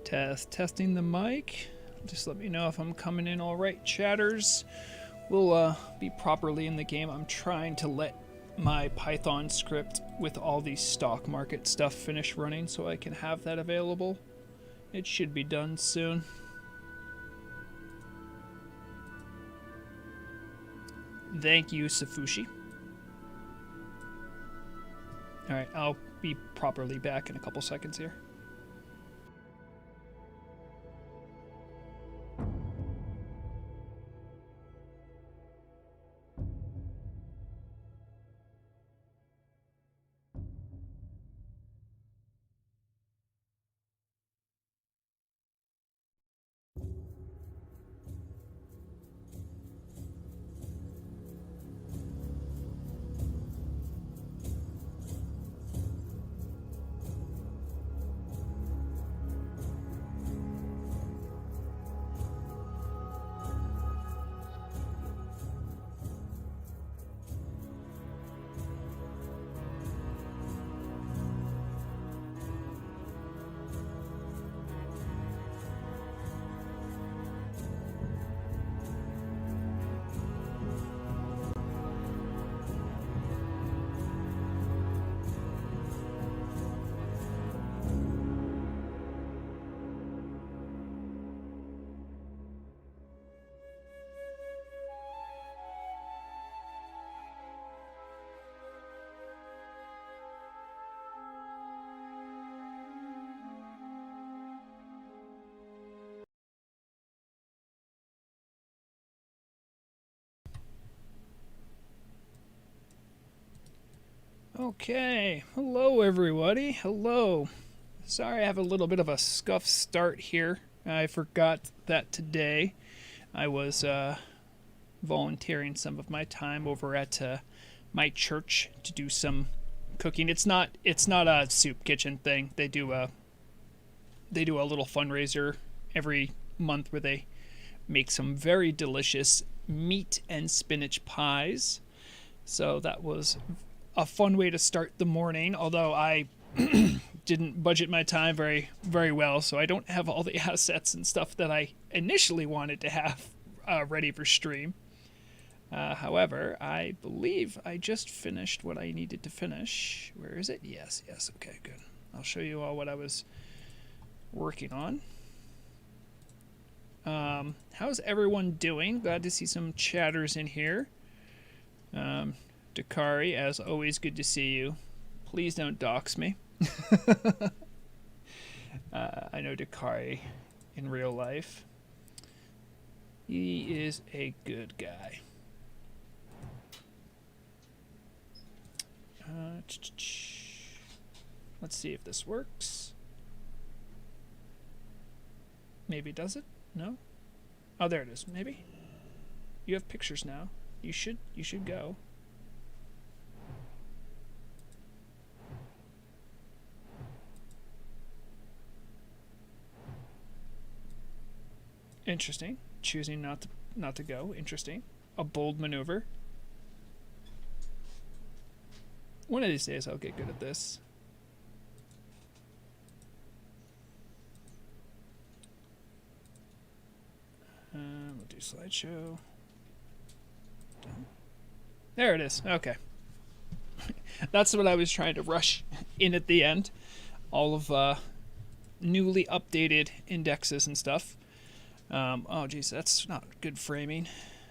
Testing the mic. Just let me know if I'm coming in all right, chatters. We'll be properly in the game. I'm trying to let my Python script with all the stock market stuff finish running so I can have that available. It should be done soon. Thank you, Safushi. Alright, I'll be properly back in a couple seconds here. Okay, hello everybody, hello. Sorry I have a little bit of a scuff start here. I forgot that today I was volunteering some of my time over at my church to do some cooking. It's not a soup kitchen thing. They do a little fundraiser every month where they make some very delicious meat and spinach pies. So that was a fun way to start the morning, although I didn't budget my time very well, so I don't have all the assets and stuff that I initially wanted to have ready for stream. However, I believe I just finished what I needed to finish. Where is it? Yes, okay, good. I'll show you all what I was working on. How's everyone doing? Glad to see some chatters in here. Dakari, as always, good to see you. Please don't dox me. I know Dakari in real life. He is a good guy. Let's see if this works. Maybe does it? No? Oh, there it is. Maybe. You have pictures now. You should go. Interesting. Choosing not to go. Interesting. A bold maneuver. One of these days I'll get good at this. We'll do slideshow. Done. There it is. Okay. That's what I was trying to rush in at the end. All of newly updated indexes and stuff. Oh geez, that's not good framing.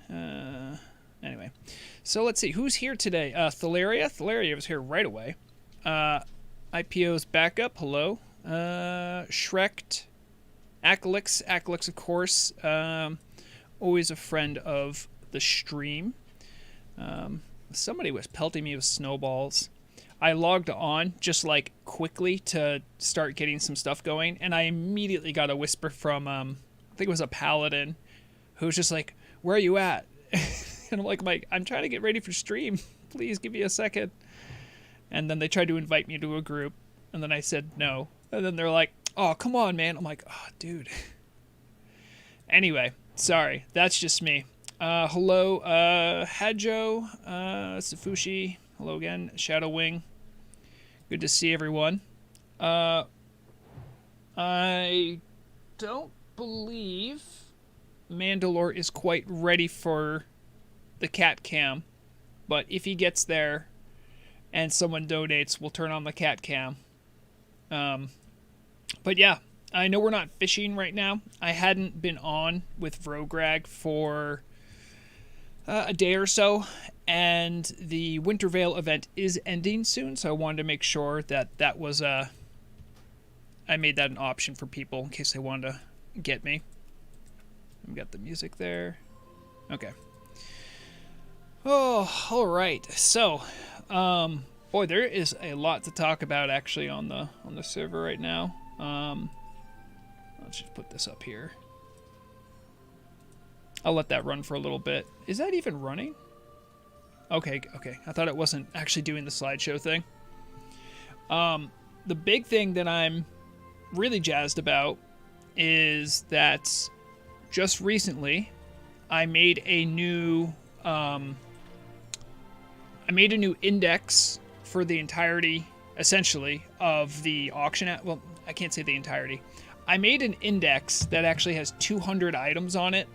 Anyway, so let's see who's here today. Thalaria. Thalaria was here right away. IPO's backup. Hello. Shrekt. Akalix, of course. Always a friend of the stream. Somebody was pelting me with snowballs. I logged on just like quickly to start getting some stuff going, and I immediately got a whisper from I think it was a paladin who was just like, "Where are you at?" And I'm like, I'm trying to get ready for stream. Please give me a second. And then they tried to invite me to a group, and then I said no. And then they're like, "Oh, come on, man." I'm like, "Oh, dude." Anyway, sorry. That's just me. Hello, Hadjo, Safushi. Hello again, Shadow Wing. Good to see everyone. I don't believe Mandalore is quite ready for the cat cam, but if he gets there and someone donates, we'll turn on the cat cam. But yeah, I know we're not fishing right now. I hadn't been on with Vrograg for a day or so, and the Wintervale event is ending soon, so I wanted to make sure that was I made that an option for people in case they wanted to get me. We got the music there. Okay. Oh, all right. So, boy, there is a lot to talk about actually on the server right now. Let's just put this up here. I'll let that run for a little bit. Is that even running? Okay. I thought it wasn't actually doing the slideshow thing. The big thing that I'm really jazzed about is that just recently I made a new index for the entirety, essentially, of the auction. Well, I can't say the entirety. I made an index that actually has 200 items on it,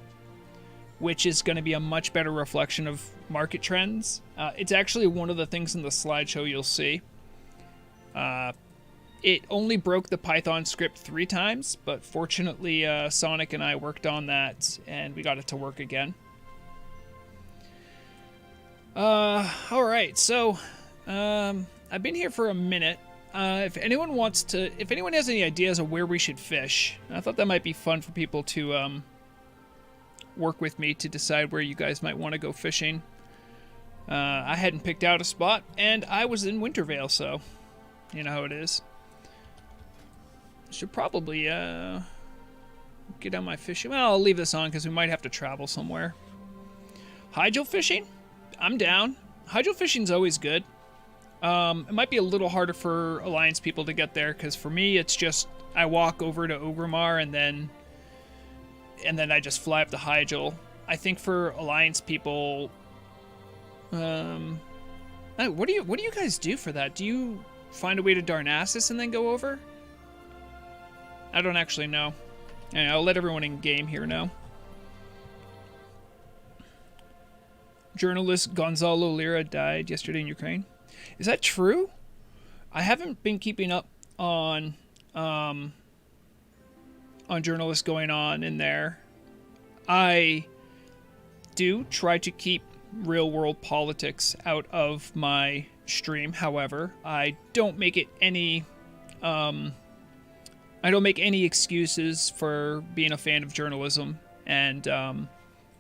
which is going to be a much better reflection of market trends. It's actually one of the things in the slideshow you'll see. It only broke the Python script 3 times, but fortunately Sonic and I worked on that, and we got it to work again. Alright, so I've been here for a minute. If anyone has any ideas of where we should fish, I thought that might be fun for people to work with me to decide where you guys might want to go fishing. I hadn't picked out a spot, and I was in Wintervale, so you know how it is. Should probably get on my fishing. Well, I'll leave this on because we might have to travel somewhere. Hydro fishing? I'm down. Hydro fishing's always good. It might be a little harder for Alliance people to get there because for me it's just I walk over to Orgrimmar and then I just fly up to Hyjal. I think for Alliance people, what do you guys do for that? Do you find a way to Darnassus and then go over? I don't actually know. Anyway, I'll let everyone in game here know. Journalist Gonzalo Lira died yesterday in Ukraine. Is that true? I haven't been keeping up on journalists going on in there. I do try to keep real world politics out of my stream. However, I don't make it any excuses for being a fan of journalism, and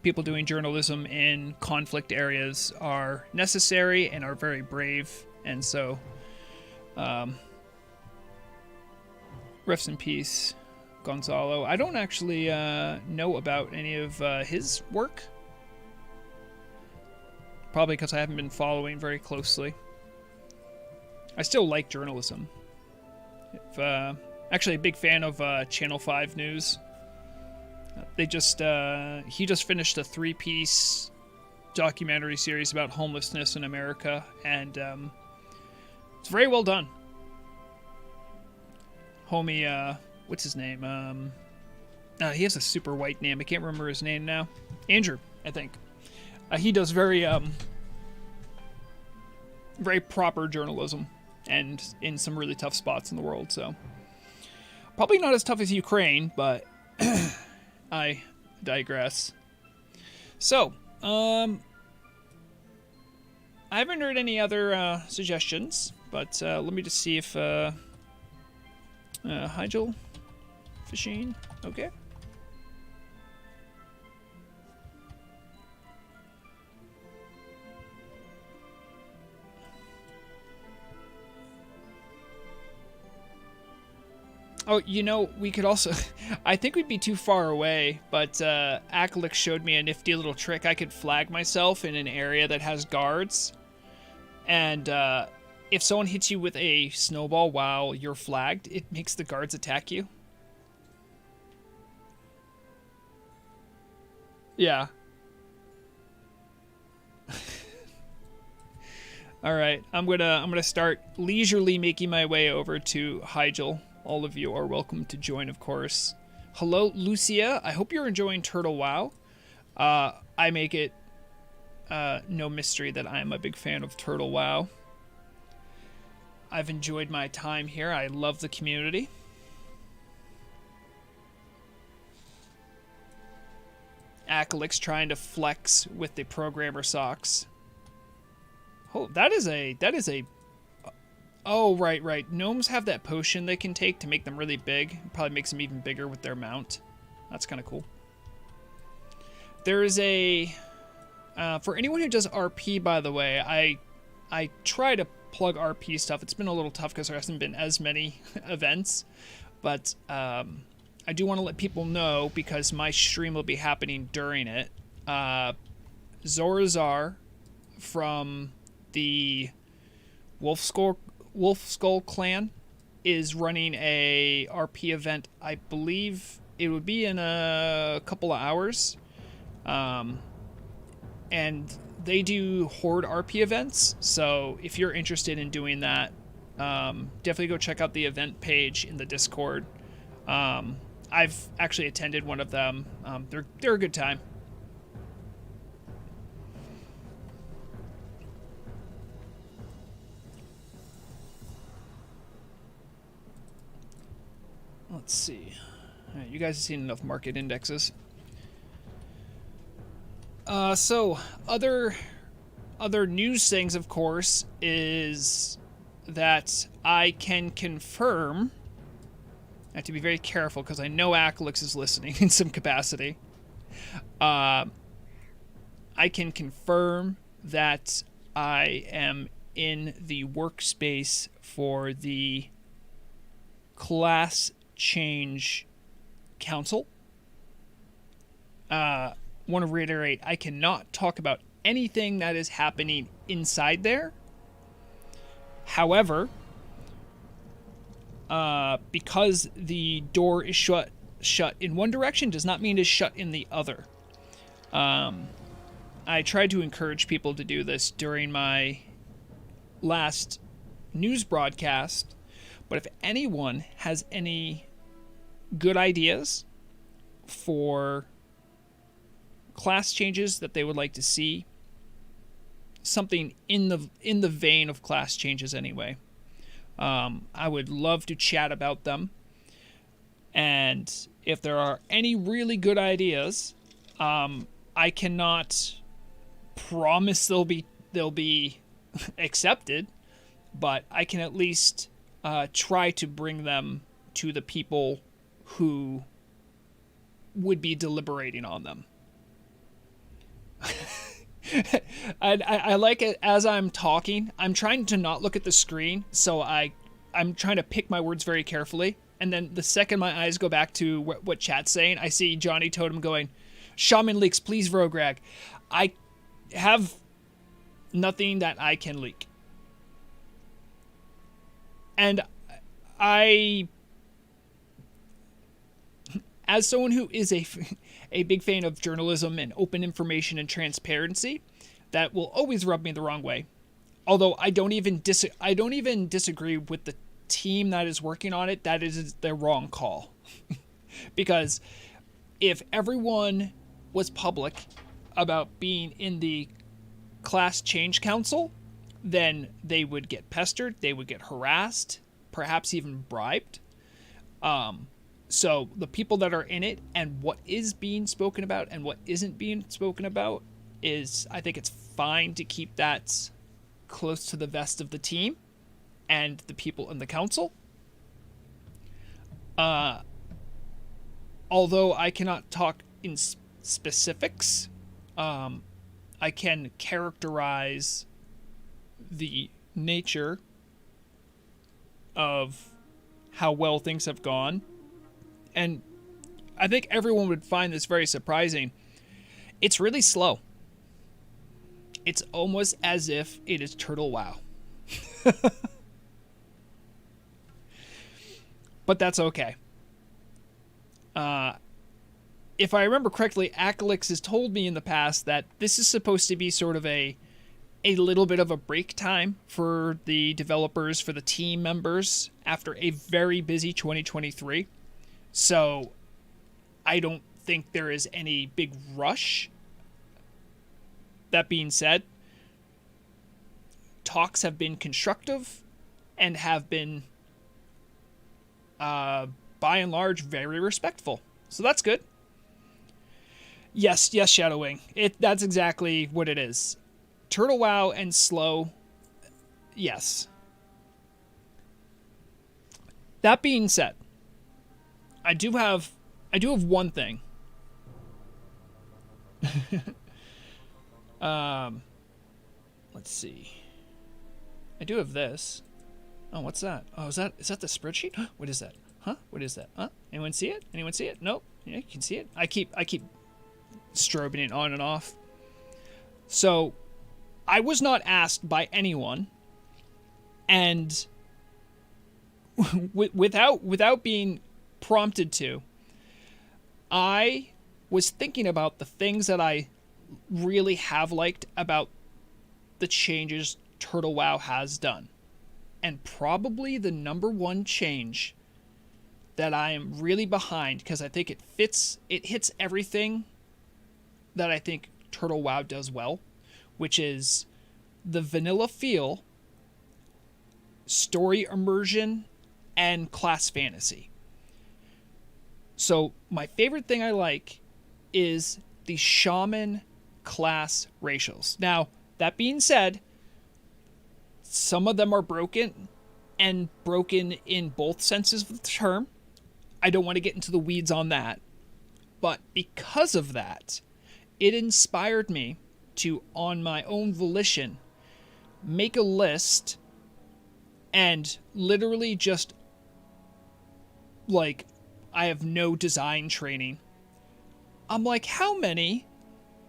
people doing journalism in conflict areas are necessary and are very brave, and so rest in peace, Gonzalo. I don't actually know about any of his work, probably because I haven't been following very closely. I still like journalism. Actually a big fan of Channel 5 News. He just finished a 3-piece documentary series about homelessness in America, and it's very well done. Homie, what's his name? He has a super white name. I can't remember his name now. Andrew, I think. He does very proper journalism, and in some really tough spots in the world, so probably not as tough as Ukraine, but I digress. So, I haven't heard any other suggestions, but let me just see if Hyjal fishing, okay. Oh, you know, we could also... I think we'd be too far away, but Akalik showed me a nifty little trick. I could flag myself in an area that has guards, and if someone hits you with a snowball while you're flagged, it makes the guards attack you. Yeah. All right, I'm gonna start leisurely making my way over to Hyjal. All of you are welcome to join, of course. Hello, Lucia. I hope you're enjoying Turtle WoW. I make it no mystery that I'm a big fan of Turtle WoW. I've enjoyed my time here. I love the community. Akalix trying to flex with the programmer socks. Oh, that is a... Oh, right. Gnomes have that potion they can take to make them really big. It probably makes them even bigger with their mount. That's kind of cool. There is a... for anyone who does RP, by the way, I try to plug RP stuff. It's been a little tough because there hasn't been as many events. But I do want to let people know, because my stream will be happening during it. Zorazar from the Wolf Skull clan is running a RP event. I believe it would be in a couple of hours. And they do Horde RP events, so if you're interested in doing that, definitely go check out the event page in the Discord. I've actually attended one of them. They're a good time. Let's see. All right, you guys have seen enough market indexes. So other news things, of course, is that I can confirm. I have to be very careful because I know Akalix is listening in some capacity. I can confirm that I am in the workspace for the class change council. Want to reiterate, I cannot talk about anything that is happening inside there. However, because the door is shut in one direction does not mean it's shut in the other. I tried to encourage people to do this during my last news broadcast, but if anyone has any good ideas for class changes that they would like to see, something in the vein of class changes anyway, I would love to chat about them. And if there are any really good ideas, I cannot promise they'll be accepted, but I can at least try to bring them to the people who would be deliberating on them. I like it as I'm talking. I'm trying to not look at the screen, so I'm trying to pick my words very carefully. And then the second my eyes go back to what chat's saying, I see Johnny Totem going, "Shaman leaks, please, Vrograg." I have nothing that I can leak. And as someone who is a big fan of journalism and open information and transparency, that will always rub me the wrong way. Although I don't even disagree with the team that is working on it. That is the wrong call. Because if everyone was public about being in the class change council, then they would get pestered, they would get harassed, perhaps even bribed. So the people that are in it and what is being spoken about and what isn't being spoken about is, I think it's fine to keep that close to the vest of the team and the people in the council. Although I cannot talk in specifics, I can characterize the nature of how well things have gone. And I think everyone would find this very surprising. It's really slow. It's almost as if it is Turtle WoW. But that's okay. If I remember correctly, Akalix has told me in the past that this is supposed to be sort of a little bit of a break time for the developers, for the team members, after a very busy 2023. So I don't think there is any big rush. That being said, talks have been constructive and have been, by and large, very respectful. So that's good. Yes, Shadowwing. That's exactly what it is. Turtle WoW and slow, yes. That being said, I do have one thing. Let's see. I do have this. Oh, what's that? Oh, is that the spreadsheet? What is that? Huh? What is that? Huh? Anyone see it? Anyone see it? Nope. Yeah, you can see it. I keep strobing it on and off. So, I was not asked by anyone, and without being prompted to, I was thinking about the things that I really have liked about the changes Turtle WoW has done. And probably the number one change that I am really behind, because I think it hits everything that I think Turtle WoW does well, which is the vanilla feel, story immersion, and class fantasy. So my favorite thing I like is the Shaman class racials. Now, that being said, some of them are broken, and broken in both senses of the term. I don't want to get into the weeds on that. But because of that, it inspired me to, on my own volition, make a list and literally just, like, I have no design training. I'm like, how many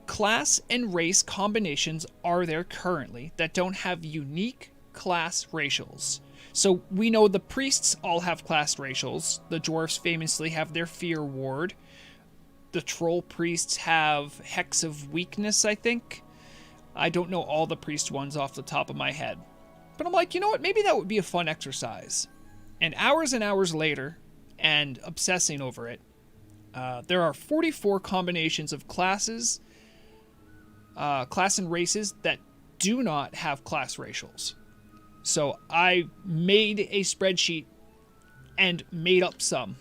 class and race combinations are there currently that don't have unique class racials? So we know the priests all have class racials. The dwarves famously have their fear ward. The troll priests have Hex of Weakness, I think. I don't know all the priest ones off the top of my head. But I'm like, you know what? Maybe that would be a fun exercise. And hours later, and obsessing over it, there are 44 combinations of classes, class and races that do not have class racials. So I made a spreadsheet and made up some.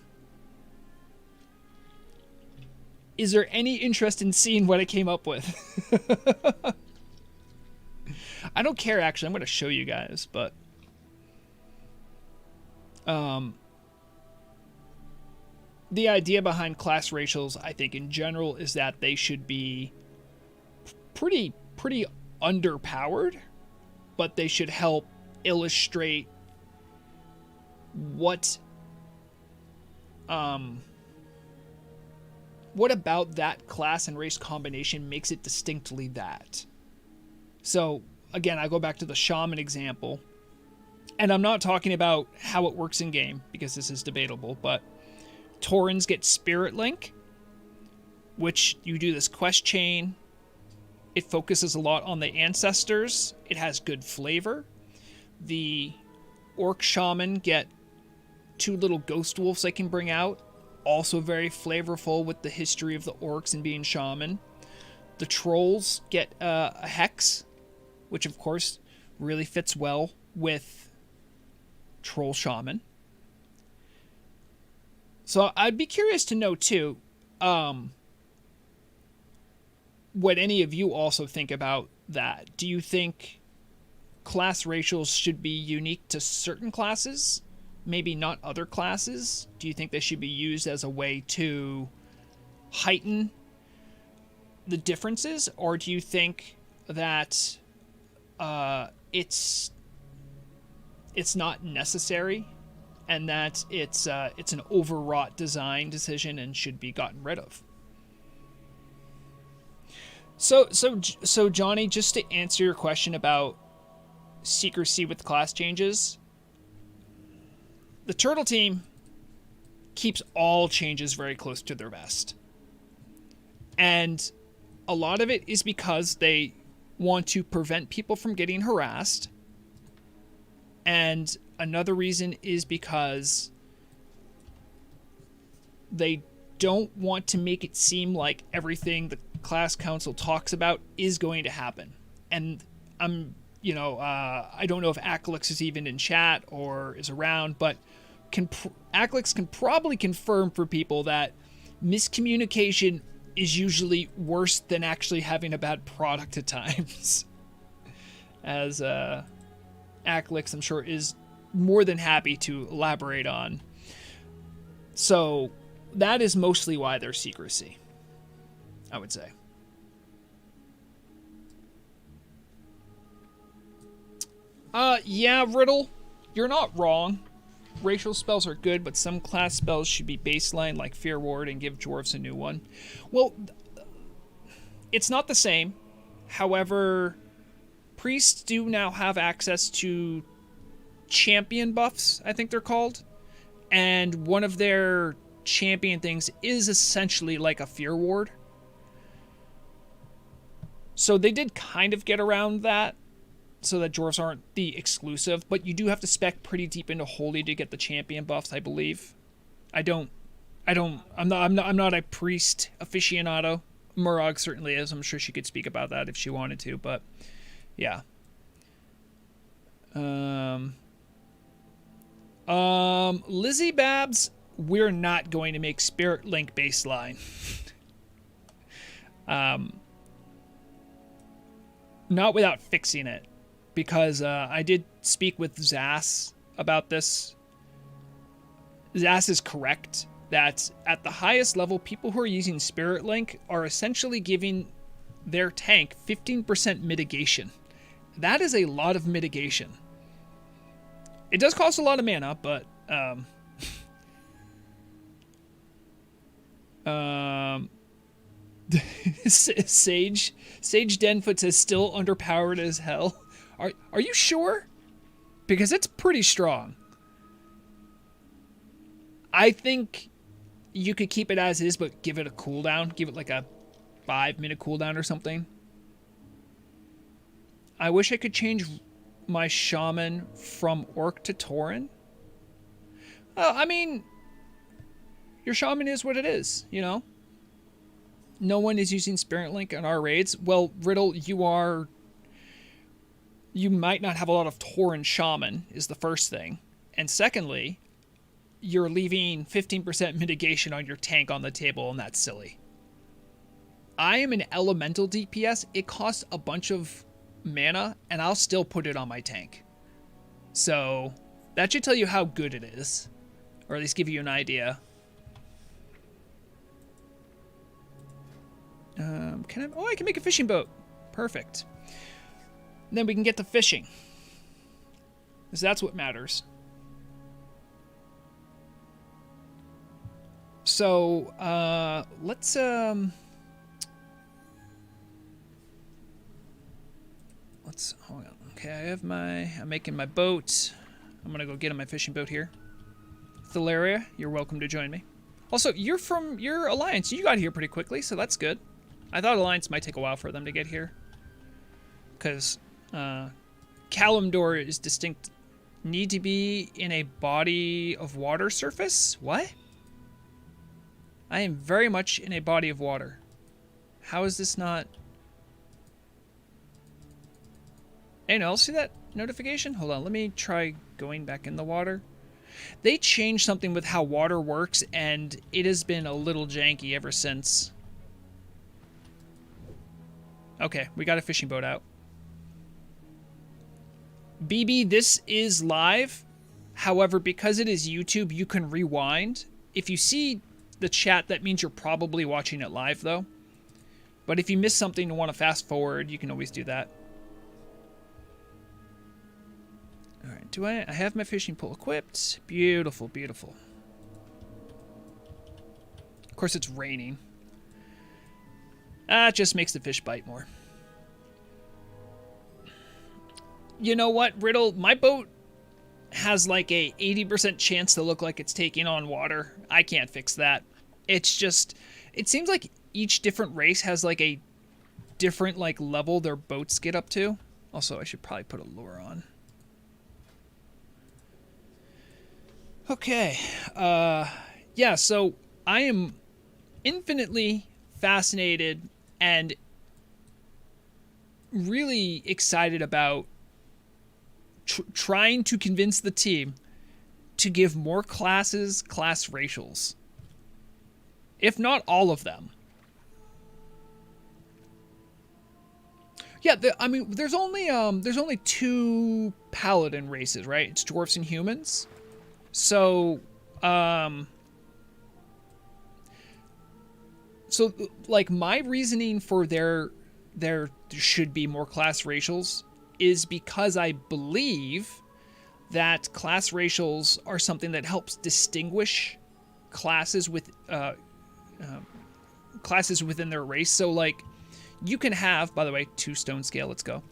Is there any interest in seeing what I came up with? I don't care, actually. I'm going to show you guys, but the idea behind class racials, I think, in general, is that they should be pretty underpowered, but they should help illustrate what about that class and race combination makes it distinctly that. So again, I go back to the Shaman example, and I'm not talking about how it works in game because this is debatable, but Taurens get Spirit Link, which you do this quest chain. It focuses a lot on the ancestors. It has good flavor. The Orc Shaman get 2 little ghost wolves they can bring out. Also very flavorful with the history of the orcs and being shaman. The trolls get a hex, which of course really fits well with troll shaman. So I'd be curious to know too, what any of you also think about that. Do you think class racials should be unique to certain classes, maybe not other classes? Do you think they should be used as a way to heighten the differences, or do you think that it's not necessary and that it's an overwrought design decision and should be gotten rid of? So Johnny, just to answer your question about secrecy with class changes, the Turtle team keeps all changes very close to their vest. And a lot of it is because they want to prevent people from getting harassed. And another reason is because they don't want to make it seem like everything the class council talks about is going to happen. And I don't know if Aclix is even in chat or is around, but Aclix can probably confirm for people that miscommunication is usually worse than actually having a bad product at times. As Aclix, I'm sure, is more than happy to elaborate on. So that is mostly why there's secrecy, I would say. Yeah, Riddle, you're not wrong. Racial spells are good, but some class spells should be baseline, like Fear Ward, and give dwarves a new one. Well, it's not the same. However, priests do now have access to champion buffs, I think they're called. And one of their champion things is essentially like a Fear Ward. So they did kind of get around that, so that dwarves aren't the exclusive, but you do have to spec pretty deep into Holy to get the champion buffs, I believe. I'm not a priest aficionado. Murag certainly is. I'm sure she could speak about that if she wanted to, but yeah. Lizzie Babs, we're not going to make Spirit Link baseline. Not without fixing it. Because I did speak with Zas about this. Zas is correct that at the highest level, people who are using Spirit Link are essentially giving their tank 15% mitigation. That is a lot of mitigation. It does cost a lot of mana, but Sage Denfoot says still underpowered as hell. Are you sure? Because it's pretty strong. I think you could keep it as is, but give it a cooldown. Give it like a 5-minute cooldown or something. I wish I could change my Shaman from Orc to Tauren. I mean, your Shaman is what it is, you know? No one is using Spirit Link on our raids. Well, Riddle, you might not have a lot of Tauren Shaman, is the first thing. And secondly, you're leaving 15% mitigation on your tank on the table, and that's silly. I am an elemental DPS. It costs a bunch of mana, and I'll still put it on my tank. So that should tell you how good it is, or at least give you an idea. I can make a fishing boat. Perfect. Then we can get to fishing, because that's what matters. So let's hold on. Okay, I'm making my boat. I'm gonna go get on my fishing boat here. Thalaria, you're welcome to join me. Also, you're from your Alliance. You got here pretty quickly, so that's good. I thought Alliance might take a while for them to get here, because Kalimdor is distinct. Need to be in a body of water surface? What? I am very much in a body of water. How is this not... Anyone else see that notification? Hold on, let me try going back in the water. They changed something with how water works, and it has been a little janky ever since. Okay, we got a fishing boat out. BB, this is live. However, because it is YouTube, you can rewind. If you see the chat, that means you're probably watching it live, though. But if you miss something and want to fast forward, you can always do that. All right, I have my fishing pole equipped. Beautiful, beautiful. Of course, it's raining. It just makes the fish bite more. You know what, Riddle? My boat has like a 80% chance to look like it's taking on water. I can't fix that. It's just, it seems like each different race has like a different like level their boats get up to. Also, I should probably put a lure on. Okay. Yeah, so I am infinitely fascinated and really excited about trying to convince the team to give more classes class racials, if not all of them. Yeah, I mean, there's only two paladin races, right? It's dwarves and humans. So, like my reasoning for there should be more class racials is because I believe that class racials are something that helps distinguish classes classes within their race. So like, you can have, by the way, 2 stone scale. Let's go.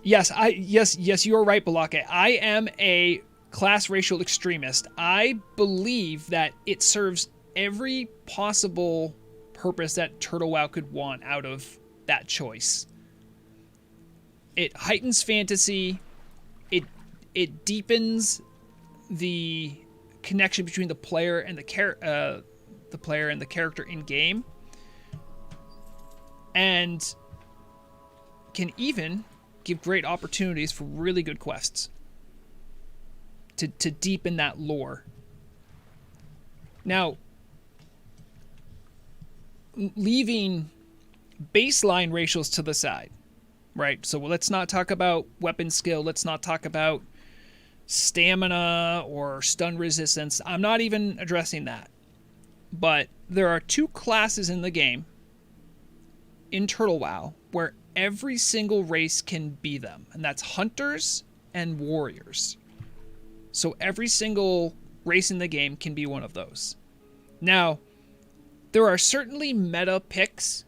Yes, you are right, Balake. I am a class racial extremist. I believe that it serves every possible purpose that Turtle WoW could want out of that choice. It heightens fantasy. It deepens the connection between the player and the character in game, and can even give great opportunities for really good quests to deepen that lore. Now, leaving baseline racials to the side, right? So let's not talk about weapon skill. Let's not talk about stamina or stun resistance. I'm not even addressing that. But there are 2 classes in the game, in Turtle WoW, where every single race can be them, and that's hunters and warriors. So every single race in the game can be one of those. Now, there are certainly meta picks.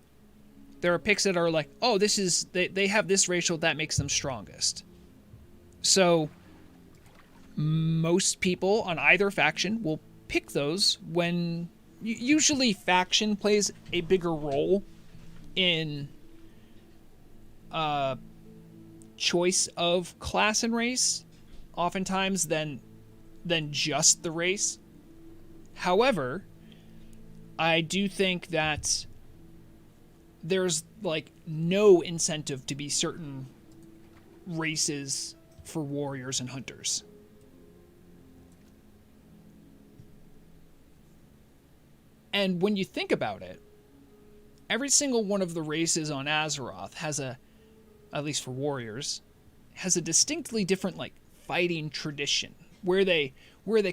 There are picks that are like, oh, they have this racial that makes them strongest. So most people on either faction will pick those when usually faction plays a bigger role in choice of class and race oftentimes than just the race. However, I do think that there's like no incentive to be certain races for warriors and hunters. And when you think about it, every single one of the races on Azeroth has at least for warriors, has a distinctly different like fighting tradition, where they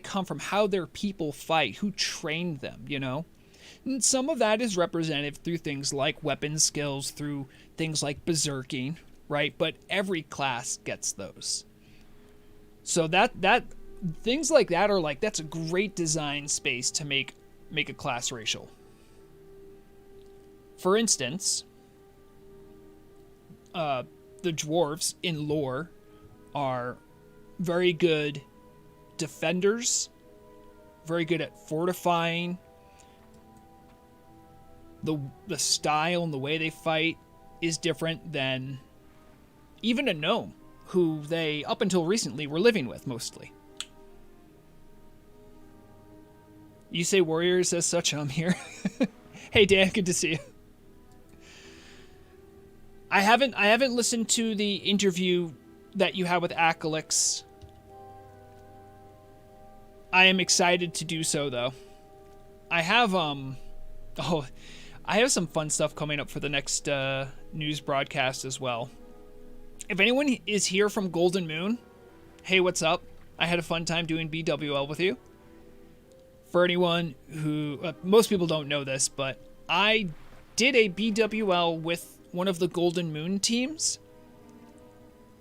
come from, how their people fight, who trained them, you know? And some of that is represented through things like weapon skills, through things like berserking, right? But every class gets those. So that things like that are like, that's a great design space to make a class racial. For instance, the dwarves in lore are very good defenders, very good at fortifying. The style and the way they fight is different than even a gnome, who they, up until recently, were living with mostly. You say warriors as such, I'm here. Hey Dan, good to see you. I haven't listened to the interview that you had with Akalix. I am excited to do so though. I have some fun stuff coming up for the next news broadcast as well. If anyone is here from Golden Moon, hey, what's up? I had a fun time doing BWL with you. For anyone who, most people don't know this, but I did a BWL with one of the Golden Moon teams.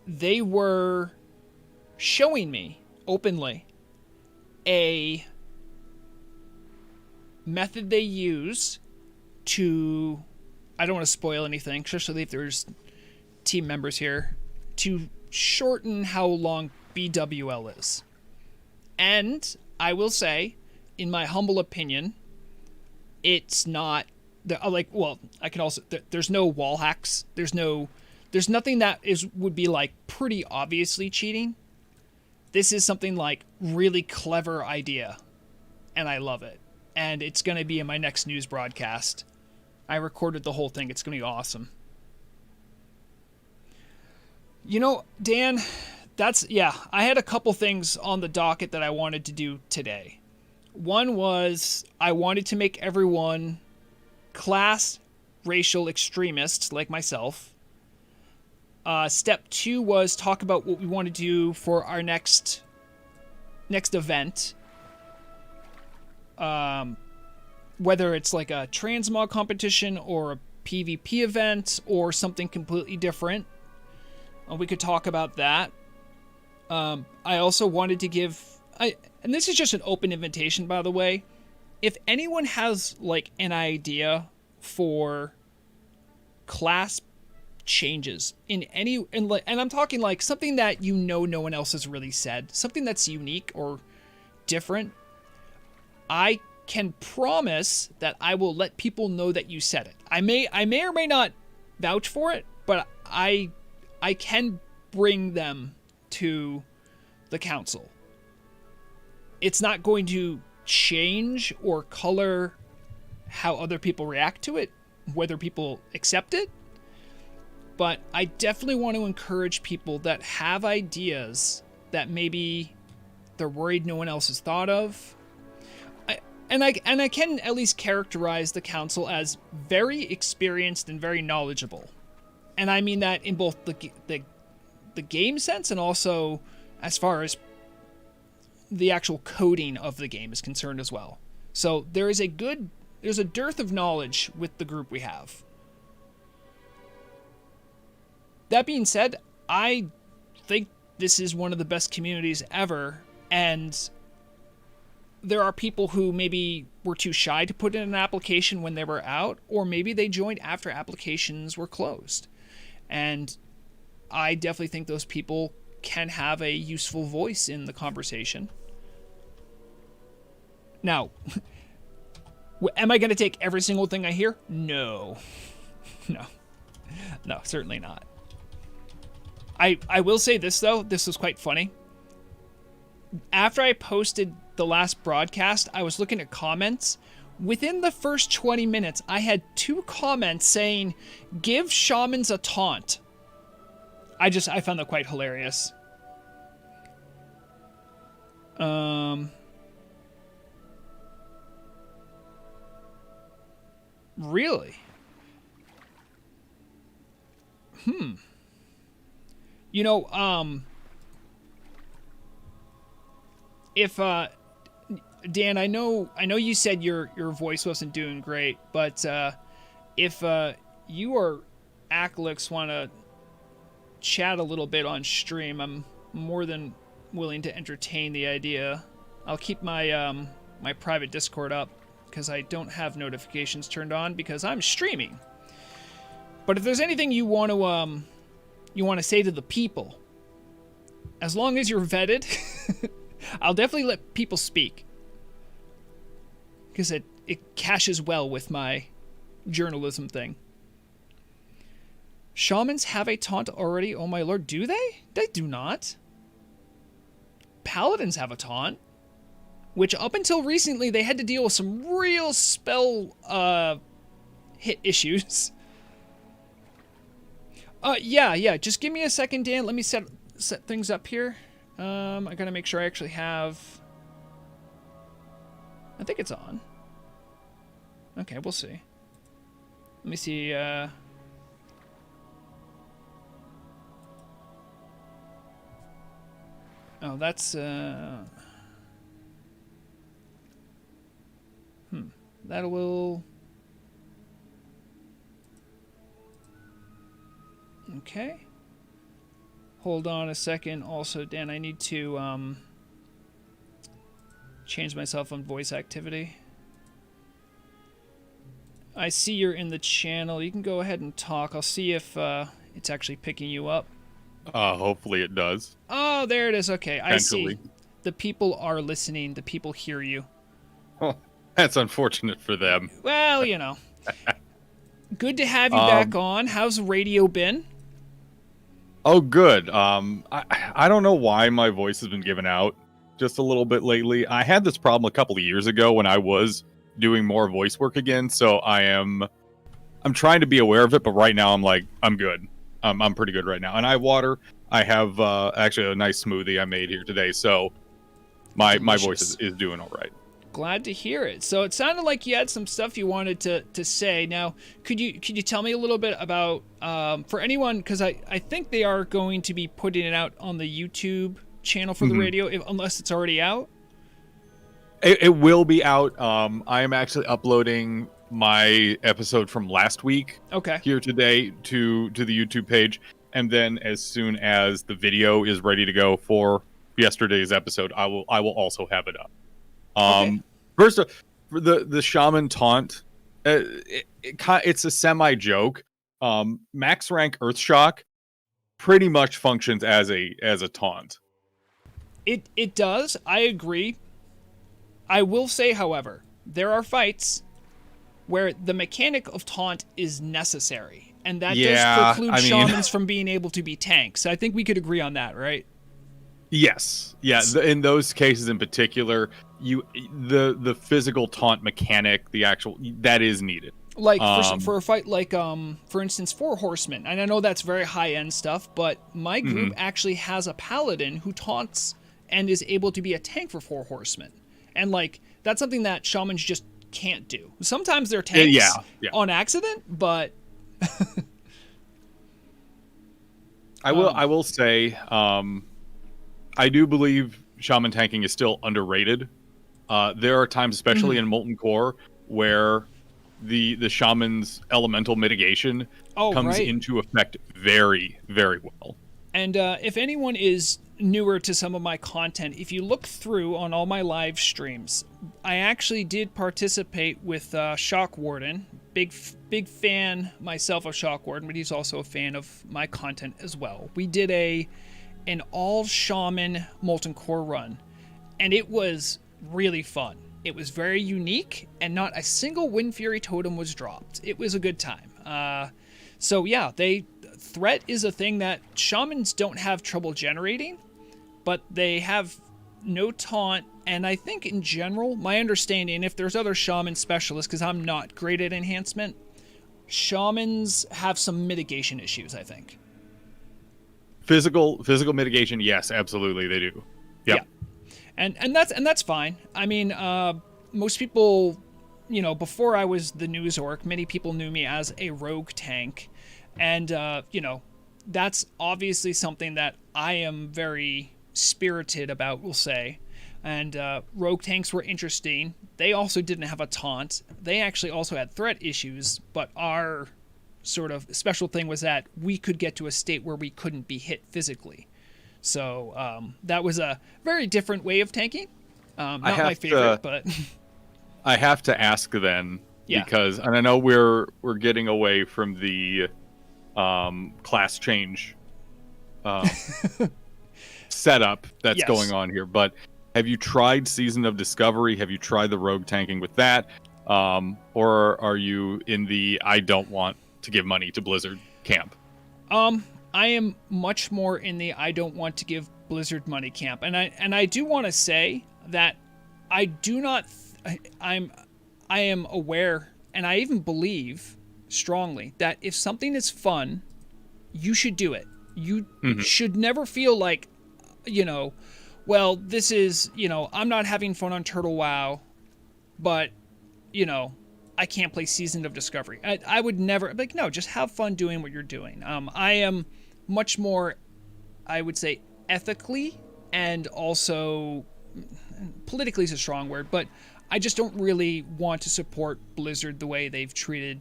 They were showing me openly a method they use to, I don't want to spoil anything, especially if there's team members here, to shorten how long BWL is. And I will say, in my humble opinion, it's not I can also, there's no wall hacks. There's nothing that would be like pretty obviously cheating. This is something like really clever idea, and I love it. and it's going to be in my next news broadcast. I recorded the whole thing. It's going to be awesome. You know, Dan, I had a couple things on the docket that I wanted to do today. One was I wanted to make everyone class racial extremists like myself. Step 2 was talk about what we want to do for our next event. Whether it's like a transmog competition or a PvP event or something completely different. We could talk about that. I also wanted to give... and this is just an open invitation, by the way. If anyone has like an idea for class changes and I'm talking like something that no one else has really said, something that's unique or different, I can promise that I will let people know that you said it. I may or may not vouch for it, but I can bring them to the council. It's not going to change or color how other people react to it, whether people accept it. But I definitely want to encourage people that have ideas that maybe they're worried no one else has thought of. I can at least characterize the council as very experienced and very knowledgeable. And I mean that in both the game sense and also as far as the actual coding of the game is concerned as well. So there's a dearth of knowledge with the group we have. That being said, I think this is one of the best communities ever, and there are people who maybe were too shy to put in an application when they were out, or maybe they joined after applications were closed. And I definitely think those people can have a useful voice in the conversation. Now, am I going to take every single thing I hear? No. No, certainly not. I will say this, though. This was quite funny. After I posted the last broadcast, I was looking at comments. Within the first 20 minutes, I had 2 comments saying, "Give shamans a taunt." I found that quite hilarious. Really? You know, if Dan, I know you said your voice wasn't doing great, but if you or Aklix want to chat a little bit on stream, I'm more than willing to entertain the idea. I'll keep my my private Discord up because I don't have notifications turned on because I'm streaming. But if there's anything you want to say to the people, as long as you're vetted, I'll definitely let people speak. Because it cashes well with my journalism thing. Shamans have a taunt already, oh my lord. Do they? They do not. Paladins have a taunt. Which up until recently, they had to deal with some real spell hit issues. Yeah. Just give me a second, Dan. Let me set things up here. I gotta make sure I actually have... I think it's on. Okay, we'll see. Let me see, Oh, that's, That will... Okay. Hold on a second. Also, Dan, I need to change myself on voice activity. I see you're in the channel. You can go ahead and talk. I'll see if it's actually picking you up. Hopefully it does. Oh, there it is. Okay, I see. The people are listening. The people hear you. Oh, that's unfortunate for them. Well, you know. Good to have you back on. How's radio been? Oh, good. I don't know why my voice has been given out just a little bit lately. I had this problem a couple of years ago when I was doing more voice work again, so I'm trying to be aware of it, but right now I'm like, I'm good. I'm pretty good right now. And I have water. I have actually a nice smoothie I made here today, so my voice is doing all right. Glad to hear it. So it sounded like you had some stuff you wanted to say. Now, could you tell me a little bit about for anyone, because I think they are going to be putting it out on the YouTube channel for the radio, unless it's already out. It will be out. I am actually uploading my episode from last week here today to the YouTube page, and then as soon as the video is ready to go for yesterday's episode, I will also have it up. First, for the shaman taunt, it's a semi joke. Max rank Earthshock pretty much functions as a taunt. It does. I agree. I will say, however, there are fights where the mechanic of taunt is necessary, and that does preclude shamans from being able to be tanks. I think we could agree on that, right? Yes. Yeah. In those cases in particular, the physical taunt mechanic, that is needed. Like for a fight like for instance 4 horsemen, and I know that's very high end stuff, but my group actually has a paladin who taunts and is able to be a tank for 4 horsemen, and like that's something that shamans just can't do. Sometimes they're tanks on accident, but I will say I do believe shaman tanking is still underrated. There are times, especially in Molten Core, where the shaman's elemental mitigation comes into effect very, very well. And if anyone is newer to some of my content, if you look through on all my live streams, I actually did participate with Shock Warden. Big fan myself of Shock Warden, but he's also a fan of my content as well. We did an all shaman Molten Core run, and it was really fun. It was very unique, and not a single Wind Fury totem was dropped. It was a good time. So yeah, threat is a thing that shamans don't have trouble generating, but they have no taunt, and I think in general, my understanding, if there's other shaman specialists, because I'm not great at enhancement, shamans have some mitigation issues, I think. Physical mitigation, yes, absolutely they do. Yep. Yeah. And that's fine. I mean, most people, before I was the news orc, many people knew me as a rogue tank, and that's obviously something that I am very spirited about, we'll say. And rogue tanks were interesting. They also didn't have a taunt. They actually also had threat issues, but our sort of special thing was that we could get to a state where we couldn't be hit physically. So that was a very different way of tanking. Not my favorite, but I have to ask then, because, and I know we're getting away from the class change setup that's going on here, but have you tried Season of Discovery? Have you tried the rogue tanking with that? Or are you in the I don't want to give money to Blizzard camp? I am much more in the I don't want to give Blizzard money camp, and I do want to say that I do not. I am aware, and I even believe strongly that if something is fun, you should do it. You should never feel like, well, this is, I'm not having fun on Turtle WoW, but, I can't play Season of Discovery. I would never, like, no, just have fun doing what you're doing. I am much more, I would say, ethically, and also politically is a strong word, but I just don't really want to support Blizzard the way they've treated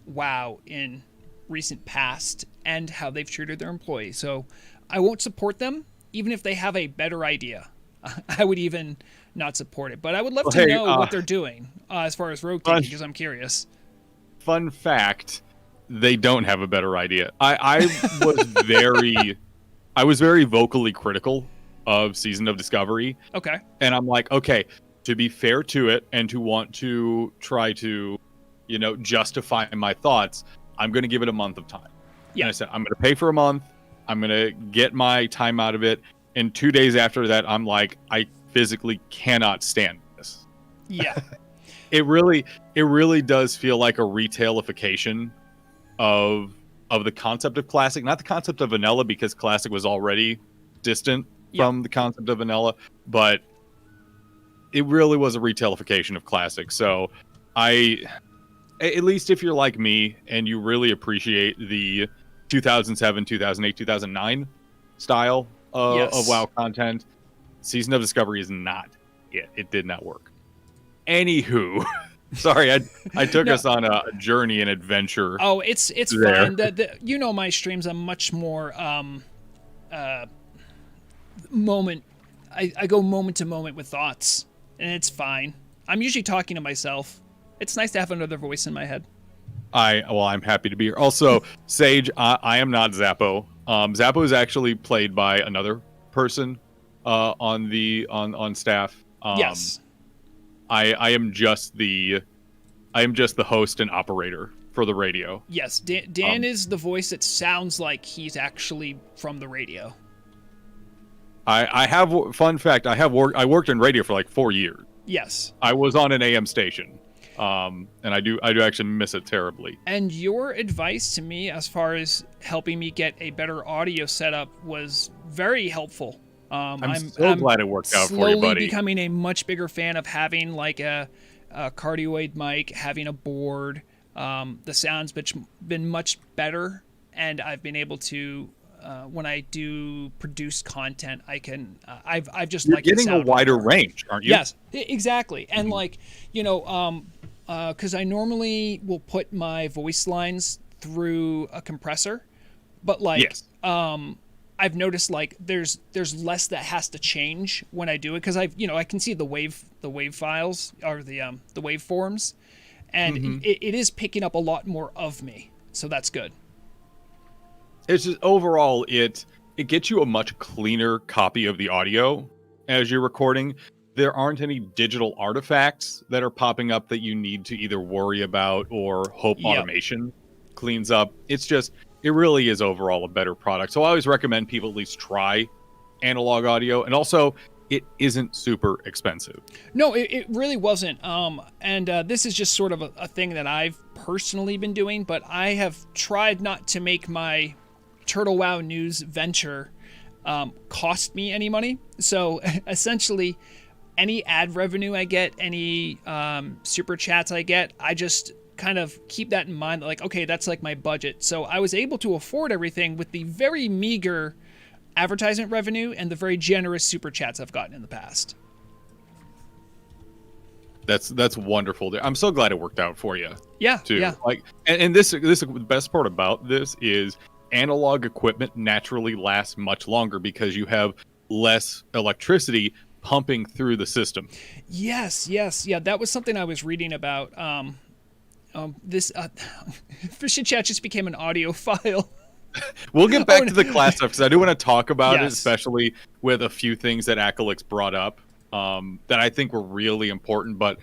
WoW in recent past and how they've treated their employees. So I won't support them, even if they have a better idea. I would even not support it, but I would love to know what they're doing as far as rogue tanking, because I'm curious. Fun fact: they don't have a better idea. I was very vocally critical of Season of Discovery. Okay. And I'm like, okay, to be fair to it and to want to try to, justify my thoughts, I'm going to give it a month of time. Yeah. And I said, I'm going to pay for a month. I'm going to get my time out of it. And 2 days after that, I'm like, I physically cannot stand this. Yeah. it really does feel like a retailification of the concept of classic, not the concept of vanilla, because classic was already distant from the concept of vanilla, but it really was a retailification of classic. So at least if you're like me and you really appreciate the 2007, 2008, 2009 style of WoW content, Season of Discovery is not it. It did not work. Anywho, sorry, I took us on a journey and adventure. Oh, it's fine. You know my streams, I'm much more moment. I go moment to moment with thoughts, and it's fine. I'm usually talking to myself. It's nice to have another voice in my head. I'm happy to be here. Also, Sage, I am not Zappo. Zappo is actually played by another person on staff. Yes. I am just the host and operator for the radio. Yes, Dan is the voice that sounds like he's actually from the radio. I have, fun fact, I worked in radio for like 4 years. Yes. I was on an AM station. And I do actually miss it terribly. And your advice to me as far as helping me get a better audio setup was very helpful. I'm so glad it worked out for you, buddy. Slowly becoming a much bigger fan of having like a cardioid mic, having a board. The sound's been much better, and I've been able to when I do produce content, I can. I've just You're getting a wider range, aren't you? Yes, exactly. And like because I normally will put my voice lines through a compressor, but like I've noticed like there's less that has to change when I do it, because I can see the wave files or the waveforms, and it is picking up a lot more of me, so that's good. It's just overall it gets you a much cleaner copy of the audio as you're recording. There aren't any digital artifacts that are popping up that you need to either worry about or hope automation cleans up. It really is overall a better product. So I always recommend people at least try analog audio. And also, it isn't super expensive. No, it really wasn't. And this is just sort of a thing that I've personally been doing, but I have tried not to make my Turtle WoW News venture cost me any money. So essentially, any ad revenue I get, any super chats I get, I just kind of keep that in mind. Like, okay, that's like my budget. So I was able to afford everything with the very meager advertisement revenue and the very generous super chats I've gotten in the past. That's wonderful. I'm so glad it worked out for you. Yeah, too. Yeah. Like, and this the best part about this is analog equipment naturally lasts much longer because you have less electricity pumping through the system. Yes. Yeah, that was something I was reading about. This Fishing Chat just became an audio file. We'll get back to the class stuff because I do want to talk about it, especially with a few things that Acalix brought up that I think were really important, but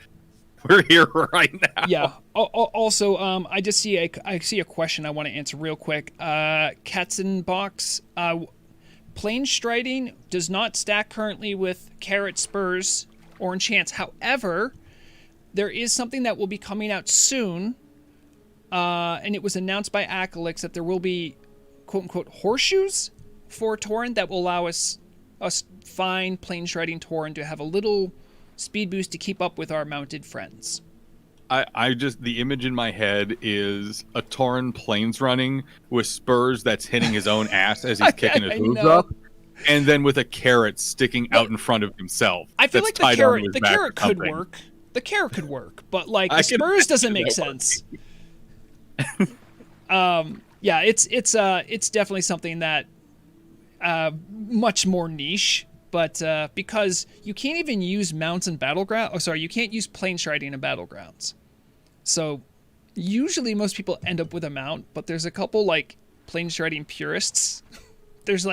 we're here right now. Yeah. Also, I just see a question I want to answer real quick. Katzenbox, plane striding does not stack currently with carrot spurs or enchants. However, there is something that will be coming out soon, and it was announced by Acalix that there will be quote-unquote horseshoes for Tauren that will allow us fine plane striding Tauren to have a little speed boost to keep up with our mounted friends. I just, the image in my head is a Tauren planes running with spurs that's hitting his own ass as he's kicking his hooves up, and then with a carrot sticking out in front of himself. I feel like the carrot could work. The carrot could work, but like the spurs doesn't make sense. Yeah, it's definitely something that much more niche. But because you can't even use mounts in battleground, you can't use plane striding in battlegrounds. So usually most people end up with a mount, but there's a couple like plane striding purists. There's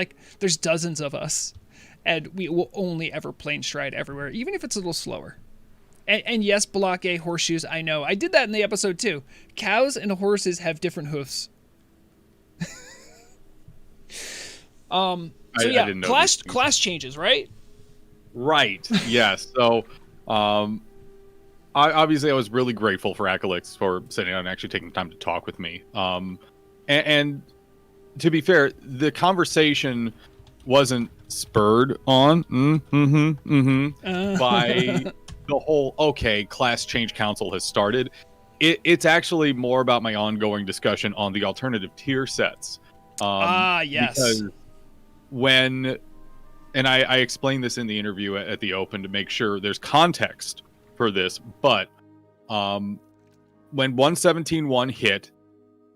dozens of us, and we will only ever plane stride everywhere, even if it's a little slower. And yes, block A horseshoes, I know. I did that in the episode too. Cows and horses have different hoofs. So yeah, class changes, right? Right. Yes. So, obviously I was really grateful for Accolix for sitting down and actually taking time to talk with me. And to be fair, the conversation wasn't spurred on by the whole class change council has started. It's actually more about my ongoing discussion on the alternative tier sets. Yes. Because I explained this in the interview at the Open to make sure there's context for this, but when 117.1 hit,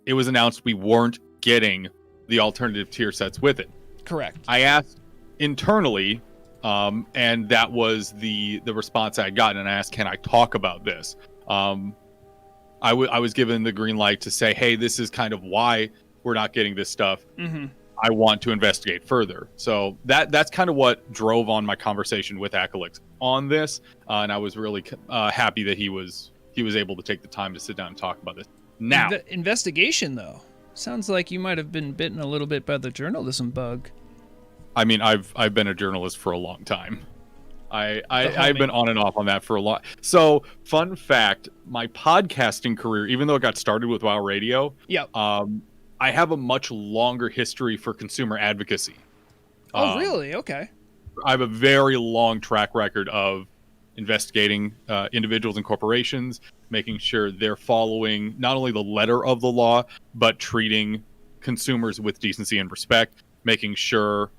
it was announced we weren't getting the alternative tier sets with it. Correct. I asked internally, and that was the response I had gotten, and I asked, can I talk about this? I was given the green light to say, hey, this is kind of why we're not getting this stuff. I want to investigate further. So that's kind of what drove on my conversation with Accolix on this, and I was really happy that he was able to take the time to sit down and talk about this. Now, investigation though sounds like you might have been bitten a little bit by the journalism bug. I mean, I've been a journalist for a long time. I've been on and off on that for a lot. So, fun fact: my podcasting career, even though it got started with WoW Radio, I have a much longer history for consumer advocacy. Oh, really? Okay. I have a very long track record of investigating individuals and corporations, making sure they're following not only the letter of the law, but treating consumers with decency and respect, making sure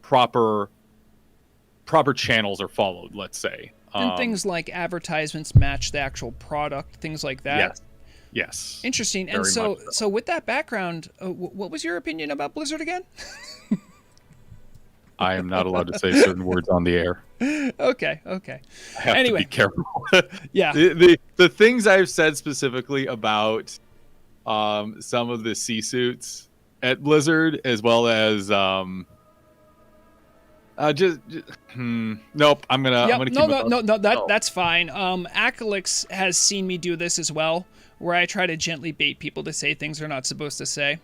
proper channels are followed, let's say. And things like advertisements match the actual product, things like that. Yes. Interesting. And so with that background, what was your opinion about Blizzard again? I am not allowed to say certain words on the air. Okay. I have to be careful. Yeah. The things I've said specifically about some of the C-suits at Blizzard, as well as nope. I'm gonna keep it. That's fine. Accolix has seen me do this as well, where I try to gently bait people to say things they're not supposed to say.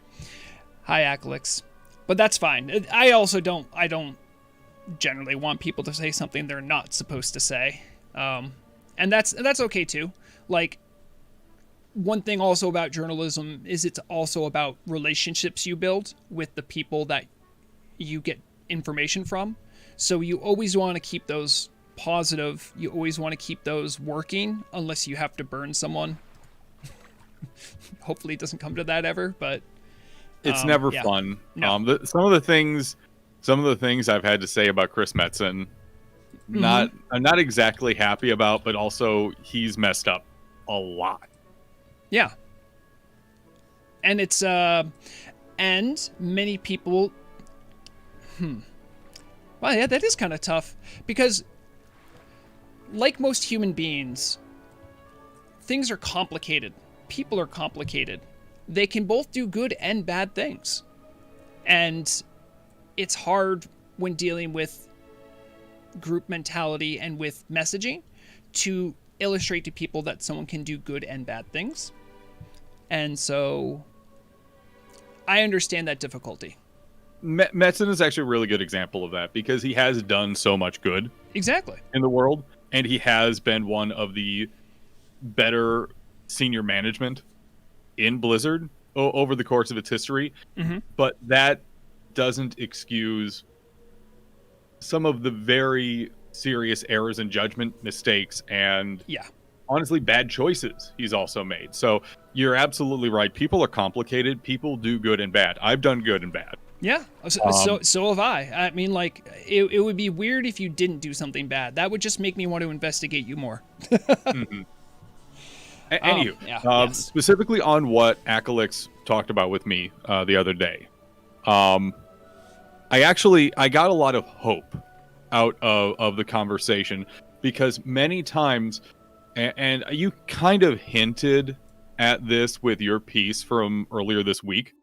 Hi, Accolix. But that's fine. I don't generally want people to say something they're not supposed to say. And that's okay too. Like, one thing also about journalism is it's also about relationships you build with the people that you get information from. So you always want to keep those positive. You always want to keep those working, unless you have to burn someone. Hopefully it doesn't come to that ever, but it's never fun. No. Some of the things I've had to say about Chris Metzen, I'm not exactly happy about, but also he's messed up a lot. Yeah. And it's and many people well, yeah, that is kind of tough, because like most human beings, things are complicated. People are complicated. They can both do good and bad things. And it's hard when dealing with group mentality and with messaging to illustrate to people that someone can do good and bad things. And so I understand that difficulty. Metzen is actually a really good example of that, because he has done so much good in the world, and he has been one of the better senior management in Blizzard over the course of its history. But that doesn't excuse some of the very serious errors in judgment, mistakes, and honestly bad choices he's also made. So you're absolutely right. People are complicated. People do good and bad. I've done good and bad. Yeah, so have I. I mean, like, it would be weird if you didn't do something bad. That would just make me want to investigate you more. Anywho, specifically on what Accolix talked about with me the other day, I got a lot of hope out of the conversation, because many times, and you kind of hinted at this with your piece from earlier this week,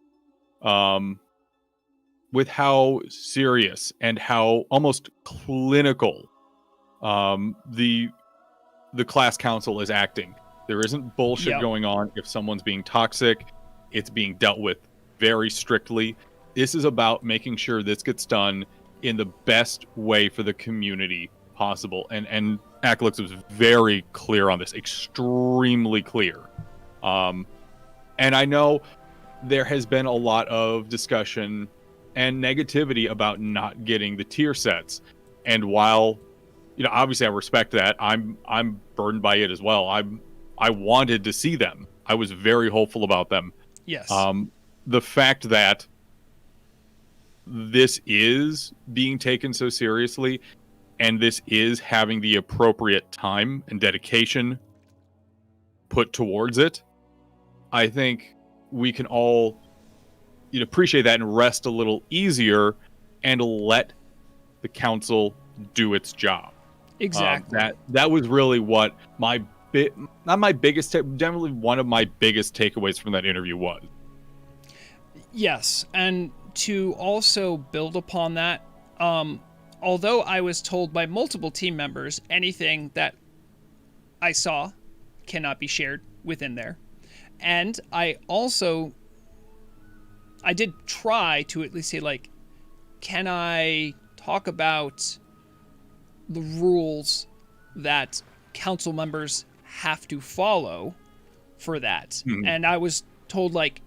with how serious and how almost clinical the class council is acting. There isn't bullshit going on. If someone's being toxic, it's being dealt with very strictly. This is about making sure this gets done in the best way for the community possible. And Acalux was very clear on this, extremely clear. And I know there has been a lot of discussion and negativity about not getting the tier sets. And while, obviously I respect that, I'm burdened by it as well. I wanted to see them. I was very hopeful about them. Yes. The fact that this is being taken so seriously and this is having the appropriate time and dedication put towards it, I think we can all appreciate that and rest a little easier and let the council do its job. Exactly. That was really what not my biggest, definitely one of my biggest takeaways from that interview was. Yes, and to also build upon that, although I was told by multiple team members anything that I saw cannot be shared within there, and I did try to at least say, like, can I talk about the rules that council members have to follow for that? Mm-hmm. And I was told, like,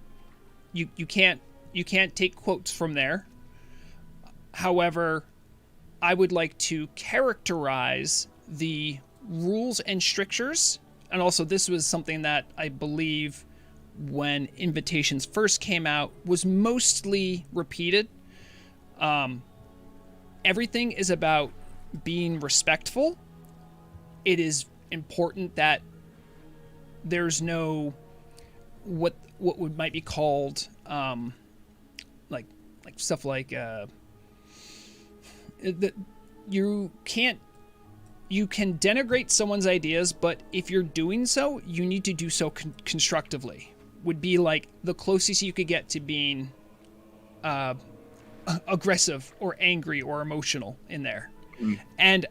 you can't take quotes from there. However, I would like to characterize the rules and strictures. And also, this was something that I believe when invitations first came out was mostly repeated. Everything is about being respectful. It is important that there's no what might be called like stuff like that you can denigrate someone's ideas, but if you're doing so, you need to do so constructively. Would be like the closest you could get to being aggressive or angry or emotional in there. Mm-hmm. And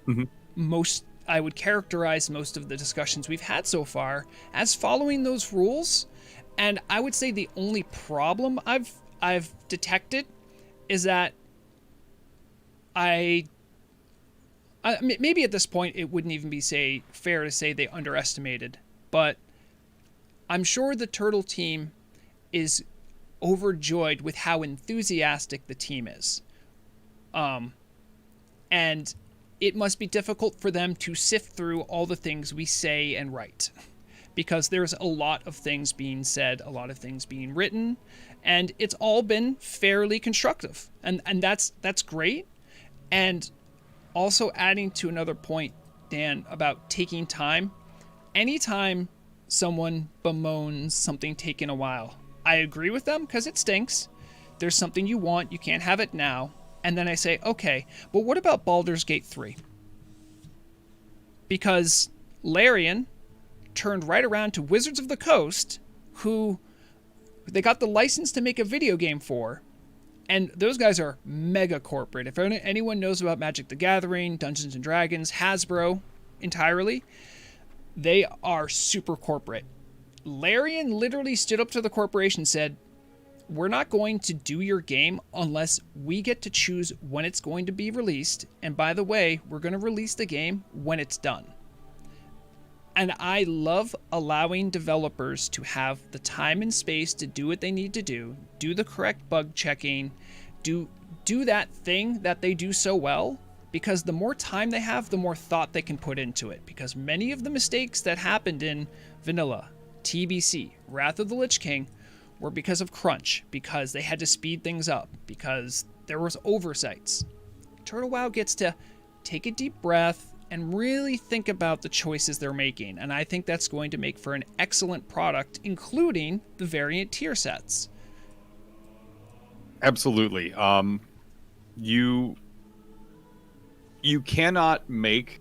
I would characterize most of the discussions we've had so far as following those rules. And I would say the only problem I've detected is that maybe at this point it wouldn't even be fair to say they underestimated, but I'm sure the Turtle team is overjoyed with how enthusiastic the team is. And it must be difficult for them to sift through all the things we say and write, because there's a lot of things being said, a lot of things being written, and it's all been fairly constructive. And that's great. And also adding to another point, Dan, about taking time. Anytime someone bemoans something taking a while, I agree with them because it stinks. There's something you want, you can't have it now. And then I say, okay, but what about Baldur's Gate 3? Because Larian turned right around to Wizards of the Coast, who they got the license to make a video game for, and those guys are mega corporate. If anyone knows about Magic the Gathering, Dungeons & Dragons, Hasbro entirely, they are super corporate. Larian literally stood up to the corporation and said, we're not going to do your game unless we get to choose when it's going to be released. And by the way, we're going to release the game when it's done. And I love allowing developers to have the time and space to do what they need to do the correct bug checking, do that thing that they do so well, because the more time they have, the more thought they can put into it. Because many of the mistakes that happened in Vanilla, TBC, Wrath of the Lich King, were because of crunch, because they had to speed things up, because there was oversights. Turtle WoW gets to take a deep breath and really think about the choices they're making, and I think that's going to make for an excellent product, including the variant tier sets. Absolutely. You cannot make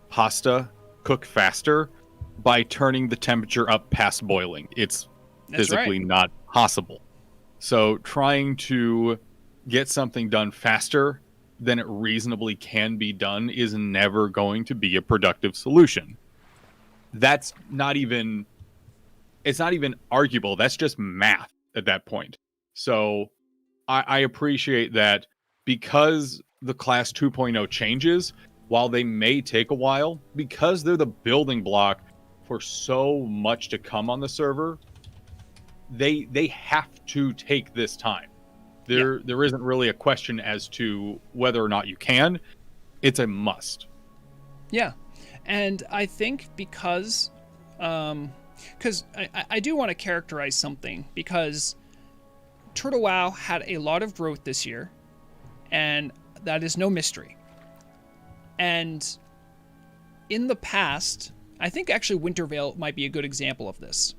pasta cook faster by turning the temperature up past boiling. It's physically not possible. So trying to get something done faster than it reasonably can be done is never going to be a productive solution. It's not even arguable. That's just math at that point. So I appreciate that because the class 2.0 changes, while they may take a while, because they're the building block for so much to come on the server, they have to take this time. There isn't really a question as to whether or not you can. It's a must. Yeah. And I think because I do want to characterize something, because Turtle WoW had a lot of growth this year, and that is no mystery. And in the past, I think actually Wintervale might be a good example of this.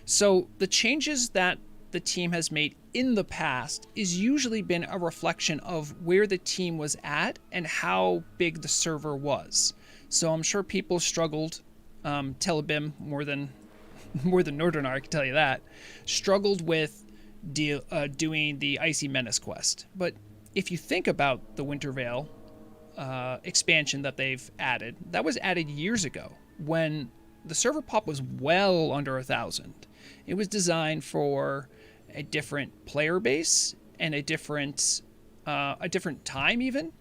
So the changes that the team has made in the past is usually been a reflection of where the team was at and how big the server was. So I'm sure people struggled, Telebim more than Northernar, I can tell you that, struggled with doing the Icy Menace quest. But if you think about the Wintervale expansion that they've added, that was added years ago when the server pop was well under 1,000. It was designed for a different player base and a different time even.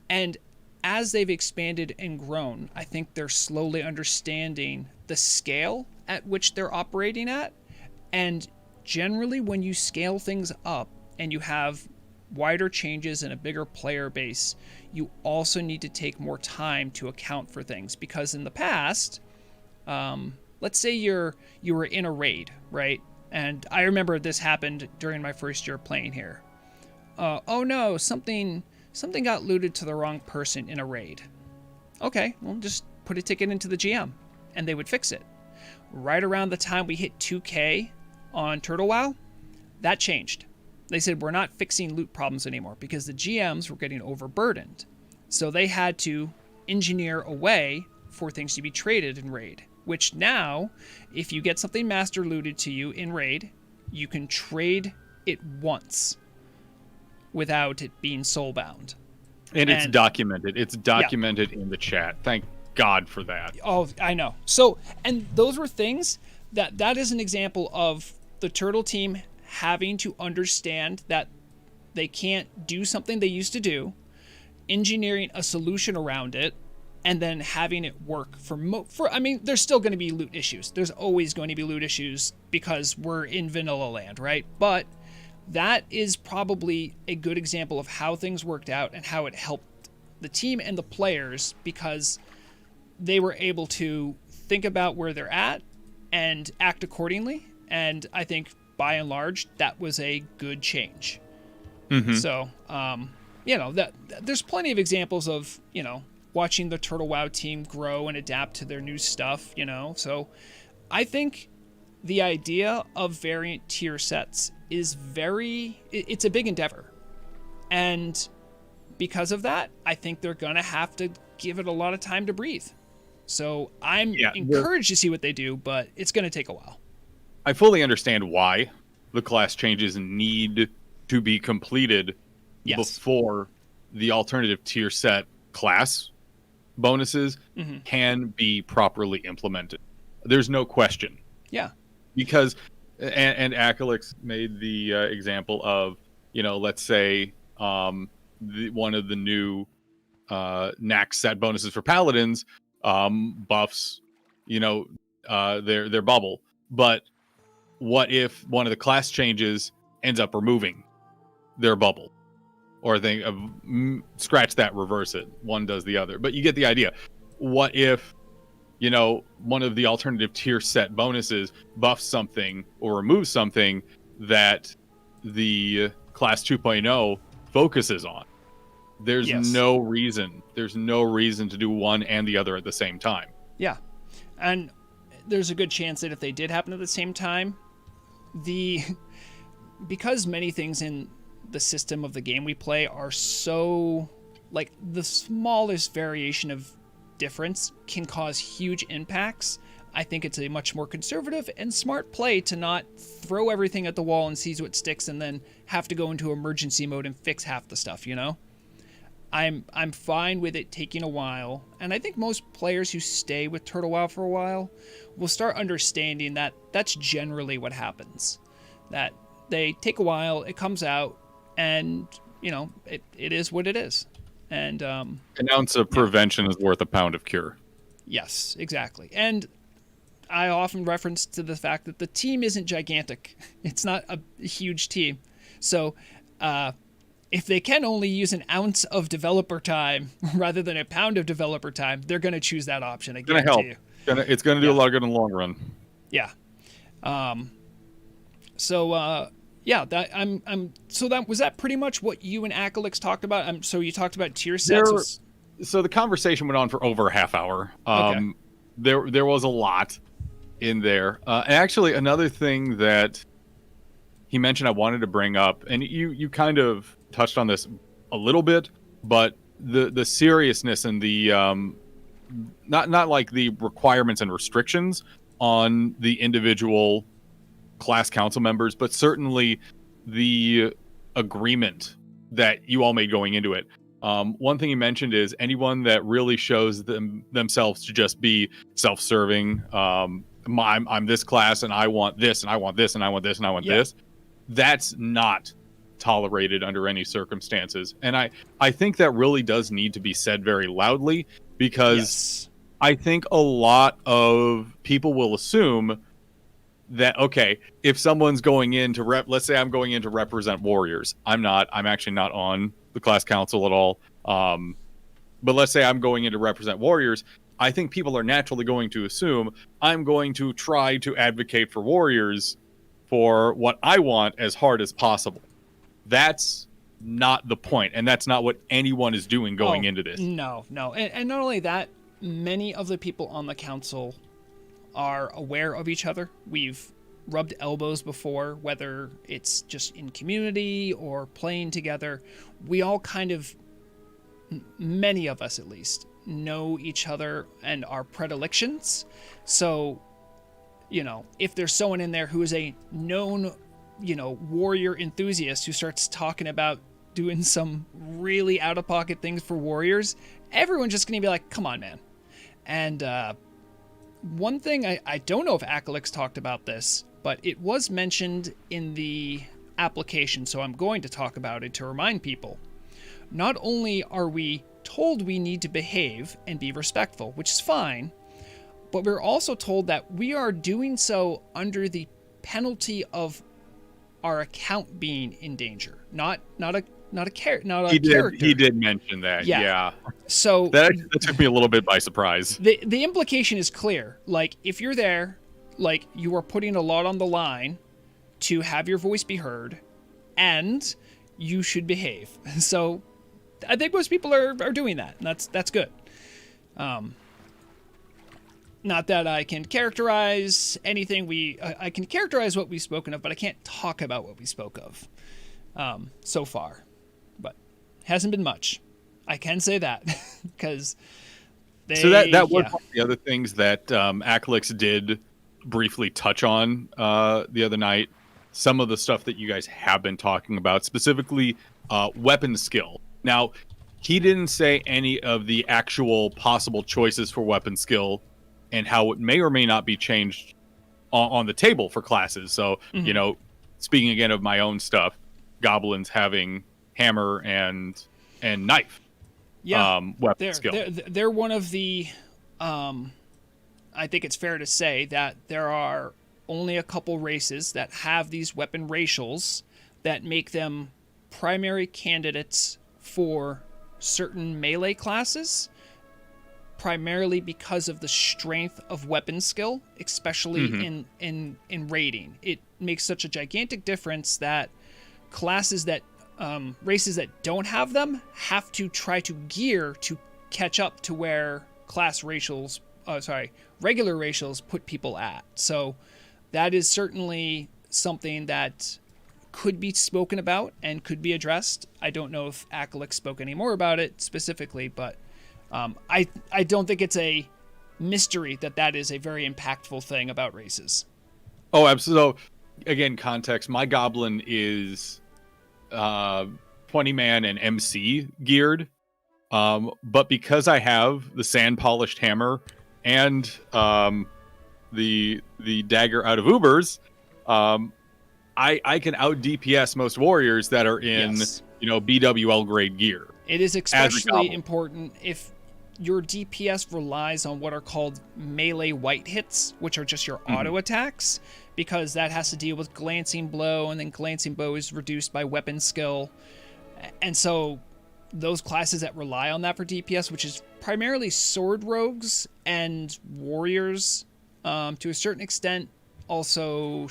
And as they've expanded and grown, I think they're slowly understanding the scale at which they're operating at. And generally, when you scale things up and you have wider changes and a bigger player base, you also need to take more time to account for things. Because in the past, let's say you were in a raid, right? And I remember this happened during my first year playing here. Oh no, something got looted to the wrong person in a raid. Okay, well, just put a ticket into the GM, and they would fix it. Right around the time we hit 2K on Turtle WoW, that changed. They said, we're not fixing loot problems anymore because the GMs were getting overburdened. So they had to engineer a way for things to be traded in raid, which now, if you get something master looted to you in raid, you can trade it once without it being soulbound. And it's documented. It's documented in the chat. Thank God for that. Oh, I know. So, and those were things that is an example of the Turtle team having to understand that they can't do something they used to do, engineering a solution around it, and then having it work for I mean, there's still going to be loot issues. There's always going to be loot issues because we're in vanilla land, right? But that is probably a good example of how things worked out and how it helped the team and the players, because they were able to think about where they're at and act accordingly. And I think by and large, that was a good change. Mm-hmm. So, that there's plenty of examples of, watching the Turtle WoW team grow and adapt to their new stuff, So I think the idea of variant tier sets is it's a big endeavor. And because of that, I think they're going to have to give it a lot of time to breathe. So I'm encouraged to see what they do, but it's going to take a while. I fully understand why the class changes need to be completed before the alternative tier set class bonuses can be properly implemented. There's no question. Yeah. Because, and Akalix made the example of, let's say one of the new Nax set bonuses for Paladins buffs, their bubble. But what if one of the class changes ends up removing their bubble? Or they scratch that, reverse it. One does the other. But you get the idea. What if, one of the alternative tier set bonuses buffs something or removes something that the class 2.0 focuses on? There's no reason. There's no reason to do one and the other at the same time. Yeah. And there's a good chance that if they did happen at the same time, because many things in the system of the game we play are so, like, the smallest variation of difference can cause huge impacts. I think it's a much more conservative and smart play to not throw everything at the wall and seize what sticks and then have to go into emergency mode and fix half the stuff, I'm fine with it taking a while, and I think most players who stay with Turtle WoW for a while will start understanding that that's generally what happens. That they take a while, it comes out, and, it is what it is. And an ounce of prevention is worth a pound of cure. Yes, exactly. And I often reference to the fact that the team isn't gigantic. It's not a huge team. So if they can only use an ounce of developer time rather than a pound of developer time, they're going to choose that option. I guarantee you. It's going to do a lot of good in the long run. Yeah. So that was that pretty much what you and Acalix talked about. So you talked about tier sets. So the conversation went on for over a half hour. Okay. There was a lot in there. And actually, another thing that he mentioned I wanted to bring up, and you kind of touched on this a little bit, but the seriousness and the not like the requirements and restrictions on the individual class council members, but certainly the agreement that you all made going into it. One thing he mentioned is anyone that really shows themselves to just be self-serving. I'm this class and I want this and I want this and I want this and I want this. That's not tolerated under any circumstances. And I think that really does need to be said very loudly, because I think a lot of people will assume that, okay, if someone's going in to let's say I'm going in to represent warriors. I'm actually not on the class council at all. But let's say I'm going in to represent warriors. I think people are naturally going to assume I'm going to try to advocate for warriors for what I want as hard as possible. That's not the point, and that's not what anyone is doing going into this. No. And not only that, many of the people on the council are aware of each other. We've rubbed elbows before, whether it's just in community or playing together. We all kind of, many of us at least, know each other and our predilections. So, if there's someone in there who is a known, warrior enthusiast who starts talking about doing some really out-of-pocket things for warriors, everyone's just going to be like, come on, man. And one thing, I don't know if Acalix talked about this, but it was mentioned in the application, so I'm going to talk about it to remind people. Not only are we told we need to behave and be respectful, which is fine, but we're also told that we are doing so under the penalty of our account being in danger, not a character. He did mention that. Yeah. So that took me a little bit by surprise. The implication is clear. Like, if you're there, like, you are putting a lot on the line to have your voice be heard, and you should behave. So I think most people are doing that, and that's good. Not that I can characterize anything I can characterize what we've spoken of, but I can't talk about what we spoke of so far. But hasn't been much. I can say that because that was one of the other things that Acalix did briefly touch on the other night. Some of the stuff that you guys have been talking about, specifically weapon skill. Now, he didn't say any of the actual possible choices for weapon skill and how it may or may not be changed on the table for classes. So, speaking again of my own stuff, goblins having hammer and knife. Weapon skill. They're one of the. I think it's fair to say that there are only a couple races that have these weapon racials that make them primary candidates for certain melee classes, primarily because of the strength of weapon skill, especially in raiding. It makes such a gigantic difference that classes that races that don't have them have to try to gear to catch up to where regular racials put people at. So that is certainly something that could be spoken about and could be addressed. I don't know if Acalix spoke any more about it specifically, but I don't think it's a mystery that is a very impactful thing about races. Oh, absolutely. So, again, context. My goblin is 20-man and MC geared, but because I have the sand polished hammer and the dagger out of Ubers, I can out DPS most warriors that are in BWL grade gear. It is especially important if your DPS relies on what are called melee white hits, which are just your auto attacks, because that has to deal with glancing blow, and then glancing blow is reduced by weapon skill. And so those classes that rely on that for DPS, which is primarily sword rogues and warriors, to a certain extent, also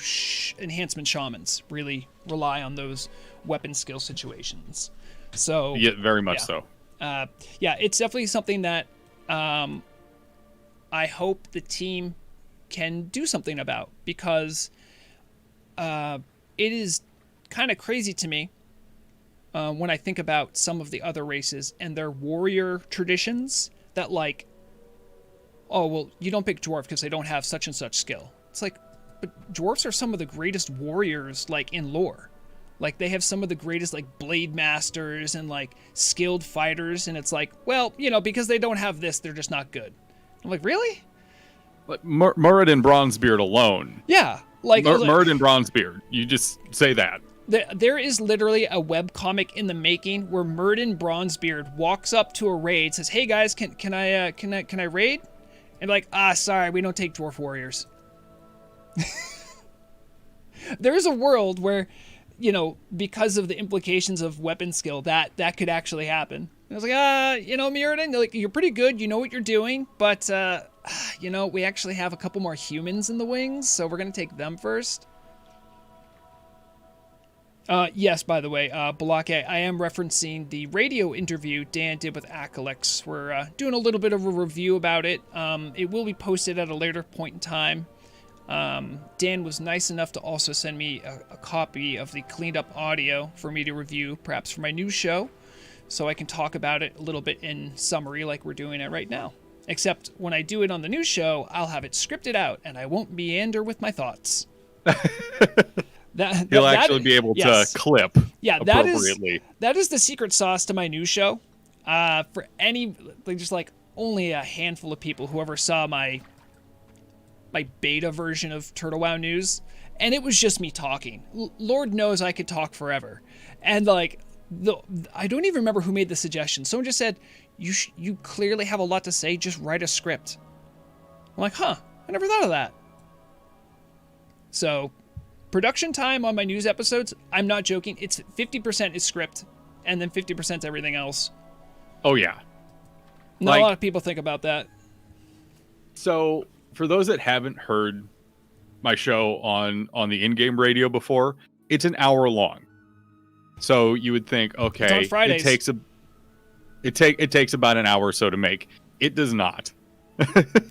enhancement shamans really rely on those weapon skill situations. So yeah, very much so. Yeah, it's definitely something that I hope the team can do something about, because it is kind of crazy to me when I think about some of the other races and their warrior traditions that, like, oh, well, you don't pick dwarf because they don't have such and such skill. It's like, but dwarfs are some of the greatest warriors, like, in lore. Like, they have some of the greatest, like, blade masters and, like, skilled fighters, and it's like, well, you know, because they don't have this, they're just not good. I'm like, really? But Muradin Bronzebeard alone. Yeah. Like, Muradin Bronzebeard. You just say that. There is literally a webcomic in the making where Muradin Bronzebeard walks up to a raid, says, hey, guys, can I raid? And like, sorry, we don't take dwarf warriors. There is a world where, you know, because of the implications of weapon skill, that could actually happen. And I was like, you know, Muradin, like, you're pretty good, you know what you're doing, but, you know, we actually have a couple more humans in the wings, so we're going to take them first. Yes, by the way, Balake, I am referencing the radio interview Dan did with Akalix. We're doing a little bit of a review about it. It will be posted at a later point in time. Dan was nice enough to also send me a copy of the cleaned up audio for me to review, perhaps for my new show, so I can talk about it a little bit in summary like we're doing it right now. Except when I do it on the new show, I'll have it scripted out, and I won't meander with my thoughts. You'll actually be able to clip appropriately. That is the secret sauce to my news show. For any, like, just like only a handful of people who ever saw my beta version of Turtle WoW News, and it was just me talking. Lord knows I could talk forever. And like, I don't even remember who made the suggestion. Someone just said, you clearly have a lot to say, just write a script. I'm like, I never thought of that. So production time on my news episodes, I'm not joking, it's 50% is script, and then 50% is everything else. Oh, yeah. Not a lot of people think about that. So, for those that haven't heard my show on the in-game radio before, it's an hour long. So, you would think, okay, it's on Fridays. It takes about an hour or so to make. It does not.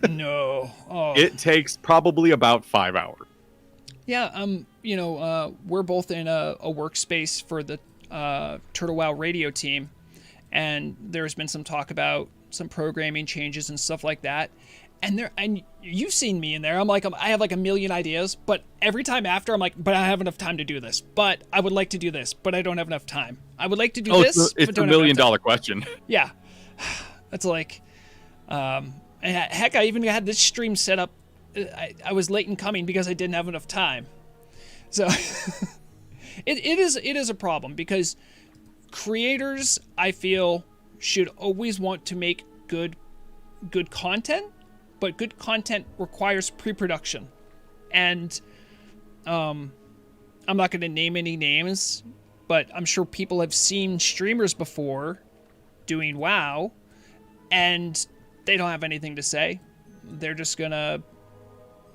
No. Oh. It takes probably about 5 hours. Yeah, you know, we're both in a workspace for the Turtle WoW radio team, and there's been some talk about some programming changes and stuff like that. And you've seen me in there. I'm like, I have like a million ideas, but every time after, I'm like, but I have enough time to do this. But I would like to do this, but I don't have enough time. I would like to do this. It's a $1 million question. Yeah, that's like, heck, I even had this stream set up. I was late in coming because I didn't have enough time. So it is a problem, because creators, I feel, should always want to make good content, but good content requires pre-production. And I'm not going to name any names, but I'm sure people have seen streamers before doing WoW, and they don't have anything to say. They're just going to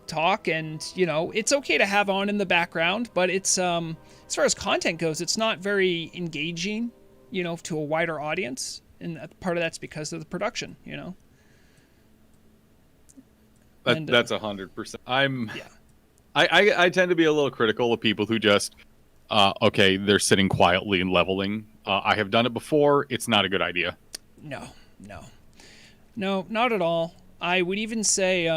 talk, and, you know, it's okay to have on in the background, but it's as far as content goes, it's not very engaging, you know, to a wider audience, and part of that's because of the production, you know. That's 100%. I tend to be a little critical of people who just okay, they're sitting quietly and leveling. I have done it before. It's not a good idea. No, not at all. I would even say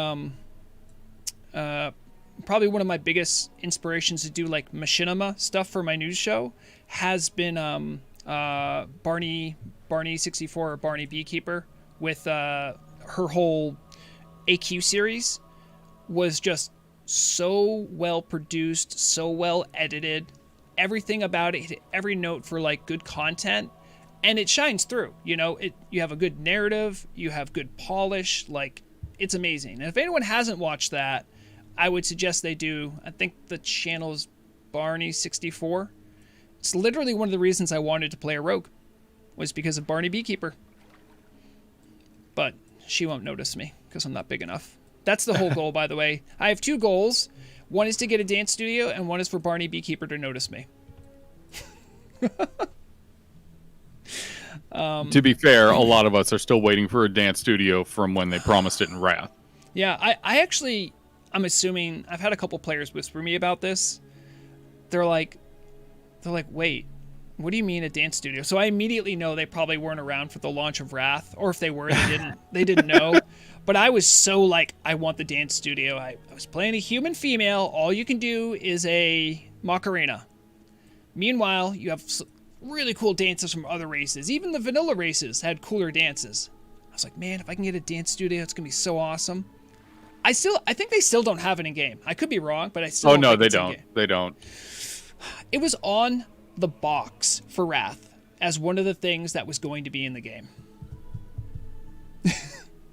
probably one of my biggest inspirations to do like machinima stuff for my news show has been Barney 64, or Barney Beekeeper, with her whole AQ series was just so well produced, so well edited. Everything about it hit every note for like good content, And it shines through, you know, you have a good narrative, you have good polish, like, it's amazing. And if anyone hasn't watched that, I would suggest they do. I think the channel's Barney64. It's literally one of the reasons I wanted to play a rogue, was because of Barney Beekeeper. But she won't notice me, because I'm not big enough. That's the whole goal, by the way. I have 2 goals. One is to get a dance studio, and one is for Barney Beekeeper to notice me. To be fair, a lot of us are still waiting for a dance studio from when they promised it in Wrath. Yeah, I'm assuming, I've had a couple players whisper me about this. They're like, wait, what do you mean a dance studio? So I immediately know they probably weren't around for the launch of Wrath, or if they were, they didn't know. But I was so like, I want the dance studio. I was playing a human female. All you can do is a Macarena. Meanwhile, you have really cool dances from other races. Even the vanilla races had cooler dances. I was like, man, if I can get a dance studio, it's gonna be so awesome. I think they still don't have it in game. I could be wrong, but I still. Oh no, they don't. They don't. It was on the box for Wrath as one of the things that was going to be in the game.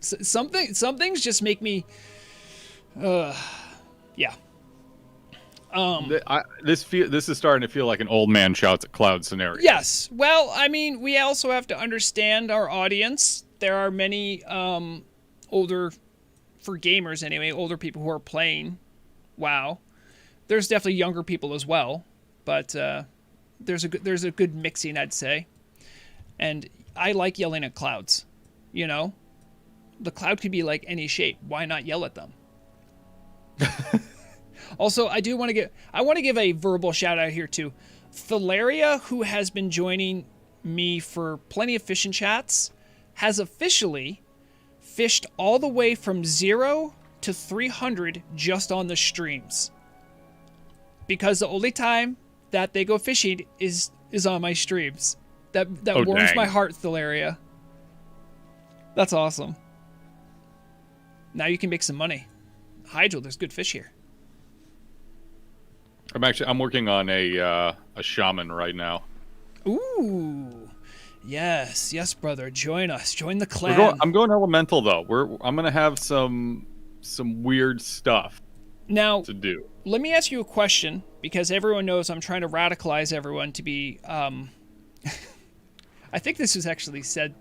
Some things just make me. Yeah. This is starting to feel like an old man shouts at cloud scenario. Yes. Well, I mean, we also have to understand our audience. There are many older, for gamers anyway, older people who are playing WoW. There's definitely younger people as well, but there's a good mixing, I'd say. And I like yelling at clouds. You know, the cloud could be like any shape. Why not yell at them? Also, I want to give a verbal shout out here to Thalaria, who has been joining me for plenty of fishing chats, has officially fished all the way from 0 to 300 just on the streams. Because the only time that they go fishing is on my streams. That warms my heart, Thalaria. That's awesome. Now you can make some money. Hydro, there's good fish here. I'm working on a shaman right now. Ooh, yes, brother. Join us. Join the clan. I'm going elemental though. I'm gonna have some weird stuff now to do. Let me ask you a question, because everyone knows I'm trying to radicalize everyone to be. I think this was actually said.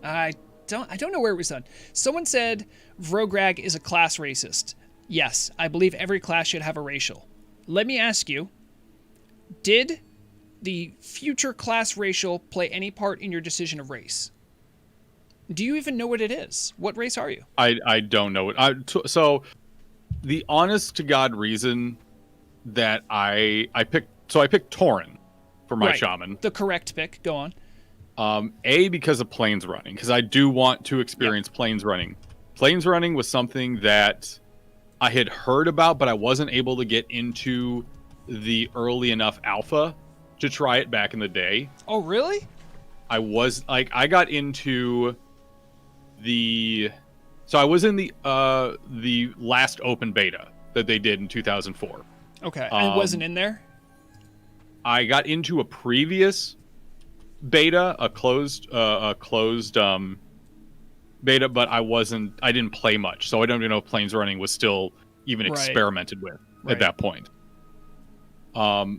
I don't know where it was done. Someone said Vrograg is a class racist. Yes, I believe every class should have a racial. Let me ask you, did the future class racial play any part in your decision of race? Do you even know what it is? What race are you? I don't know it. So the honest to God reason that I picked Tauren for my shaman. The correct pick. Go on. Because of plains running, because I do want to experience plains running. Plains running was something that I had heard about, but I wasn't able to get into the early enough alpha to try it back in the day. Oh, really? I got into so I was in the last open beta that they did in 2004. Okay, and it wasn't in there? I got into a previous beta, a closed beta, but I didn't play much, so I don't even know if plains running was still even experimented with at that point.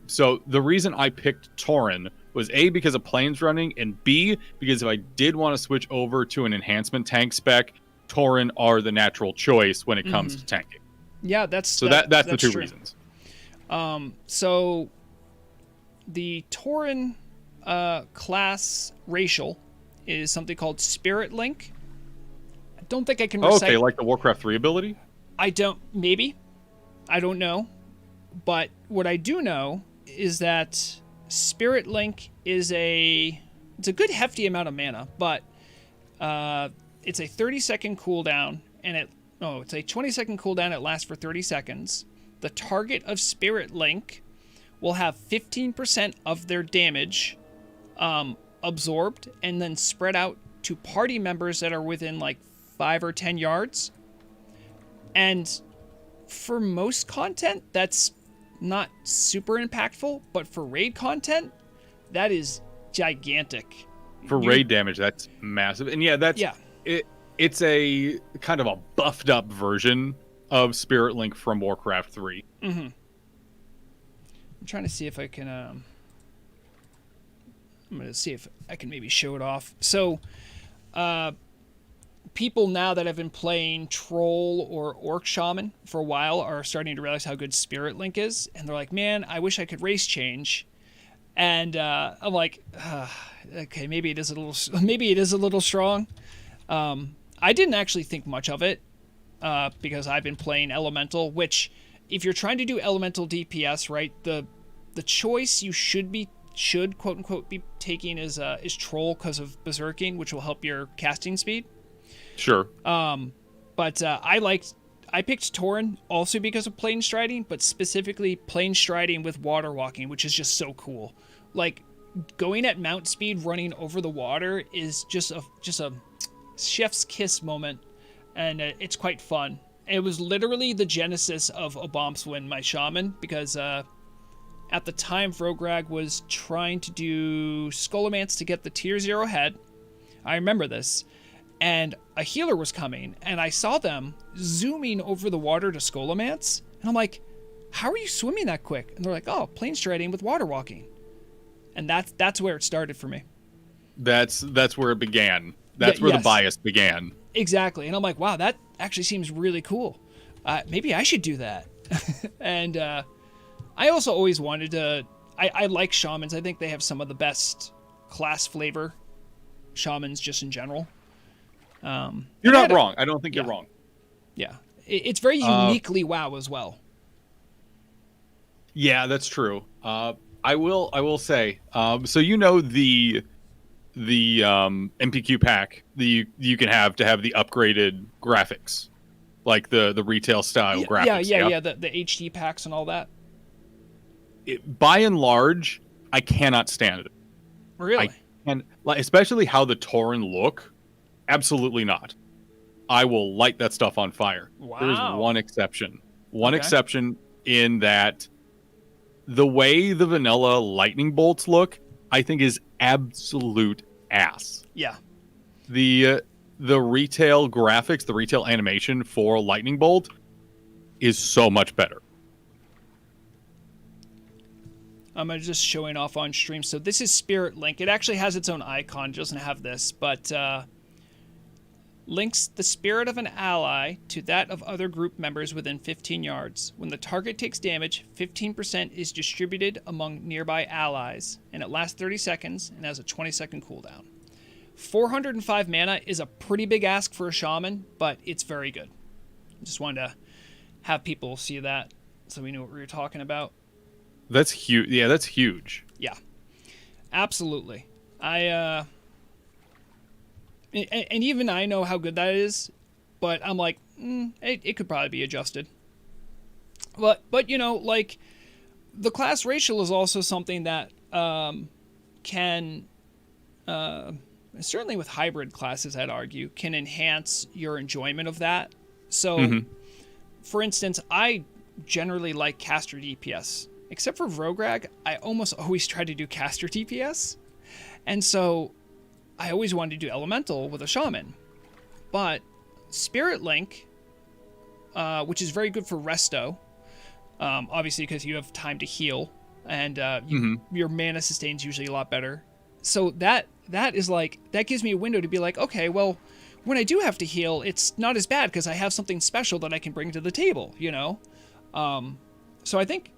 So the reason I picked Tauren was A, because of plains running, and B, because if I did want to switch over to an enhancement tank spec, Tauren are the natural choice when it comes to tanking. Yeah, that's the two reasons. So the Tauren class racial is something called Spirit Link. I don't think I can recite. Okay, like the Warcraft 3 ability? I don't know. But what I do know is that Spirit Link is it's a good hefty amount of mana, but it's a 30-second cooldown, and it's a 20-second cooldown. It lasts for 30 seconds. The target of Spirit Link will have 15% of their damage absorbed and then spread out to party members that are within like 5 or 10 yards. And for most content, that's not super impactful, but for raid content, that is gigantic. For raid damage, that's massive. And yeah, that's it. It's a kind of a buffed up version of Spirit Link from Warcraft 3. Mm-hmm. I'm trying to see if I can. I'm going to see if I can maybe show it off. So, people now that have been playing Troll or Orc Shaman for a while are starting to realize how good Spirit Link is, and they're like, "Man, I wish I could race change." And I'm like, okay, maybe it is a little strong. I didn't actually think much of it because I've been playing Elemental, which if you're trying to do Elemental DPS, right, the choice you should quote unquote be taking is Troll because of Berserking, which will help your casting speed. Sure. But I picked Tauren also because of plane striding, but specifically plane striding with water walking, which is just so cool. Like, going at mount speed running over the water is just a chef's kiss moment, and it's quite fun. It was literally the genesis of Obomswin, my shaman, because at the time Vrograg was trying to do Scholomance to get the tier 0 head. I remember this. And a healer was coming, and I saw them zooming over the water to Scholomance, and I'm like, how are you swimming that quick? And they're like, oh, plane striding with water walking. And that's where it started for me. That's where it began. That's where the bias began. Exactly. And I'm like, wow, that actually seems really cool. Maybe I should do that. And I also always wanted to... I like shamans. I think they have some of the best class flavor shamans just in general. You're not wrong. I don't think you're wrong. Yeah. It's very uniquely WoW as well. Yeah, that's true. I will say, so you know the MPQ pack that you can have to have the upgraded graphics, like the retail style graphics. Yeah. The HD packs and all that. By and large, I cannot stand it. Really? Especially how the Tauren look. Absolutely not. I will light that stuff on fire. Wow. There is one exception. One exception in that the way the vanilla lightning bolts look, I think is absolute ass. Yeah. The retail graphics, the retail animation for lightning bolt is so much better. I'm just showing off on stream. So this is Spirit Link. It actually has its own icon. It doesn't have this, but links the spirit of an ally to that of other group members within 15 yards. When the target takes damage, 15% is distributed among nearby allies, and it lasts 30 seconds and has a 20-second cooldown. 405 mana is a pretty big ask for a shaman, but it's very good. Just wanted to have people see that so we knew what we were talking about. That's huge. Yeah, that's huge. Yeah, absolutely. And even I know how good that is, but I'm like, it could probably be adjusted. But you know, like, the class racial is also something that can, certainly with hybrid classes, I'd argue, can enhance your enjoyment of that. So, for instance, I generally like caster DPS. Except for Vrograg, I almost always try to do caster DPS. And so I always wanted to do Elemental with a Shaman. But Spirit Link, which is very good for Resto, obviously because you have time to heal, and your mana sustain's usually a lot better. So that is like, that gives me a window to be like, okay, well, when I do have to heal, it's not as bad because I have something special that I can bring to the table, you know? So I think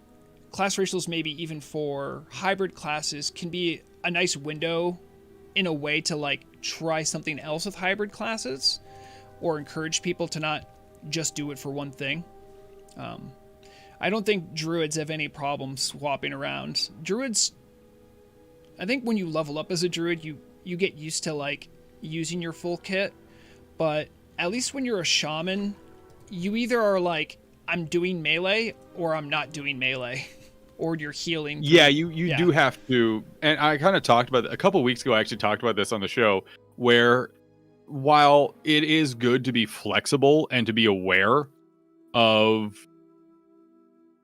class racials, maybe even for hybrid classes, can be a nice window in a way to like try something else with hybrid classes, or encourage people to not just do it for one thing. I don't think druids have any problem swapping around. Druids, I think when you level up as a druid, you get used to like using your full kit, but at least when you're a shaman, you either are like, I'm doing melee or I'm not doing melee. Or you're healing. Yeah, you do have to. And I kind of talked about a couple weeks ago. I actually talked about this on the show, where while it is good to be flexible and to be aware of,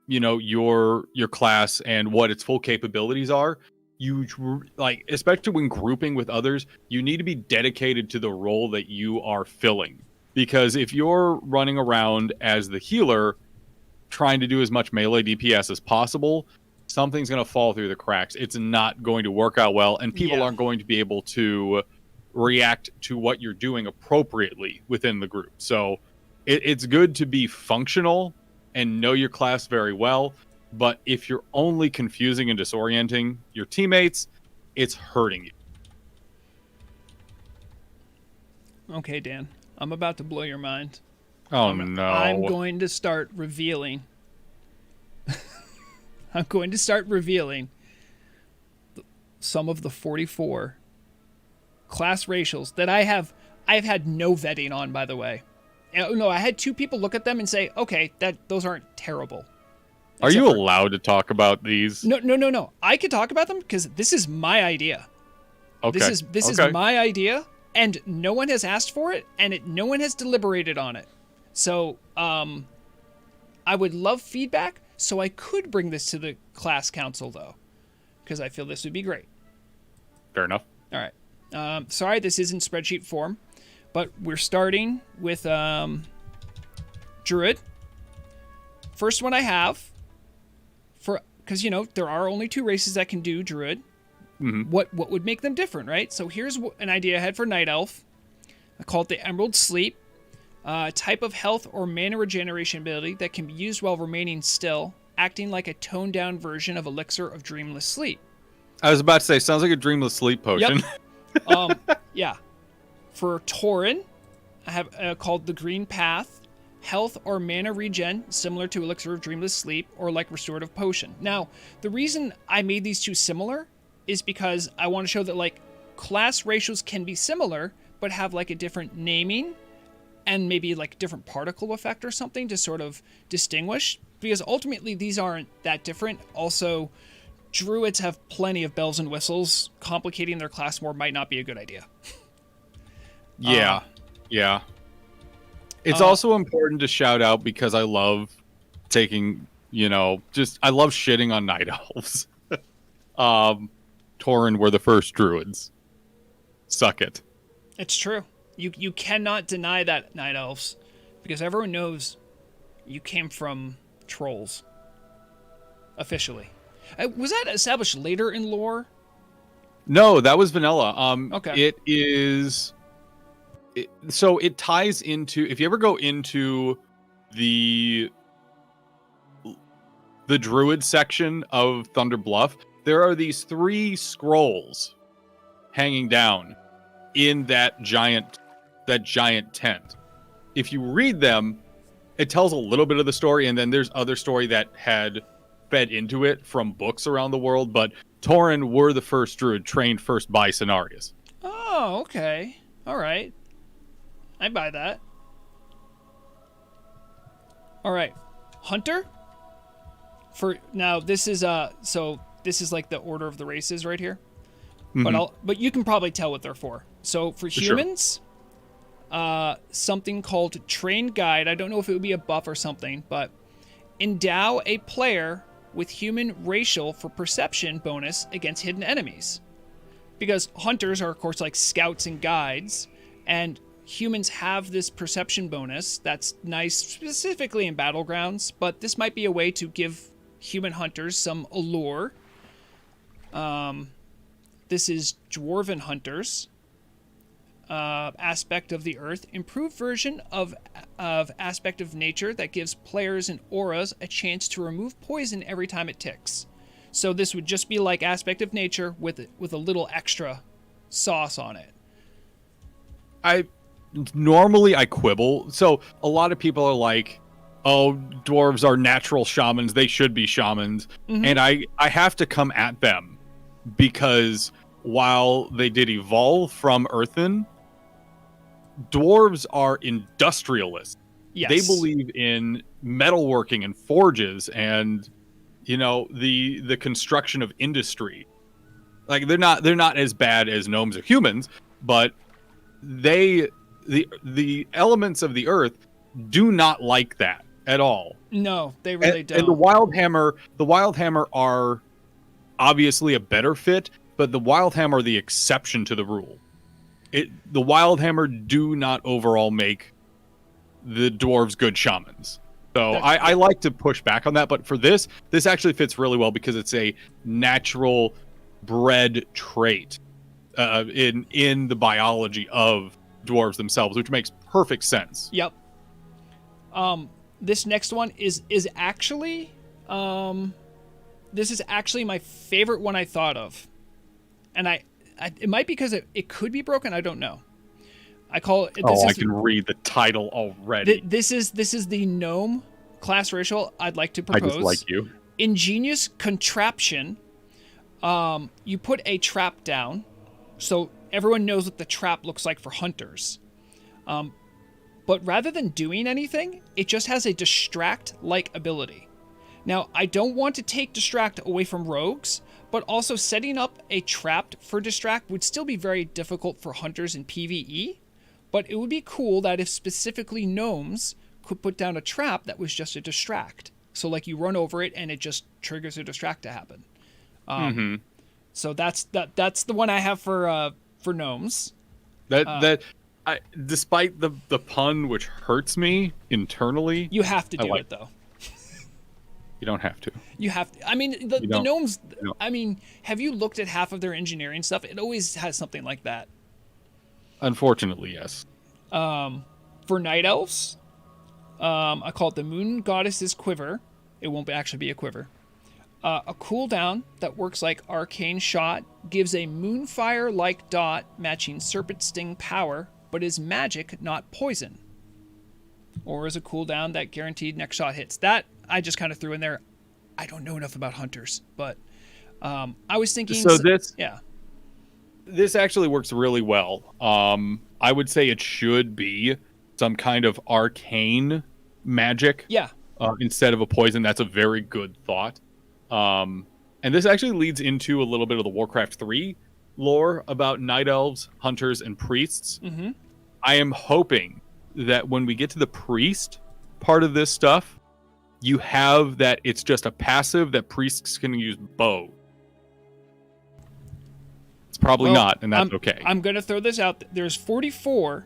you know, your class and what its full capabilities are, like, especially when grouping with others, you need to be dedicated to the role that you are filling. Because if you're running around as the healer, trying to do as much melee DPS as possible, something's going to fall through the cracks. It's not going to work out well, and people aren't going to be able to react to what you're doing appropriately within the group. So it's good to be functional and know your class very well. But if you're only confusing and disorienting your teammates, it's hurting you. Okay, Dan. I'm about to blow your mind. Oh, no. I'm going to start revealing. I'm going to start revealing some of the 44 class racials that I've had no vetting on, by the way. No, I had 2 people look at them and say, okay, those aren't terrible. Are you allowed to talk about these? No. I can talk about them because this is my idea. Okay. This is my idea, and no one has asked for it, and no one has deliberated on it. So, I would love feedback, so I could bring this to the class council, though, because I feel this would be great. Fair enough. All right. Sorry, this is in spreadsheet form, but we're starting with Druid. First one I have, because, there are only 2 races that can do Druid. Mm-hmm. What would make them different, right? So here's an idea I had for Night Elf. I call it the Emerald Sleep. Type of health or mana regeneration ability that can be used while remaining still, acting like a toned-down version of Elixir of Dreamless Sleep. I was about to say, sounds like a Dreamless Sleep potion. Yep. Yeah. For Tauren, I have called the Green Path. Health or mana regen, similar to Elixir of Dreamless Sleep, or like Restorative Potion. Now, the reason I made these 2 similar is because I want to show that, like, class ratios can be similar, but have, like, a different naming and maybe, like, different particle effect or something to sort of distinguish. Because ultimately, these aren't that different. Also, druids have plenty of bells and whistles. Complicating their class more might not be a good idea. Yeah. It's also important to shout out, because I love taking, I love shitting on night elves. Tauren were the first druids. Suck it. It's true. You cannot deny that, night elves, because everyone knows you came from trolls. Officially. Was that established later in lore? No, that was vanilla. Okay. It is... So it ties into, if you ever go into the druid section of Thunder Bluff, there are these 3 scrolls hanging down in that giant tent. If you read them, it tells a little bit of the story, and then there's other story that had fed into it from books around the world, but Tauren were the first druid trained first by Cenarius. Oh, okay. All right. I buy that. All right, Hunter. For now, this is this is like the order of the races right here. Mm-hmm. But you can probably tell what they're for. So for humans, something called Train Guide. I don't know if it would be a buff or something, but endow a player with human racial for perception bonus against hidden enemies. Because hunters are, of course, like scouts and guides, and humans have this perception bonus that's nice specifically in battlegrounds, but this might be a way to give human hunters some allure. This is Dwarven Hunters. Aspect of the Earth. Improved version of Aspect of Nature that gives players and auras a chance to remove poison every time it ticks. So this would just be like Aspect of Nature with a little extra sauce on it. Normally I quibble. So a lot of people are like, oh, dwarves are natural shamans. They should be shamans. Mm-hmm. And I have to come at them because while they did evolve from earthen, dwarves are industrialists. Yes. They believe in metalworking and forges and, the construction of industry. Like they're not as bad as gnomes or humans, but the elements of the earth do not like that at all. No, they really don't. And the Wildhammer are obviously a better fit, but the Wildhammer are the exception to the rule. The Wildhammer do not overall make the dwarves good shamans. So I like to push back on that, but for this actually fits really well because it's a natural bred trait in the biology of dwarves themselves, which makes perfect sense. Yep. This next one is actually this is actually my favorite one I thought of, and it might be because it could be broken. I don't know. I call it. I can read the title already. This is the gnome class racial I'd like to propose. I just like you. Ingenious contraption. You put a trap down, so everyone knows what the trap looks like for hunters. But rather than doing anything, it just has a distract-like ability. Now, I don't want to take distract away from rogues, but also setting up a trap for distract would still be very difficult for hunters in PvE. But it would be cool that if specifically gnomes could put down a trap that was just a distract. So like you run over it and it just triggers a distract to happen. So that's the one I have for gnomes. Despite the pun, which hurts me internally, you have to do it though. You don't have to. You have to. I mean, the gnomes. I mean, have you looked at half of their engineering stuff? It always has something like that. Unfortunately, yes. For night elves, I call it the Moon Goddess's Quiver. It won't actually be a quiver. A cooldown that works like Arcane Shot, gives a Moonfire-like dot matching Serpent Sting power, but is magic, not poison. Or is a cooldown that guaranteed next shot hits. That I just kind of threw in there. I don't know enough about hunters, but I was thinking... So this... Yeah. This actually works really well. I would say it should be some kind of arcane magic. Yeah. Instead of a poison. That's a very good thought. And this actually leads into a little bit of the Warcraft 3 lore about night elves, hunters, and priests. Mm-hmm. I am hoping that when we get to the priest part of this stuff, you have that it's just a passive that priests can use bow. Probably not, and that's okay. I'm going to throw this out. There's 44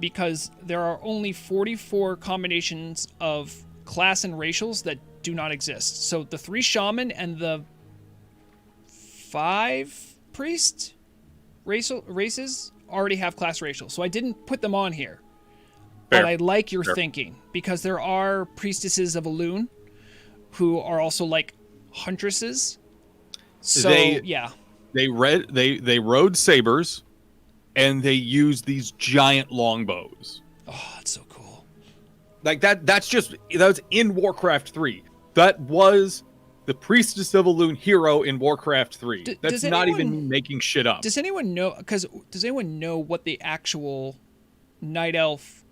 because there are only 44 combinations of class and racials that do not exist. So the 3 shaman and the 5 priest races already have class racial. So I didn't put them on here. Fair. But I like your thinking because there are priestesses of Elune who are also like huntresses. So yeah. They rode sabers, and they used these giant longbows. Oh, that's so cool! Like that was in Warcraft 3. That was the Priestess of Elune hero in Warcraft 3. That's not even making shit up. Does anyone know? Does anyone know what the actual night elf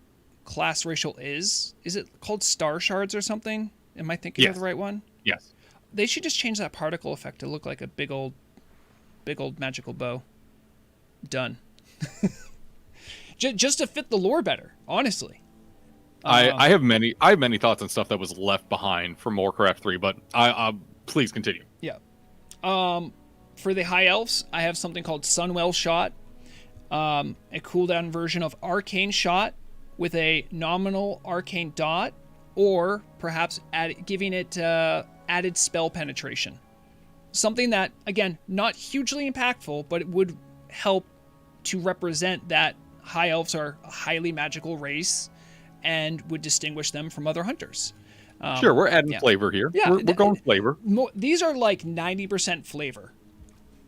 class racial is? Is it called star shards or something? Am I thinking of the right one? Yes. They should just change that particle effect to look like a big old magical bow. Done. Just to fit the lore better, honestly. I have many thoughts on stuff that was left behind from Warcraft 3, but I please continue. Yeah. For the high elves, I have something called Sunwell Shot, a cooldown version of Arcane Shot with a nominal arcane dot, or perhaps giving it added spell penetration. Something that, again, not hugely impactful, but it would help to represent that high elves are a highly magical race and would distinguish them from other hunters. Sure, we're adding flavor here. Yeah, we're going flavor. These are like 90% flavor,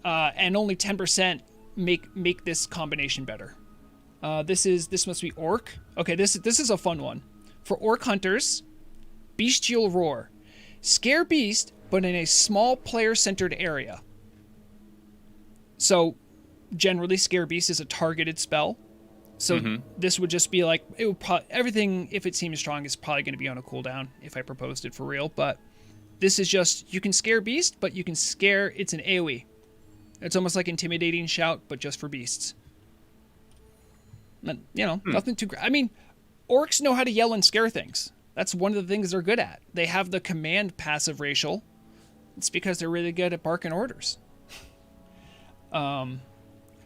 and only 10% make this combination better. This must be Orc. Okay, this is a fun one. For Orc hunters, Bestial Roar. Scare beast, but in a small player-centered area. So, generally, Scare Beast is a targeted spell. So this would just be like, it would everything, if it seems strong, is probably going to be on a cooldown if I proposed it for real. But this is just, you can scare beast, but you can scare, it's an AoE. It's almost like Intimidating Shout, but just for beasts. Nothing too... I mean, orcs know how to yell and scare things. That's one of the things they're good at. They have the command passive racial It's because they're really good at barking orders.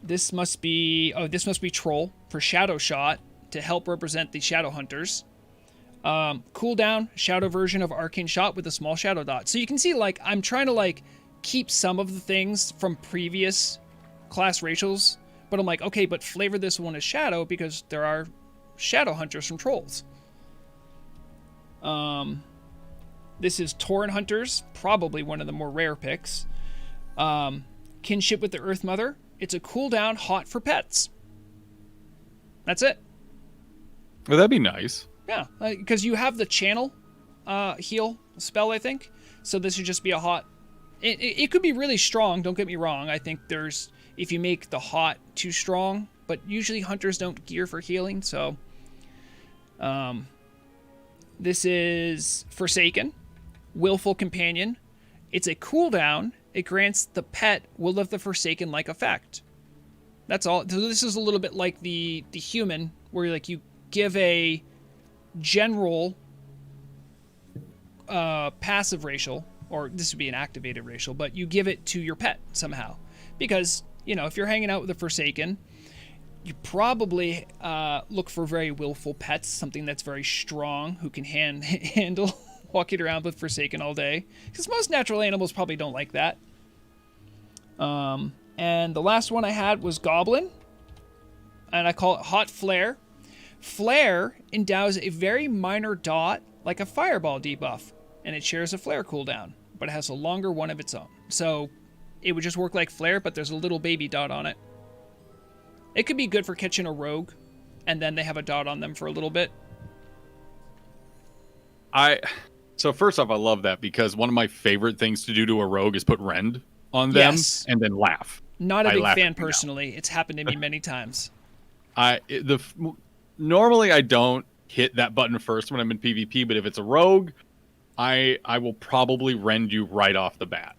This must be Troll for Shadow Shot to help represent the Shadow Hunters. Cooldown, Shadow version of Arcane Shot with a small Shadow dot. So you can see, like, I'm trying to, like, keep some of the things from previous class racials, but I'm like, okay, but flavor this one as Shadow because there are Shadow Hunters from Trolls. This is Tauren Hunters, probably one of the more rare picks. Kinship with the Earth Mother. It's a cooldown hot for pets. That's it. Well, that'd be nice. Yeah, because you have the channel heal spell, I think. So this would just be a hot. It could be really strong, don't get me wrong. I think there's, if you make the hot too strong, but usually hunters don't gear for healing, so. This is Forsaken, Willful Companion. It's a cooldown. It grants the pet Will of the Forsaken-like effect. That's all. So this is a little bit like the human, where like you give a general passive racial, or this would be an activated racial, but you give it to your pet somehow. Because, you know, if you're hanging out with a Forsaken, you probably look for very willful pets, something that's very strong, who can handle walking around with Forsaken all day. Because most natural animals probably don't like that. And the last one I had was Goblin, and I call it Hot Flare. Flare endows a very minor dot, like a Fireball debuff, and it shares a Flare cooldown, but it has a longer one of its own. So it would just work like Flare, but there's a little baby dot on it. It could be good for catching a rogue, and then they have a dot on them for a little bit. So first off, I love that, because one of my favorite things to do to a rogue is put rend on them and then laugh. Not a big fan personally. It's happened to me many times. Normally I don't hit that button first when I'm in PvP, but if it's a rogue, I will probably rend you right off the bat,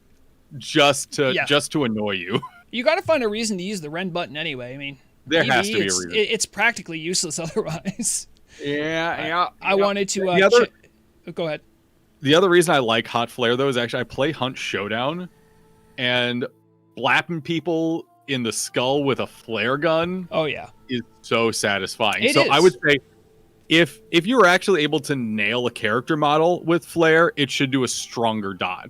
just to annoy you. You got to find a reason to use the rend button anyway. I mean, there has to be a reason. It's practically useless otherwise. Yeah. I wanted to. Go ahead. The other reason I like Hot Flare though is actually I play Hunt Showdown, and blapping people in the skull with a flare gun. Oh yeah, is so satisfying. It is. I would say, if you were actually able to nail a character model with flare, it should do a stronger dot.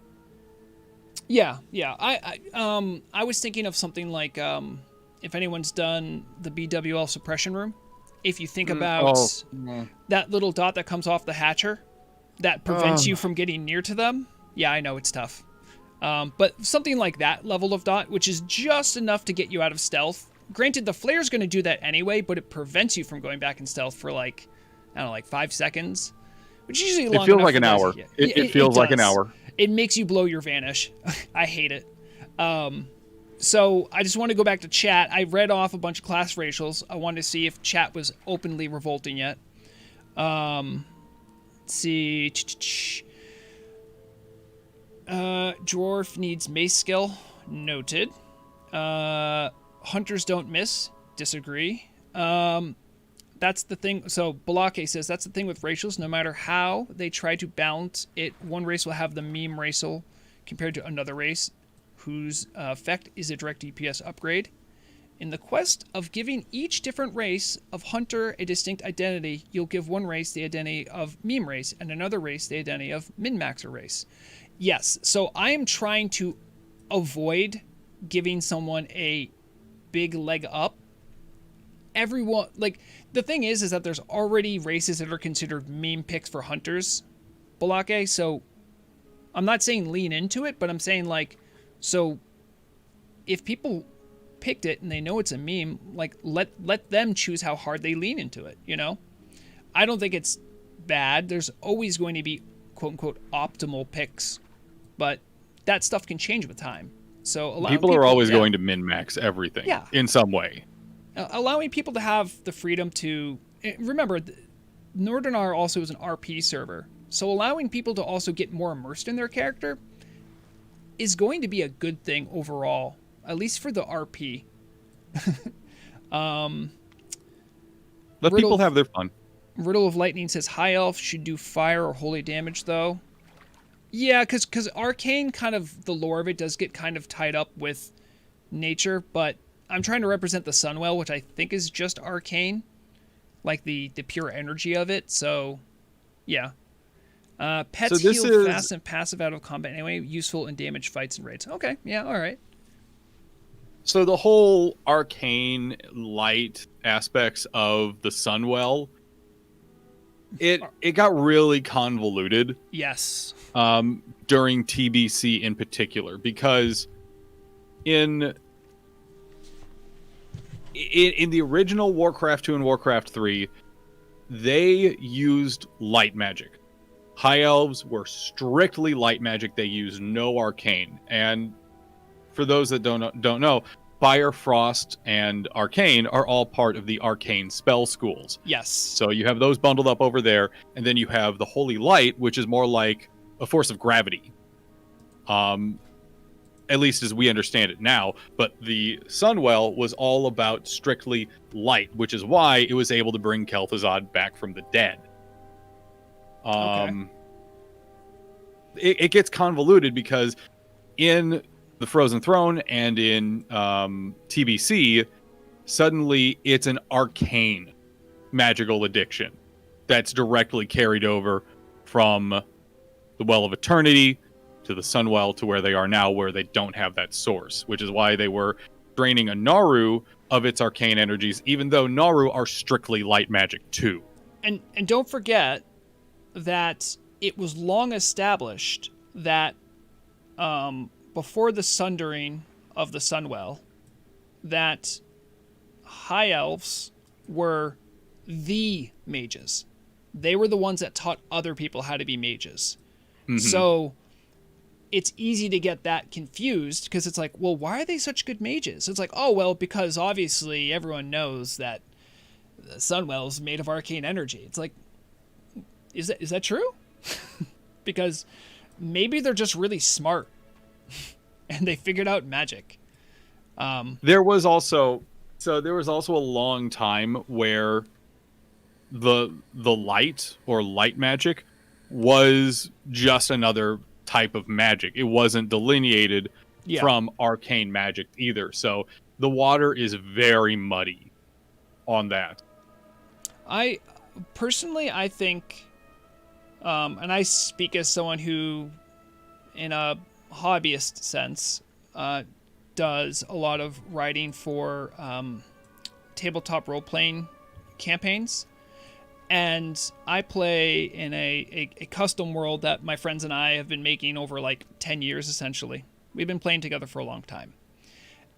Yeah. I was thinking of something like if anyone's done the BWL suppression room, if you think about that little dot that comes off the hatcher that prevents you from getting near to them. Yeah, I know it's tough. But something like that level of dot, which is just enough to get you out of stealth. Granted, the flare's going to do that anyway, but it prevents you from going back in stealth for like 5 seconds, which is usually long enough. It feels like an hour. It feels like an hour. It makes you blow your vanish. I hate it. So I just want to go back to chat. I read off a bunch of class racials. I wanted to see if chat was openly revolting yet. Let's see. Dwarf needs mace skill. Noted. Hunters don't miss. Disagree. That's the thing. So Balake says that's the thing with racials. No matter how they try to balance it, one race will have the meme racial compared to another race whose effect is a direct DPS upgrade. In the quest of giving each different race of hunter a distinct identity, you'll give one race the identity of meme race and another race the identity of min-maxer race. Yes, so I am trying to avoid giving someone a big leg up. Everyone, like, the thing is that there's already races that are considered meme picks for hunters, Balake, so I'm not saying lean into it, but I'm saying, like, so if people picked it and they know it's a meme, like, let them choose how hard they lean into it, you know? I don't think it's bad. There's always going to be quote-unquote optimal picks, but that stuff can change with time. So people are always going to min-max everything in some way. Allowing people to have the freedom to... Remember, Nordinar also is an RP server, so allowing people to also get more immersed in their character is going to be a good thing overall, at least for the RP. Let people have their fun. Riddle of Lightning says, High Elf should do fire or holy damage, though. Yeah, because arcane, kind of the lore of it does get kind of tied up with nature, but I'm trying to represent the Sunwell, which I think is just arcane, like the pure energy of it. So, yeah. So Pets this heal is fast and passive out of combat anyway, useful in damage fights and raids. Okay, yeah, all right. so the whole arcane light aspects of the Sunwell. It got really convoluted. Yes. During TBC in particular, because in the original Warcraft 2 and Warcraft 3, they used light magic. High elves were strictly light magic. They used no arcane. And for those that don't know, Fire, Frost, and Arcane are all part of the arcane spell schools. Yes. So you have those bundled up over there, and then you have the Holy Light, which is more like a force of gravity. At least as we understand it now. But the Sunwell was all about strictly light, which is why it was able to bring Kel'Thuzad back from the dead. Okay. It gets convoluted because in the Frozen Throne and in TBC, suddenly it's an arcane magical addiction that's directly carried over from the Well of Eternity to the Sunwell to where they are now, where they don't have that source, which is why they were draining a Naru of its arcane energies, even though Naru are strictly light magic too. And don't forget that it was long established that before the sundering of the Sunwell, that high elves were the mages. They were the ones that taught other people how to be mages. Mm-hmm. So it's easy to get that confused because it's like, well, why are they such good mages? It's like, oh, well, because obviously everyone knows that the Sunwell is made of arcane energy. It's like, is that true? Because maybe they're just really smart and they figured out magic. There was also a long time where the light or light magic was just another type of magic. It wasn't delineated from arcane magic either. So the water is very muddy on that. I think, and I speak as someone who, in a hobbyist sense, does a lot of writing for tabletop role-playing campaigns. And I play in a custom world that my friends and I have been making over like 10 years, essentially. We've been playing together for a long time.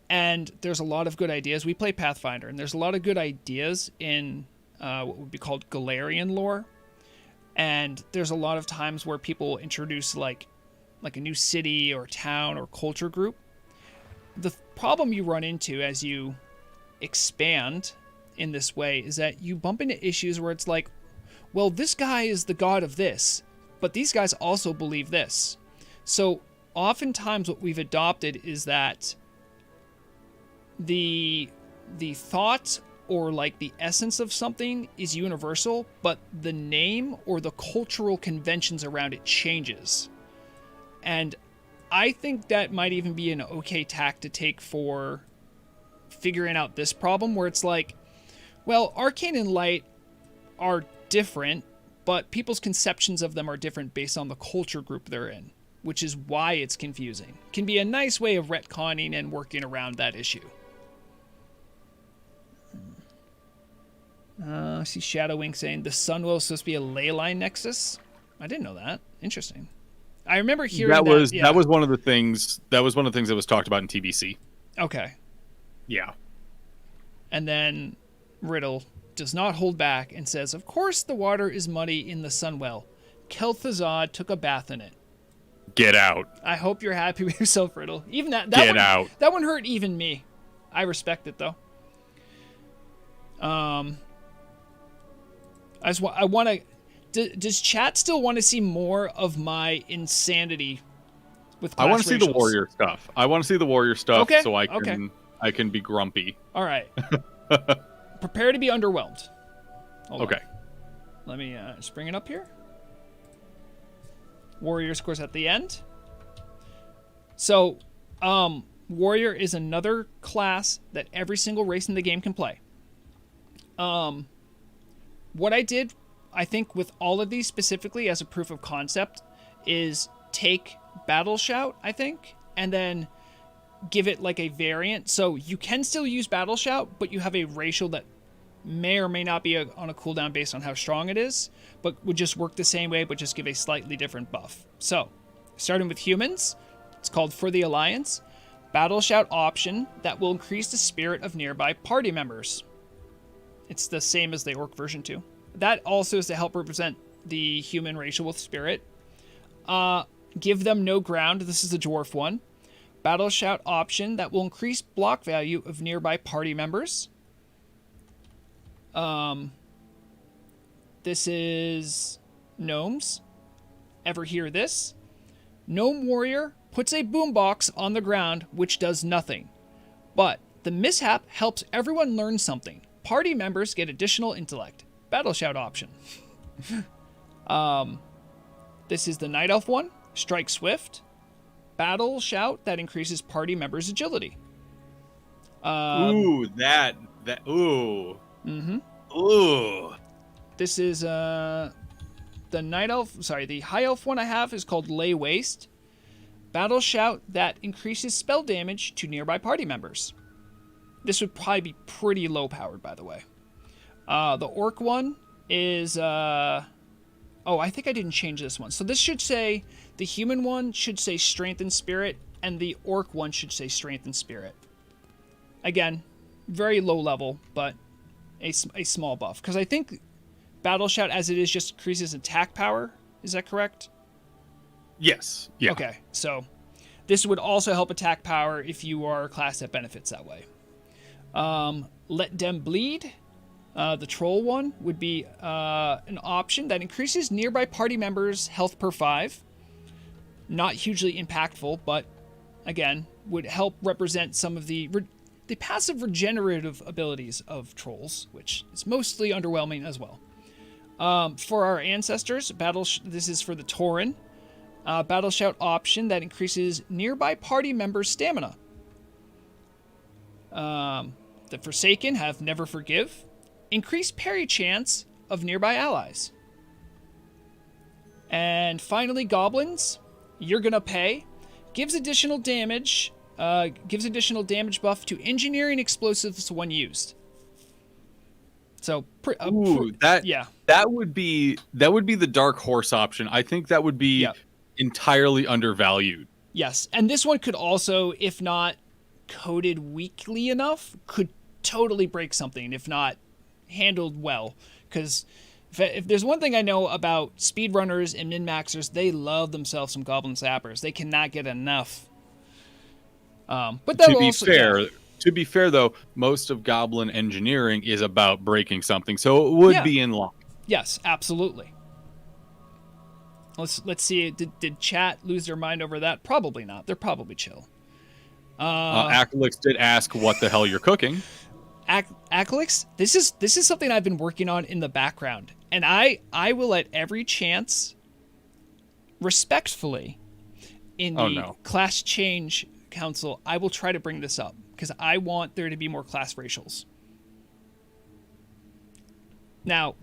And there's a lot of good ideas. We play Pathfinder, and there's a lot of good ideas in what would be called Galarian lore. And there's a lot of times where people introduce like a new city or town or culture group. The problem you run into as you expand in this way is that you bump into issues where it's like, well, this guy is the god of this, but these guys also believe this. So oftentimes what we've adopted is that the thought or like the essence of something is universal, but the name or the cultural conventions around it changes. And I think that might even be an okay tack to take for figuring out this problem, where it's like, well, arcane and light are different, but people's conceptions of them are different based on the culture group they're in, which is why it's confusing. Can be a nice way of retconning and working around that issue. I see Shadowwing saying the Sunwell is supposed to be a ley line nexus. I didn't know that. Interesting. I remember hearing that was one of the things that was talked about in TBC. Okay. Yeah. And then Riddle does not hold back and says, of course the water is muddy in the Sunwell. Kel'Thuzad took a bath in it. Get out. I hope you're happy with yourself, Riddle. Even that Get out. That one hurt even me. I respect it though. I want to. Does chat still want to see more of my insanity with class I want to see the racials? warrior stuff. Okay. So I can be grumpy. All right. Prepare to be underwhelmed. Hold okay. on. Let me just bring it up here. Warrior, of course, at the end. So, Warrior is another class that every single race in the game can play. What I did, I think, with all of these specifically as a proof of concept is take Battle Shout, I think, and then give it like a variant. So you can still use Battle Shout, but you have a racial that may or may not be on a cooldown based on how strong it is, but would just work the same way, but just give a slightly different buff. So, starting with humans, it's called For the Alliance. Battle Shout option that will increase the spirit of nearby party members. It's the same as the orc version too. That also is to help represent the human racial with spirit. Give them no ground. This is the dwarf one. Battle Shout option that will increase block value of nearby party members. This is gnomes. Ever hear this? Gnome Warrior puts a boombox on the ground which does nothing. But the mishap helps everyone learn something. Party members get additional intellect. Battle Shout option. This is the Night Elf one. Strike Swift. Battle Shout that increases party members' agility. Ooh. Mm-hmm. Ooh. This is the Night Elf. Sorry, the High Elf one I have is called Lay Waste. Battle Shout that increases spell damage to nearby party members. This would probably be pretty low powered, by the way. The Orc one is oh, I think I didn't change this one. So this should say, the human one should say Strength and Spirit, and the Orc one should say Strength and Spirit. Again, very low level, but a small buff. Because I think Battle Shout as it is just increases attack power. Is that correct? Yes. Yeah. Okay, so this would also help attack power if you are a class that benefits that way. Let Them Bleed. The Troll one would be an option that increases nearby party members' health per 5. Not hugely impactful, but again, would help represent some of the passive regenerative abilities of trolls, which is mostly underwhelming as well. For our ancestors, this is for the Tauren. Battle Shout option that increases nearby party members' stamina. The Forsaken have Never Forgive. Increase parry chance of nearby allies. And finally, Goblins. You're gonna pay. Gives additional damage. Gives additional damage buff to engineering explosives when used. So, that would be the dark horse option. I think that would be entirely undervalued. Yes, and this one could also, if not coded weakly enough, could totally break something. If not handled well, because if there's one thing I know about speedrunners and min-maxers, they love themselves some Goblin Sappers. They cannot get enough. But to be fair, though, most of Goblin engineering is about breaking something, so it would be in line. Yes, absolutely. Let's see. Did chat lose their mind over that? Probably not. They're probably chill. Acalix did ask what the hell you're cooking. Acalix, this is something I've been working on in the background, and I will at every chance, respectfully, in the class change council, I will try to bring this up because I want there to be more class racials. Now,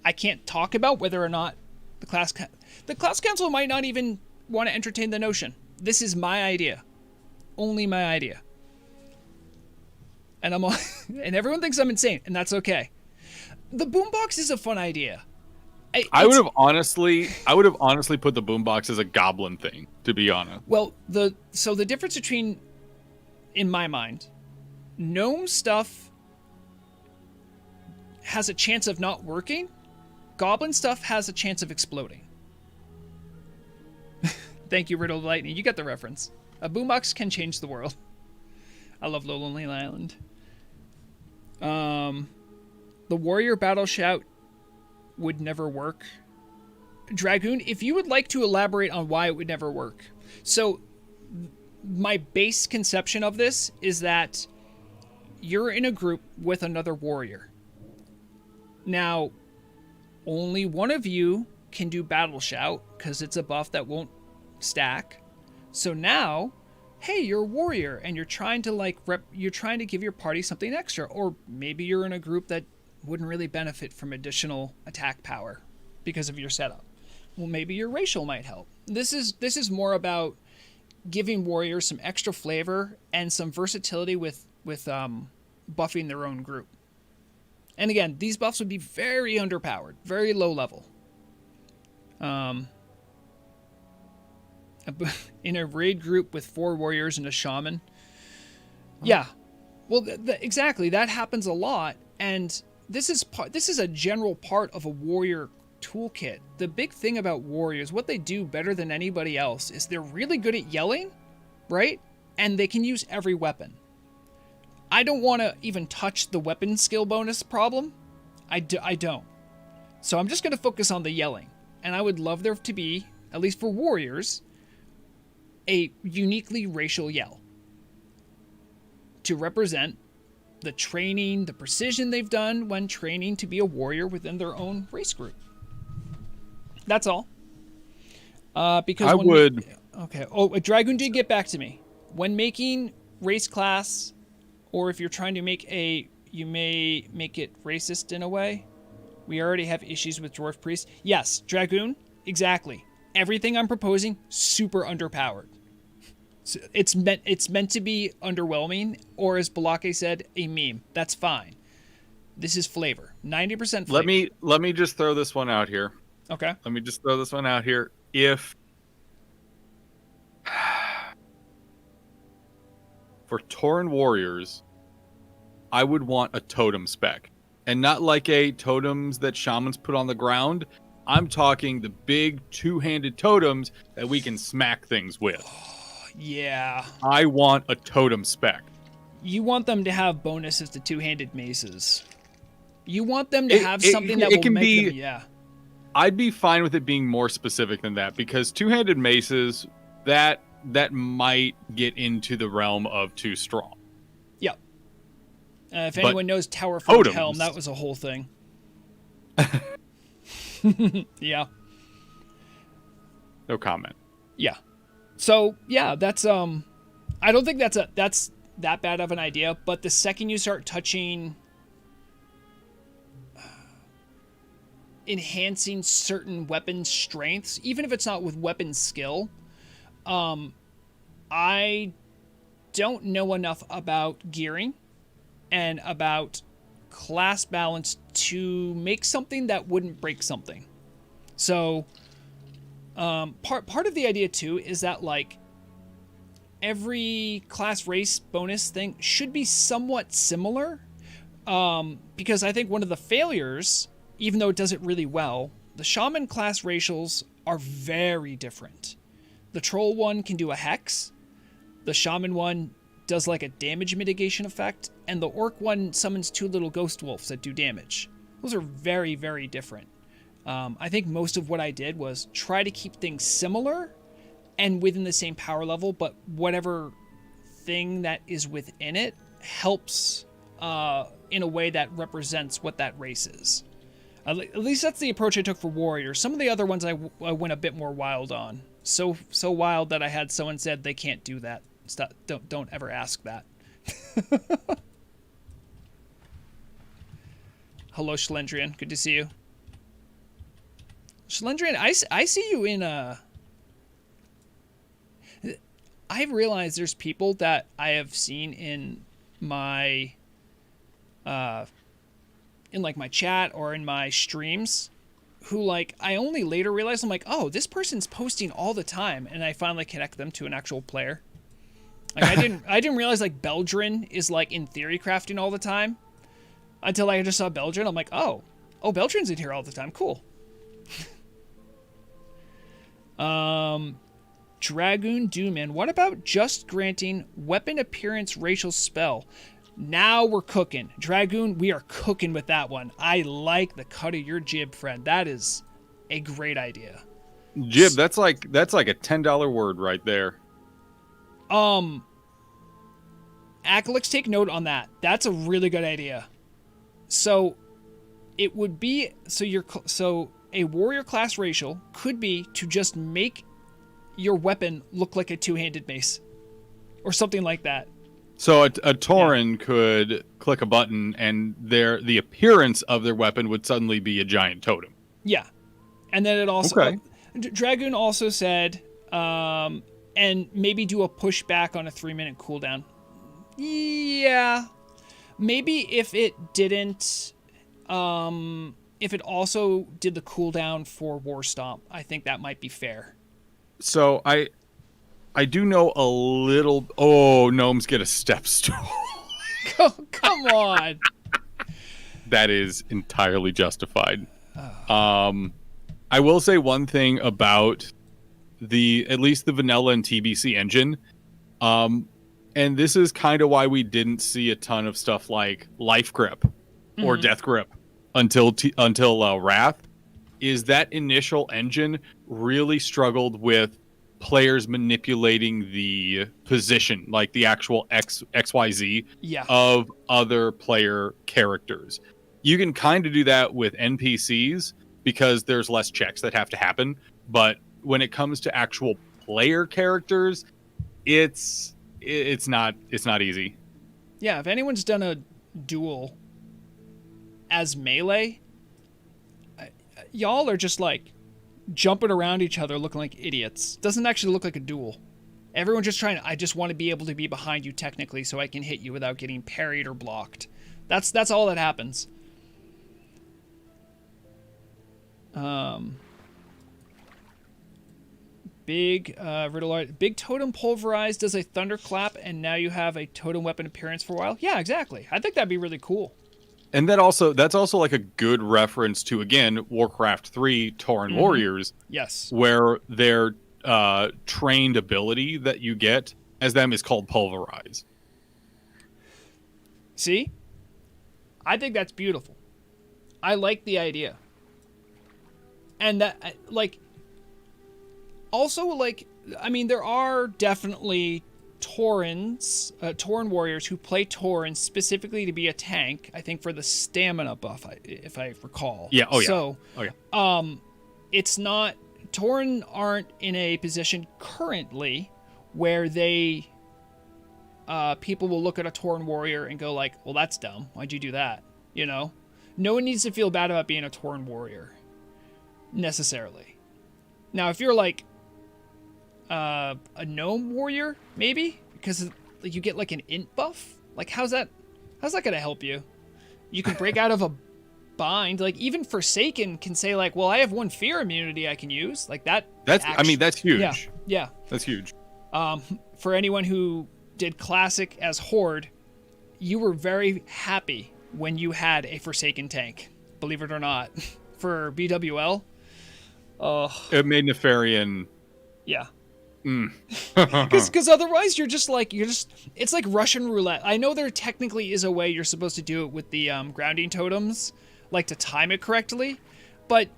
I can't talk about whether or not the class council might not even want to entertain the notion. This is my idea, only my idea. And and everyone thinks I'm insane, and that's okay. The boombox is a fun idea. I would have honestly put the boombox as a goblin thing, to be honest. Well, the difference between, in my mind, gnome stuff has a chance of not working. Goblin stuff has a chance of exploding. Thank you, Riddle Lightning. You get the reference. A boombox can change the world. I love Low Lonely Island. The Warrior Battle Shout would never work. Dragoon, if you would like to elaborate on why it would never work. So, my base conception of this is that you're in a group with another warrior. Now, only one of you can do Battle Shout because it's a buff that won't stack. So now, hey, you're a warrior and you're trying to you're trying to give your party something extra, or maybe you're in a group that wouldn't really benefit from additional attack power because of your setup. Well, maybe your racial might help. This is more about giving warriors some extra flavor and some versatility with buffing their own group. And again, these buffs would be very underpowered, very low level. In a raid group with 4 warriors and a shaman. Yeah. Well, exactly. That happens a lot. And this is a general part of a warrior toolkit. The big thing about warriors, what they do better than anybody else, is they're really good at yelling, right? And they can use every weapon. I don't want to even touch the weapon skill bonus problem. I don't. So I'm just going to focus on the yelling. And I would love there to be, at least for warriors, a uniquely racial yell to represent the training, the precision they've done when training to be a warrior within their own race group. That's all. Because okay. Oh, a Dragoon did get back to me. When making race class, or if you're trying to you may make it racist in a way. We already have issues with Dwarf Priest. Yes, Dragoon, exactly. Everything I'm proposing, super underpowered. So it's meant to be underwhelming, or as Balake said, a meme. That's fine. This is flavor. 90% flavor. Let me just throw this one out here. Okay. Let me just throw this one out here. If for Tauren warriors, I would want a totem spec. And not like a totems that shamans put on the ground. I'm talking the big two-handed totems that we can smack things with. Yeah. I want a totem spec. You want them to have bonuses to two-handed maces. You want them to have something that will make them, yeah. I'd be fine with it being more specific than that, because two-handed maces, that might get into the realm of too strong. Yep. If anyone knows Tower Forge Helm, that was a whole thing. Yeah. No comment. Yeah. So, yeah, that's I don't think that's that bad of an idea, but the second you start touching enhancing certain weapon strengths, even if it's not with weapon skill, I don't know enough about gearing and about class balance to make something that wouldn't break something. So part of the idea too is that like every class race bonus thing should be somewhat similar, because I think one of the failures, even though it does it really well, the shaman class racials are very different. The troll one can do a hex, the shaman one does like a damage mitigation effect, and the orc one summons 2 little ghost wolves that do damage. Those are very, very different. I think most of what I did was try to keep things similar and within the same power level, but whatever thing that is within it helps in a way that represents what that race is. At least that's the approach I took for warriors. Some of the other ones I went a bit more wild on. So wild that I had someone said they can't do that. Stop, don't ever ask that. Hello, Schlendrian. Good to see you. Schlendrian, I see you in a... I realize there's people that I have seen in my... in like my chat or in my streams who like I only later realized I'm like, oh, this person's posting all the time, and I finally connect them to an actual player. Like I didn't realize like Beldrin is like in theory crafting all the time until I just saw Beldrin. I'm like, oh, Beldrin's in here all the time. Cool. Dragoon Doomman. What about just granting weapon appearance racial spell? Now we're cooking. Dragoon, we are cooking with that one. I like the cut of your jib, friend. That is a great idea. Jib, that's like a $10 word right there. Alex, take note on that. That's a really good idea. So it would be so a warrior class racial could be to just make your weapon look like a two-handed mace or something like that. So a Tauren could click a button and the appearance of their weapon would suddenly be a giant totem. Yeah. And then it also... Okay. Dragoon also said, and maybe do a pushback on a 3-minute cooldown. Yeah. Maybe if it didn't... if it also did the cooldown for War Stomp, I think that might be fair. So I do know a little... Oh, gnomes get a step stool. Come on. That is entirely justified. I will say one thing about at least the vanilla and TBC engine. And this is kind of why we didn't see a ton of stuff like Life Grip or Death Grip until Wrath, is that initial engine really struggled with players manipulating the position, like the actual XYZ of other player characters. You can kind of do that with NPCs because there's less checks that have to happen, but when it comes to actual player characters, it's not easy. Yeah, if anyone's done a duel as melee, y'all are just like jumping around each other looking like idiots. Doesn't actually look like a duel. Everyone's just trying to, I just want to be able to be behind you technically so I can hit you without getting parried or blocked. That's all that happens. Big big totem pulverized does a thunderclap and now you have a totem weapon appearance for a while. Yeah, exactly. I think that'd be really cool. And that's also like a good reference to, again, Warcraft 3 Tauren Warriors. Yes. Where their trained ability that you get as them is called Pulverize. See? I think that's beautiful. I like the idea. And that, like... Also, like, I mean, there are definitely Tauren warriors who play Tauren specifically to be a tank, I think for the stamina buff, if I recall. Yeah, it's not... Tauren aren't in a position currently where they... people will look at a Tauren warrior and go like, well, that's dumb. Why'd you do that? You know? No one needs to feel bad about being a Tauren warrior. Necessarily. Now, if you're like... a gnome warrior, maybe? Because you get like an int buff? Like, how's that gonna help you? You can break out of a bind. Like, even Forsaken can say like, well, I have 1 fear immunity I can use. Like, that's huge. Yeah. That's huge. For anyone who did Classic as Horde, you were very happy when you had a Forsaken tank. Believe it or not. For BWL. It made Nefarian... Yeah. Because otherwise you're just it's like Russian roulette. I know there technically is a way you're supposed to do it with the grounding totems, like to time it correctly, but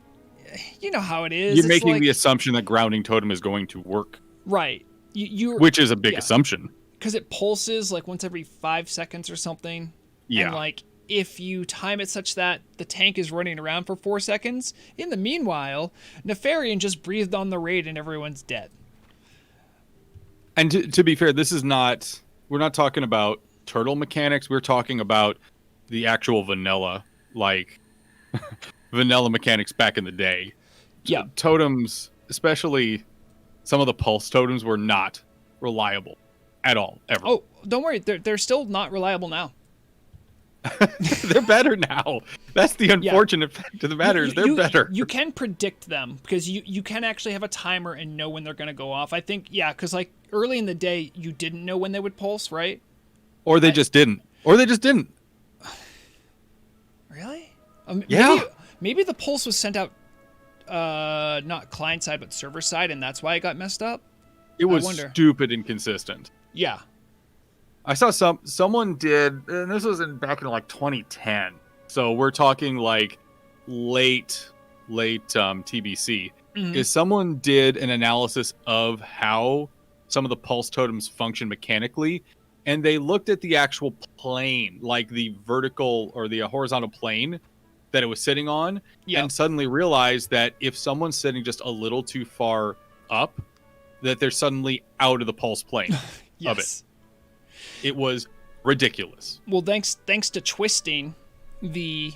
you know how it is. You're making the assumption that grounding totem is going to work, right? Which is a big assumption because it pulses like once every 5 seconds or something. Yeah, and like if you time it such that the tank is running around for 4 seconds, in the meanwhile, Nefarian just breathed on the raid and everyone's dead. And to be fair, we're not talking about turtle mechanics. We're talking about the actual vanilla, like vanilla mechanics back in the day. Yeah. Totems, especially some of the pulse totems, were not reliable at all, ever. Oh, don't worry. They're still not reliable now. They're better now. That's the unfortunate fact of the matter. They're better. You can predict them because you can actually have a timer and know when they're going to go off. I think, yeah, because like early in the day, you didn't know when they would pulse, right? Or they just didn't. Really? Yeah. Maybe the pulse was sent out not client side, but server side, and that's why it got messed up? It was stupid inconsistent. Yeah. I saw someone did, and this was back in like 2010. So we're talking like late TBC. Mm-hmm. Is someone did an analysis of how some of the pulse totems function mechanically, and they looked at the actual plane, like the vertical or the horizontal plane that it was sitting on, and suddenly realized that if someone's sitting just a little too far up, that they're suddenly out of the pulse plane of it. It was ridiculous. Well, thanks to twisting, the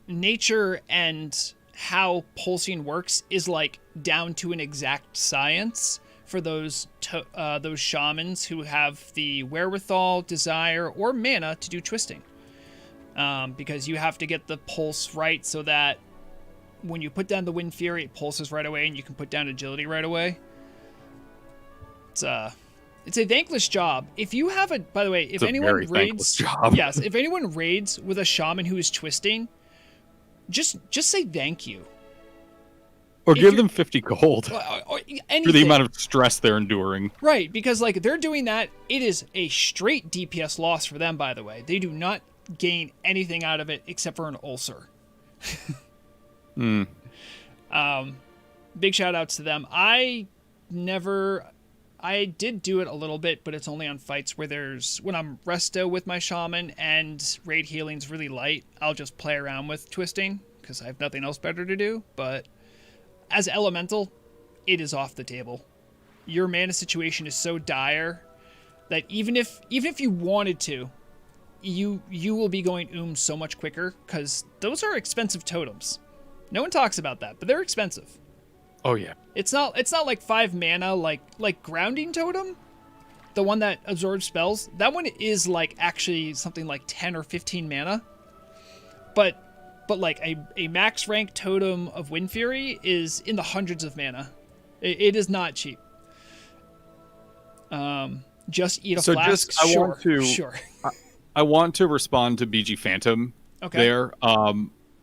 nature and how pulsing works is like down to an exact science for those shamans who have the wherewithal, desire, or mana to do twisting. Because you have to get the pulse right so that when you put down the Wind Fury, it pulses right away, and you can put down agility right away. It's a thankless job. If you have by the way, if anyone raids, yes, if anyone raids with a shaman who is twisting, just say thank you. Or give them 50 gold or for the amount of stress they're enduring. Right, because like they're doing that, it is a straight DPS loss for them, by the way. They do not gain anything out of it except for an ulcer. Big shout outs to them. I did do it a little bit, but it's only on fights where when I'm resto with my shaman and raid healing's really light, I'll just play around with twisting because I have nothing else better to do. But as elemental, it is off the table. Your mana situation is so dire that even if you wanted to, you will be going so much quicker because those are expensive totems. No one talks about that, but they're expensive. Oh yeah. It's not like 5 mana like grounding totem, the one that absorbs spells. That one is like actually something like 10 or 15 mana. But like a max rank totem of Wind Fury is in the hundreds of mana. It is not cheap. Just eat a flask. Sure. I want to respond to BG Phantom there.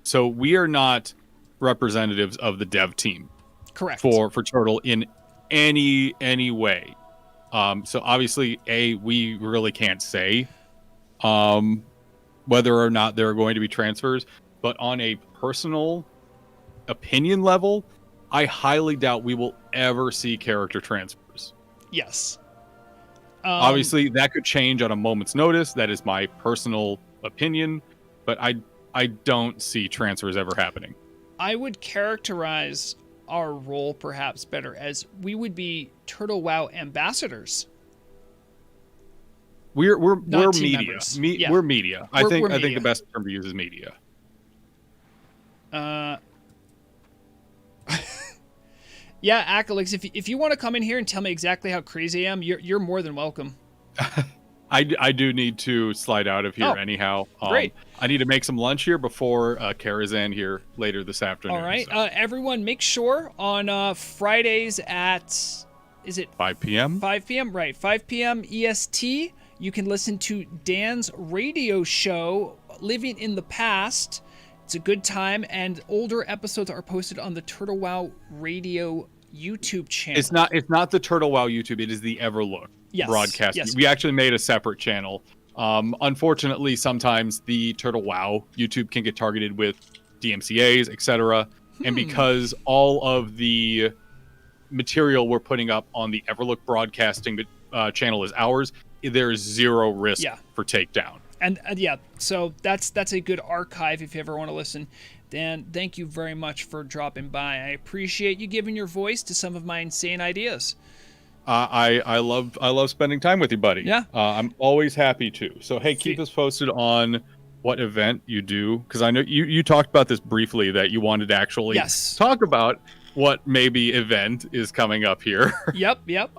So we are not representatives of the dev team. Correct. For Turtle in any way. So obviously, we really can't say whether or not there are going to be transfers. But on a personal opinion level, I highly doubt we will ever see character transfers. Yes. Obviously, that could change on a moment's notice. That is my personal opinion. But I don't see transfers ever happening. I would characterize our role perhaps better as we would be Turtle WoW ambassadors. We're media. We're media. I think the best term to use is media. Yeah, Accolix, if you want to come in here and tell me exactly how crazy I am, you're more than welcome. I do need to slide out of here anyhow. Great. I need to make some lunch here before Karazhan here later this afternoon. All right. So. Everyone, make sure on Fridays at, is it 5 p.m.? 5 p.m. Right. 5 p.m. EST. You can listen to Dan's radio show, Living in the Past. It's a good time, and older episodes are posted on the Turtle WoW Radio YouTube channel. It's not the Turtle WoW YouTube. It is the Everlook broadcast. Yes. We actually made a separate channel. Unfortunately, sometimes the Turtle WoW YouTube can get targeted with DMCAs, etc. And because all of the material we're putting up on the Everlook broadcasting channel is ours, there is zero risk for takedown. And so that's a good archive if you ever want to listen. Dan, thank you very much for dropping by. I appreciate you giving your voice to some of my insane ideas. I love spending time with you, buddy. Yeah. I'm always happy to. So hey, keep us posted on what event you do, because I know you talked about this briefly, that you wanted to actually talk about what maybe event is coming up here. Yep.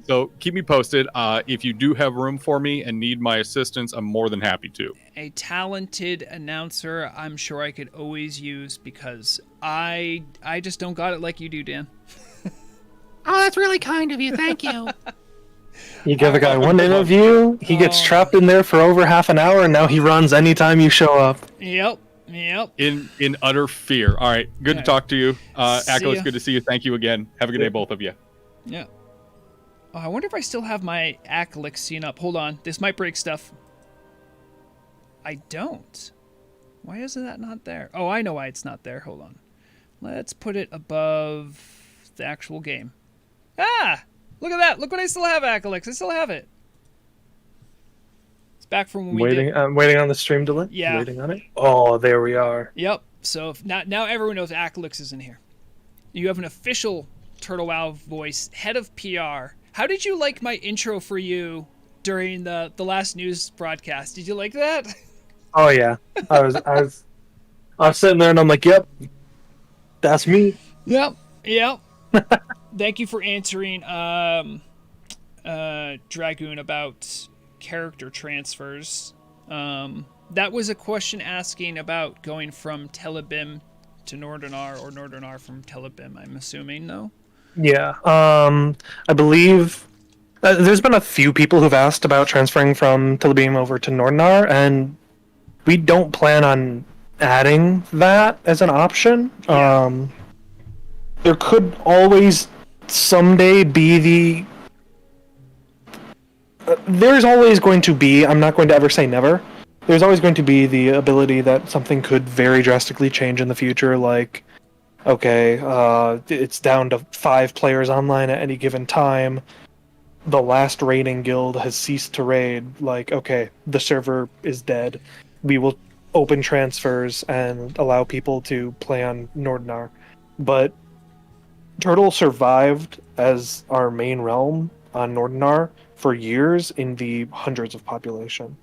So keep me posted. If you do have room for me and need my assistance, I'm more than happy to. A talented announcer I'm sure I could always use, because I just don't got it like you do, Dan. Oh, that's really kind of you. Thank you. You give a guy one interview, he gets trapped in there for over half an hour, and now he runs anytime you show up. Yep. In utter fear. All right. Good to talk to you. Echo, it's good to see you. Thank you again. Have a good day, both of you. Yeah. Oh, I wonder if I still have my Accolix scene up. Hold on. This might break stuff. I don't. Why isn't that not there? Oh, I know why it's not there. Hold on. Let's put it above the actual game. Ah! Look at that. Look what I still have, Accolix. I still have it. It's back from when we did. I'm waiting on the stream delay. Yeah. Waiting on it. Oh, there we are. Yep. So now everyone knows Akalix is in here. You have an official Turtle WoW voice, head of PR. How did you like my intro for you during the last news broadcast? Did you like that? Oh yeah, I was sitting there and I'm like, yep, that's me. Yep. Thank you for answering Dragoon about character transfers. That was a question asking about going from Telebim to Northernar or Northernar from Telebim, I'm assuming, no? Yeah. I believe there's been a few people who've asked about transferring from Telebeam over to Northernar, and we don't plan on adding that as an option. Yeah. There could always someday be there's always going to be, I'm not going to ever say never, there's always going to be the ability that something could very drastically change in the future, like, okay, it's down to 5 players online at any given time, the last raiding guild has ceased to raid, like, okay, the server is dead, we will open transfers and allow people to play on Northernar. But Turtle survived as our main realm on Northernar for years in the hundreds of population.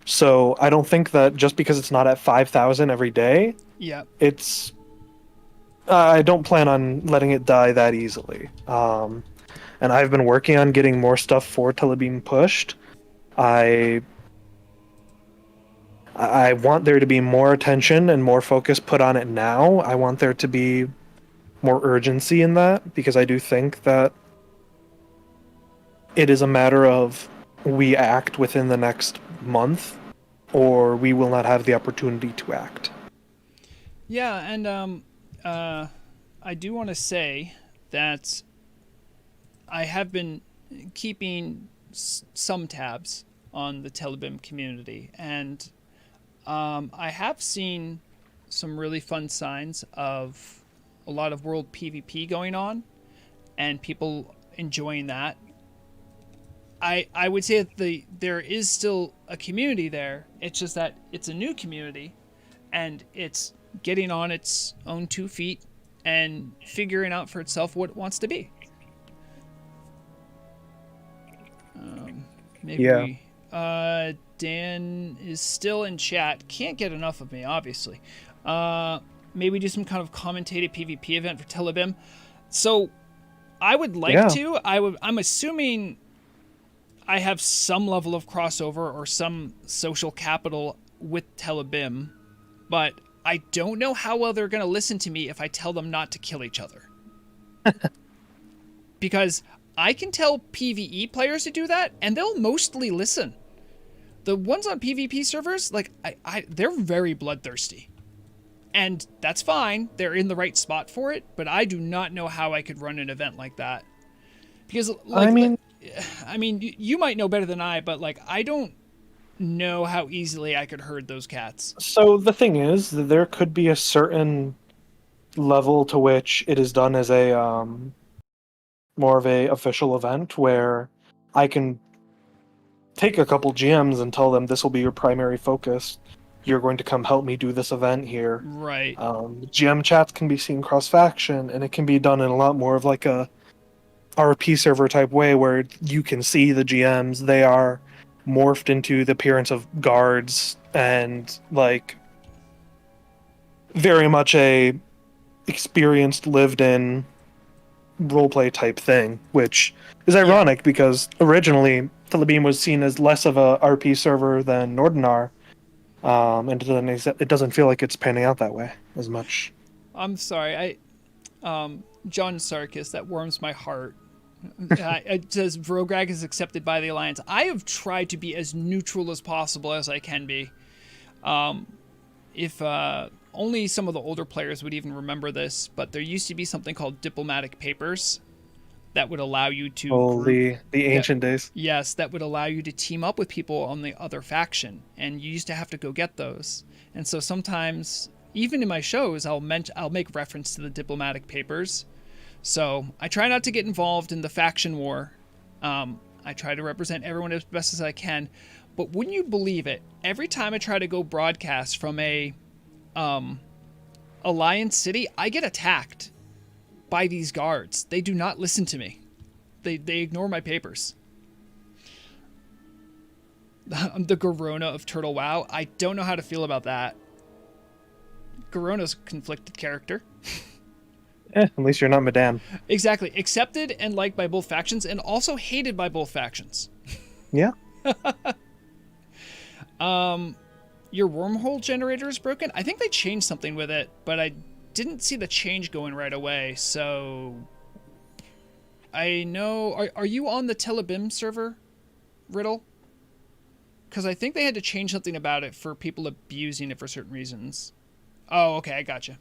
So I don't think that just because it's not at 5,000 every day, it's... I don't plan on letting it die that easily. And I've been working on getting more stuff for Telebeam pushed. I want there to be more attention and more focus put on it now. I want there to be more urgency in that, because I do think that it is a matter of we act within the next month, or we will not have the opportunity to act. Yeah, and I do want to say that I have been keeping some tabs on the Telebim community, and I have seen some really fun signs of a lot of world PvP going on, and people enjoying that. I would say that there is still a community there. It's just that it's a new community, and it's getting on its own 2 feet and figuring out for itself what it wants to be. Dan is still in chat. Can't get enough of me, obviously. Maybe do some kind of commentated PvP event for Telebim. So I would like to. I'm assuming I have some level of crossover or some social capital with Telebim, but I don't know how well they're going to listen to me if I tell them not to kill each other. Because I can tell PvE players to do that, and they'll mostly listen. The ones on PvP servers, like, they're very bloodthirsty. And that's fine. They're in the right spot for it, but I do not know how I could run an event like that. Because, like, I mean, you might know better than I, but, like, I don't know how easily I could herd those cats. So the thing is, there could be a certain level to which it is done as a more of a official event where I can take a couple GMs and tell them this will be your primary focus. You're going to come help me do this event here. Right. GM chats can be seen cross-faction, and it can be done in a lot more of like a RP server type way where you can see the GMs. They are morphed into the appearance of guards and like very much a experienced, lived-in roleplay type thing, which is ironic because originally Telebeam was seen as less of a RP server than Northernar, and it doesn't feel like it's panning out that way as much. I'm sorry, John Sarkis, that warms my heart. It says Vrograg is accepted by the Alliance. I have tried to be as neutral as possible as I can be. If only some of the older players would even remember this, but there used to be something called diplomatic papers that would allow you to the ancient days. Yes, that would allow you to team up with people on the other faction, and you used to have to go get those. And so sometimes, even in my shows, I'll make reference to the diplomatic papers. So I try not to get involved in the faction war. I try to represent everyone as best as I can. But wouldn't you believe it? Every time I try to go broadcast from a Alliance City, I get attacked by these guards. They do not listen to me. They ignore my papers. I'm the Garona of Turtle WoW. I don't know how to feel about that. Garona's a conflicted character. At least you're not Madame. Exactly. Accepted and liked by both factions, and also hated by both factions. Yeah. Your wormhole generator is broken. I think they changed something with it, but I didn't see the change going right away, so... I know... Are you on the Telebim server, Riddle? Because I think they had to change something about it for people abusing it for certain reasons. Oh, okay, I gotcha.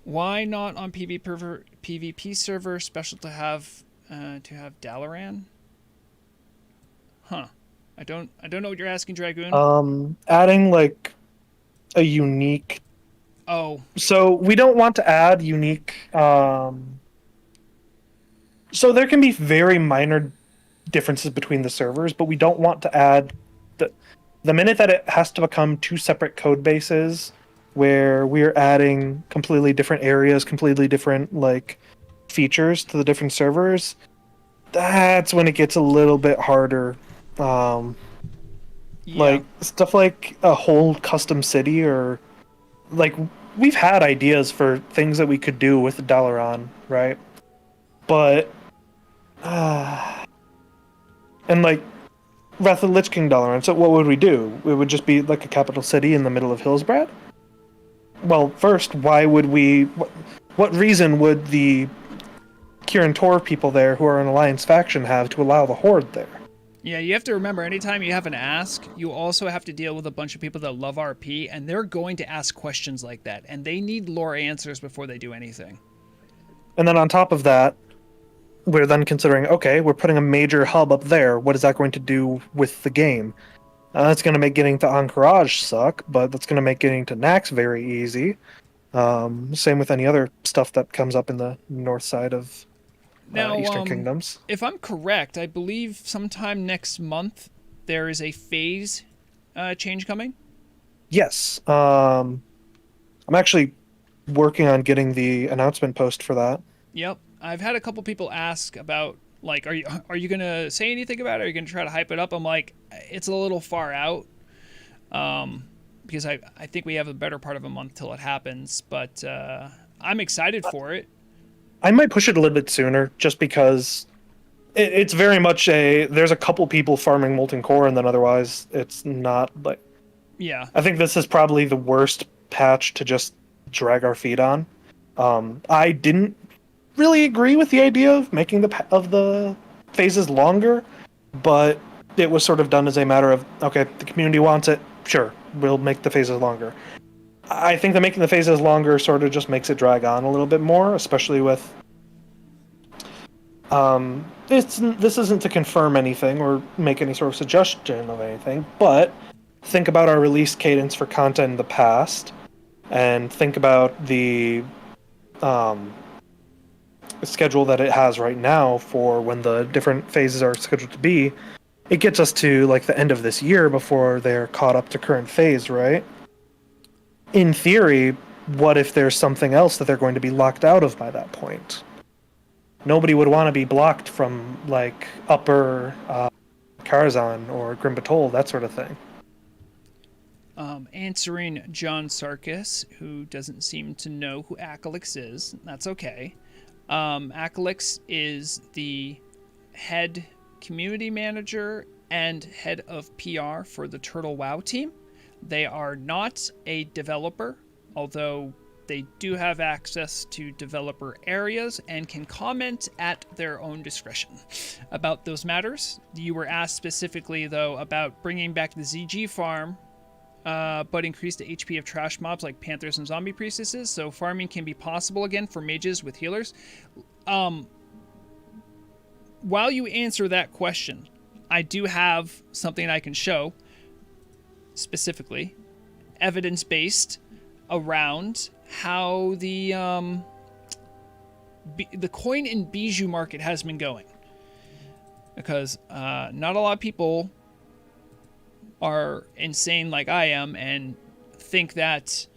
Why not on PvP server? Special to have Dalaran? Huh. I don't know what you're asking, Dragoon. Adding like a unique. Oh. So we don't want to add unique. So there can be very minor differences between the servers, but we don't want to add the minute that it has to become two separate code bases where we're adding completely different areas, completely different like features to the different servers. That's when it gets a little bit harder. Like stuff like a whole custom city, or like we've had ideas for things that we could do with Dalaran, right? But and like Wrath of the Lich King Dalaran. So what would we do? It would just be like a capital city in the middle of Hillsbrad? Well, first, why would we... What reason would the Kirin Tor people there who are an Alliance faction have to allow the Horde there? Yeah, you have to remember, anytime you have an ask, you also have to deal with a bunch of people that love RP, and they're going to ask questions like that, and they need lore answers before they do anything. And then on top of that, we're then considering, okay, we're putting a major hub up there. What is that going to do with the game? That's going to make getting to Anchorage suck, but that's going to make getting to Nax very easy. Same with any other stuff that comes up in the north side of Eastern Kingdoms. If I'm correct, I believe sometime next month there is a phase change coming. Yes. I'm actually working on getting the announcement post for that. Yep. I've had a couple people ask about, like, are you going to say anything about it? Are you going to try to hype it up? I'm like, it's a little far out, because I think we have a better part of a month till it happens, but I'm excited for it. I might push it a little bit sooner, just because it's very much there's a couple people farming Molten Core, and then otherwise it's not, like... Yeah. I think this is probably the worst patch to just drag our feet on. I didn't really agree with the idea of making the phases longer, but it was sort of done as a matter of, okay, the community wants it, sure, we'll make the phases longer. I think that making the phases longer sort of just makes it drag on a little bit more, especially with this isn't to confirm anything or make any sort of suggestion of anything, but think about our release cadence for content in the past, and think about the schedule that it has right now for when the different phases are scheduled to be. It gets us to like the end of this year before they're caught up to current phase, right? In theory, what if there's something else that they're going to be locked out of by that point? Nobody would want to be blocked from like Upper Karazhan or Grim Batol, that sort of thing. Answering John Sarkis, who doesn't seem to know who Akalix is. That's okay. Akalix is the head community manager and head of PR for the Turtle WoW team. They are not a developer, although they do have access to developer areas and can comment at their own discretion about those matters. You were asked specifically, though, about bringing back the ZG farm, but increase the HP of trash mobs like panthers and zombie priestesses, so farming can be possible again for mages with healers. While you answer that question, I do have something I can show, specifically evidence-based, around how the coin and bijou market has been going, because not a lot of people are insane like I am and think that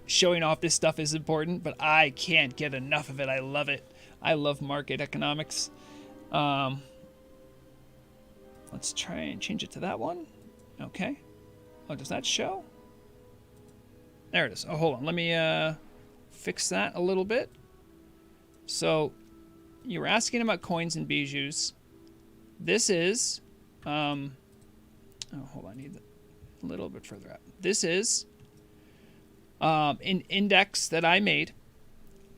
Showing off this stuff is important, but I can't get enough of it. I love it. I love market economics. Let's try and change it to that one. Okay. Oh, does that show? There it is. Oh, hold on. Let me fix that a little bit. So, you were asking about coins and bijous. This is, oh, hold on. I need a little bit further out. This is an index that I made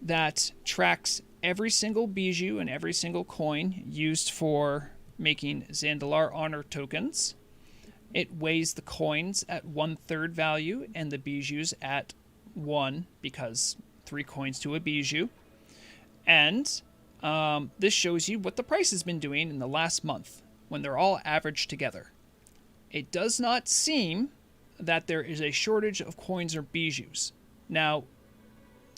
that tracks every single bijou and every single coin used for making Zandalar honor tokens. It weighs the coins at 1/3 value and the bijous at 1, because 3 coins to a bijou. And this shows you what the price has been doing in the last month when they're all averaged together. It does not seem that there is a shortage of coins or bijous. Now,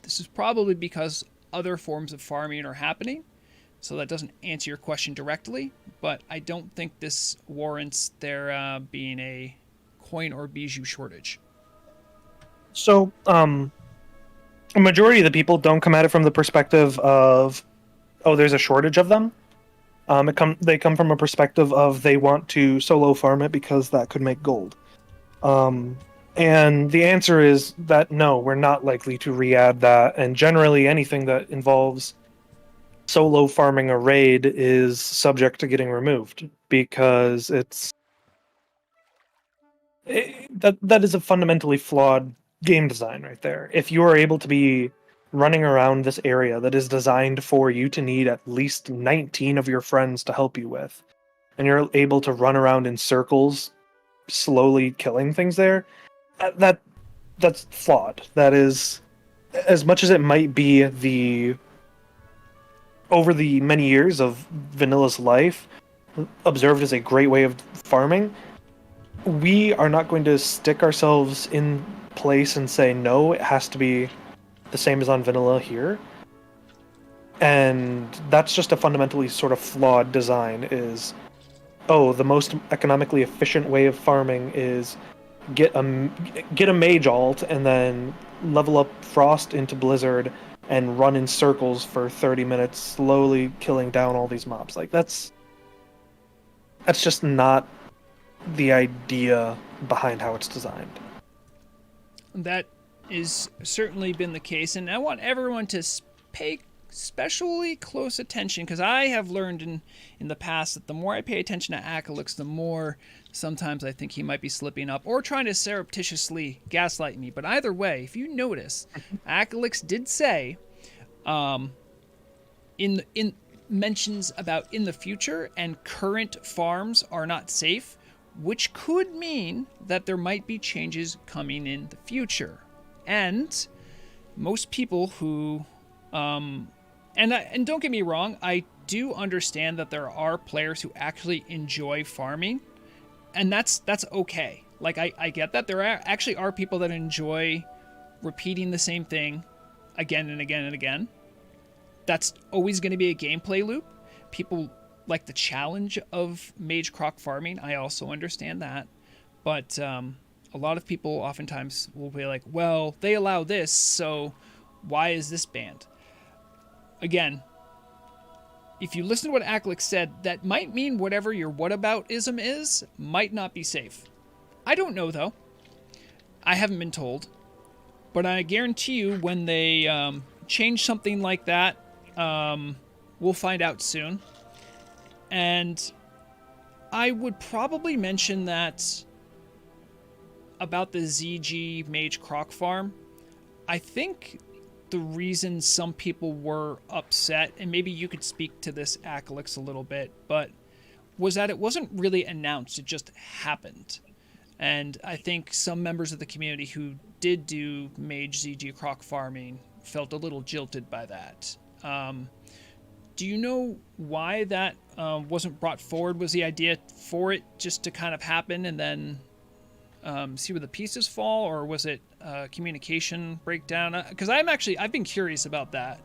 this is probably because other forms of farming are happening, so that doesn't answer your question directly, but I don't think this warrants there being a coin or bijou shortage. So, a majority of the people don't come at it from the perspective of, oh, there's a shortage of them. They come from a perspective of they want to solo farm it because that could make gold. And the answer is that no, we're not likely to re-add that, and generally anything that involves solo farming a raid is subject to getting removed, because that is a fundamentally flawed game design right there. If you are able to be running around this area that is designed for you to need at least 19 of your friends to help you with, and you're able to run around in circles slowly killing things there, that's flawed. That is, as much as it might be over the many years of Vanilla's life observed as a great way of farming, we are not going to stick ourselves in place and say no, it has to be the same as on Vanilla here. And that's just a fundamentally sort of flawed design. Is, oh, the most economically efficient way of farming is get a mage alt and then level up Frost into Blizzard and run in circles for 30 minutes, slowly killing down all these mobs. Like, that's just not the idea behind how it's designed. That is certainly been the case, and I want everyone to pay especially close attention, because I have learned in the past that the more I pay attention to Acalix, the more sometimes I think he might be slipping up or trying to surreptitiously gaslight me. But either way, if you notice, Acalix did say in mentions about in the future and current farms are not safe, which could mean that there might be changes coming in the future. And most people who and don't get me wrong, I do understand that there are players who actually enjoy farming, and that's okay. Like, I get that. There actually are people that enjoy repeating the same thing again and again and again. That's always going to be a gameplay loop. People like the challenge of Mage Croc farming. I also understand that. But a lot of people oftentimes will be like, well, they allow this, so why is this banned? Again, if you listen to what Acalix said, that might mean whatever your whataboutism is might not be safe. I don't know, though. I haven't been told. But I guarantee you when they change something like that, we'll find out soon. And I would probably mention that about the ZG Mage Croc farm. I think the reason some people were upset, and maybe you could speak to this, Acalix, a little bit, but was that it wasn't really announced, it just happened. And I think some members of the community who did do Mage ZG Croc farming felt a little jilted by that. Do you know why that wasn't brought forward? Was the idea for it just to kind of happen and then see where the pieces fall, or was it communication breakdown? Because I've been curious about that.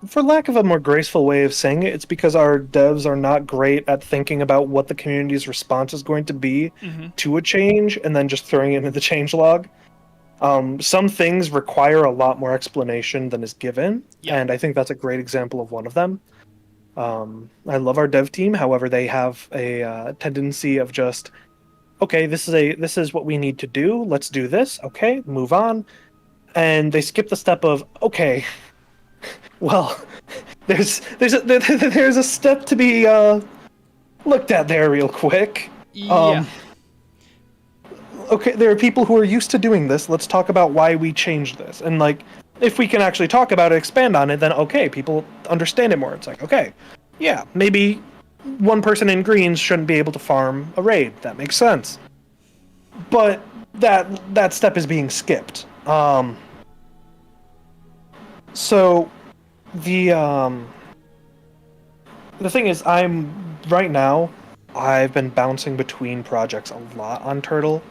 for lack of a more graceful way of saying it, it's because our devs are not great at thinking about what the community's response is going to be to a change and then just throwing it into the changelog. Some things require a lot more explanation than is given, and I think that's a great example of one of them. I love our dev team, however, they have a tendency of just, okay, this is what we need to do. Let's do this. Okay, move on, and they skip the step of, okay, well, there's a step to be looked at there real quick. Okay, there are people who are used to doing this. Let's talk about why we changed this. And like, if we can actually talk about it, expand on it, then okay, people understand it more. It's like, okay, yeah, maybe one person in greens shouldn't be able to farm a raid. That makes sense. But that step is being skipped. So the thing is, right now, I've been bouncing between projects a lot on Turtle.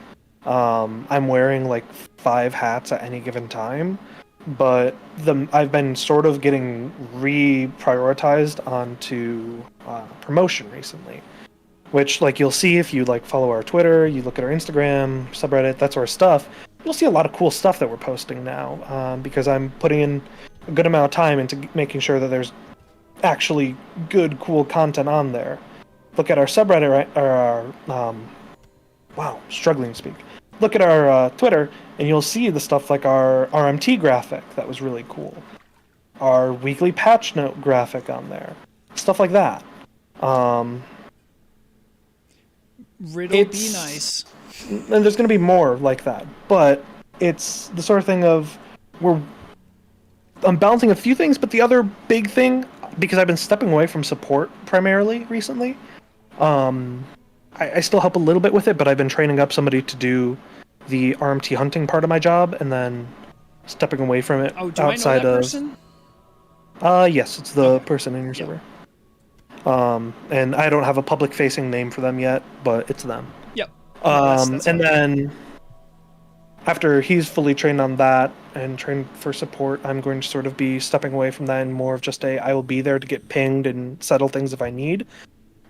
I'm wearing like 5 hats at any given time, but I've been sort of getting reprioritized onto promotion recently, which like you'll see if you like follow our Twitter, you look at our Instagram, subreddit, that sort of stuff. You'll see a lot of cool stuff that we're posting now because I'm putting in a good amount of time into making sure that there's actually good, cool content on there. Look at our subreddit, or our wow, struggling to speak. Look at our Twitter, and you'll see the stuff like our RMT graphic that was really cool, our weekly patch note graphic on there, stuff like that. Riddle be nice. And there's going to be more like that, but it's the sort of thing of I'm balancing a few things, but the other big thing, because I've been stepping away from support primarily recently, I still help a little bit with it, but I've been training up somebody to do the RMT hunting part of my job, and then stepping away from it outside I know that person? Yes, it's the person in your server. And I don't have a public-facing name for them yet, but it's them. Yep. And then after he's fully trained on that and trained for support, I'm going to sort of be stepping away from that and more of just I will be there to get pinged and settle things if I need,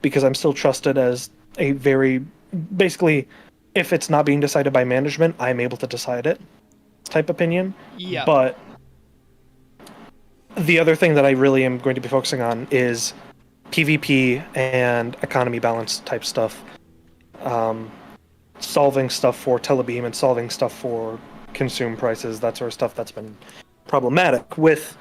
because I'm still trusted as a very, basically, if it's not being decided by management, I'm able to decide it type opinion. Yeah. But the other thing that I really am going to be focusing on is PvP and economy balance type stuff. Solving stuff for Telebeam and solving stuff for consume prices, that sort of stuff that's been problematic. With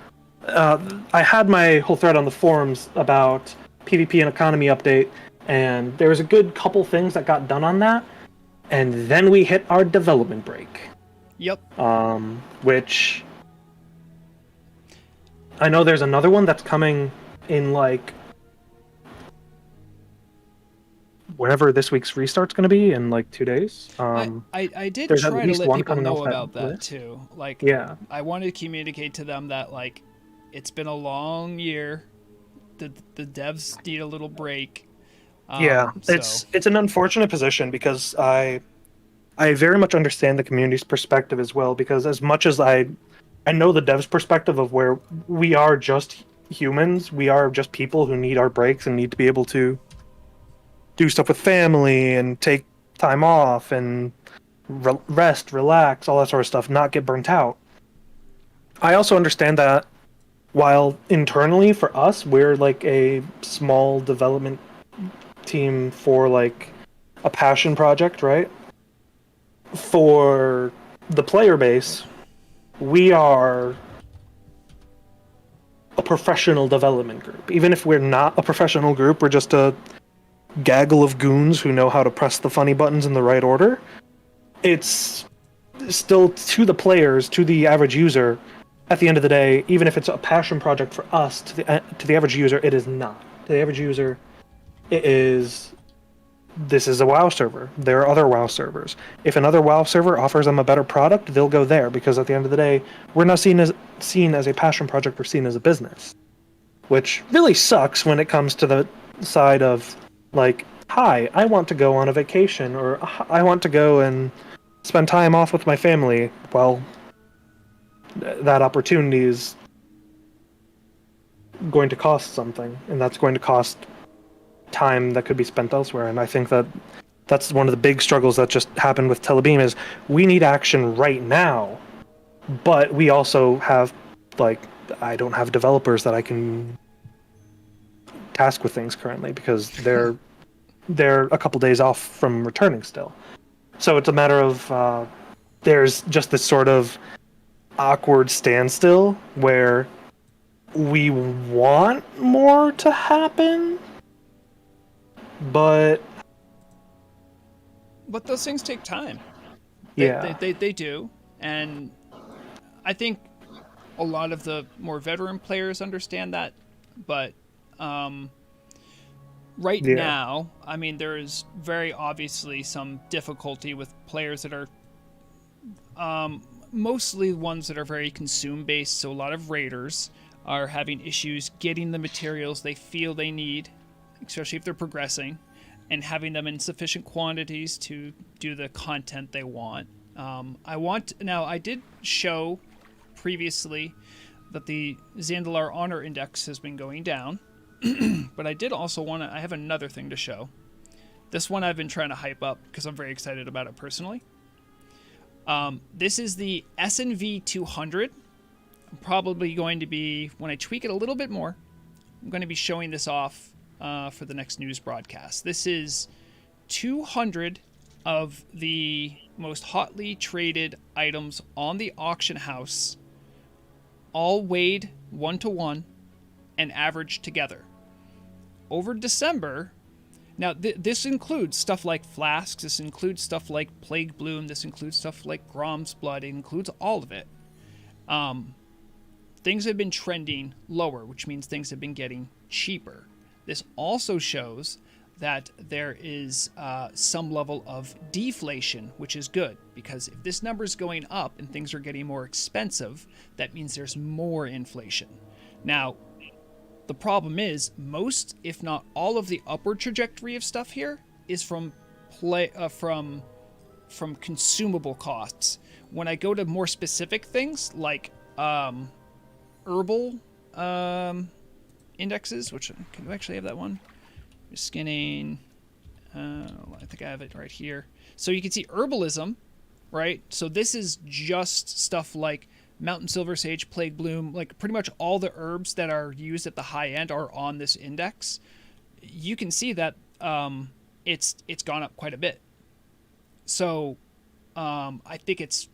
I had my whole thread on the forums about PvP and economy update, and there was a good couple things that got done on that, and then we hit our development break. Yep. Which I know there's another one that's coming in like whenever this week's restart's going to be in like 2 days. I did try to let people know about that too. Like, yeah, I wanted to communicate to them that like it's been a long year. The devs need a little break. It's an unfortunate position because I very much understand the community's perspective as well, because as much as I know the devs' perspective of where we are just humans, we are just people who need our breaks and need to be able to do stuff with family and take time off and rest, relax, all that sort of stuff, not get burnt out. I also understand that while internally for us, we're like a small development team for like a passion project, right? For the player base, we are a professional development group. Even if we're not a professional group, we're just a gaggle of goons who know how to press the funny buttons in the right order. It's still, to the players, to the average user, at the end of the day, even if it's a passion project for us, to the average user, it is not. To the average user, it is, this is a WoW server. There are other WoW servers. If another WoW server offers them a better product, they'll go there, because at the end of the day, we're not seen as a passion project, we're seen as a business. Which really sucks when it comes to the side of, like, hi, I want to go on a vacation, or I want to go and spend time off with my family. Well, that opportunity is going to cost something, and that's going to cost time that could be spent elsewhere. And I think that that's one of the big struggles that just happened with Telebeam is we need action right now, but we also have, like, I don't have developers that I can task with things currently because they're a couple days off from returning still. So it's a matter of there's just this sort of awkward standstill where we want more to happen, but those things take time. Yeah, they do, and I think a lot of the more veteran players understand that, but right now, I mean, there is very obviously some difficulty with players that are mostly ones that are very consume based. So a lot of raiders are having issues getting the materials they feel they need, especially if they're progressing, and having them in sufficient quantities to do the content they want. I did show previously that the Zandalar Honor Index has been going down, but I did also I have another thing to show. This one I've been trying to hype up because I'm very excited about it personally. This is the SNV 200. I'm probably going to be, when I tweak it a little bit more, I'm going to be showing this off for the next news broadcast. This is 200 of the most hotly traded items on the auction house, all weighed 1-to-1 and averaged together. Over December, now this includes stuff like flasks, this includes stuff like Plague Bloom, this includes stuff like Grom's Blood, it includes all of it. Things have been trending lower, which means things have been getting cheaper. This also shows that there is some level of deflation, which is good, because if this number is going up and things are getting more expensive, that means there's more inflation. Now, the problem is most, if not all, of the upward trajectory of stuff here is from consumable costs. When I go to more specific things like herbal indexes, which can you actually have that one? Skinning. I think I have it right here. So you can see herbalism, right? So this is just stuff like Mountain Silver Sage, Plague Bloom, like pretty much all the herbs that are used at the high end are on this index. You can see that it's gone up quite a bit. So I think it's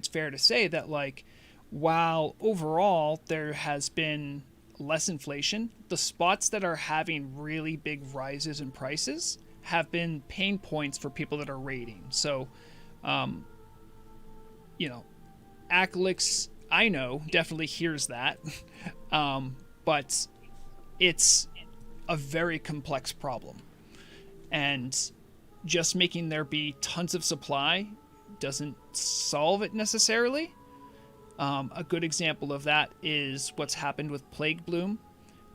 fair to say that, like, while overall there has been less inflation, the spots that are having really big rises in prices have been pain points for people that are raiding. So, Aclix, I know, definitely hears that, but it's a very complex problem. And just making there be tons of supply doesn't solve it necessarily. A good example of that is what's happened with Plague Bloom.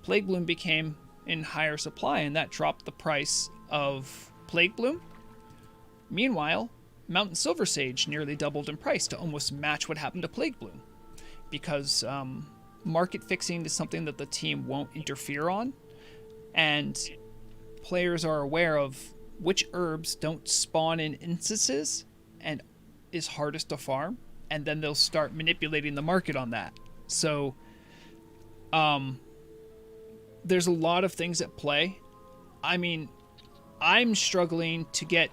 Plague Bloom became in higher supply, and that dropped the price of Plague Bloom. Meanwhile, Mountain Silver Sage nearly doubled in price to almost match what happened to Plague Bloom, because market fixing is something that the team won't interfere on, and players are aware of which herbs don't spawn in instances and is hardest to farm, and then they'll start manipulating the market on that. So there's a lot of things at play. I mean, I'm struggling to get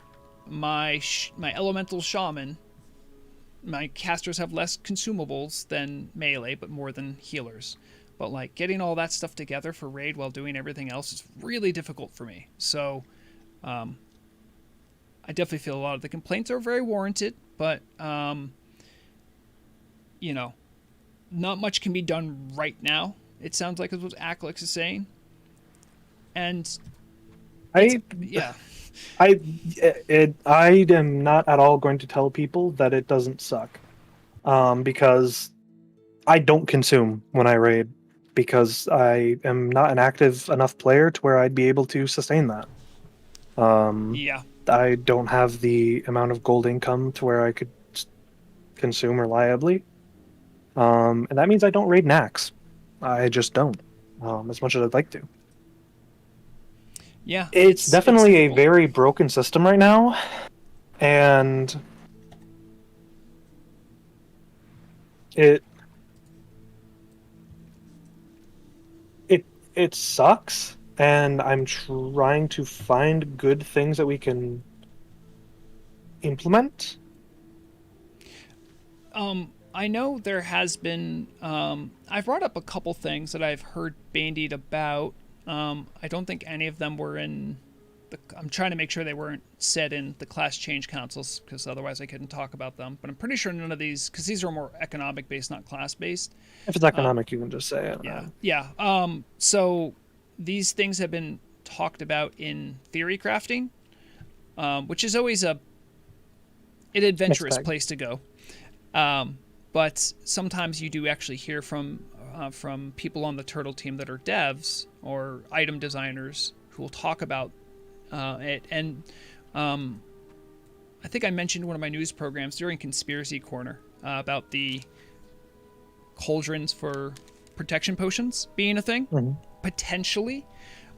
my elemental shaman. My casters have less consumables than melee, but more than healers. But like getting all that stuff together for raid while doing everything else is really difficult for me. So I definitely feel a lot of the complaints are very warranted, but not much can be done right now. It sounds like it's what Aclix is saying. And I am not at all going to tell people that it doesn't suck, because I don't consume when I raid, because I am not an active enough player to where I'd be able to sustain that. I don't have the amount of gold income to where I could consume reliably. And that means I don't raid Nax. I just don't. as much as I'd like to. Yeah, It's definitely a doable. very broken system right now, and it it it sucks. And I'm trying to find good things that we can implement. I know there has been. I've brought up a couple things that I've heard bandied about. I don't think any of them were in. I'm trying to make sure they weren't said in the class change councils, because otherwise I couldn't talk about them. But I'm pretty sure none of these, because these are more economic based, not class based. If it's economic, you can just say it. Yeah. So these things have been talked about in theory crafting, which is always an adventurous place to go. But sometimes you do actually hear from people on the Turtle team that are devs or item designers who will talk about it. And I think I mentioned one of my news programs during Conspiracy Corner about the cauldrons for protection potions being a thing, potentially,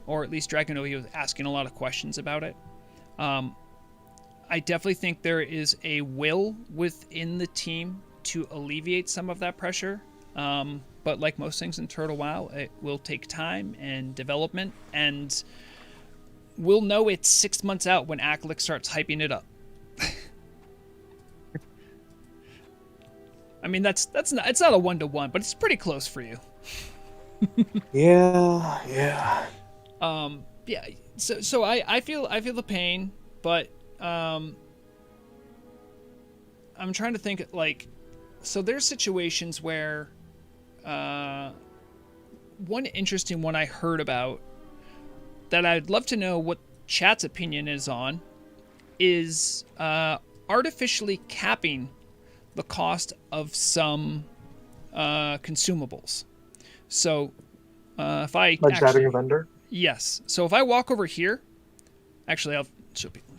or at least Dragonovi was asking a lot of questions about it. I definitely think there is a will within the team to alleviate some of that pressure. But like most things in Turtle WoW, it will take time and development, and we'll know it's 6 months out when Aklik starts hyping it up. I mean, it's not a 1-to-1, but it's pretty close for you. Yeah. Yeah. So I feel the pain, but I'm trying to think, like, so there's situations where one interesting one I heard about that I'd love to know what chat's opinion is on is artificially capping the cost of some consumables. So if I like actually, grabbing a vendor. Yes. So if I walk over here, actually I'll show people.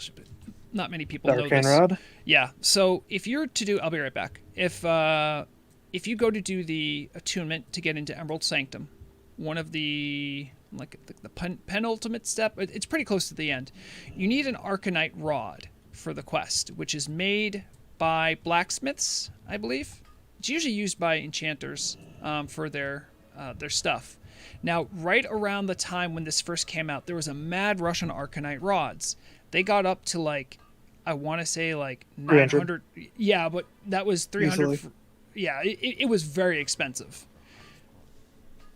Not many people know this. Rod? Yeah. So if you're to do, I'll be right back. If you go to do the attunement to get into Emerald Sanctum, one of the penultimate step, it's pretty close to the end. You need an Arcanite rod for the quest, which is made by blacksmiths, I believe. It's usually used by enchanters for their stuff. Now, right around the time when this first came out, there was a mad rush on Arcanite rods. They got up to, like, I want to say, like, 900. Yeah, but that was 300. Yeah, it was very expensive.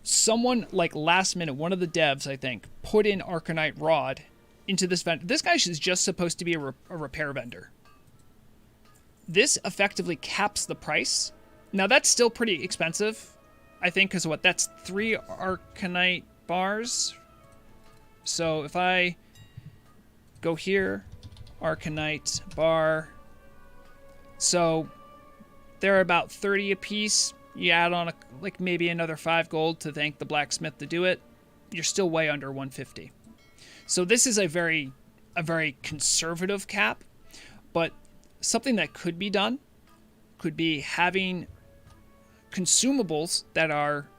Someone, like, last minute, one of the devs, I think, put in Arcanite rod into this vendor. This guy is just supposed to be a repair vendor. This effectively caps the price. Now, that's still pretty expensive, I think, because what? That's 3 Arcanite bars. So if I go here, Arcanite bar. So they're about 30 a piece. You add on maybe another 5 gold to thank the blacksmith to do it. You're still way under 150. So this is a very conservative cap, but something that could be done could be having consumables that are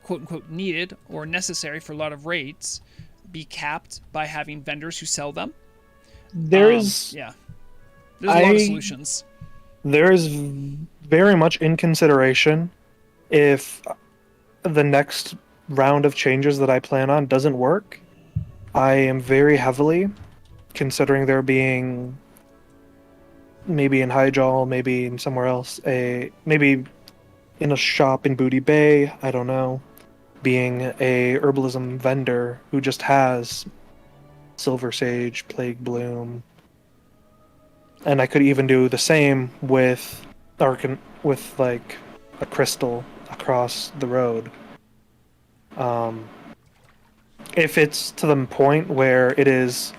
quote unquote needed or necessary for a lot of raids be capped by having vendors who sell them. There's a lot of solutions. There's very much in consideration if the next round of changes that I plan on doesn't work. I am very heavily considering there being, maybe in Hyjal, maybe in somewhere else, maybe in a shop in Booty Bay, I don't know, being a herbalism vendor who just has Silver Sage, Plague Bloom, and I could even do the same with like a crystal across the road. If it's to the point where it is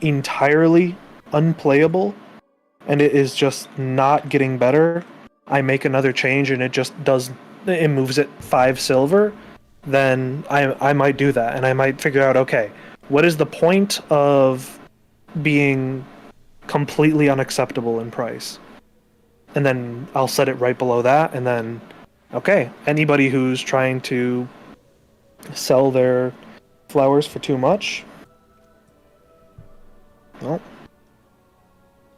entirely unplayable and it is just not getting better, I make another change and it moves it 5 silver, then I might do that, and I might figure out, okay, what is the point of being completely unacceptable in price? And then I'll set it right below that, and then, okay, anybody who's trying to sell their flowers for too much. Well,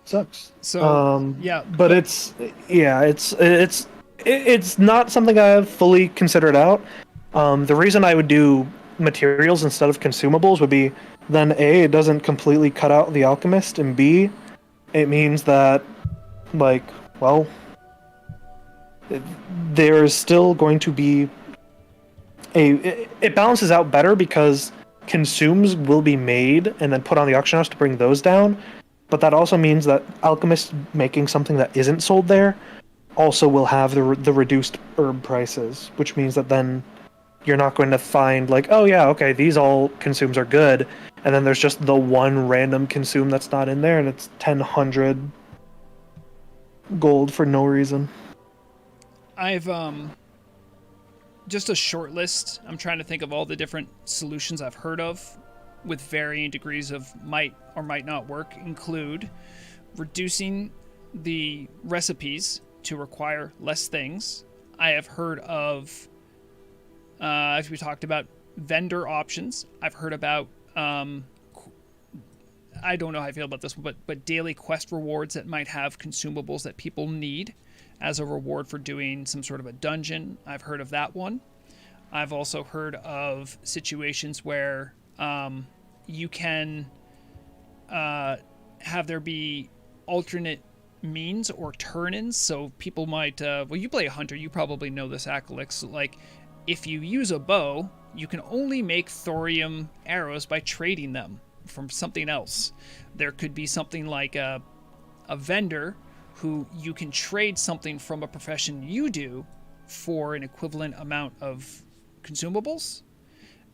sucks. So yeah, but it's not something I've fully considered out. The reason I would do materials instead of consumables would be then A, it doesn't completely cut out the alchemist, and B, it means that, like, well, there's still going to be it balances out better because consumes will be made and then put on the auction house to bring those down, but that also means that alchemists making something that isn't sold there also will have the reduced herb prices, which means that then you're not going to find like, oh yeah, okay, these all consumes are good, and then there's just the one random consume that's not in there, and it's 1,000 gold for no reason. I've just a short list. I'm trying to think of all the different solutions I've heard of with varying degrees of might or might not work include reducing the recipes to require less things. I have heard of, as we talked about, vendor options. I've heard about, I don't know how I feel about this one, but daily quest rewards that might have consumables that people need as a reward for doing some sort of a dungeon. I've heard of that one. I've also heard of situations where you can have there be alternate means or turn-ins. So people might, well, you play a hunter, you probably know this, Acalix. Like, if you use a bow, you can only make thorium arrows by trading them from something else. There could be something like a vendor who you can trade something from a profession you do for an equivalent amount of consumables.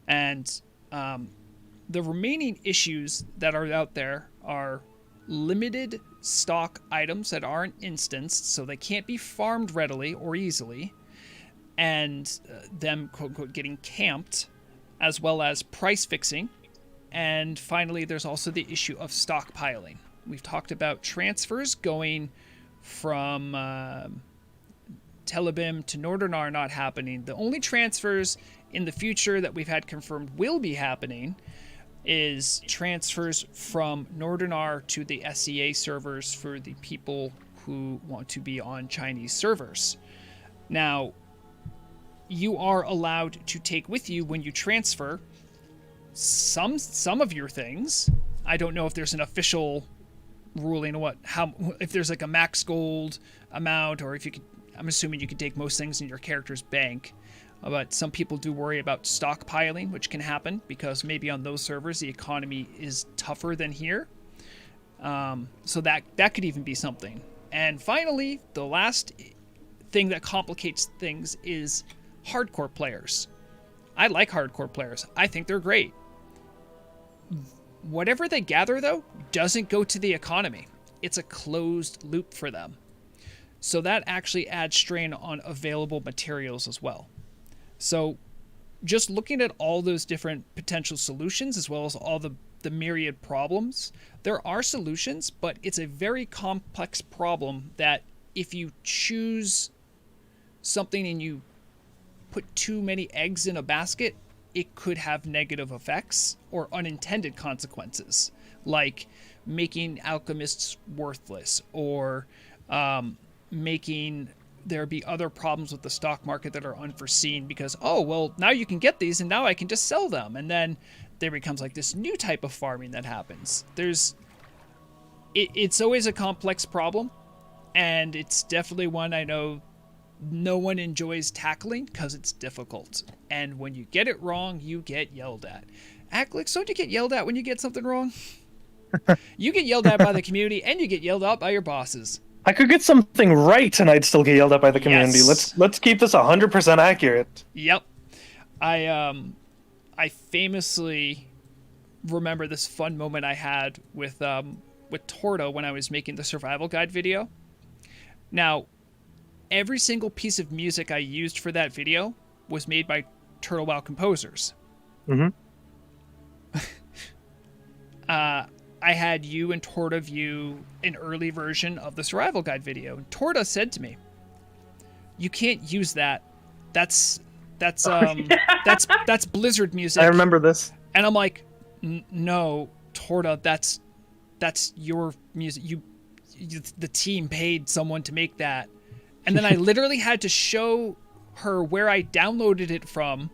And the remaining issues that are out there are limited stock items that aren't instanced, so they can't be farmed readily or easily, and them quote-unquote getting camped, as well as price fixing. And finally, there's also the issue of stockpiling. We've talked about transfers going from Telebim to Nordernar not happening. The only transfers in the future that we've had confirmed will be happening is transfers from Nordernar to the SEA servers for the people who want to be on Chinese servers. Now, you are allowed to take with you when you transfer some of your things. I don't know if there's an official ruling if there's like a max gold amount, or if you could. I'm assuming you could take most things in your character's bank, but some people do worry about stockpiling, which can happen because maybe on those servers the economy is tougher than here. So that could even be something. And finally, the last thing that complicates things is hardcore players. I like hardcore players. I think they're great. Whatever they gather, though, doesn't go to the economy. It's a closed loop for them. So that actually adds strain on available materials as well. So just looking at all those different potential solutions, as well as all the myriad problems, there are solutions, but it's a very complex problem that if you choose something and you put too many eggs in a basket, it could have negative effects or unintended consequences, like making alchemists worthless, or making there be other problems with the stock market that are unforeseen because, oh, well, now you can get these and now I can just sell them. And then there becomes like this new type of farming that happens. It's always a complex problem, and it's definitely one I know no one enjoys tackling because it's difficult. And when you get it wrong, you get yelled at. Aclix, don't you get yelled at when you get something wrong? You get yelled at by the community, and you get yelled at by your bosses. I could get something right, and I'd still get yelled at by the community. Yes. Let's keep this 100% accurate. Yep. I famously remember this fun moment I had with Torto when I was making the survival guide video. Now, every single piece of music I used for that video was made by Turtle WoW composers. Mm-hmm. I had you and Torta view an early version of the survival guide video, and Torta said to me, "You can't use that. That's That's that's Blizzard music. I remember this. And I'm like, no, Torta, that's your music. You, the team paid someone to make that. And then I literally had to show her where I downloaded it from.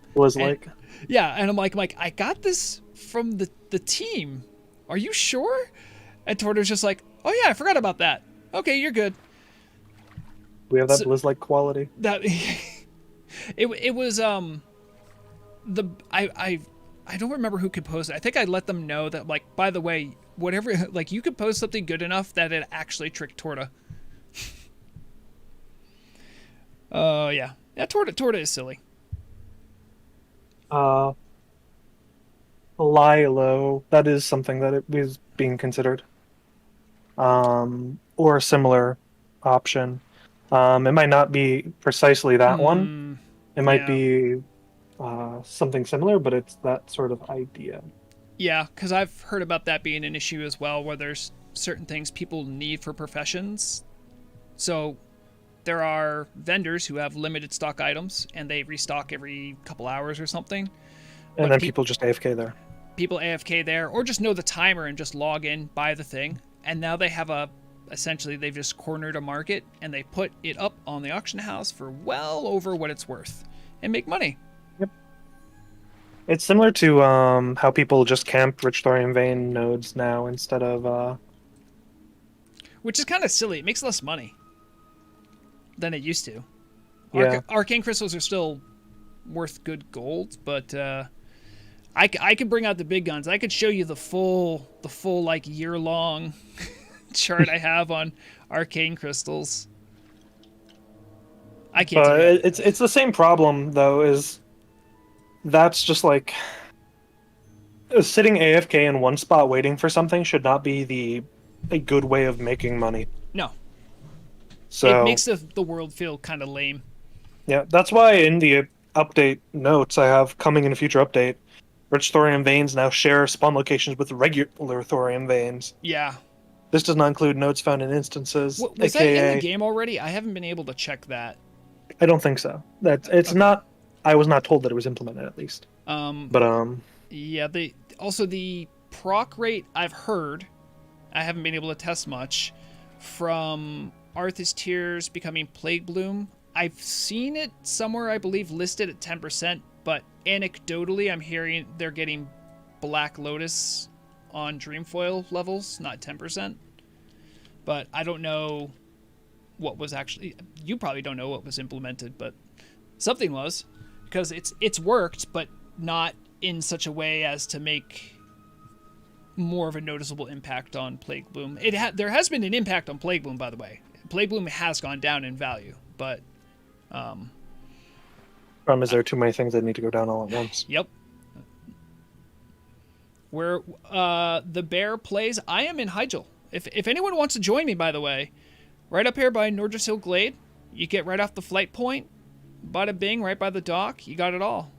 Yeah, and I'm like, I got this from the team. Are you sure? And Torta's just like, oh yeah, I forgot about that. Okay, you're good. We have that Blizz-like quality. That it was I don't remember who composed it. I think I let them know that, like, by the way, whatever, like, you compose something good enough that it actually tricked Torta. Yeah, Torta is silly. Lilo, that is something that it is being considered. Or a similar option. It might not be precisely that one. It might be something similar, but it's that sort of idea. Yeah, because I've heard about that being an issue as well, where there's certain things people need for professions. So there are vendors who have limited stock items, and they restock every couple hours or something. And then people just AFK there. People AFK there, or just know the timer and just log in, buy the thing. And now they have essentially they've just cornered a market, and they put it up on the auction house for well over what it's worth and make money. Yep. It's similar to how people just camp Rich Thorium Vein nodes now instead of... Which is kind of silly. It makes less money than it used to. Yeah. Arcane crystals are still worth good gold, but I could bring out the big guns. I could show you the full like year-long chart I have on arcane crystals. I can't. It's the same problem though. Is that's just like sitting AFK in one spot waiting for something should not be a good way of making money. No. So it makes the world feel kind of lame. Yeah, that's why in the update notes I have coming in a future update, Rich Thorium Veins now share spawn locations with regular Thorium Veins. Yeah. This does not include nodes found in instances. Was that in the game already? I haven't been able to check that. I don't think so. It's okay. Not. I was not told that it was implemented at least. Yeah. The proc rate I've heard. I haven't been able to test much from Arthas Tears becoming Plague Bloom. I've seen it somewhere, I believe, listed at 10%, but anecdotally, I'm hearing they're getting Black Lotus on Dreamfoil levels, not 10%. But I don't know what was actually... You probably don't know what was implemented, but something was, because it's worked, but not in such a way as to make more of a noticeable impact on Plague Bloom. There has been an impact on Plague Bloom, by the way. Plague Bloom has gone down in value, but... Problem is there are too many things that need to go down all at once. Yep. Where the bear plays, I am in Hyjal. If anyone wants to join me, by the way, right up here by Nordris Hill Glade, you get right off the flight point, bada bing, right by the dock, you got it all.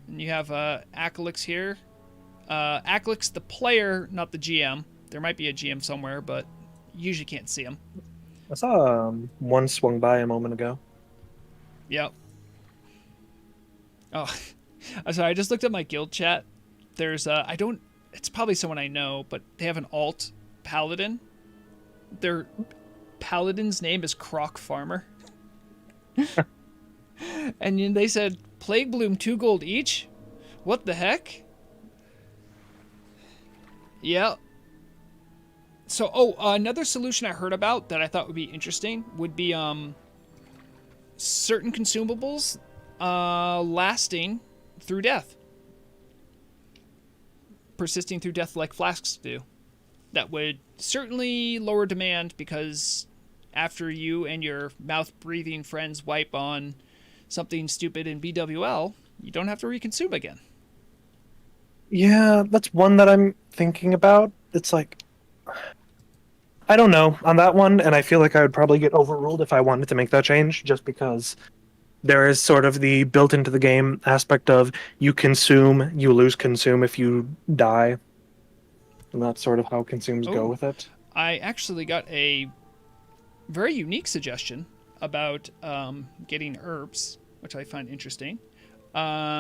And you have Akalix here. Akalix, the player, not the GM. There might be a GM somewhere, but you usually can't see him. I saw one swung by a moment ago. Yep. Oh, I'm sorry. I just looked at my guild chat. There's it's probably someone I know, but they have an alt paladin. Their paladin's name is Croc Farmer. And they said, Plague Bloom 2 gold each? What the heck? Yeah. So, another solution I heard about that I thought would be interesting would be certain consumables lasting through death. Persisting through death like flasks do. That would certainly lower demand because after you and your mouth-breathing friends wipe on something stupid in BWL, you don't have to reconsume again. Yeah, that's one that I'm thinking about. It's like... I don't know on that one, and I feel like I would probably get overruled if I wanted to make that change, just because there is sort of the built into the game aspect of you consume, you lose consume if you die. And that's sort of how consumes go with it. I actually got a very unique suggestion about getting herbs, which I find interesting.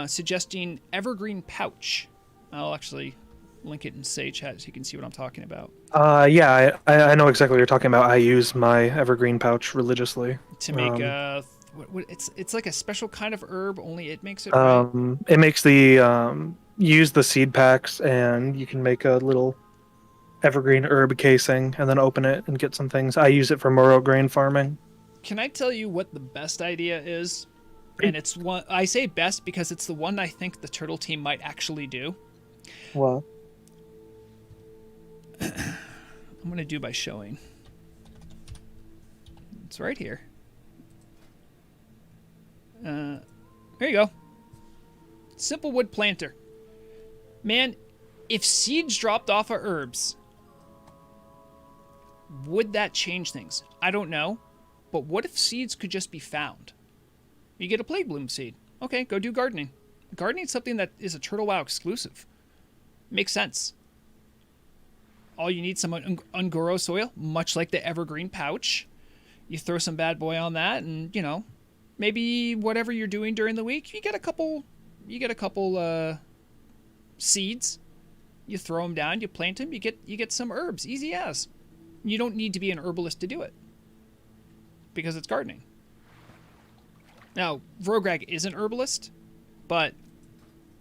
suggesting evergreen pouch. I'll actually link it in Say Chat so you can see what I'm talking about. Yeah, I know exactly what you're talking about. I use my evergreen pouch religiously. To make it's like a special kind of herb, only it makes it, right? It makes the use the seed packs, and you can make a little evergreen herb casing, and then open it and get some things. I use it for morrow grain farming. Can I tell you what the best idea is? And it's one I say best because it's the one I think the Turtle team might actually do. What? I'm gonna do by showing. It's right here. Here you go. Simple wood planter. Man, if seeds dropped off of herbs, would that change things? I don't know. But what if seeds could just be found? You get a plague bloom seed. Okay, go do gardening. Gardening is something that is a Turtle WoW exclusive. Makes sense. All you need some Ungoro soil, much like the evergreen pouch. You throw some bad boy on that, and maybe whatever you're doing during the week, you get a couple seeds. You throw them down, you plant them, you get some herbs, easy as. You don't need to be an herbalist to do it because it's gardening. Now, Vrograg is an herbalist, but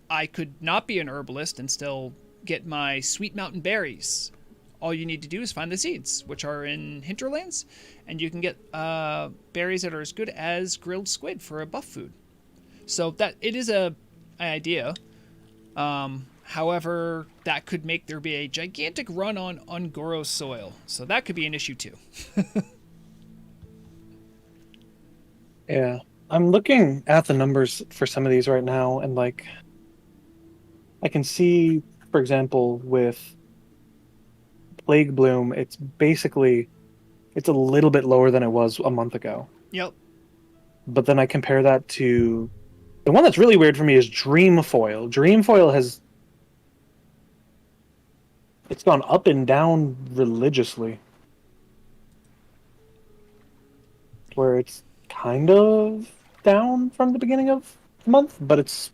I could not be an herbalist and still get my sweet mountain berries. All you need to do is find the seeds, which are in hinterlands, and you can get berries that are as good as grilled squid for a buff food. So that it is an idea. However, that could make there be a gigantic run on Ungoro soil, so that could be an issue too. Yeah, I'm looking at the numbers for some of these right now, and I can see, for example, with Plague Bloom, it's a little bit lower than it was a month ago. Yep. But then I compare that to the one that's really weird for me is Dreamfoil. Dreamfoil it's gone up and down religiously, where it's kind of down from the beginning of the month, but it's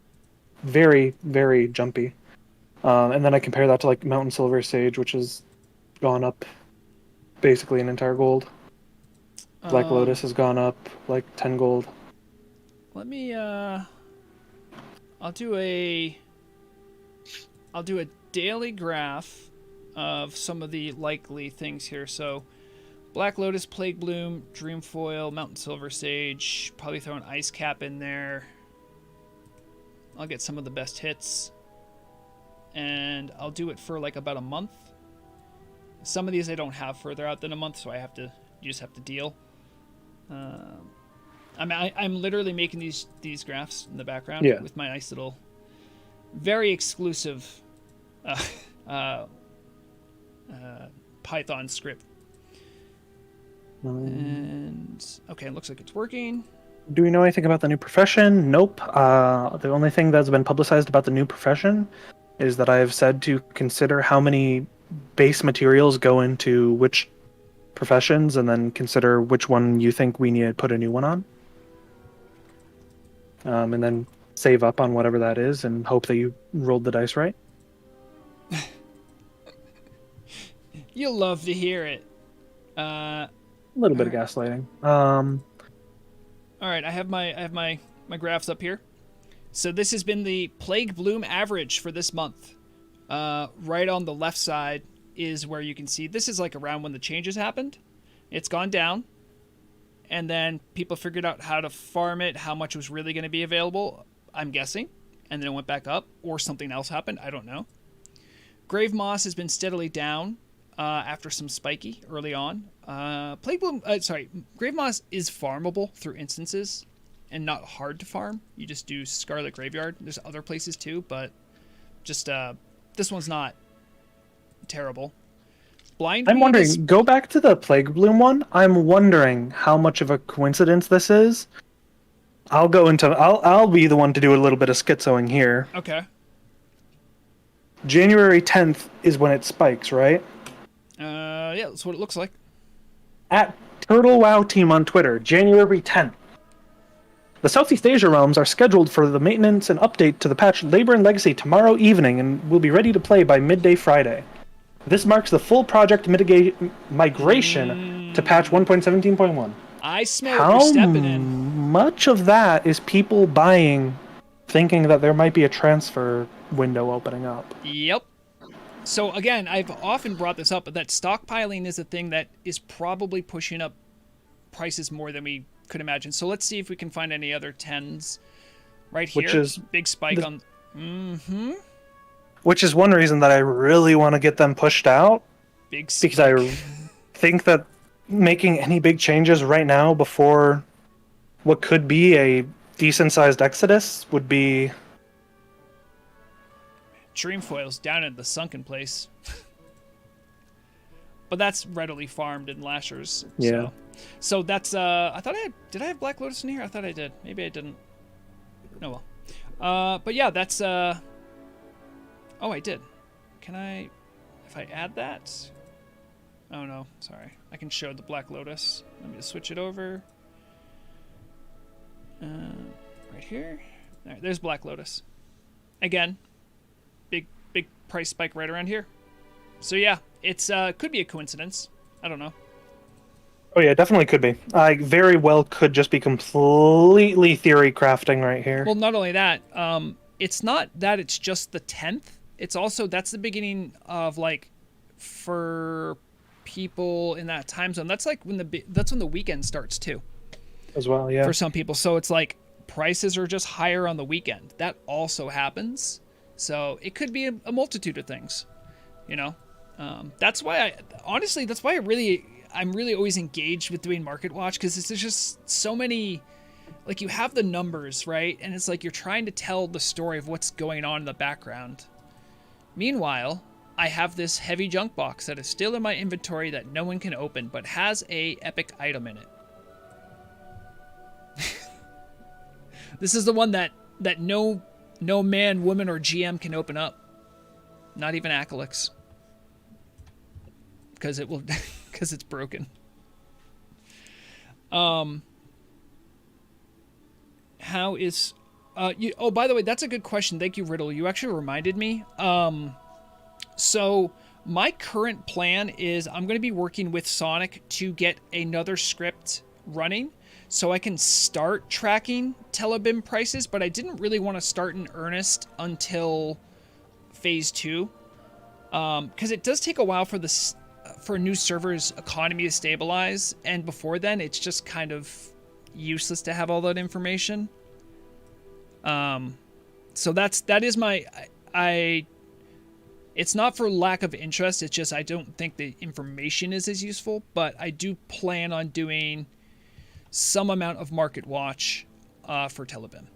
very, very jumpy. And then I compare that to Mountain Silver Sage, which has gone up basically an entire gold. Black Lotus has gone up 10 gold. Let me I'll do a daily graph of some of the likely things here. So Black Lotus, Plague Bloom, Dreamfoil, Mountain Silver Sage, probably throw an Ice Cap in there. I'll get some of the best hits. And I'll do it for about a month. Some of these I don't have further out than a month, so you just have to deal. I'm literally making these graphs in the background with my nice little, very exclusive Python script. And okay, it looks like it's working. Do we know anything about the new profession? Nope. The only thing that's been publicized about the new profession is that I have said to consider how many base materials go into which professions, and then consider which one you think we need to put a new one on. And then save up on whatever that is and hope that you rolled the dice right. You'll love to hear it. A little bit of gaslighting. All right, I have my graphs up here. So this has been the Plague Bloom average for this month. Right on the left side is where you can see this is around when the changes happened. It's gone down, and then people figured out how to farm it, how much was really going to be available, I'm guessing, and then it went back up, or something else happened, I don't know. Grave Moss has been steadily down after some spiky early on. Plague Bloom, Grave Moss is farmable through instances and not hard to farm. You just do Scarlet Graveyard. There's other places too, but just this one's not terrible. I'm wondering, go back to the Plague Bloom one. I'm wondering how much of a coincidence this is. I'll be the one to do a little bit of schizoing here. Okay. January 10th is when it spikes, right? Yeah, that's what it looks like. At Turtle WoW Team on Twitter, January 10th. The Southeast Asia realms are scheduled for the maintenance and update to the patch Labor and Legacy tomorrow evening and will be ready to play by midday Friday. This marks the full project migration to patch 1.17.1. I smell what you're stepping in. How much of that is people buying, thinking that there might be a transfer window opening up? Yep. So again, I've often brought this up, but that stockpiling is a thing that is probably pushing up prices more than we could imagine. So let's see if we can find any other 10s right here. Which is big spike on. Mm-hmm. Which is one reason that I really want to get them pushed out. Big spike. Because I think that making any big changes right now before what could be a decent-sized exodus would be... Dreamfoil's down at the sunken place. But that's readily farmed in Lashers. Yeah. So that's, I thought did I have Black Lotus in here? I thought I did. Maybe I didn't. Oh well. But yeah, that's, oh, I did. Can I, if I add that? Oh no, sorry. I can show the Black Lotus. Let me just switch it over. Right here. All right, there's Black Lotus. Again, big price spike right around here. So yeah, it's could be a coincidence. I don't know. Oh yeah, definitely could be. I very well could just be completely theory crafting right here. Well, not only that, it's not that it's just the 10th. It's also, that's the beginning of, like, for people in that time zone. That's like when the weekend starts too. As well, yeah. For some people, so it's like prices are just higher on the weekend. That also happens. So it could be a multitude of things, you know. That's why I'm really always engaged with doing Market Watch, because there's just so many, like, you have the numbers, right? And it's like you're trying to tell the story of what's going on in the background. Meanwhile, I have this heavy junk box that is still in my inventory that no one can open, but has a epic item in it. This is the one that no man, woman, or GM can open up. Not even Acalix. Because it will, because it's broken. How is, oh, by the way, that's a good question. Thank you, Riddle. You actually reminded me. So my current plan is I'm going to be working with Sonic to get another script running so I can start tracking Telebim prices, but I didn't really want to start in earnest until phase 2. Because it does take a while for for a new server's economy to stabilize, and before then it's just kind of useless to have all that information. So that is my, it's not for lack of interest, it's just I don't think the information is as useful, but I do plan on doing some amount of Market Watch for Telebim.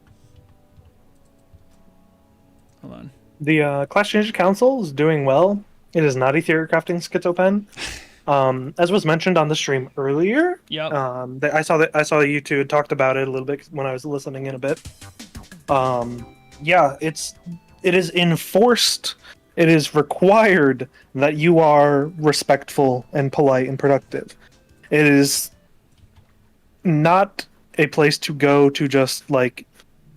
Hold on. The Clash Ninja Council is doing well. It is not a theory crafting schizopen. As was mentioned on the stream earlier. Yep. I saw that you two had talked about it a little bit when I was listening in a bit. Yeah, it is enforced. It is required that you are respectful and polite and productive. It is not a place to go to just, like,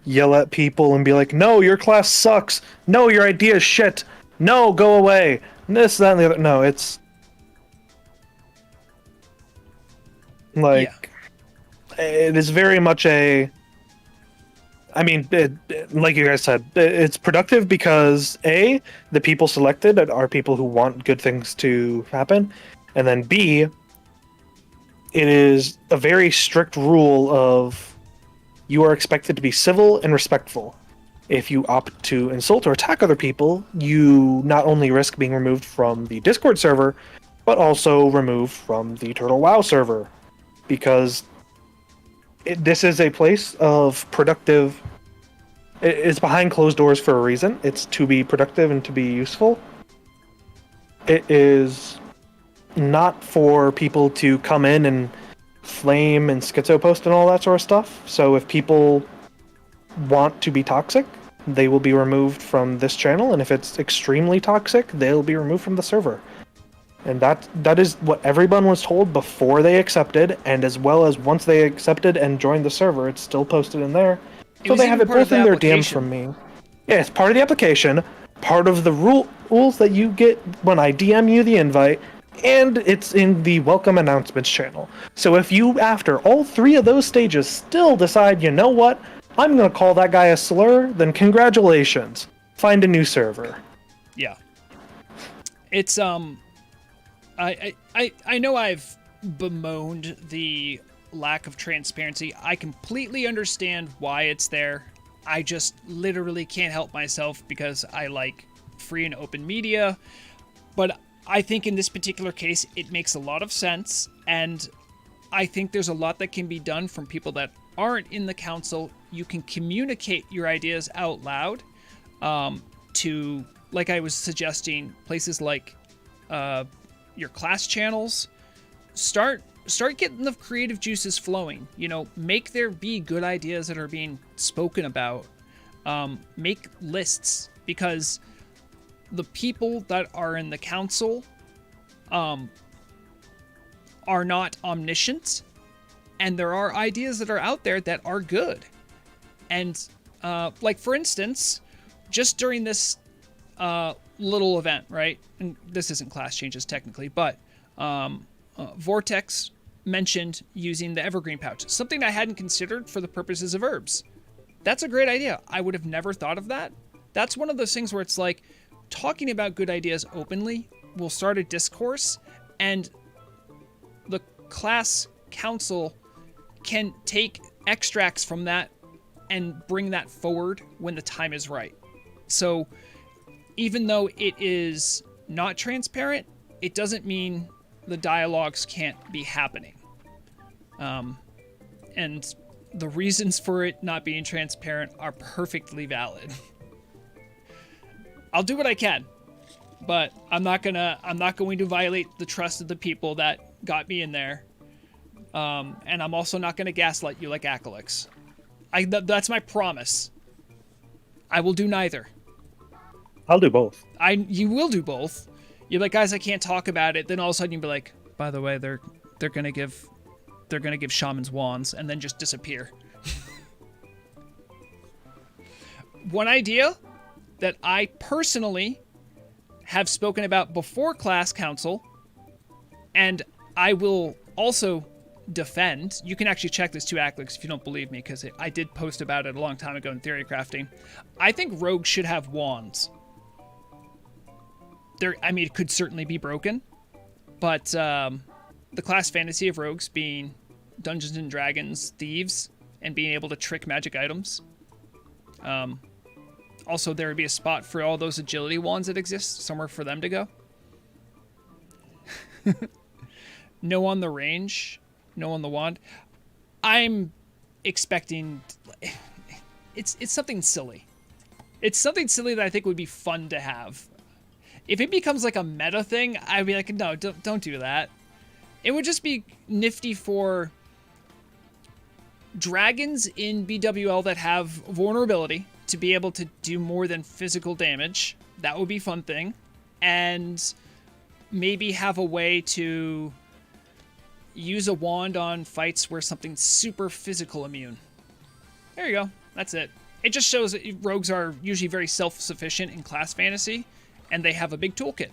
yell at people and be like, no, your class sucks. No, your idea is shit. No, go away. This, that, and the other. No, it's like, it is very much a, I mean, like you guys said, it's productive because A, the people selected are people who want good things to happen, and then B, it is a very strict rule of you are expected to be civil and respectful. If you opt to insult or attack other people, you not only risk being removed from the Discord server, but also removed from the Turtle WoW server. Because this is a place of productive... It's behind closed doors for a reason. It's to be productive and to be useful. It is not for people to come in and flame and schizo post and all that sort of stuff. So if people want to be toxic, they will be removed from this channel, and if it's extremely toxic, they'll be removed from the server. And that is what everyone was told before they accepted, and as well as once they accepted and joined the server, it's still posted in there. So they have it both in their DMs from me. Yeah, it's part of the application, part of the rules that you get when I DM you the invite, and it's in the welcome announcements channel. So if you, after all 3 of those stages, still decide, you know what, I'm going to call that guy a slur, then congratulations. Find a new server. Yeah. It's, I know I've bemoaned the lack of transparency. I completely understand why it's there. I just literally can't help myself because I like free and open media. But I think in this particular case, it makes a lot of sense. And I think there's a lot that can be done from people that aren't in the council. You can communicate your ideas out loud to, like I was suggesting, places like your class channels. Start getting the creative juices flowing. You know, make there be good ideas that are being spoken about. Make lists, because the people that are in the council are not omniscient, and there are ideas that are out there that are good. And like, for instance, just during this little event, right? And this isn't class changes technically, but Vortex mentioned using the evergreen pouch, something I hadn't considered for the purposes of herbs. That's a great idea. I would have never thought of that. That's one of those things where it's like, talking about good ideas openly will start a discourse, and the class council can take extracts from that and bring that forward when the time is right. So even though it is not transparent, it doesn't mean the dialogues can't be happening. And the reasons for it not being transparent are perfectly valid. I'll do what I can, but I'm not going to violate the trust of the people that got me in there. And I'm also not going to gaslight you like Acalix. That's my promise. I will do neither. I'll do both. You will do both. You're like, guys, I can't talk about it. Then all of a sudden you'll be like, by the way, they're gonna give shamans wands, and then just disappear. One idea that I personally have spoken about before class council, and I will also defend. You can actually check this to Aclix if you don't believe me, because I did post about it a long time ago in Theory Crafting. I think rogues should have wands. It could certainly be broken, but the class fantasy of rogues being Dungeons and Dragons thieves and being able to trick magic items. Also, there would be a spot for all those agility wands that exist, somewhere for them to go. No on the range, no on the wand. I'm expecting... It's something silly. It's something silly that I think would be fun to have. If it becomes like a meta thing, I'd be like, no, don't do that. It would just be nifty for dragons in BWL that have vulnerability to be able to do more than physical damage. That would be a fun thing. And maybe have a way to use a wand on fights where something's super physical immune. There you go. That's it. It just shows that rogues are usually very self-sufficient in class fantasy, and they have a big toolkit.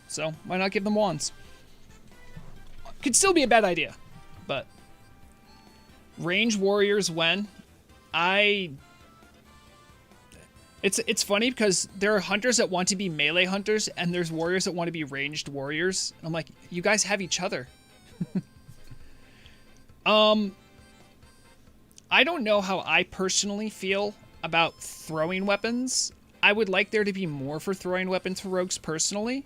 So why not give them wands? Could still be a bad idea, but range warriors It's funny because there are hunters that want to be melee hunters, and there's warriors that want to be ranged warriors. I'm like, you guys have each other. I don't know how I personally feel about throwing weapons. I would like there to be more for throwing weapons for rogues personally.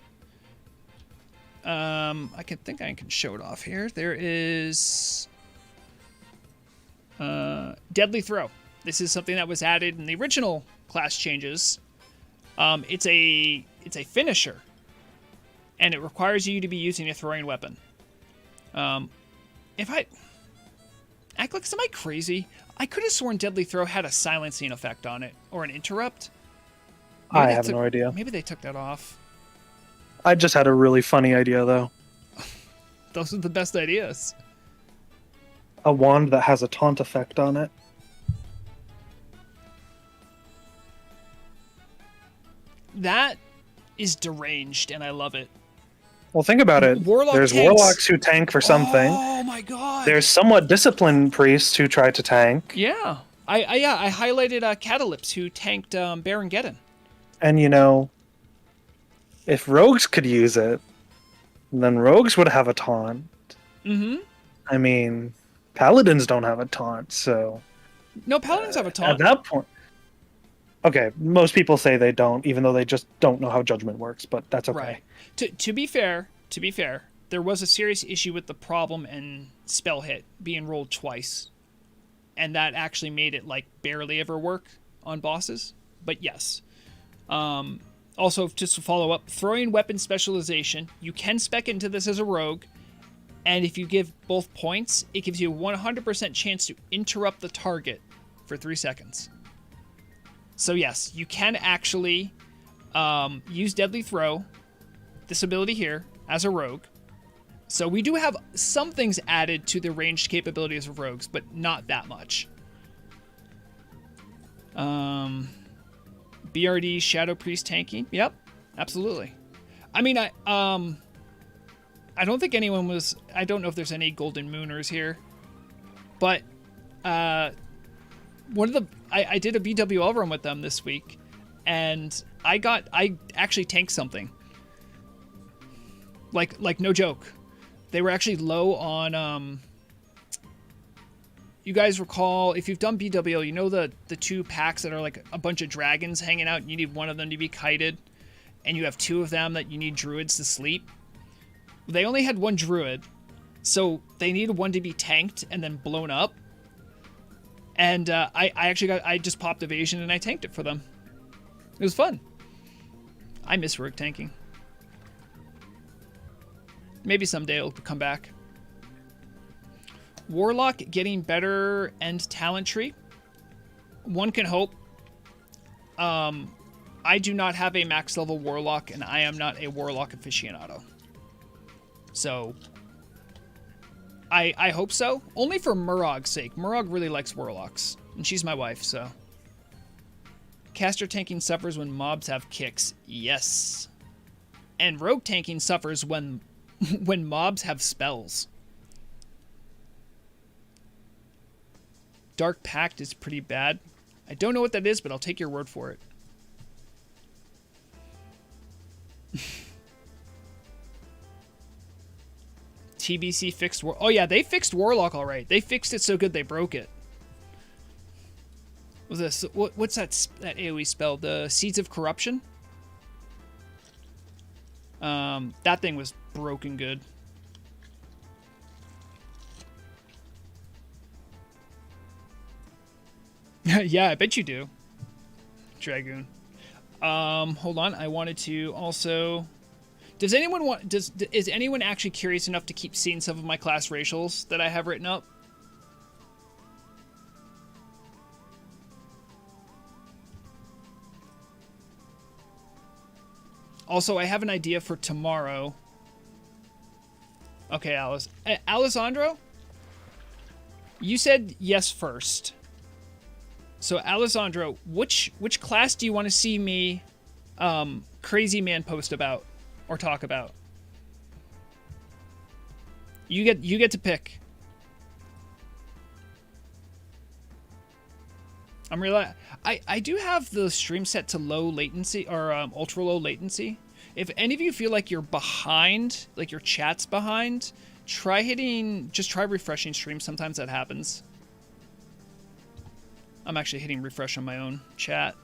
I can show it off here. There is Deadly Throw. This is something that was added in the original class changes. It's a finisher, and it requires you to be using a throwing weapon. Aclix, am I crazy? I could have sworn Deadly Throw had a silencing effect on it, or an interrupt. I have no idea. Maybe they took that off. I just had a really funny idea, though. Those are the best ideas. A wand that has a taunt effect on it. That is deranged, and I love it. Well, think about it. There's tanks. warlocks who tank for something. Oh my god. There's somewhat disciplined priests who try to tank. Yeah. I highlighted Catalyps who tanked Baron Geddon. And if rogues could use it, then rogues would have a taunt. Mm-hmm. I mean, paladins don't have a taunt, so... No, paladins have a taunt. At that point... Okay, most people say they don't, even though they just don't know how judgment works, but that's okay. Right. To be fair, there was a serious issue with the problem and spell hit being rolled twice. And that actually made it, barely ever work on bosses. But yes. Also, just to follow up, throwing weapon specialization, you can spec into this as a rogue, and if you give both points, it gives you a 100% chance to interrupt the target for 3 seconds. So yes, you can actually use Deadly Throw, this ability here, as a rogue. So we do have some things added to the ranged capabilities of rogues, but not that much. BRD Shadow Priest tanking. Yep, absolutely. I mean, I don't think anyone was... I don't know if there's any Golden Mooners here. But one of the... I did a BWL run with them this week, and I actually tanked something. Like no joke. They were actually low on... you guys recall, if you've done BWL, you know the 2 packs that are like a bunch of dragons hanging out, and you need one of them to be kited, and you have 2 of them that you need druids to sleep? They only had 1 druid, so they needed 1 to be tanked and then blown up. And I just popped evasion and I tanked it for them. It was fun. I miss rogue tanking. Maybe someday it'll come back. Warlock getting better end talent tree. One can hope. I do not have a max level Warlock, and I am not a Warlock aficionado. So, I hope so. Only for Murog's sake. Murog really likes Warlocks, and she's my wife, so. Caster tanking suffers when mobs have kicks. Yes. And rogue tanking suffers when mobs have spells. Dark Pact is pretty bad. I don't know what that is, but I'll take your word for it. TBC fixed Oh yeah, they fixed Warlock all right. They fixed it so good they broke it. What's this? What's that AoE spell? The Seeds of Corruption? That thing was broken good. Yeah, I bet you do. Dragoon. Hold on. I wanted to also... Is anyone actually curious enough to keep seeing some of my class racials that I have written up? Also, I have an idea for tomorrow. Okay, Alice. Alessandro? You said yes first. So, Alessandro, which class do you want to see me crazy man post about or talk about? You get to pick. I do have the stream set to low latency or ultra low latency. If any of you feel like you're behind, like your chat's behind, try refreshing stream. Sometimes that happens. I'm actually hitting refresh on my own chat.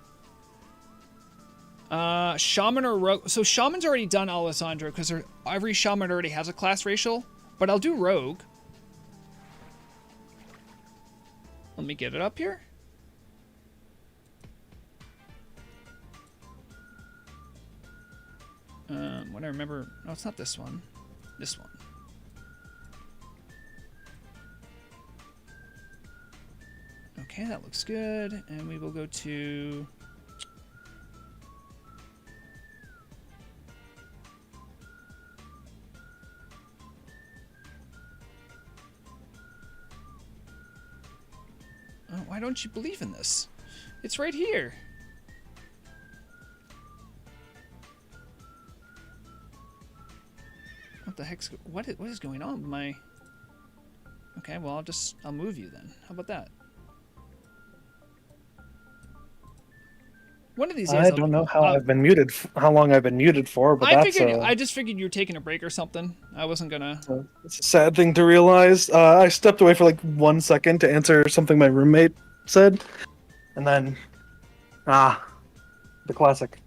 Shaman or Rogue. So Shaman's already done, Alessandro, because every Shaman already has a class racial. But I'll do Rogue. Let me get it up here. What I remember... No, it's not this one. This one. Okay, that looks good. And we will go to... don't you believe in this? It's right here. What the heck's... What is going on with my... Okay, well, I'll move you then. How about that? One of these days, I don't know how I've been muted, how long I've been muted for, but I just figured you were taking a break or something. I wasn't gonna. It's a sad thing to realize. I stepped away for like 1 second to answer something my roommate said, and then, the classic.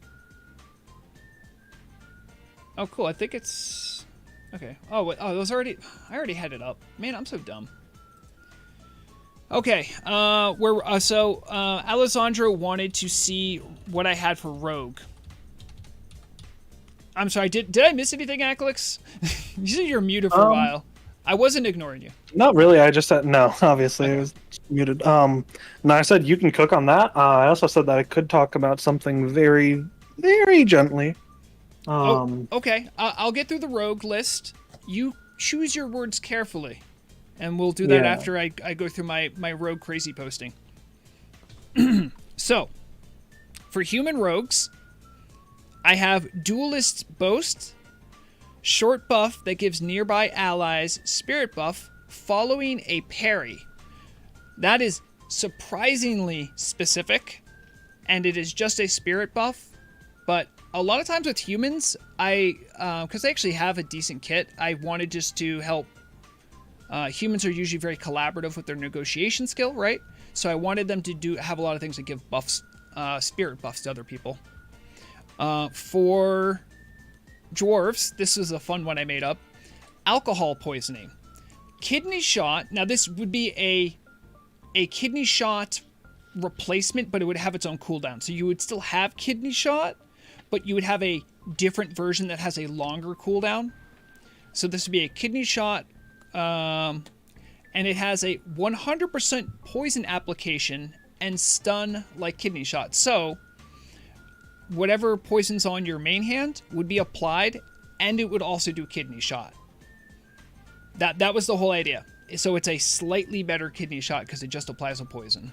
Oh, cool. I think it's okay. Oh, wait, oh, I already had it up. Man, I'm so dumb. Okay, Alessandro wanted to see what I had for Rogue. I'm sorry, did I miss anything, Aclix? You said you were muted for a while. I wasn't ignoring you. Not really, I just said, no, obviously, okay. I was muted. No, I said you can cook on that. I also said that I could talk about something very, very gently. Okay, I'll get through the Rogue list. You choose your words carefully. And we'll do that after I go through my rogue crazy posting. So, for human rogues, I have Duelist Boast, short buff that gives nearby allies spirit buff following a parry. That is surprisingly specific, and it is just a spirit buff. But a lot of times with humans, because I actually have a decent kit, I wanted just to help. Humans are usually very collaborative with their negotiation skill, right? So I wanted them to have a lot of things that give buffs, spirit buffs to other people. For dwarves, this is a fun one I made up. Alcohol poisoning. Kidney shot. Now this would be a kidney shot replacement, but it would have its own cooldown. So you would still have kidney shot, but you would have a different version that has a longer cooldown. So this would be a kidney shot. And it has a 100% poison application and stun like kidney shot. So whatever poison's on your main hand would be applied, and it would also do kidney shot. That was the whole idea. So it's a slightly better kidney shot because it just applies a poison.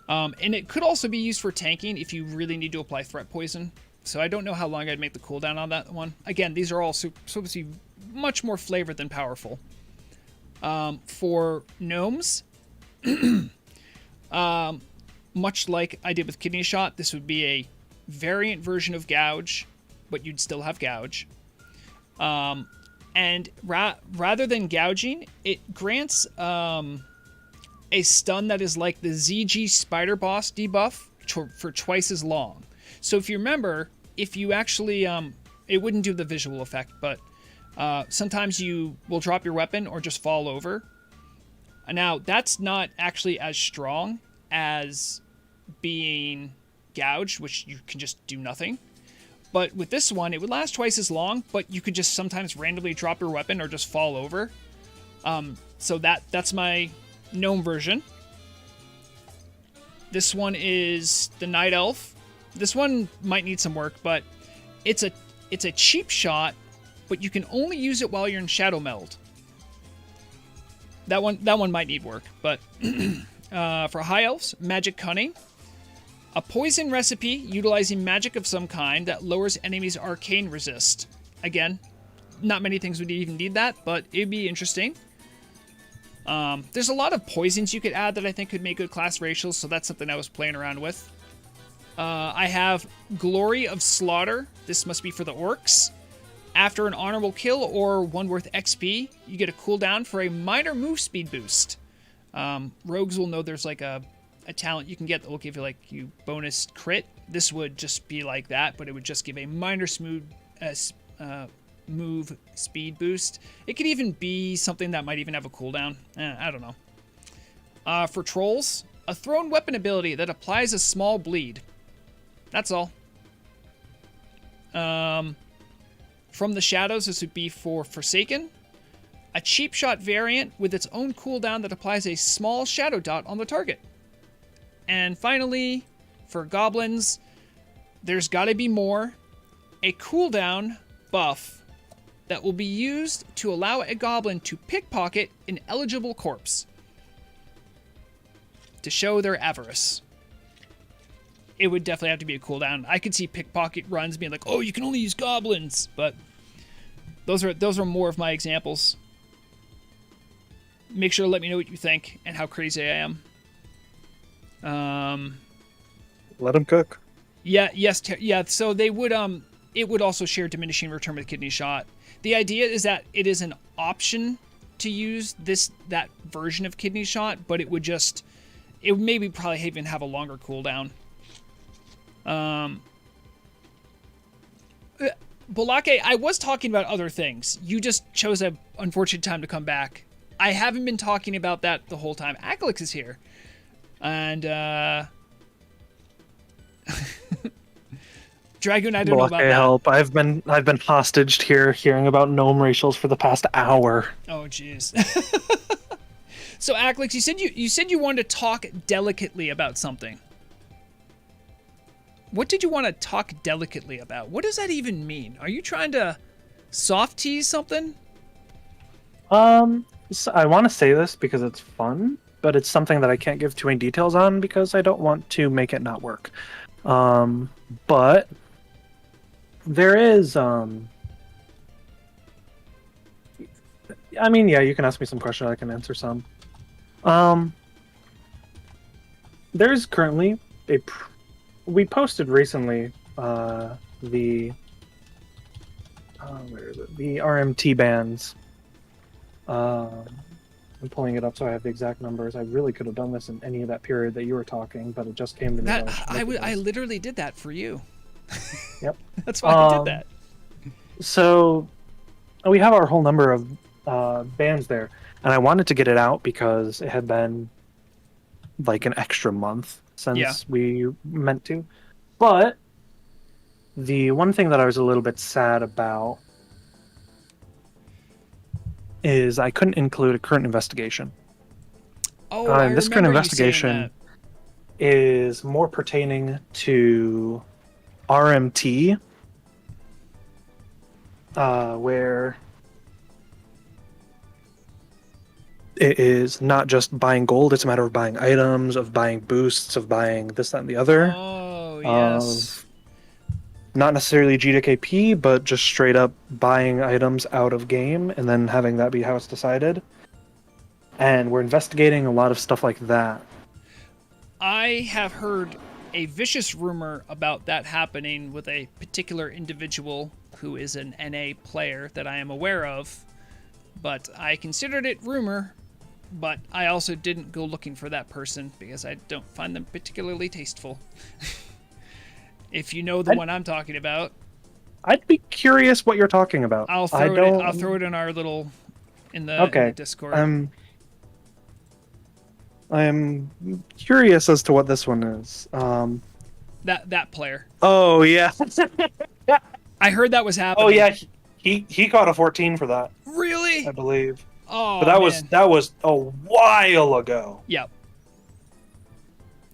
And it could also be used for tanking if you really need to apply threat poison. So I don't know how long I'd make the cooldown on that one. Again, these are all supposed to be much more flavored than powerful. For gnomes, much like I did with kidney shot, this would be a variant version of gouge, but you'd still have gouge. And rather than gouging, it grants a stun that is like the ZG Spider Boss debuff for twice as long. So if you remember, if you actually, it wouldn't do the visual effect, but sometimes you will drop your weapon or just fall over. Now, that's not actually as strong as being gouged, which you can just do nothing. But with this one, it would last twice as long, but you could just sometimes randomly drop your weapon or just fall over. So that's my gnome version. This one is the Night Elf. This one might need some work, but it's a cheap shot, but you can only use it while you're in Shadow Meld. That one might need work, but for High Elves, Magic Cunning. A poison recipe utilizing magic of some kind that lowers enemies' arcane resist. Again, not many things would even need that, but it'd be interesting. There's a lot of poisons you could add that I think could make good class ratios, so that's something I was playing around with. I have Glory of Slaughter. This must be for the orcs. After an honorable kill or one worth XP, you get a cooldown for a minor move speed boost. Rogues will know there's like a talent you can get that will give you like bonus crit. This would just be like that, but it would just give a minor smooth move speed boost. It could even be something that might even have a cooldown. I don't know. For trolls, a thrown weapon ability that applies a small bleed. That's all. From the shadows, this would be for Forsaken. A cheap shot variant with its own cooldown that applies a small shadow dot on the target. And finally, for goblins, there's gotta be more. A cooldown buff that will be used to allow a goblin to pickpocket an eligible corpse. to show their avarice, it would definitely have to be a cooldown. I could see pickpocket runs being like, oh, you can only use goblins, but those are more of my examples. Make sure to let me know what you think and how crazy I am. Let them cook. Yeah, yes, yeah. So they would it would also share diminishing return with kidney shot. The idea is that it is an option to use that version of kidney shot, but it would maybe probably even have a longer cooldown. Bolake, I was talking about other things. You just chose a unfortunate time to come back. I haven't been talking about that the whole time. Akalix is here. And Dragoon, I don't know about that. Help. I've been hostaged here hearing about gnome racials for the past hour. Oh jeez. So Akalix, you said you wanted to talk delicately about something. What did you want to talk delicately about? What does that even mean? Are you trying to soft tease something? So I want to say this because it's fun, but it's something that I can't give too many details on because I don't want to make it not work. But there is, I mean, yeah, you can ask me some questions. I can answer some. There's currently we posted recently, where is it? The RMT bans. I'm pulling it up so I have the exact numbers. I really could have done this in any of that period that you were talking, but it just came to me. I literally did that for you. Yep. That's why I did that. So we have our whole number of bands there, and I wanted to get it out because it had been like an extra month since we meant to. But the one thing that I was a little bit sad about is I couldn't include a current investigation. Oh, I this current remember investigation is more pertaining to RMT, where it is not just buying gold, it's a matter of buying items, of buying boosts, of buying this, that, and the other. Oh, yes. Not necessarily GDKP, but just straight up buying items out of game and then having that be how it's decided. And we're investigating a lot of stuff like that. I have heard a vicious rumor about that happening with a particular individual who is an NA player that I am aware of, but I considered it rumor, but I also didn't go looking for that person because I don't find them particularly tasteful. If you know the one I'm talking about, I'd be curious what you're talking about. I'll throw it in our little in the Discord. I'm curious as to what this one is. That player. Oh yeah. I heard that was happening. Oh yeah, he got a 14 for that. Really? I believe. Oh, but that was a while ago. Yep.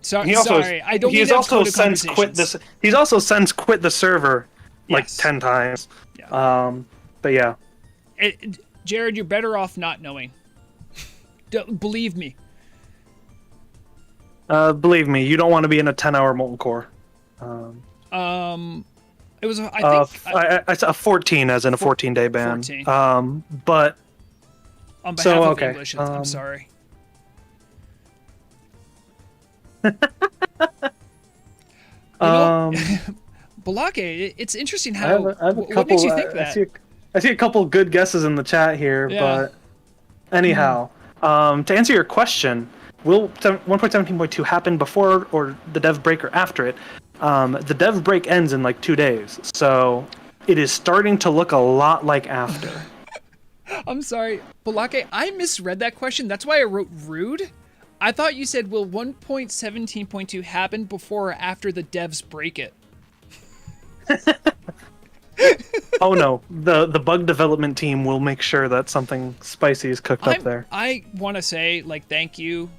Sorry, I don't. He's also since quit this. He's also since quit the server like 10 times. Yeah. But yeah. Jared, you're better off not knowing. Believe me. Believe me, you don't want to be in a 10-hour molten core. It was I think a 14, as in a 14-day ban. 14. But on behalf of English, I'm sorry. Balake, it's interesting how. What makes you think that? I see a couple good guesses in the chat here, but anyhow, to answer your question, will 1.17.2 happen before or the dev break or after it? The dev break ends in like 2 days, so it is starting to look a lot like after. I'm sorry, Balake, I misread that question. That's why I wrote rude. I thought you said, will 1.17.2 happen before or after the devs break it? Oh no, the bug development team will make sure that something spicy is cooked up there. I want to say, thank you,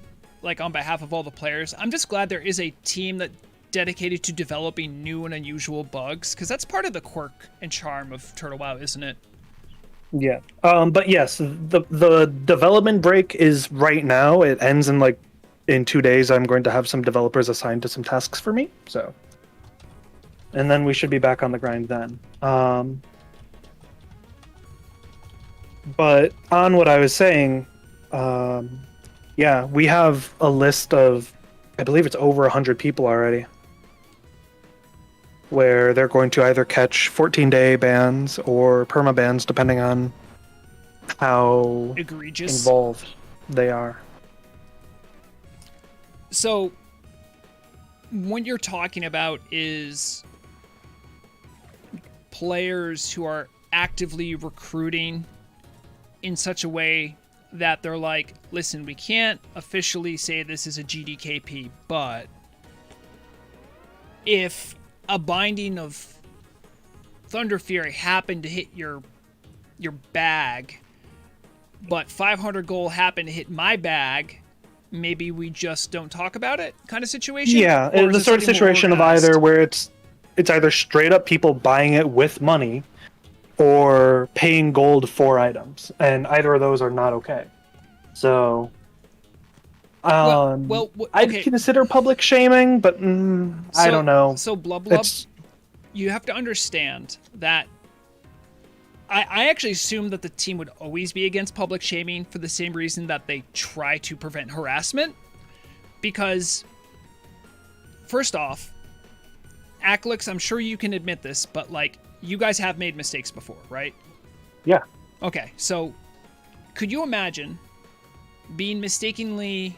on behalf of all the players. I'm just glad there is a team that dedicated to developing new and unusual bugs, because that's part of the quirk and charm of Turtle WoW, isn't it? Yeah. But yes, the development break is right now. It ends in in 2 days, I'm going to have some developers assigned to some tasks for me. So, and then we should be back on the grind then. But on what I was saying, yeah, we have a list of, I believe it's over 100 people already, where they're going to either catch 14-day bans or perma bans, depending on how egregious involved they are. So, what you're talking about is players who are actively recruiting in such a way that they're like, listen, we can't officially say this is a GDKP, but if a binding of Thunder Fury happened to hit your bag, but 500 gold happened to hit my bag, maybe we just don't talk about it kind of situation? Yeah, the sort of situation of either where it's either straight up people buying it with money or paying gold for items, and either of those are not okay. So, okay. I'd consider public shaming, but I don't know. So, Blub Blub, you have to understand that I actually assume that the team would always be against public shaming for the same reason that they try to prevent harassment. Because, first off, Aclix, I'm sure you can admit this, but, like, you guys have made mistakes before, right? Yeah. Okay, so could you imagine being mistakenly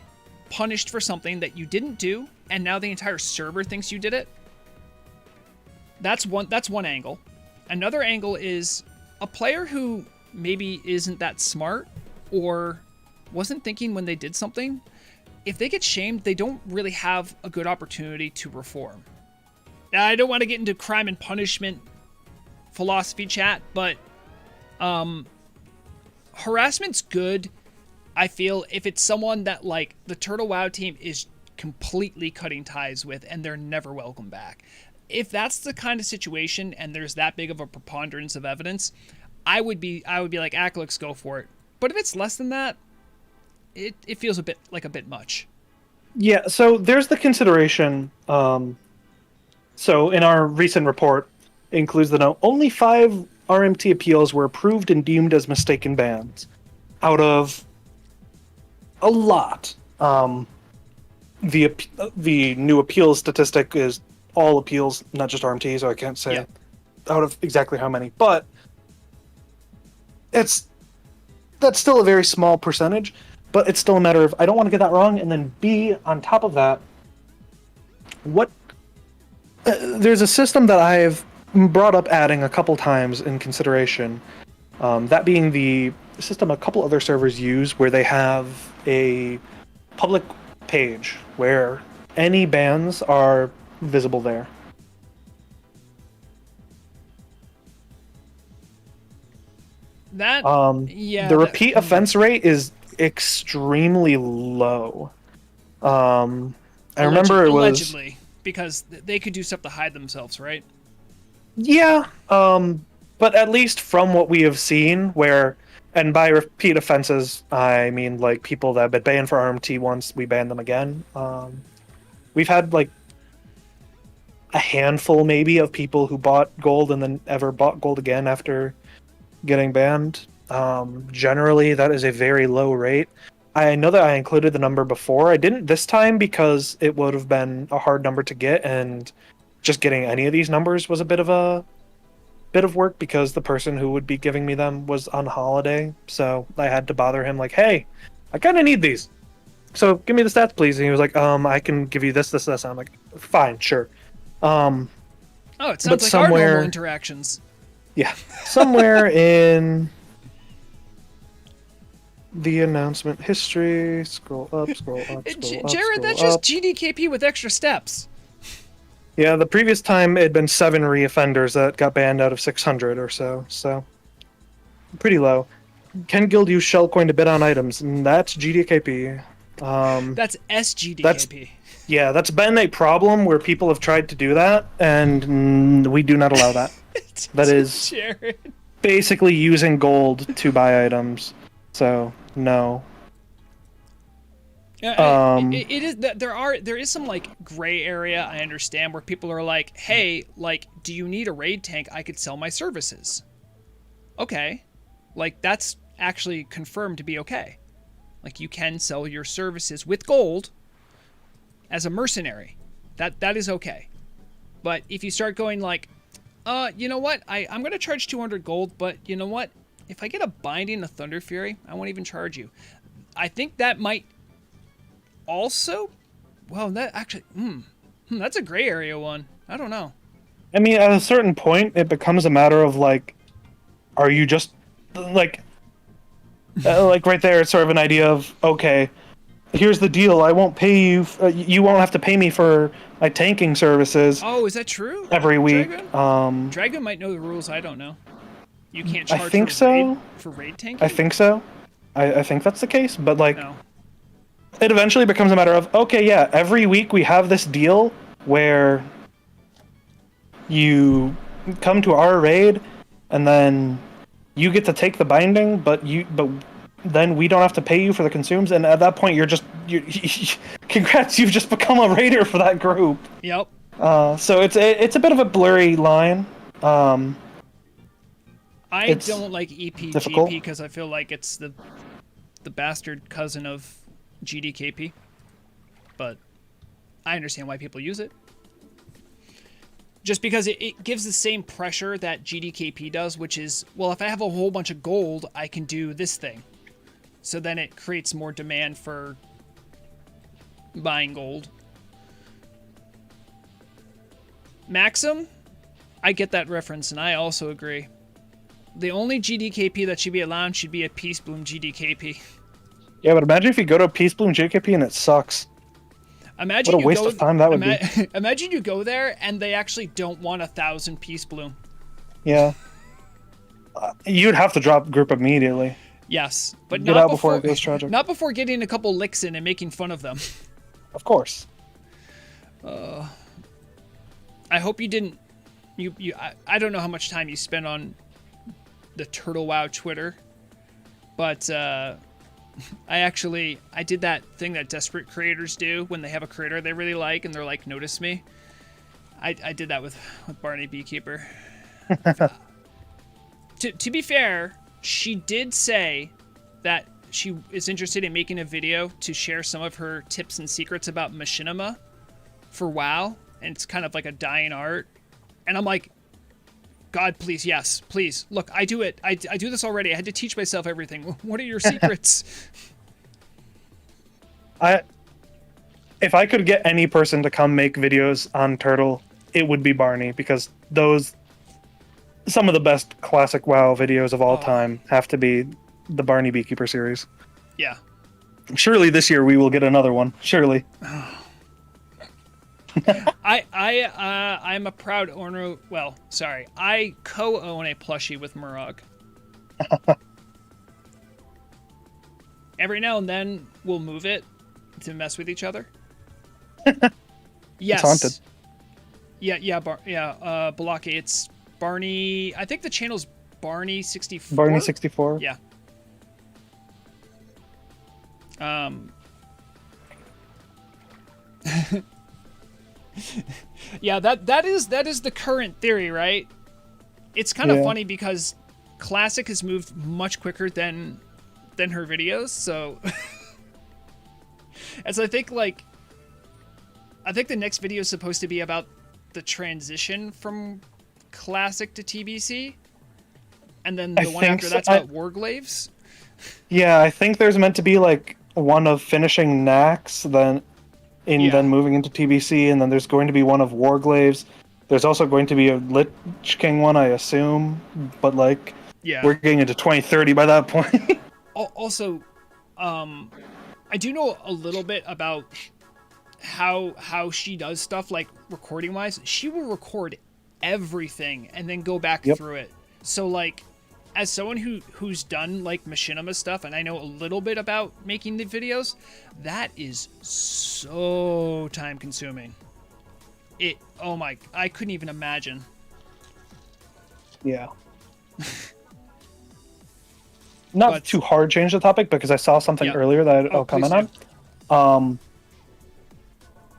punished for something that you didn't do, and now the entire server thinks you did it? That's one angle. Another angle is a player who maybe isn't that smart or wasn't thinking when they did something. If they get shamed, they don't really have a good opportunity to reform. Now, I don't want to get into crime and punishment philosophy chat, but harassment's good, I feel, if it's someone that, like, the Turtle WoW team is completely cutting ties with and they're never welcome back. If that's the kind of situation and there's that big of a preponderance of evidence, I would be like, Aclix, go for it. But if it's less than that, it feels a bit much. Yeah, so there's the consideration. So in our recent report, it includes the note, only 5 RMT appeals were approved and deemed as mistaken bans out of a lot. The new appeals statistic is all appeals, not just RMT, so I can't say out of exactly how many, but that's still a very small percentage, but it's still a matter of, I don't want to get that wrong, and then B, on top of that, there's a system that I've brought up adding a couple times in consideration, that being the system a couple other servers use, where they have a public page where any bans are visible there. The repeat offense rate is extremely low. I remember it was allegedly, because they could do stuff to hide themselves, right? Yeah, but at least from what we have seen, where, and by repeat offenses, I mean, like, people that have been banned for RMT once, we ban them again. We've had, like, a handful, maybe, of people who bought gold and then ever bought gold again after getting banned. Generally, that is a very low rate. I know that I included the number before. I didn't this time because it would have been a hard number to get, and just getting any of these numbers was a bit of work because the person who would be giving me them was on holiday, so I had to bother him like, hey, I kind of need these, so give me the stats, please. And he was like, I can give you this. I'm like, fine, sure. It sounds like our normal interactions. Yeah, somewhere in the announcement history, scroll up. Jared, that's just GDKP with extra steps. Yeah, the previous time it had been 7 re-offenders that got banned out of 600 or so, so pretty low. Can guild use shellcoin to bid on items? That's GDKP. That's SGDKP. That's been a problem where people have tried to do that, and we do not allow that. That is Jared. Basically using gold to buy items, so no. It is that there is some like gray area, I understand, where people are like, hey, like, do you need a raid tank? I could sell my services. Okay. Like, that's actually confirmed to be okay. Like, you can sell your services with gold as a mercenary. That is okay. But if you start going like, you know what? I'm going to charge 200 gold, but you know what? If I get a binding of Thunder Fury, I won't even charge you. I think that might also, well, that actually, that's a gray area one. I don't know. I mean, at a certain point, it becomes a matter of like, are you just like right there? It's sort of an idea of, okay, here's the deal. I won't pay you. You won't have to pay me for my tanking services. Oh, is that true? Every week. Dragon might know the rules. I don't know. You can't charge I think so. For raid tanking? I think so. I think that's the case, but like, no. It eventually becomes a matter of, okay, yeah, every week we have this deal where you come to our raid and then you get to take the binding, but then we don't have to pay you for the consumes, and at that point congrats, you've just become a raider for that group. Yep. So it's a bit of a blurry line. I don't like EPGP because I feel like it's the bastard cousin of GDKP, but I understand why people use it. Just because it gives the same pressure that GDKP does, which is, well, if I have a whole bunch of gold, I can do this thing. So then it creates more demand for buying gold. Maxim, I get that reference, and I also agree. The only GDKP that should be allowed should be a Peace Bloom GDKP. Yeah, but imagine if you go to a Peace Bloom GDKP and it sucks. Imagine what a waste of time that would be. Imagine you go there and they actually don't want 1,000 Peace Bloom. Yeah. You'd have to drop group immediately. Yes, but Get not out before it goes tragic. Not before getting a couple licks in and making fun of them. Of course. I hope you didn't. I don't know how much time you spent on the Turtle WoW Twitter, but I did that thing that desperate creators do when they have a creator they really like and they're like, notice me. I did that with Barney Beekeeper. To be fair, she did say that she is interested in making a video to share some of her tips and secrets about machinima for WoW, and it's kind of like a dying art. And I'm like, God, please, yes, please. Look, I do it. I do this already. I had to teach myself everything. What are your secrets? If I could get any person to come make videos on Turtle, it would be Barney, because some of the best classic WoW videos of all time have to be the Barney Beekeeper series. Yeah. Surely this year we will get another one. Surely. I'm a proud owner. Well, sorry, I co-own a plushie with Murag. Every now and then we'll move it to mess with each other. Yes. It's haunted. Yeah, Balaki. It's Barney. I think the channel's Barney64. Barney64. Yeah. Yeah, that is the current theory, right? It's kind of funny because Classic has moved much quicker than her videos, so as I think the next video is supposed to be about the transition from Classic to TBC, and then the one after that's about Warglaves. Yeah, I think there's meant to be like one of finishing Nax, then moving into TBC, and then there's going to be one of Warglaves. There's also going to be a Lich King one, I assume, but like, we're getting into 2030 by that point. Also, I do know a little bit about how she does stuff, like recording wise. She will record everything and then go back through it. So like, as someone who's done like machinima stuff, and I know a little bit about making the videos, that is so time consuming. I couldn't even imagine. Yeah. Not too hard change the topic, because I saw something earlier that I'll comment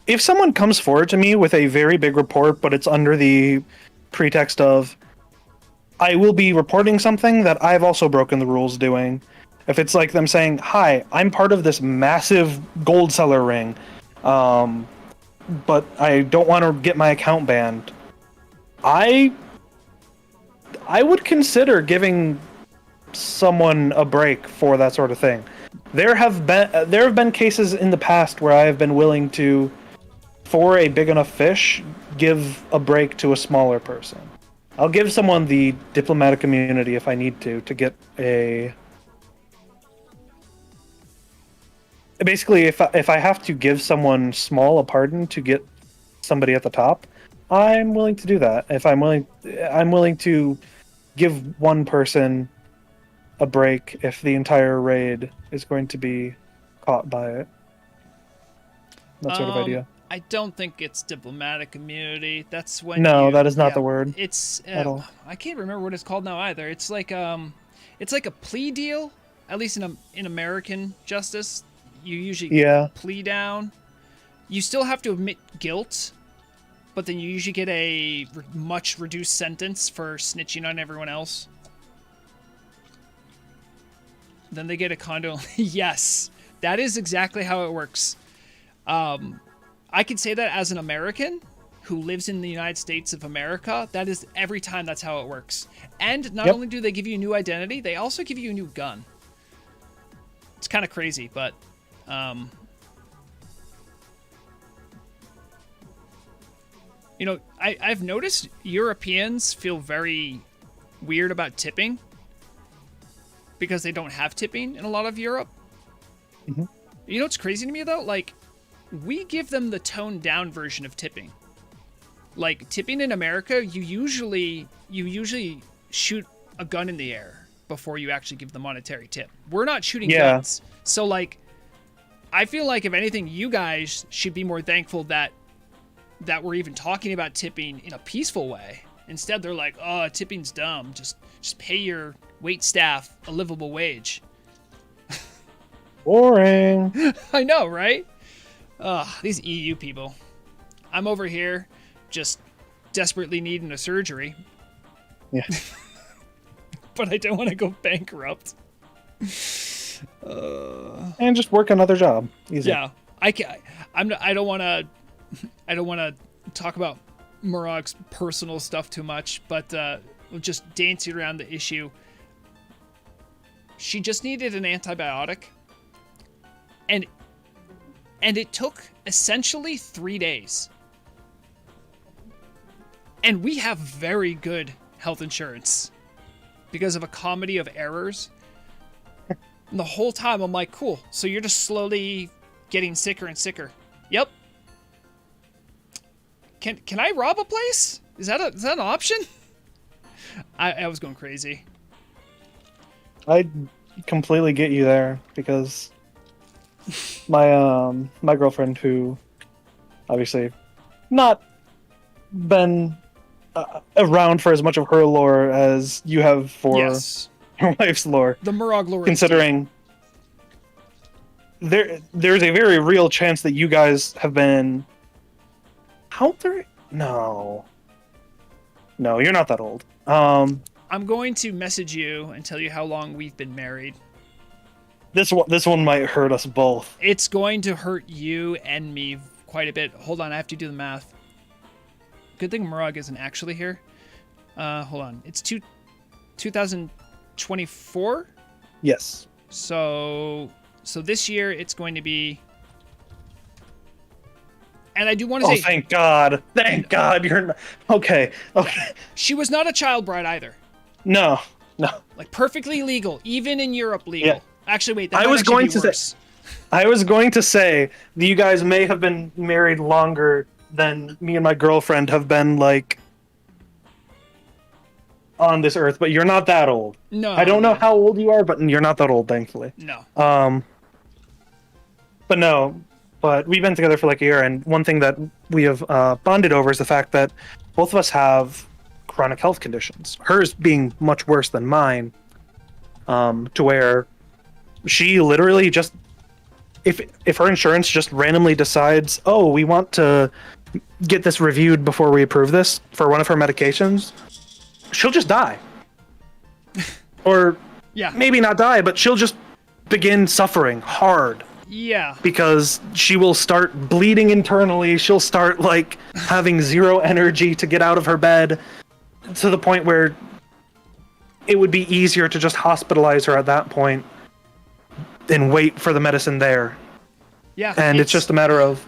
If someone comes forward to me with a very big report, but it's under the pretext of I will be reporting something that I've also broken the rules doing. If it's like them saying, "Hi, I'm part of this massive gold seller ring, but I don't want to get my account banned," I would consider giving someone a break for that sort of thing. There have been cases in the past where I have been willing to, for a big enough fish, give a break to a smaller person. I'll give someone the diplomatic immunity if I need to get a... Basically, if I have to give someone small a pardon to get somebody at the top, I'm willing to do that. If I'm willing to give one person a break if the entire raid is going to be caught by it. That sort of idea. I don't think it's diplomatic immunity. That's when that is not the word. It's at all. I can't remember what it's called now either. It's like a plea deal. At least in American justice, you usually plea down. You still have to admit guilt, but then you usually get a much reduced sentence for snitching on everyone else. Then they get a condo. Yes, that is exactly how it works. I can say that as an American who lives in the United States of America. That is every time that's how it works. And not only do they give you a new identity, they also give you a new gun. It's kind of crazy, but you know, I've noticed Europeans feel very weird about tipping because they don't have tipping in a lot of Europe. Mm-hmm. You know what's crazy to me though? Like, we give them the toned down version of tipping. Like, tipping in America, you usually shoot a gun in the air before you actually give the monetary tip. We're not shooting guns. So like, I feel like if anything, you guys should be more thankful that we're even talking about tipping in a peaceful way. Instead, they're like, "Oh, tipping's dumb. Just pay your wait staff a livable wage." Boring. I know, right? These EU people. I'm over here just desperately needing a surgery. Yeah. But I don't want to go bankrupt. And just work another job. Easy. Yeah. I don't want to talk about Murag's personal stuff too much, but just dancing around the issue. She just needed an antibiotic. And it took essentially 3 days. And we have very good health insurance because of a comedy of errors. And the whole time I'm like, cool. So you're just slowly getting sicker and sicker. Yep. Can I rob a place? Is that an option? I was going crazy. I completely get you there because my girlfriend, who obviously not been around for as much of her lore as you have for your wife's lore, the Murag lore, considering there's a very real chance that you guys have been... How old are you? No, you're not that old. I'm going to message you and tell you how long we've been married. This one might hurt us both. It's going to hurt you and me quite a bit. Hold on, I have to do the math. Good thing Murag isn't actually here. Hold on. It's 2024? Yes. So this year it's going to be... And I do want to say... Oh, thank God. Thank God you're not... Okay. She was not a child bride either. No. Like, perfectly legal. Even in Europe legal. Yeah. Actually, wait. I was going to say that you guys may have been married longer than me and my girlfriend have been, like, on this earth, but you're not that old. No. I don't know how old you are, but you're not that old, thankfully. No. But we've been together for like a year, and one thing that we have bonded over is the fact that both of us have chronic health conditions. Hers being much worse than mine, to where she literally just if her insurance just randomly decides, oh, we want to get this reviewed before we approve this for one of her medications, she'll just die. Or maybe not die, but she'll just begin suffering hard. Yeah. Because she will start bleeding internally. She'll start like having zero energy to get out of her bed, to the point where it would be easier to just hospitalize her at that point and wait for the medicine there. Yeah. And it's just a matter of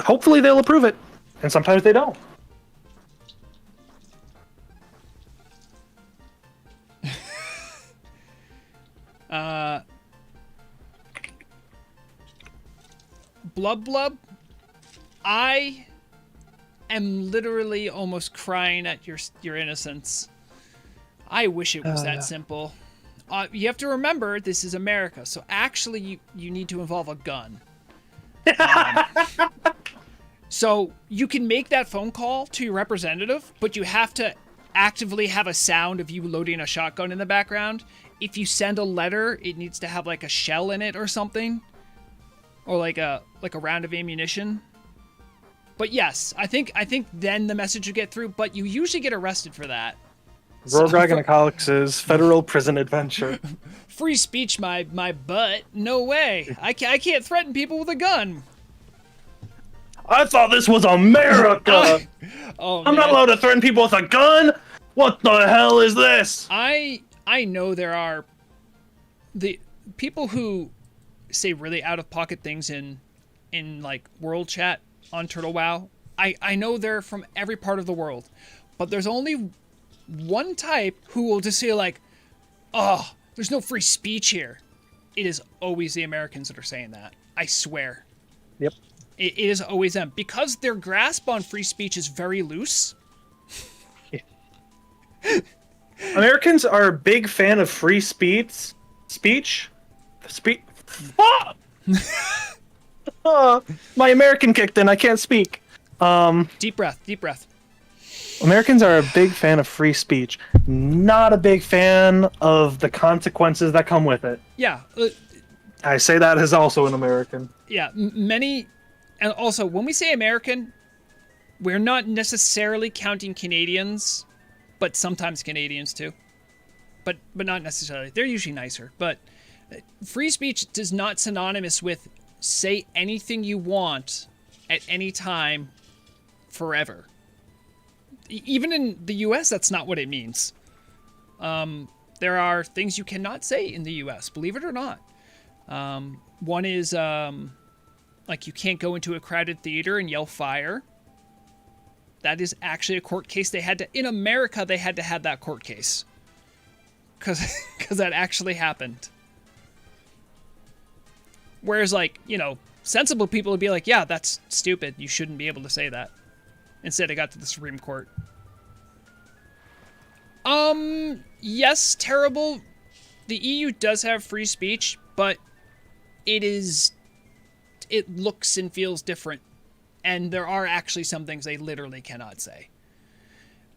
hopefully they'll approve it. And sometimes they don't. Blub. I am literally almost crying at your innocence. I wish it was that simple. You have to remember, this is America, so actually you need to involve a gun. So you can make that phone call to your representative, but you have to actively have a sound of you loading a shotgun in the background. If you send a letter, it needs to have like a shell in it or something, or like a round of ammunition. But yes, I think then the message will get through, but you usually get arrested for that. Rogrog and Alcox's federal prison adventure. Free speech, my butt. No way. I can't threaten people with a gun. I thought this was America. I'm not allowed to threaten people with a gun. What the hell is this? I know there are the people who say really out of pocket things in like world chat on Turtle WoW. I know they're from every part of the world, but there's only one type who will just say like, oh, there's no free speech here. It is always the Americans that are saying that. I swear. Yep. It is always them, because their grasp on free speech is very loose. Americans are a big fan of free speech. My American kicked in. I can't speak. Deep breath. Americans are a big fan of free speech. Not a big fan of the consequences that come with it. Yeah. I say that as also an American. Yeah, many. And also, when we say American, we're not necessarily counting Canadians, but sometimes Canadians too. But not necessarily. They're usually nicer. But free speech does not synonymous with say anything you want at any time forever. Even in the US, that's not what it means. There are things you cannot say in the US, believe it or not. One is like you can't go into a crowded theater and yell fire. That is actually a court case. In America, they had to have that court case. Because that actually happened. Whereas, like, sensible people would be like, yeah, that's stupid. You shouldn't be able to say that. Instead, it got to the Supreme Court. Yes, terrible. The EU does have free speech, but it looks and feels different. And there are actually some things they literally cannot say.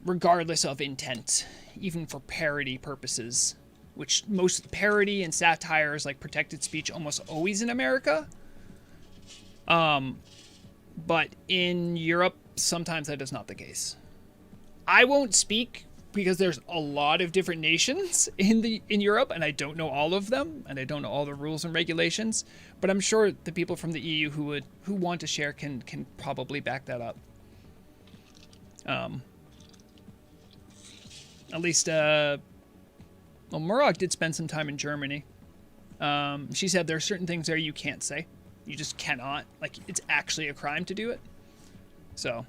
Regardless of intent, even for parody purposes, which most parody and satire is like protected speech almost always in America. But in Europe, sometimes that is not the case. I won't speak because there's a lot of different nations in Europe, and I don't know all of them, and I don't know all the rules and regulations. But I'm sure the people from the EU who want to share can probably back that up. At least, Murrock did spend some time in Germany. She said there are certain things there you can't say. You just cannot. Like, it's actually a crime to do it. So.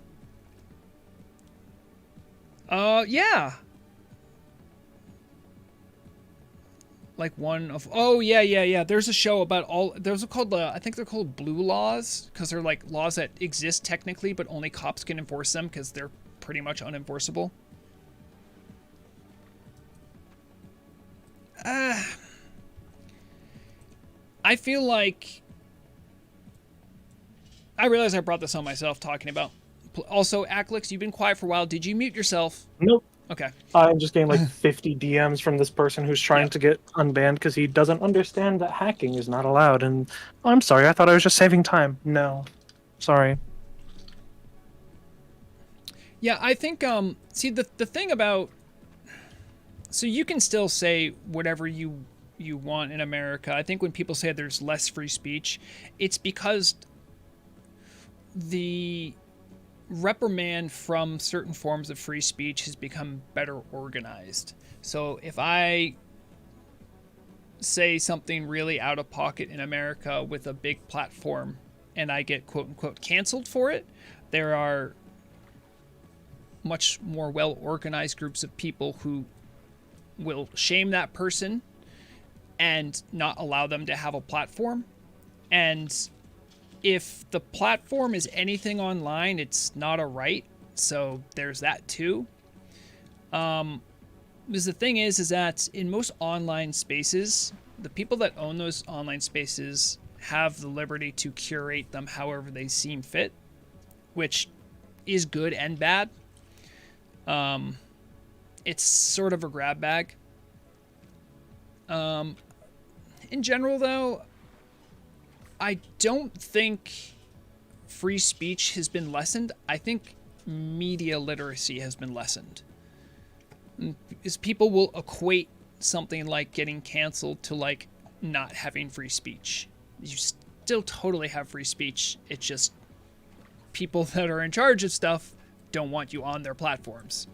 Yeah. Like one of... Oh, yeah. There's a show about all... Those are called, I think they're called blue laws, because they're like laws that exist technically, but only cops can enforce them because they're pretty much unenforceable. I feel like... I realize I brought this on myself talking about... Also, Aclix, you've been quiet for a while. Did you mute yourself? Nope. Okay. I'm just getting like 50 DMs from this person who's trying to get unbanned because he doesn't understand that hacking is not allowed. And I'm sorry, I thought I was just saving time. No, sorry. Yeah, I think see the thing about, so you can still say whatever you want in America. I think when people say there's less free speech, it's because the reprimand from certain forms of free speech has become better organized. So if I say something really out of pocket in America with a big platform and I get quote unquote canceled for it, there are much more well organized groups of people who will shame that person and not allow them to have a platform. And if the platform is anything online, it's not a right. So there's that too. Because the thing is that in most online spaces, the people that own those online spaces have the liberty to curate them however they seem fit, which is good and bad. It's sort of a grab bag. In general, though, I don't think free speech has been lessened. I think media literacy has been lessened. Because people will equate something like getting canceled to like not having free speech. You still totally have free speech. It's just people that are in charge of stuff don't want you on their platforms.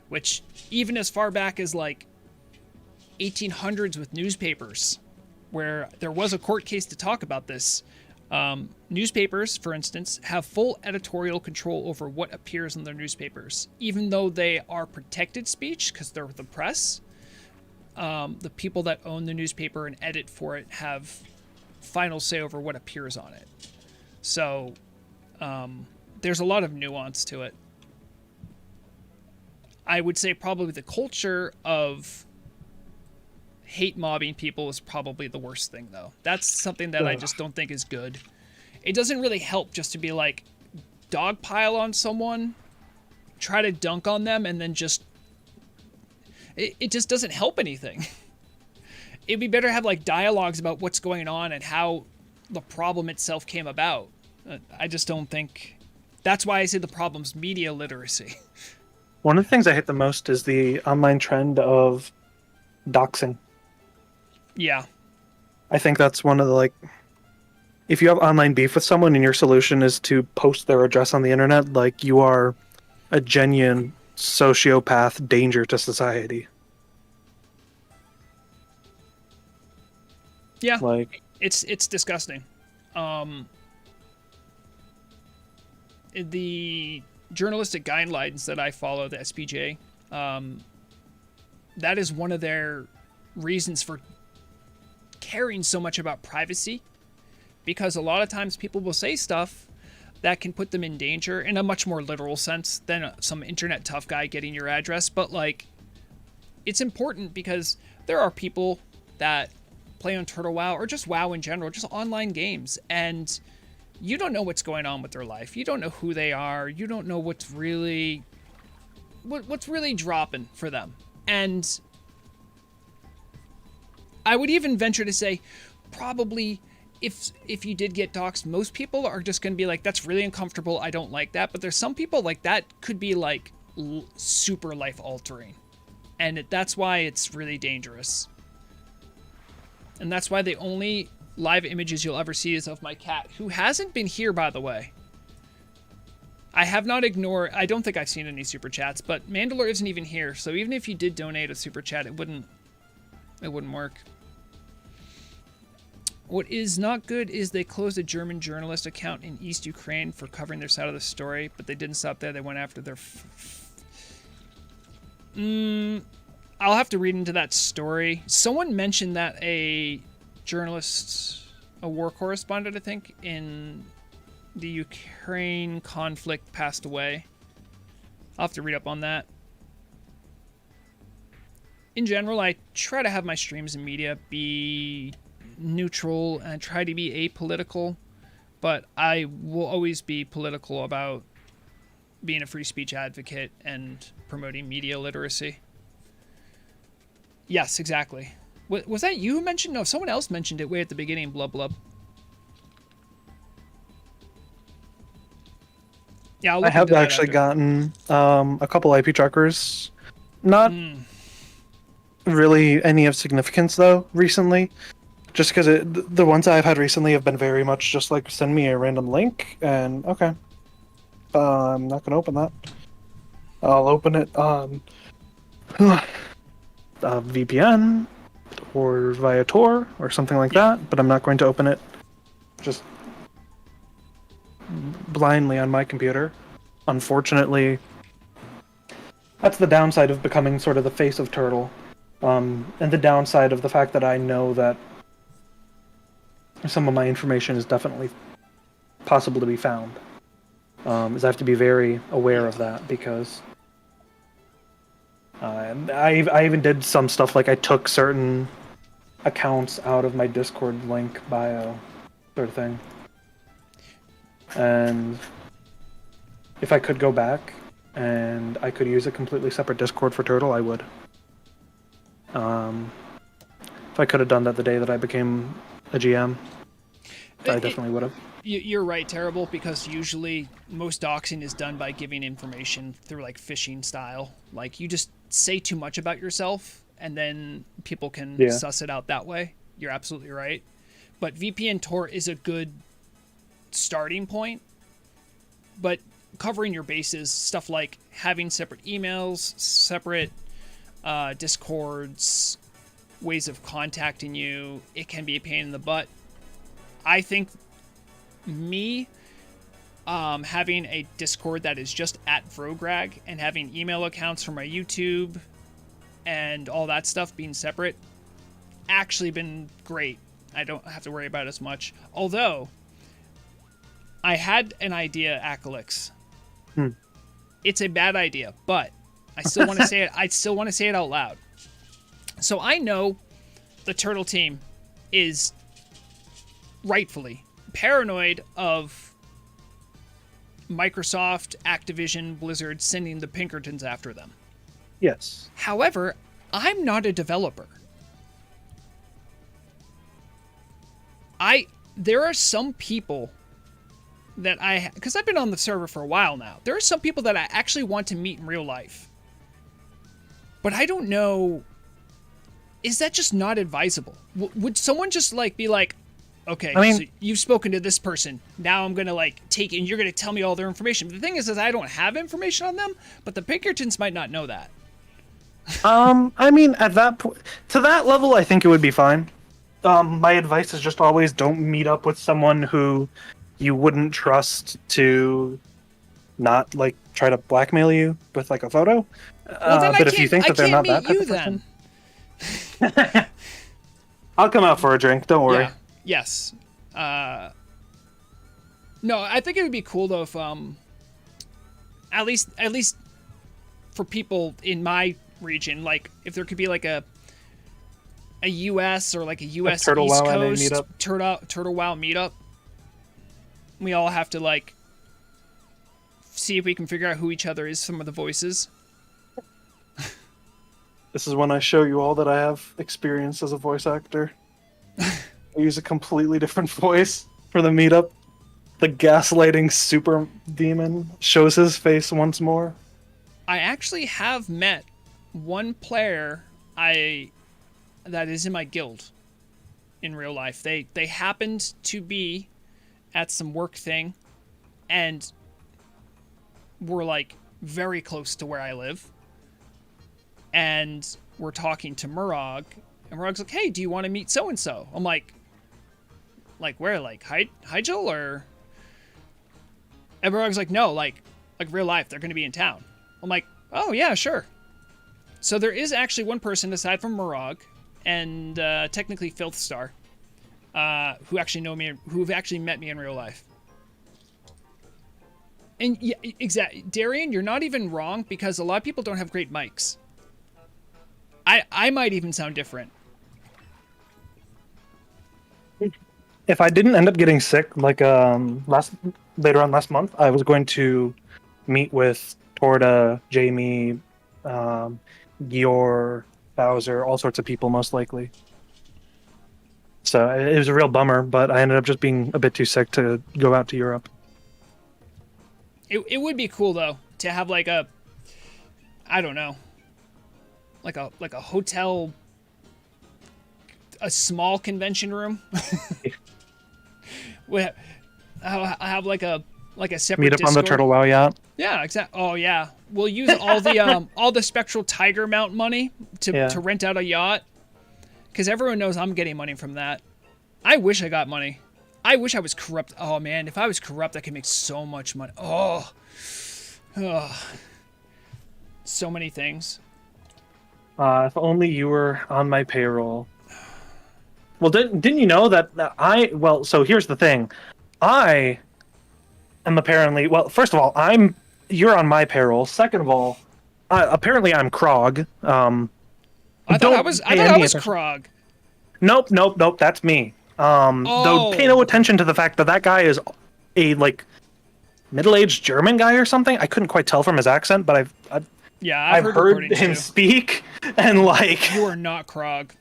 Which, even as far back as like 1800s with newspapers, where there was a court case to talk about this. Newspapers, for instance, have full editorial control over what appears in their newspapers. Even though they are protected speech, because they're the press, the people that own the newspaper and edit for it have final say over what appears on it. So there's a lot of nuance to it. I would say probably the culture of hate mobbing people is probably the worst thing, though. That's something that I just don't think is good. It doesn't really help just to be like dogpile on someone, try to dunk on them, and then just it just doesn't help anything. It'd be better to have like dialogues about what's going on and how the problem itself came about. I just don't think. That's why I say the problem's media literacy. One of the things I hate the most is the online trend of doxing. Yeah. I think that's one of the, like, if you have online beef with someone and your solution is to post their address on the internet, like, you are a genuine sociopath danger to society. Yeah. Like, it's disgusting. The journalistic guidelines that I follow, the SPJ, that is one of their reasons for caring so much about privacy, because a lot of times people will say stuff that can put them in danger in a much more literal sense than some internet tough guy getting your address. But like, it's important because there are people that play on Turtle WoW or just WoW in general, just online games, and you don't know what's going on with their life. You don't know who they are. You don't know what's really dropping for them. And I would even venture to say, probably, if you did get doxxed, most people are just going to be like, that's really uncomfortable, I don't like that. But there's some people like that could be like super life altering. And that's why it's really dangerous. And that's why the only live images you'll ever see is of my cat, who hasn't been here, by the way. I have not ignored, I don't think I've seen any super chats, but Mandalore isn't even here. So even if you did donate a super chat, it wouldn't work. What is not good is they closed a German journalist account in East Ukraine for covering their side of the story, but they didn't stop there. They went after their... I'll have to read into that story. Someone mentioned that a journalist, a war correspondent, I think, in the Ukraine conflict passed away. I'll have to read up on that. In general, I try to have my streams and media be neutral and try to be apolitical, but I will always be political about being a free speech advocate and promoting media literacy. Yes, exactly. Was that you who mentioned? No, someone else mentioned it way at the beginning, Blub Blub. Yeah, I have actually gotten a couple IP trackers. Not really any of significance, though, recently. Just because the ones I've had recently have been very much just like, send me a random link, and okay. I'm not going to open that. I'll open it on a VPN or via Tor or something like that, but I'm not going to open it just blindly on my computer. Unfortunately, that's the downside of becoming sort of the face of Turtle. And the downside of the fact that I know that some of my information is definitely possible to be found. Is I have to be very aware of that, because I even did some stuff, like I took certain accounts out of my Discord link bio sort of thing. And if I could go back and I could use a completely separate Discord for Turtle, I would. If I could have done that the day that I became a GM, I definitely would have. You're right, Terrible, because usually most doxing is done by giving information through like phishing style. Like you just say too much about yourself and then people can suss it out that way. You're absolutely right. But VPN Tor is a good starting point. But covering your bases, stuff like having separate emails, separate Discords, ways of contacting you, it can be a pain in the butt. I think having a Discord that is just at Vrograg and having email accounts for my YouTube and all that stuff being separate actually been great. I don't have to worry about it as much. Although, I had an idea, Akalix. It's a bad idea, but I still want to say it. I still want to say it out loud. So I know the Turtle team is rightfully paranoid of Microsoft, Activision, Blizzard sending the Pinkertons after them. Yes. However, I'm not a developer. There are some people that because I've been on the server for a while now, there are some people that I actually want to meet in real life. But I don't know, is that just not advisable? Would someone just like be like, okay, so you've spoken to this person, now I'm gonna like take it and you're gonna tell me all their information. But the thing is I don't have information on them, but the Pinkertons might not know that. I mean, at that point, to that level, I think it would be fine. My advice is just always don't meet up with someone who you wouldn't trust to not like try to blackmail you with like a photo. But if you think that they're not that type of person, I'll come out for a drink. Don't worry. Yeah. Yes. No, I think it would be cool though if at least for people in my region, like if there could be like a US or like a US Turtle East WoW Coast meetup. Turtle WoW meetup. We all have to like see if we can figure out who each other is, some of the voices. This is when I show you all that I have experience as a voice actor. I use a completely different voice for the meetup. The gaslighting super demon shows his face once more. I actually have met one player that is in my guild in real life. They happened to be at some work thing and were like very close to where I live. And we're talking to Murog, and Murog's like, hey, do you want to meet so-and-so? I'm like where? Like Hyjal or? And Murog's like, no, like real life, they're going to be in town. I'm like, oh yeah, sure. So there is actually one person aside from Murog and technically Filthstar who actually know me, who've actually met me in real life. And yeah, exactly, Darian, you're not even wrong, because a lot of people don't have great mics. I might even sound different. If I didn't end up getting sick, like later on last month, I was going to meet with Torda, Jamie, Gior, Bowser, all sorts of people, most likely. So it was a real bummer, but I ended up just being a bit too sick to go out to Europe. It would be cool though to have like a, I don't know, like a hotel, a small convention room. I have like a separate meet up Discord. on the Turtle WoW yacht. Yeah, exactly. Oh yeah, we'll use all the Spectral Tiger mount money to rent out a yacht, because everyone knows I'm getting money from that. I wish I got money. I wish I was corrupt. Oh man, if I was corrupt, I could make so much money. Oh. So many things. If only you were on my payroll. Well, didn't you know that well, so here's the thing. I am apparently, well, first of all, you're on my payroll. Second of all, apparently I'm Krog. I thought I was Krog. Nope, that's me. Though pay no attention to the fact that guy is a like middle-aged German guy or something. I couldn't quite tell from his accent, but I've heard him speak, and like you are not Krog.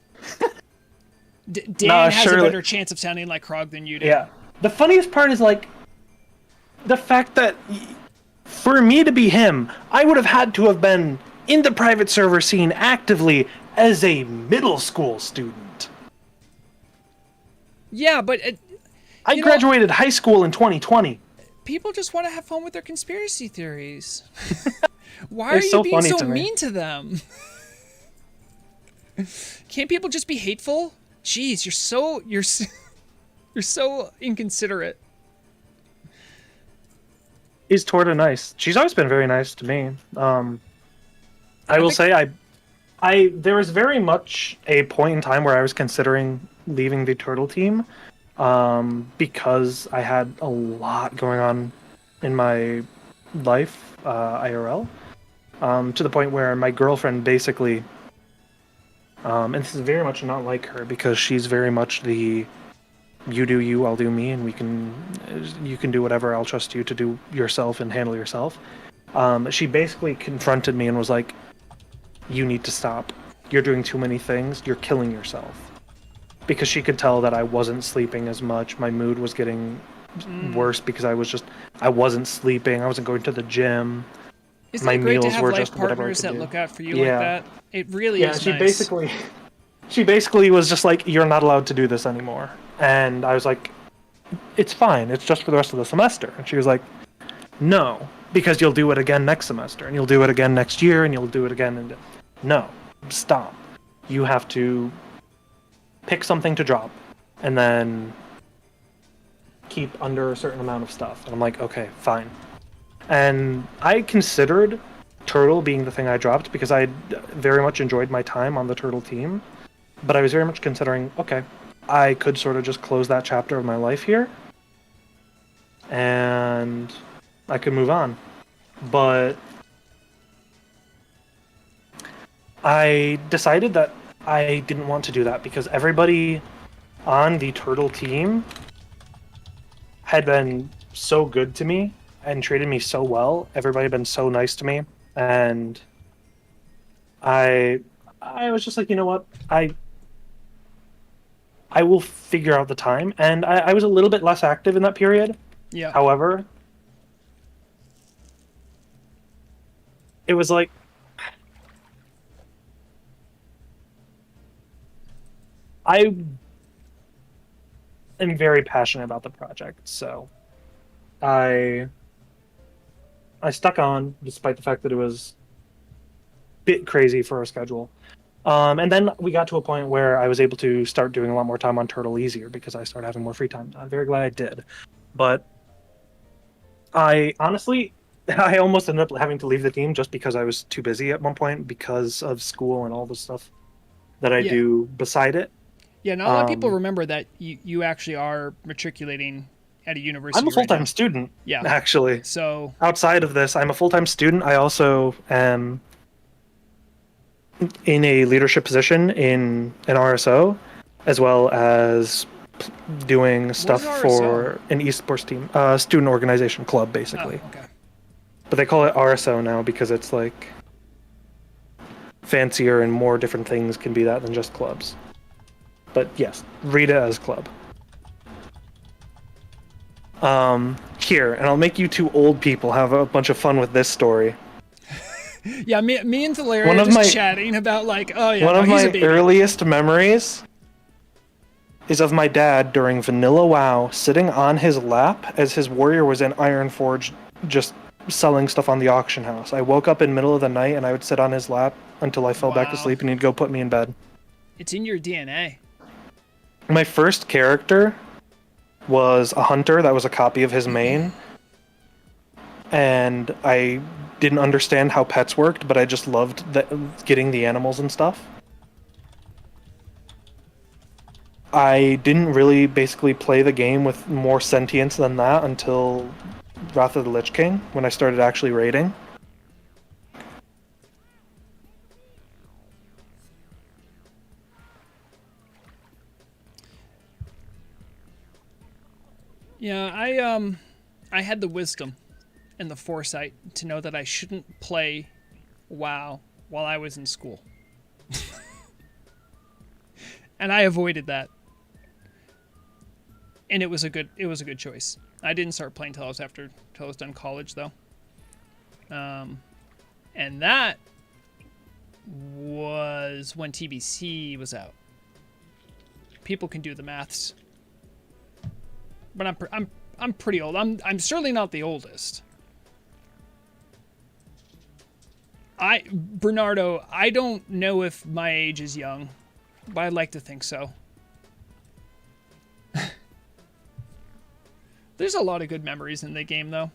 Dan has a better chance of sounding like Krog than you do. Yeah. The funniest part is like the fact that for me to be him, I would have had to have been in the private server scene actively as a middle school student. Yeah, but I graduated high school in 2020. People just want to have fun with their conspiracy theories. Why are you being so mean to them? Can't people just be hateful? Jeez, you're so inconsiderate. Is Torda nice? She's always been very nice to me. I will say there was very much a point in time where I was considering leaving the Turtle team, because I had a lot going on in my life, IRL, to the point where my girlfriend basically, and this is very much not like her because she's very much the you do you, I'll do me, and you can do whatever, I'll trust you to do yourself and handle yourself. She basically confronted me and was like, you need to stop. You're doing too many things. You're killing yourself. Because she could tell that I wasn't sleeping as much. My mood was getting worse because I wasn't sleeping. I wasn't going to the gym. Isn't it great to have life partners that look out for you like that? It really is nice. She basically was just like, you're not allowed to do this anymore. And I was like, it's fine. It's just for the rest of the semester. And she was like, no, because you'll do it again next semester, and you'll do it again next year, and you'll do it again. And no, stop. You have to pick something to drop, and then keep under a certain amount of stuff. And I'm like, okay, fine. And I considered Turtle being the thing I dropped because I very much enjoyed my time on the Turtle team. But I was very much considering, okay, I could sort of just close that chapter of my life here, and I could move on. But I decided that I didn't want to do that because everybody on the Turtle team had been so good to me and treated me so well. Everybody had been so nice to me, and I was just like, you know what, I will figure out the time. And I was a little bit less active in that period. Yeah. However, it was like, I am very passionate about the project, so I stuck on despite the fact that it was a bit crazy for our schedule. And then we got to a point where I was able to start doing a lot more time on Turtle easier because I started having more free time. I'm very glad I did. But I honestly, I almost ended up having to leave the team just because I was too busy at one point because of school and all the stuff that I do beside it. Yeah, not a lot of people remember that you actually are matriculating at a university. I'm a full-time student, actually. So outside of this, I'm a full-time student. I also am in a leadership position in an RSO, as well as doing stuff for an esports team, student organization club, basically. Oh, okay. But they call it RSO now because it's like fancier and more different things can be that than just clubs. But yes, read it as club. Here, and I'll make you two old people have a bunch of fun with this story. Yeah, me and Valeria are just chatting about like, oh yeah, one no, of he's a my baby. earliest memories is of my dad during vanilla WoW sitting on his lap as his warrior was in Ironforge just selling stuff on the auction house. I woke up in the middle of the night and I would sit on his lap until I fell back to sleep and he'd go put me in bed. It's in your DNA. My first character was a hunter that was a copy of his main. And I didn't understand how pets worked, but I just loved getting the animals and stuff. I didn't really basically play the game with more sentience than that until Wrath of the Lich King, when I started actually raiding. Yeah, I had the wisdom and the foresight to know that I shouldn't play WoW while I was in school. And I avoided that. And it was a good choice. I didn't start playing till I was done college though. And that was when TBC was out. People can do the maths. But I'm pretty old. I'm certainly not the oldest. Bernardo, I don't know if my age is young, but I'd like to think so. There's a lot of good memories in the game, though.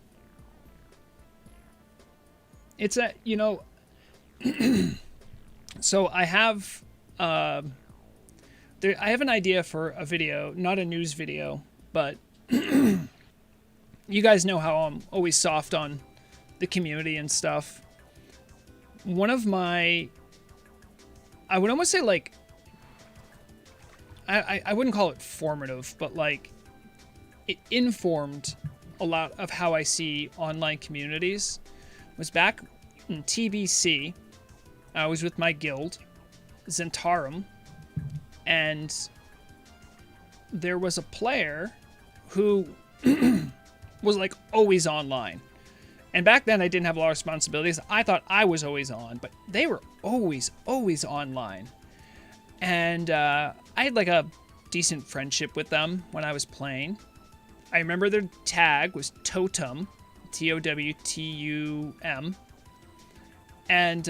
It's a, you know, so I have I have an idea for a video, not a news video, but you guys know how I'm always soft on the community and stuff. One of my, I would almost say like, I wouldn't call it formative, but like it informed a lot of how I see online communities. Was back in TBC. I was with my guild, Zentarum, and there was a player who was like always online. And back then I didn't have a lot of responsibilities. I thought I was always on, but they were always online. And I had like a decent friendship with them when I was playing. I remember their tag was Totem, Towtum. And,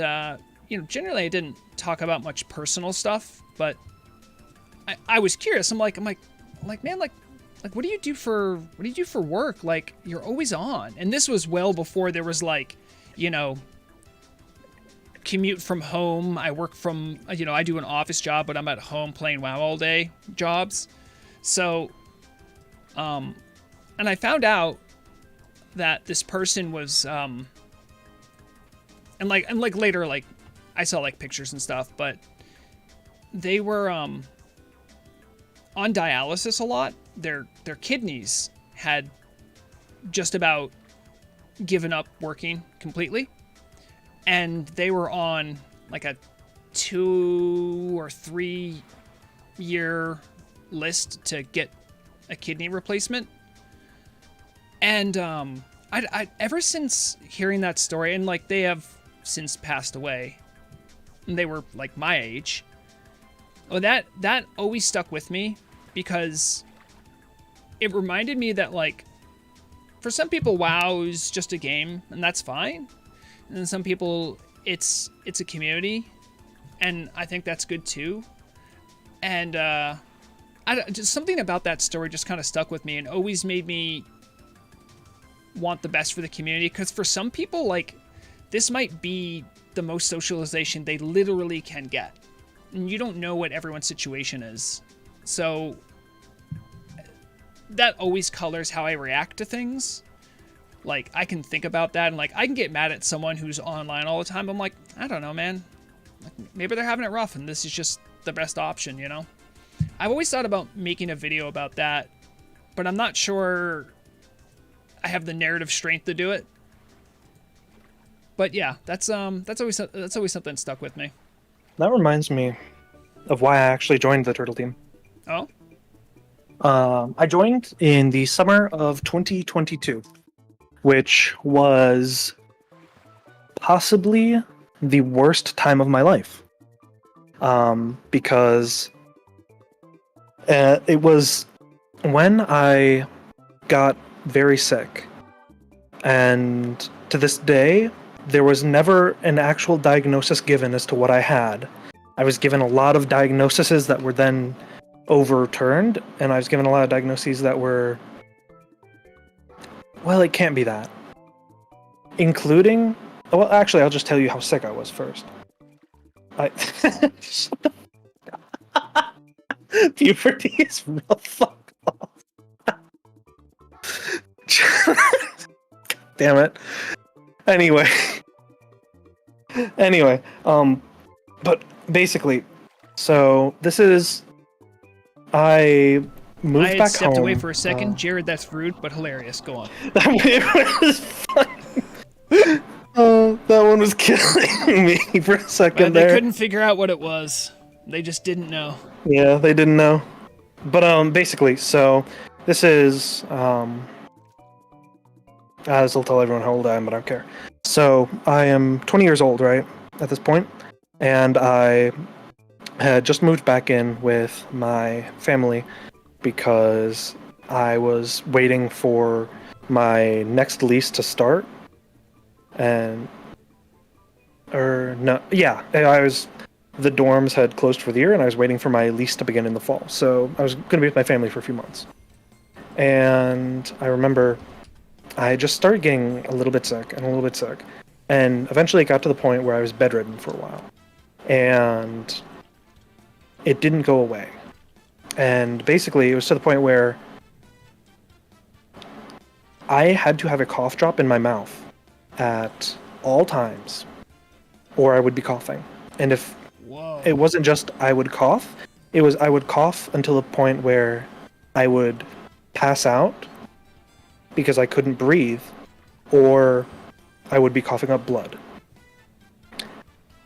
you know, generally I didn't talk about much personal stuff, but I was curious. I'm like, man, like, what do you do for work? Like, you're always on. And this was well before there was like, you know, commute from home. I work from, you know, I do an office job, but I'm at home playing WoW all day jobs. So, and I found out that this person was, and later, like, I saw like pictures and stuff, but they were, on dialysis a lot. Their kidneys had just about given up working completely, and they were on like a 2 or 3 year list to get a kidney replacement. And I ever since hearing that story, and like they have since passed away, and they were like my age. Well, that always stuck with me because it reminded me that, like, for some people, WoW is just a game, and that's fine. And then some people, it's a community, and I think that's good too. And just something about that story just kind of stuck with me and always made me want the best for the community. Because for some people, like, this might be the most socialization they literally can get. And you don't know what everyone's situation is. So that always colors how I react to things. Like, I can think about that, and like I can get mad at someone who's online all the time. I'm like, I don't know, man. Like, maybe they're having it rough and this is just the best option, you know? I've always thought about making a video about that, but I'm not sure I have the narrative strength to do it. But yeah, that's always something stuck with me. That reminds me of why I actually joined the turtle team. Oh. I joined in the summer of 2022, which was possibly the worst time of my life. Because it was when I got very sick. And to this day, there was never an actual diagnosis given as to what I had. I was given a lot of diagnoses that were then overturned, and I was given a lot of diagnoses that were, well, it can't be that. Including, well, actually, I'll just tell you how sick I was first. Puberty is real fucked off. Damn it. Anyway, but basically, so this is, I moved back home. I had stepped away for a second. Jared, that's rude, but hilarious. Go on. It was funny. Oh, that one was killing me for a second They there. couldn't figure out what it was. They just didn't know. Yeah, they didn't know. But basically, so this is this will tell everyone how old I am, but I don't care. So I am 20 years old, right, at this point, and I had just moved back in with my family because I was waiting for my next lease to start, the dorms had closed for the year, and I was waiting for my lease to begin in the fall. So I was going to be with my family for a few months. And I remember I just started getting a little bit sick. And eventually it got to the point where I was bedridden for a while. And it didn't go away. And basically it was to the point where I had to have a cough drop in my mouth at all times, or I would be coughing. And if it wasn't just I would cough, it was I would cough until the point where I would pass out because I couldn't breathe, or I would be coughing up blood.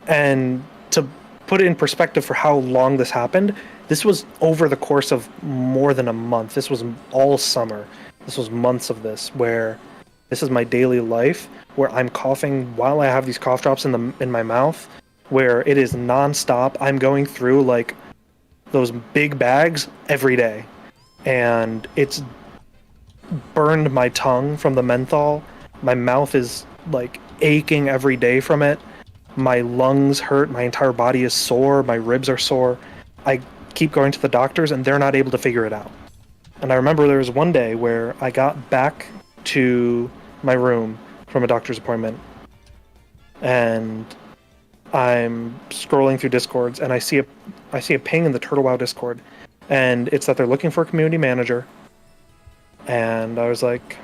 And to put it in perspective for how long this happened, this was over the course of more than a month. This was all summer. This was months of this, where this is my daily life, where I'm coughing while I have these cough drops in my mouth, where it is nonstop. I'm going through like those big bags every day, and it's burned my tongue from the menthol. My mouth is like aching every day from it. My lungs hurt. My entire body is sore. My ribs are sore. I keep going to the doctors, and they're not able to figure it out. And I remember there was one day where I got back to my room from a doctor's appointment, and I'm scrolling through Discords, and I see a ping in the Turtle WoW Discord, and it's that they're looking for a community manager. And I was like,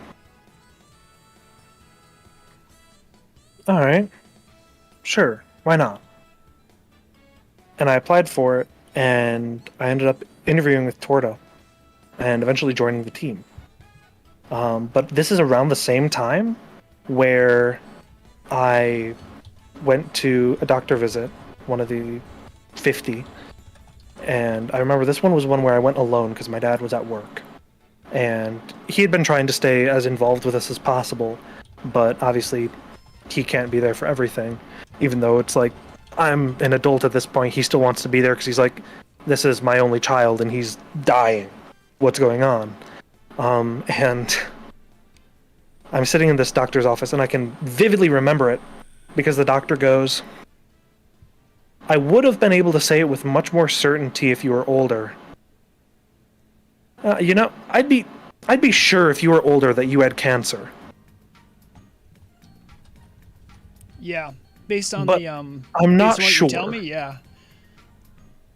all right, sure, why not? And I applied for it, and I ended up interviewing with Torta and eventually joining the team. But this is around the same time where I went to a doctor visit, one of the 50, and I remember this one was one where I went alone because my dad was at work. And he had been trying to stay as involved with us as possible, but obviously he can't be there for everything. Even though it's like, I'm an adult at this point, he still wants to be there because he's like, this is my only child and he's dying. What's going on? And I'm sitting in this doctor's office, and I can vividly remember it because the doctor goes, I would have been able to say it with much more certainty if you were older. I'd be sure if you were older that you had cancer. Yeah, based on but the I'm not sure. Tell me, yeah.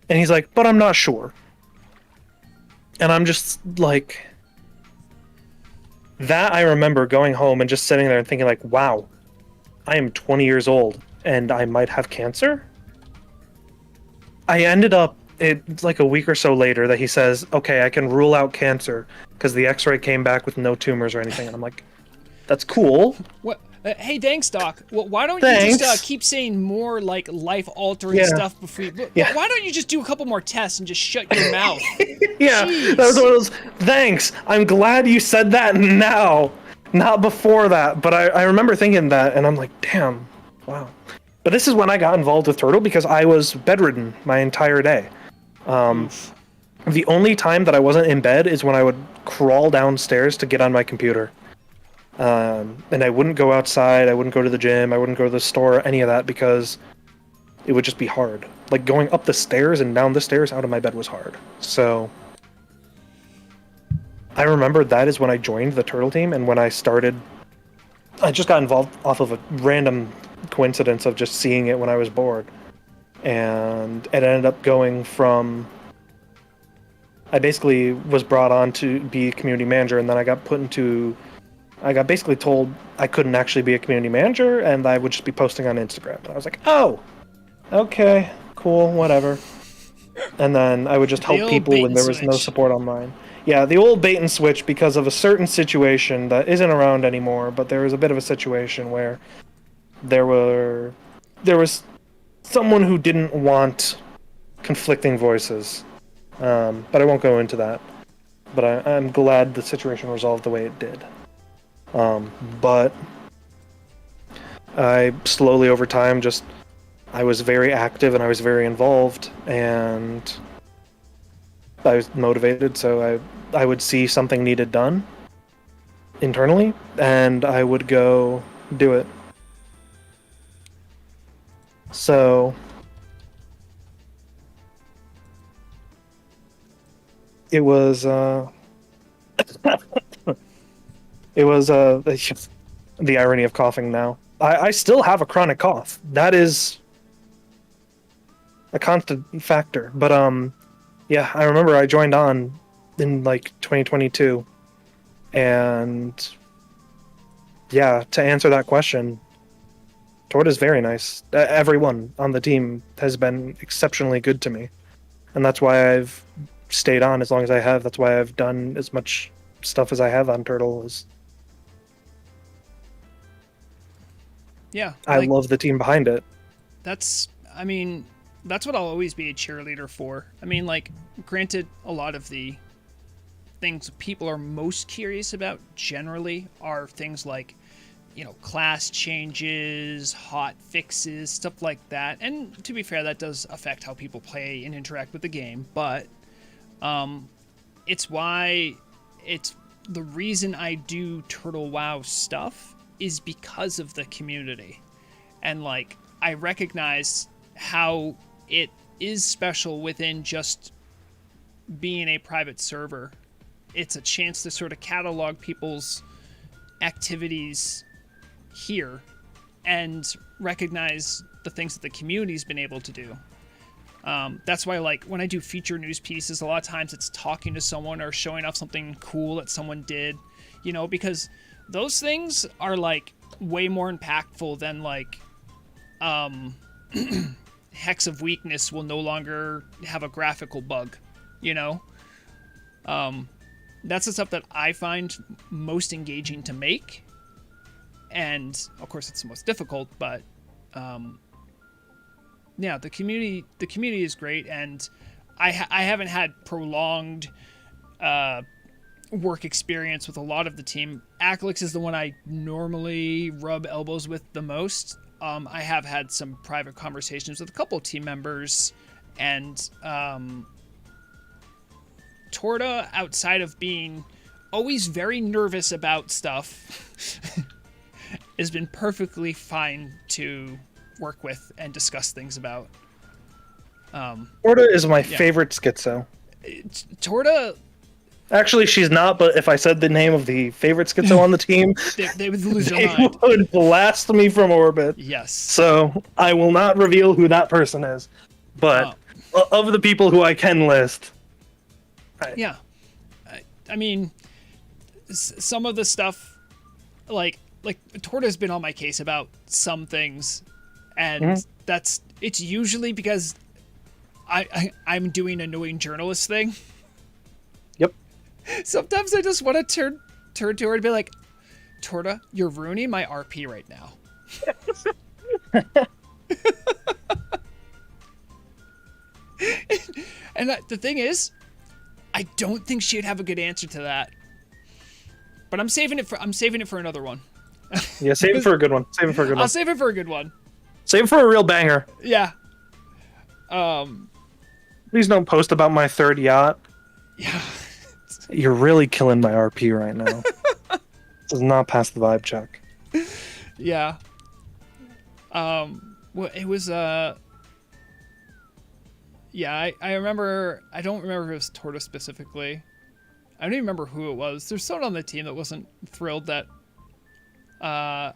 And he's like, but I'm not sure. And I'm just like, that I remember going home and just sitting there and thinking like, wow, I am 20 years old and I might have cancer? I ended up, it's like a week or so later that he says, okay, I can rule out cancer because the x-ray came back with no tumors or anything. And I'm like, that's cool. What? Hey, thanks, Doc. Well, why don't Thanks. you just keep saying more like life-altering stuff before you... Why don't you just do a couple more tests and just shut your mouth? Yeah, Jeez. that was one of those. Thanks. I'm glad you said that now, not before that. But I remember thinking that, and I'm like, damn, wow. But this is when I got involved with Turtle because I was bedridden my entire day. The only time that I wasn't in bed is when I would crawl downstairs to get on my computer. And I wouldn't go outside, I wouldn't go to the gym, I wouldn't go to the store, any of that, because it would just be hard. Like, going up the stairs and down the stairs out of my bed was hard. So I remember that is when I joined the Turtle team, and when I started... I just got involved off of a random coincidence of just seeing it when I was bored. And it ended up going from... I basically was brought on to be community manager, and then I got put into... I got basically told I couldn't actually be a community manager, and I would just be posting on Instagram. And I was like, oh, okay, cool, whatever. And then I would just help people when there was no support online. Yeah, the old bait and switch, because of a certain situation that isn't around anymore, but there was a bit of a situation where there was someone who didn't want conflicting voices. But I won't go into that. But I'm glad the situation resolved the way it did. But I slowly over time I was very active and I was very involved, and I was motivated, so I would see something needed done internally and I would go do it. So it was it was the irony of coughing now. I still have a chronic cough. That is a constant factor. But yeah, I remember I joined on in like 2022, and yeah, to answer that question, Torta is very nice. Everyone on the team has been exceptionally good to me, and that's why I've stayed on as long as I have. That's why I've done as much stuff as I have on Turtle. Yeah, I love the team behind it. That's what I'll always be a cheerleader for. I mean, like, granted, a lot of the things people are most curious about generally are things like, class changes, hot fixes, stuff like that. And to be fair, that does affect how people play and interact with the game. But it's the reason I do Turtle WoW stuff is because of the community. And, like, I recognize how it is special within just being a private server. It's a chance to sort of catalog people's activities here and recognize the things that the community's been able to do. That's why, like, when I do feature news pieces, a lot of times it's talking to someone or showing off something cool that someone did, because those things are, like, way more impactful than, like, Hex of Weakness will no longer have a graphical bug, That's the stuff that I find most engaging to make. And, of course, it's the most difficult, but, yeah, the community is great, and I haven't had prolonged work experience with a lot of the team. Aclix is the one I normally rub elbows with the most. I have had some private conversations with a couple of team members, and Torta, outside of being always very nervous about stuff, has been perfectly fine to work with and discuss things about. Torta is my favorite schizo. Torta... Actually, she's not, but if I said the name of the favorite schizo on the team, they would lose their mind. They would blast me from orbit. Yes. So I will not reveal who that person is. But of the people who I can list... Yeah. I mean, some of the stuff, like Torta's been on my case about some things, and it's usually because I'm doing annoying journalist thing. Yep. Sometimes I just want to turn to her and be like, Torta, you're ruining my RP right now. And the thing is, I don't think she'd have a good answer to that. But I'm saving it for another one. Yeah, save it for a good one. Save it for a good one. I'll save it for a good one. Save it for a real banger. Yeah. Please don't post about my third yacht. Yeah. You're really killing my RP right now. Does not pass the vibe check. Yeah. Well, it was yeah, I remember. I don't remember if it was Torta specifically. I don't even remember who it was. There's someone on the team that wasn't thrilled that I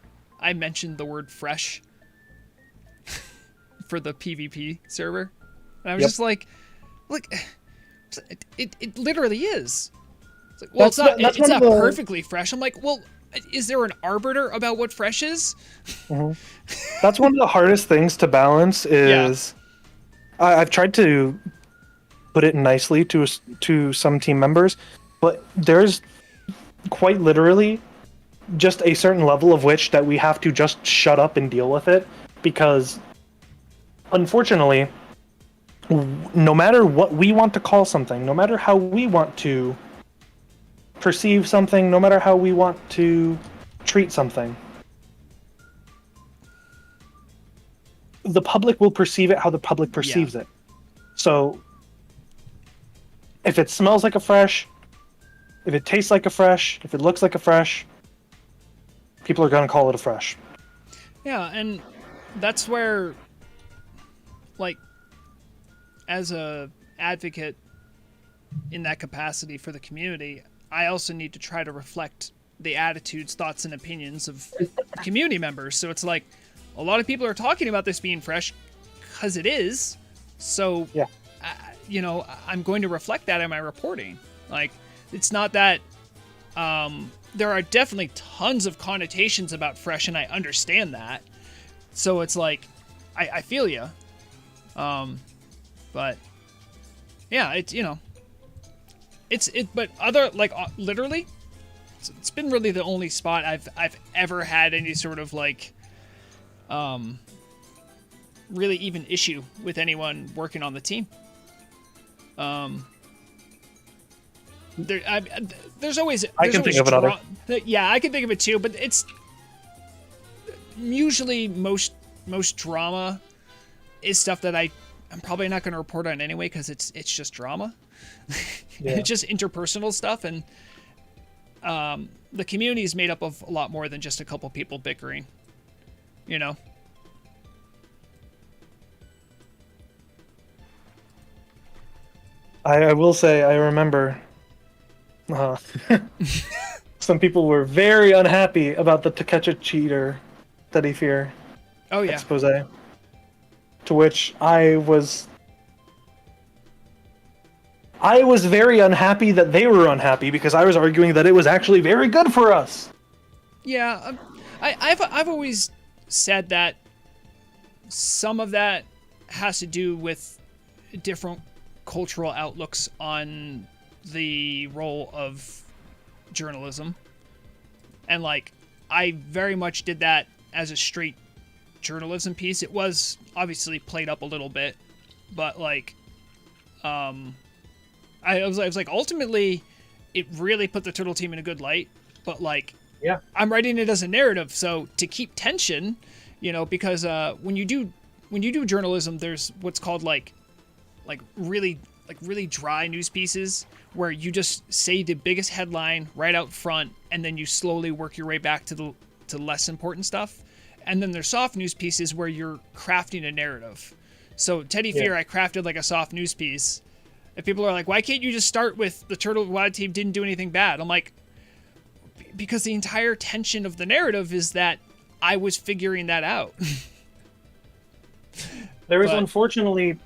mentioned the word fresh for the PvP server. And I was just like, look, it literally is. It's like, well, it's not perfectly fresh. I'm like, well, is there an arbiter about what fresh is? Mm-hmm. That's one of the hardest things to balance is I've tried to put it nicely to some team members, but there's quite literally just a certain level of which that we have to just shut up and deal with it, because unfortunately, no matter what we want to call something, no matter how we want to perceive something, no matter how we want to treat something, the public will perceive it how the public perceives it. So if it smells like a fresh, if it tastes like a fresh, if it looks like a fresh, people are going to call it a fresh. Yeah, and that's where, like, as a advocate in that capacity for the community, I also need to try to reflect the attitudes, thoughts, and opinions of community members. So it's like, a lot of people are talking about this being fresh because it is. So, I'm going to reflect that in my reporting. Like, it's not that there are definitely tons of connotations about fresh, and I understand that. So it's like, I feel you. But yeah, but other, like, literally, it's been really the only spot I've ever had any sort of, like, really even issue with anyone working on the team. There's always I can think of another. Yeah, I can think of it too, but it's usually most drama is stuff that I'm probably not going to report on anyway, because it's just drama. Yeah. It's just interpersonal stuff, and the community is made up of a lot more than just a couple people bickering, you know. I will say I remember some people were very unhappy about the To Catch a Cheater Steady Fear expose. To which I was very unhappy that they were unhappy, because I was arguing that it was actually very good for us. Yeah, I've always said that some of that has to do with different cultural outlooks on the role of journalism. And, like, I very much did that as a straight journalism piece. It was obviously played up a little bit, but, like, I was like, ultimately, it really put the Turtle Team in a good light. But, like, yeah, I'm writing it as a narrative, so to keep tension, because when you do journalism, there's what's called like really dry news pieces, where you just say the biggest headline right out front, and then you slowly work your way back to less important stuff. And then there's soft news pieces where you're crafting a narrative. So Teddy Fear, I crafted like a soft news piece. If people are like, why can't you just start with the Turtle WoW team didn't do anything bad? I'm like, because the entire tension of the narrative is that I was figuring that out. There is, unfortunately,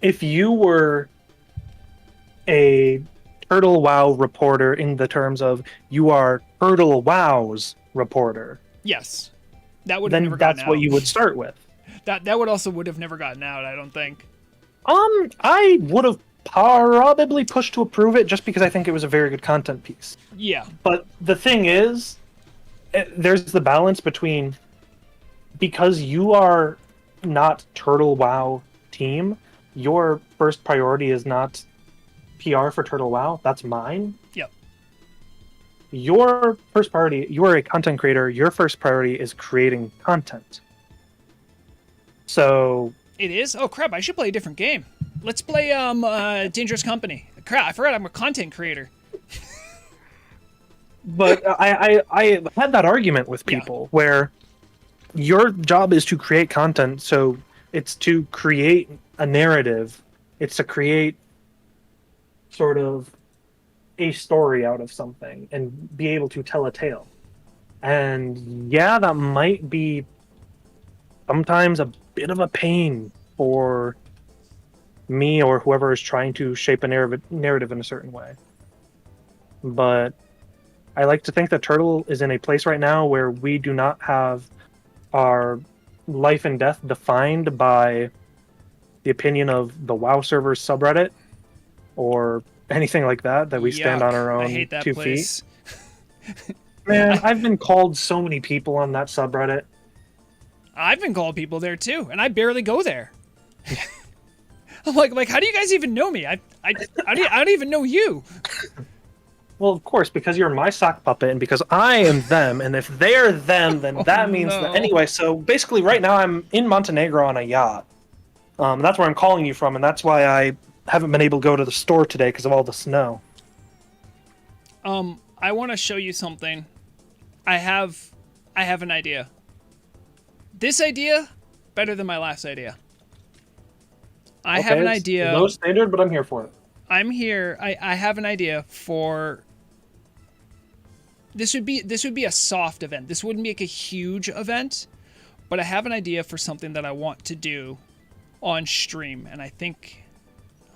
if you were a Turtle WoW reporter in the terms of you are Turtle WoW's reporter, yes, that would have never gotten out. That's what you would start with. That would have never gotten out, I don't think. I would have probably push to approve it just because I think it was a very good content piece. Yeah. But the thing is, there's the balance between, because you are not Turtle WoW team, your first priority is not PR for Turtle WoW. That's mine. Yep. Your first priority, you are a content creator. Your first priority is creating content. So it is? Oh crap, I should play a different game. Let's play Dangerous Company. Crap, I forgot I'm a content creator. But I had that argument with people where your job is to create content, so it's to create a narrative. It's to create sort of a story out of something and be able to tell a tale. And yeah, that might be sometimes a bit of a pain for me or whoever is trying to shape a narrative in a certain way. But I like to think that Turtle is in a place right now where we do not have our life and death defined by the opinion of the WoW servers subreddit or anything like that, that we stand on our own I hate that 2 place. feet. Man, I've been called so many people on that subreddit. I've been called people there too, and I barely go there. I'm like, how do you guys even know me? I don't even know you. Well, of course, because you're my sock puppet, and because I am them, and if they're them, then that means that... Anyway, so basically right now I'm in Montenegro on a yacht. That's where I'm calling you from, and that's why I haven't been able to go to the store today because of all the snow. I want to show you something. I have an idea. This idea, better than my last idea. I have an idea. Low standard, but I'm here for it. I'm here. I have an idea for... This would be a soft event. This wouldn't be like a huge event, but I have an idea for something that I want to do on stream, and I think...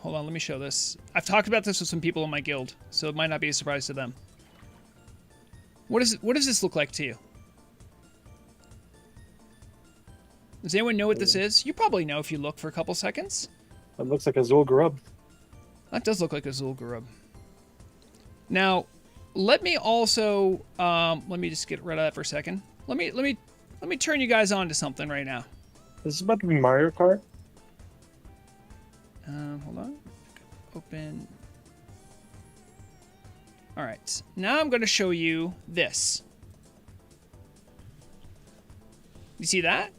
Hold on, let me show this. I've talked about this with some people in my guild, so it might not be a surprise to them. What does this look like to you? Does anyone know what this is? You probably know if you look for a couple seconds. It looks like a Zul'Gurub. That does look like a Zul'Gurub. Now, let me also let me just get rid of that for a second. Let me turn you guys on to something right now. This is about to be Mario Kart. Hold on. Open. All right. Now I'm going to show you this. You see that?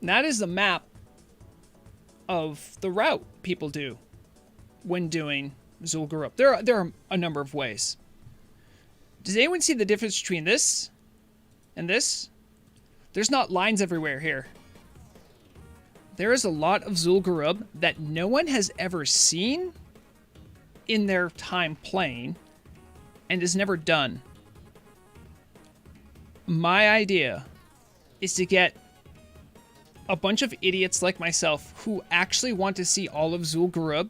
That is the map of the route people do when doing Zul'Gurub. There are a number of ways. Does anyone see the difference between this and this? There's not lines everywhere here. There is a lot of Zul'Gurub that no one has ever seen in their time playing and is never done. My idea is to get a bunch of idiots like myself who actually want to see all of Zul'Gurub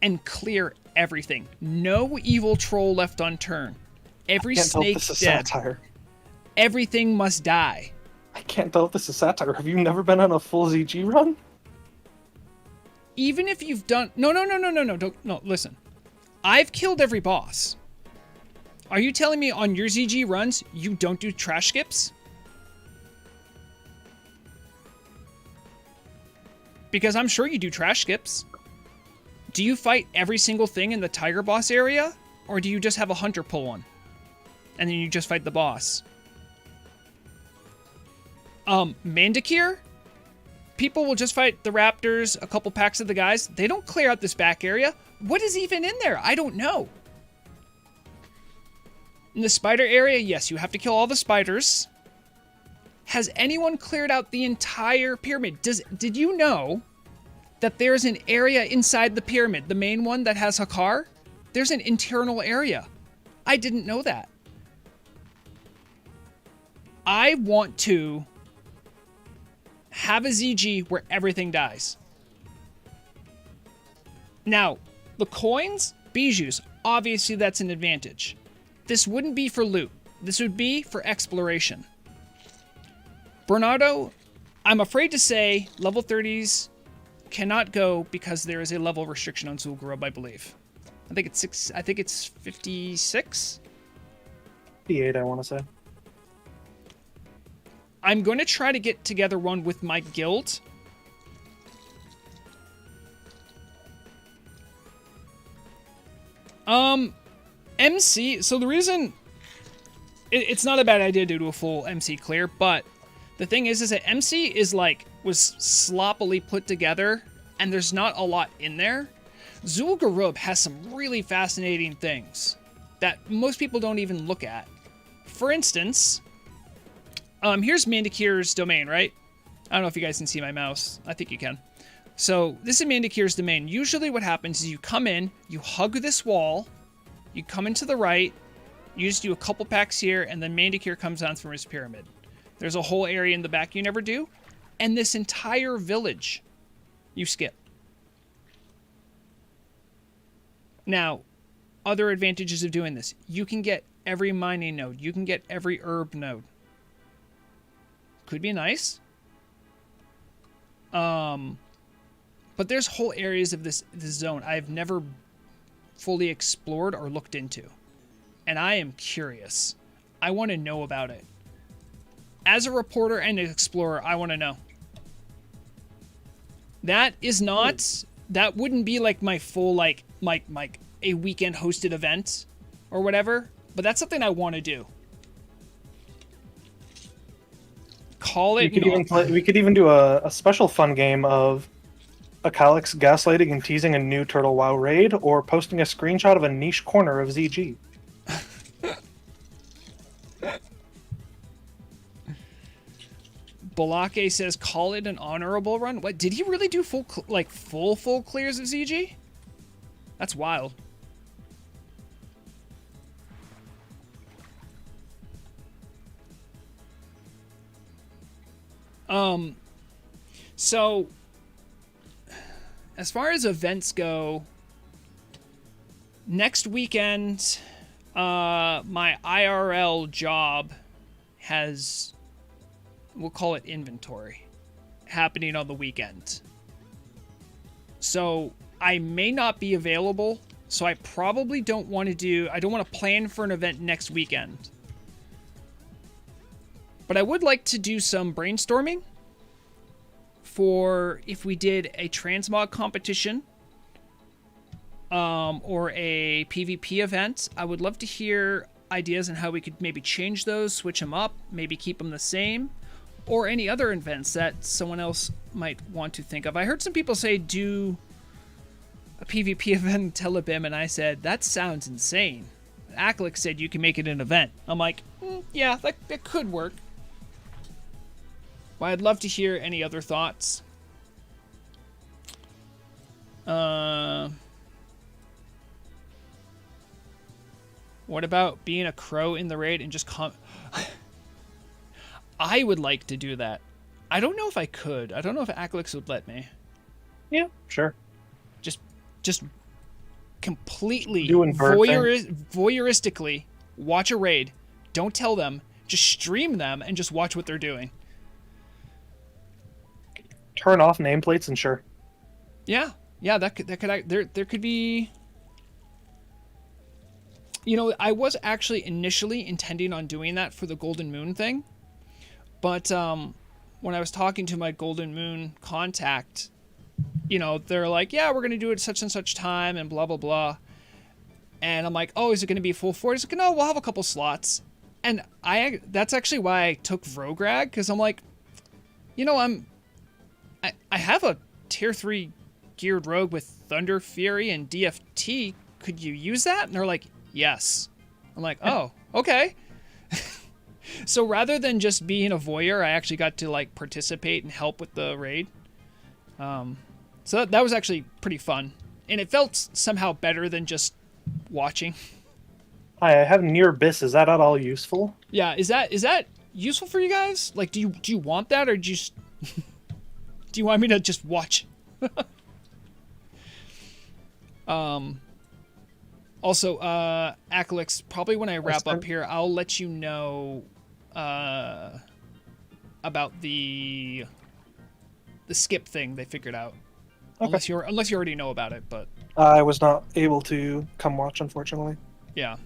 and clear everything. No evil troll left unturned. Every snake dead. Satire. Everything must die. I can't tell if this is satire. Have you never been on a full ZG run? Even if you've done... No, listen. I've killed every boss. Are you telling me on your ZG runs, you don't do trash skips? Because I'm sure you do trash skips. Do you fight every single thing in the Tiger Boss area? Or do you just have a hunter pull one? And then you just fight the boss? Mandakir? People will just fight the raptors, a couple packs of the guys. They don't clear out this back area. What is even in there? I don't know. In the spider area, yes, you have to kill all the spiders. Has anyone cleared out the entire pyramid? Did you know that there's an area inside the pyramid, the main one that has Hakar? There's an internal area. I didn't know that. I want to have a ZG where everything dies. Now, the coins, bijous, obviously that's an advantage. This wouldn't be for loot. This would be for exploration. Bernardo, I'm afraid to say level 30s cannot go because there is a level restriction on Zul'Gurub, I believe. I think it's 56? 58, I want to say. I'm going to try to get together one with my guild. MC, so the reason it's not a bad idea to do a full MC clear, but the thing is that MC is like, was sloppily put together, and there's not a lot in there. Zul'Gurub has some really fascinating things that most people don't even look at. For instance, here's Mandikire's domain, right? I don't know if you guys can see my mouse. I think you can. So this is Mandikire's domain. Usually what happens is you come in, you hug this wall, you come into the right, you just do a couple packs here, and then Mandikire comes down from his pyramid. There's a whole area in the back you never do, and this entire village you skip. Now, other advantages of doing this. You can get every mining node. You can get every herb node. Could be nice. But there's whole areas of this zone I've never fully explored or looked into. And I am curious. I want to know about it. As a reporter and an explorer, I want to know. That is not... That wouldn't be like my full, like a weekend hosted event or whatever. But that's something I want to do. Call it... We could even do a special fun game of Akalex gaslighting and teasing a new Turtle WoW raid, or posting a screenshot of a niche corner of ZG. Balake says, call it an honorable run. What, did he really do full clears of ZG? That's wild. So as far as events go, next weekend, my IRL job has, we'll call it inventory, happening on the weekend. So I may not be available, so I probably don't want to plan for an event next weekend. But I would like to do some brainstorming for if we did a transmog competition or a PvP event. I would love to hear ideas on how we could maybe change those, switch them up, maybe keep them the same, or any other events that someone else might want to think of. I heard some people say do a PvP event in Telebim, and I said, that sounds insane. Akalik said you can make it an event. I'm like, yeah, that could work. Well, I'd love to hear any other thoughts. What about being a crow in the raid and just I would like to do that. I don't know if I could. I don't know if Akalix would let me. Yeah, sure. Just completely voyeuristically watch a raid. Don't tell them. Just stream them and just watch what they're doing. Turn off nameplates and sure. Yeah, there could be. You know, I was actually initially intending on doing that for the Golden Moon thing, but when I was talking to my Golden Moon contact, you know, they're like, yeah, we're gonna do it at such and such time and blah blah blah, and I'm like, oh, is it gonna be full 4? He's like, no, we'll have a couple slots, and that's actually why I took Vrograg, because I'm like, you know, I have a tier 3 geared rogue with Thunder Fury and DFT. Could you use that? And they're like, yes. I'm like, oh, okay. So rather than just being a voyeur, I actually got to like participate and help with the raid. So that was actually pretty fun, and it felt somehow better than just watching. Hi, I have near abyss. Is that at all useful? Yeah, is that useful for you guys? Like, do you want that, or do you want me to just watch? Also, Akalix, probably when I wrap up here, I'll let you know about the the skip thing they figured out. Okay. Unless you already know about it, but I was not able to come watch, unfortunately. yeah.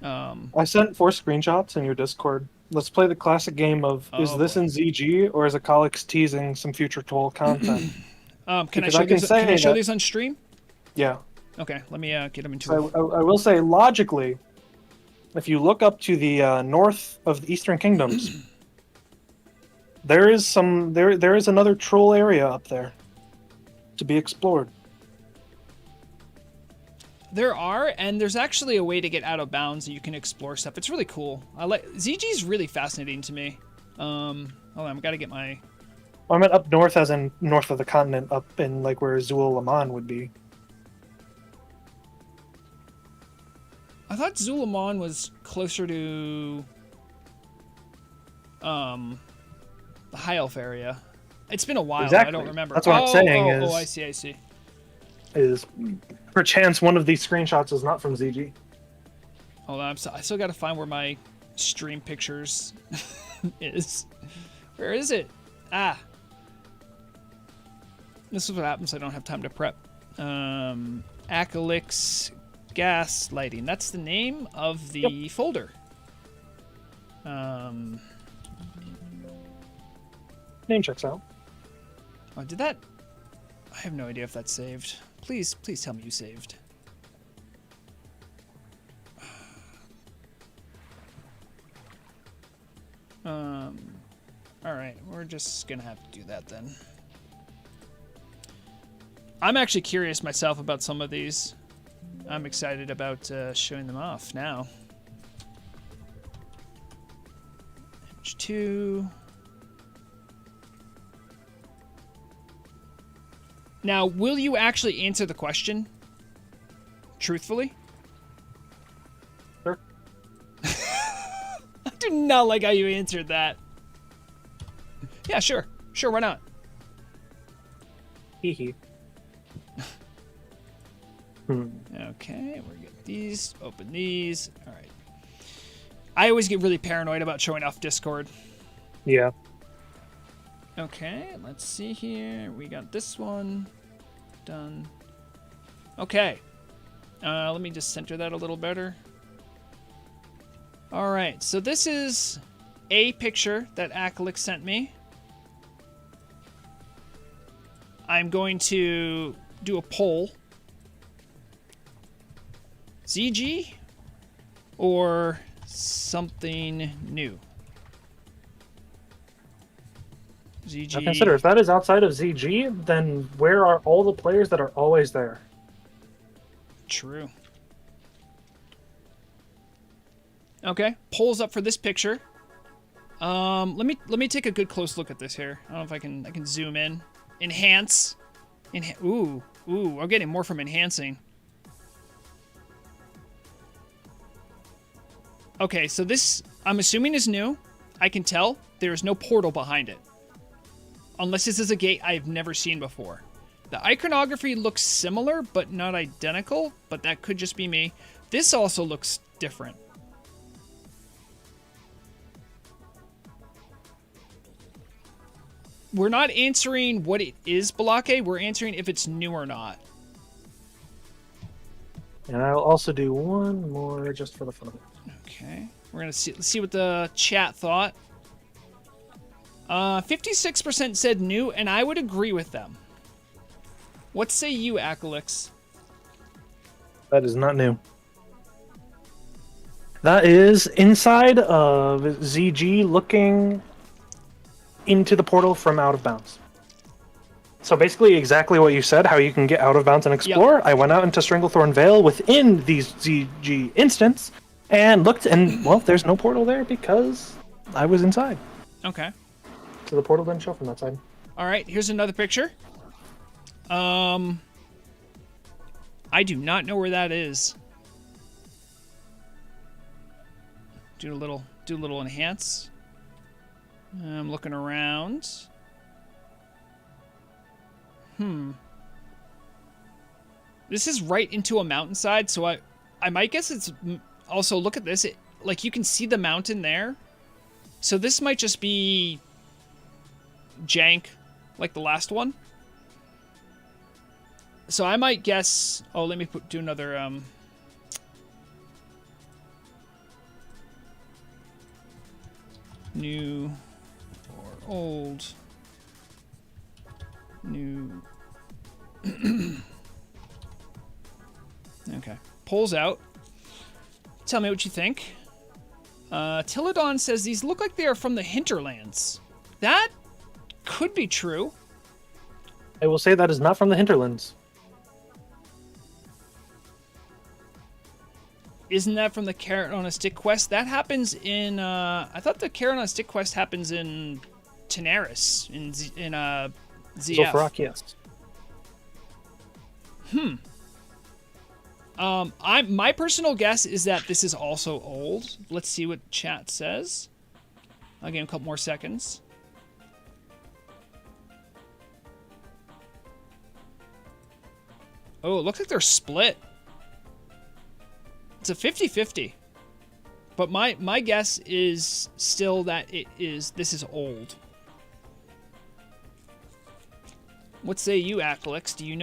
I sent 4 screenshots in your Discord. Let's play the classic game of, is this in ZG, or is Akalix teasing some future troll content? Can I show these on stream? Yeah. Okay, let me get them into. So I will say, logically, if you look up to the north of the Eastern Kingdoms, there is another troll area up there to be explored. There are, and there's actually a way to get out of bounds and you can explore stuff. It's really cool. ZG is really fascinating to me. Hold on, I've got to get my. I meant up north, as in north of the continent, up in like where Zul-Aman would be. I thought Zul-Aman was closer to the High Elf area. It's been a while. Exactly. I don't remember. That's what I'm saying. I see. Is perchance one of these screenshots is not from ZG. Hold on, I still got to find where my stream pictures is. Where is it? Ah. This is what happens. I don't have time to prep. Akalix gas lighting. That's the name of the folder. Name checks out. Oh, did that? I have no idea if that's saved. Please tell me you saved. All right, we're just gonna have to do that then. I'm actually curious myself about some of these. I'm excited about showing them off now. Image 2. Now, will you actually answer the question? Truthfully? Sure. I do not like how you answered that. Yeah, sure. Sure, why not? Hee. Okay, we're getting these. Open these. All right. I always get really paranoid about showing off Discord. Yeah. Okay, let's see here. We got this one done. Okay. Let me just center that a little better. All right, so this is a picture that Akalix sent me. I'm going to do a poll. ZG or something new? ZG. Now consider, if that is outside of ZG, then where are all the players that are always there? True. Okay, polls up for this picture. Let me take a good close look at this here. I don't know if I can zoom in. Enhance. Ooh, I'm getting more from enhancing. Okay, so this I'm assuming is new. I can tell there's no portal behind it. Unless this is a gate I've never seen before. The iconography looks similar, but not identical, but that could just be me. This also looks different. We're not answering what it is, Balake. We're answering if it's new or not. And I'll also do one more just for the fun of it. Okay. We're going to see what the chat thought. 56% said new, and I would agree with them. What say you, Akalix? That is not new. That is inside of ZG looking into the portal from out of bounds. So basically exactly what you said, how you can get out of bounds and explore. Yep. I went out into Stranglethorn Vale within the ZG instance and looked, and, well, there's no portal there because I was inside. Okay. So the portal didn't show from that side. All right, here's another picture. I do not know where that is. Do a little enhance. I'm looking around. This is right into a mountainside, so I might guess it's also, look at this. Like, you can see the mountain there. So this might just be jank like the last one. So I might guess... Oh, let me do another... New or old. New. Okay. Polls out. Tell me what you think. Tilladon says these look like they are from the hinterlands. That could be true. I will say that is not from the hinterlands. Isn't that from the Carrot on a Stick quest? That happens in, I thought the Carrot on a Stick quest happens in Tenaris, in ZF. Zul'Farrak, yes. My personal guess is that this is also old. Let's see what chat says. I'll give him a couple more seconds. Oh, it looks like they're split. It's a 50-50. But my guess is still that this is old. What say you, Aclix? Do you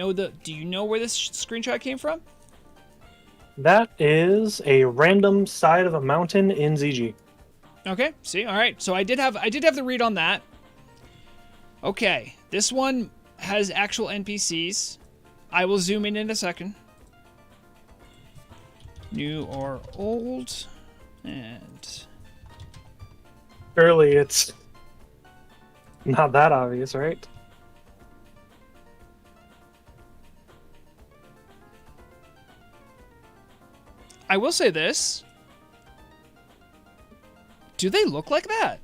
know where this screenshot came from? That is a random side of a mountain in ZG. Okay, see, all right. So I did have the read on that. Okay, this one has actual NPCs. I will zoom in a second. New or old, and surely it's not that obvious, right? I will say this. Do they look like that?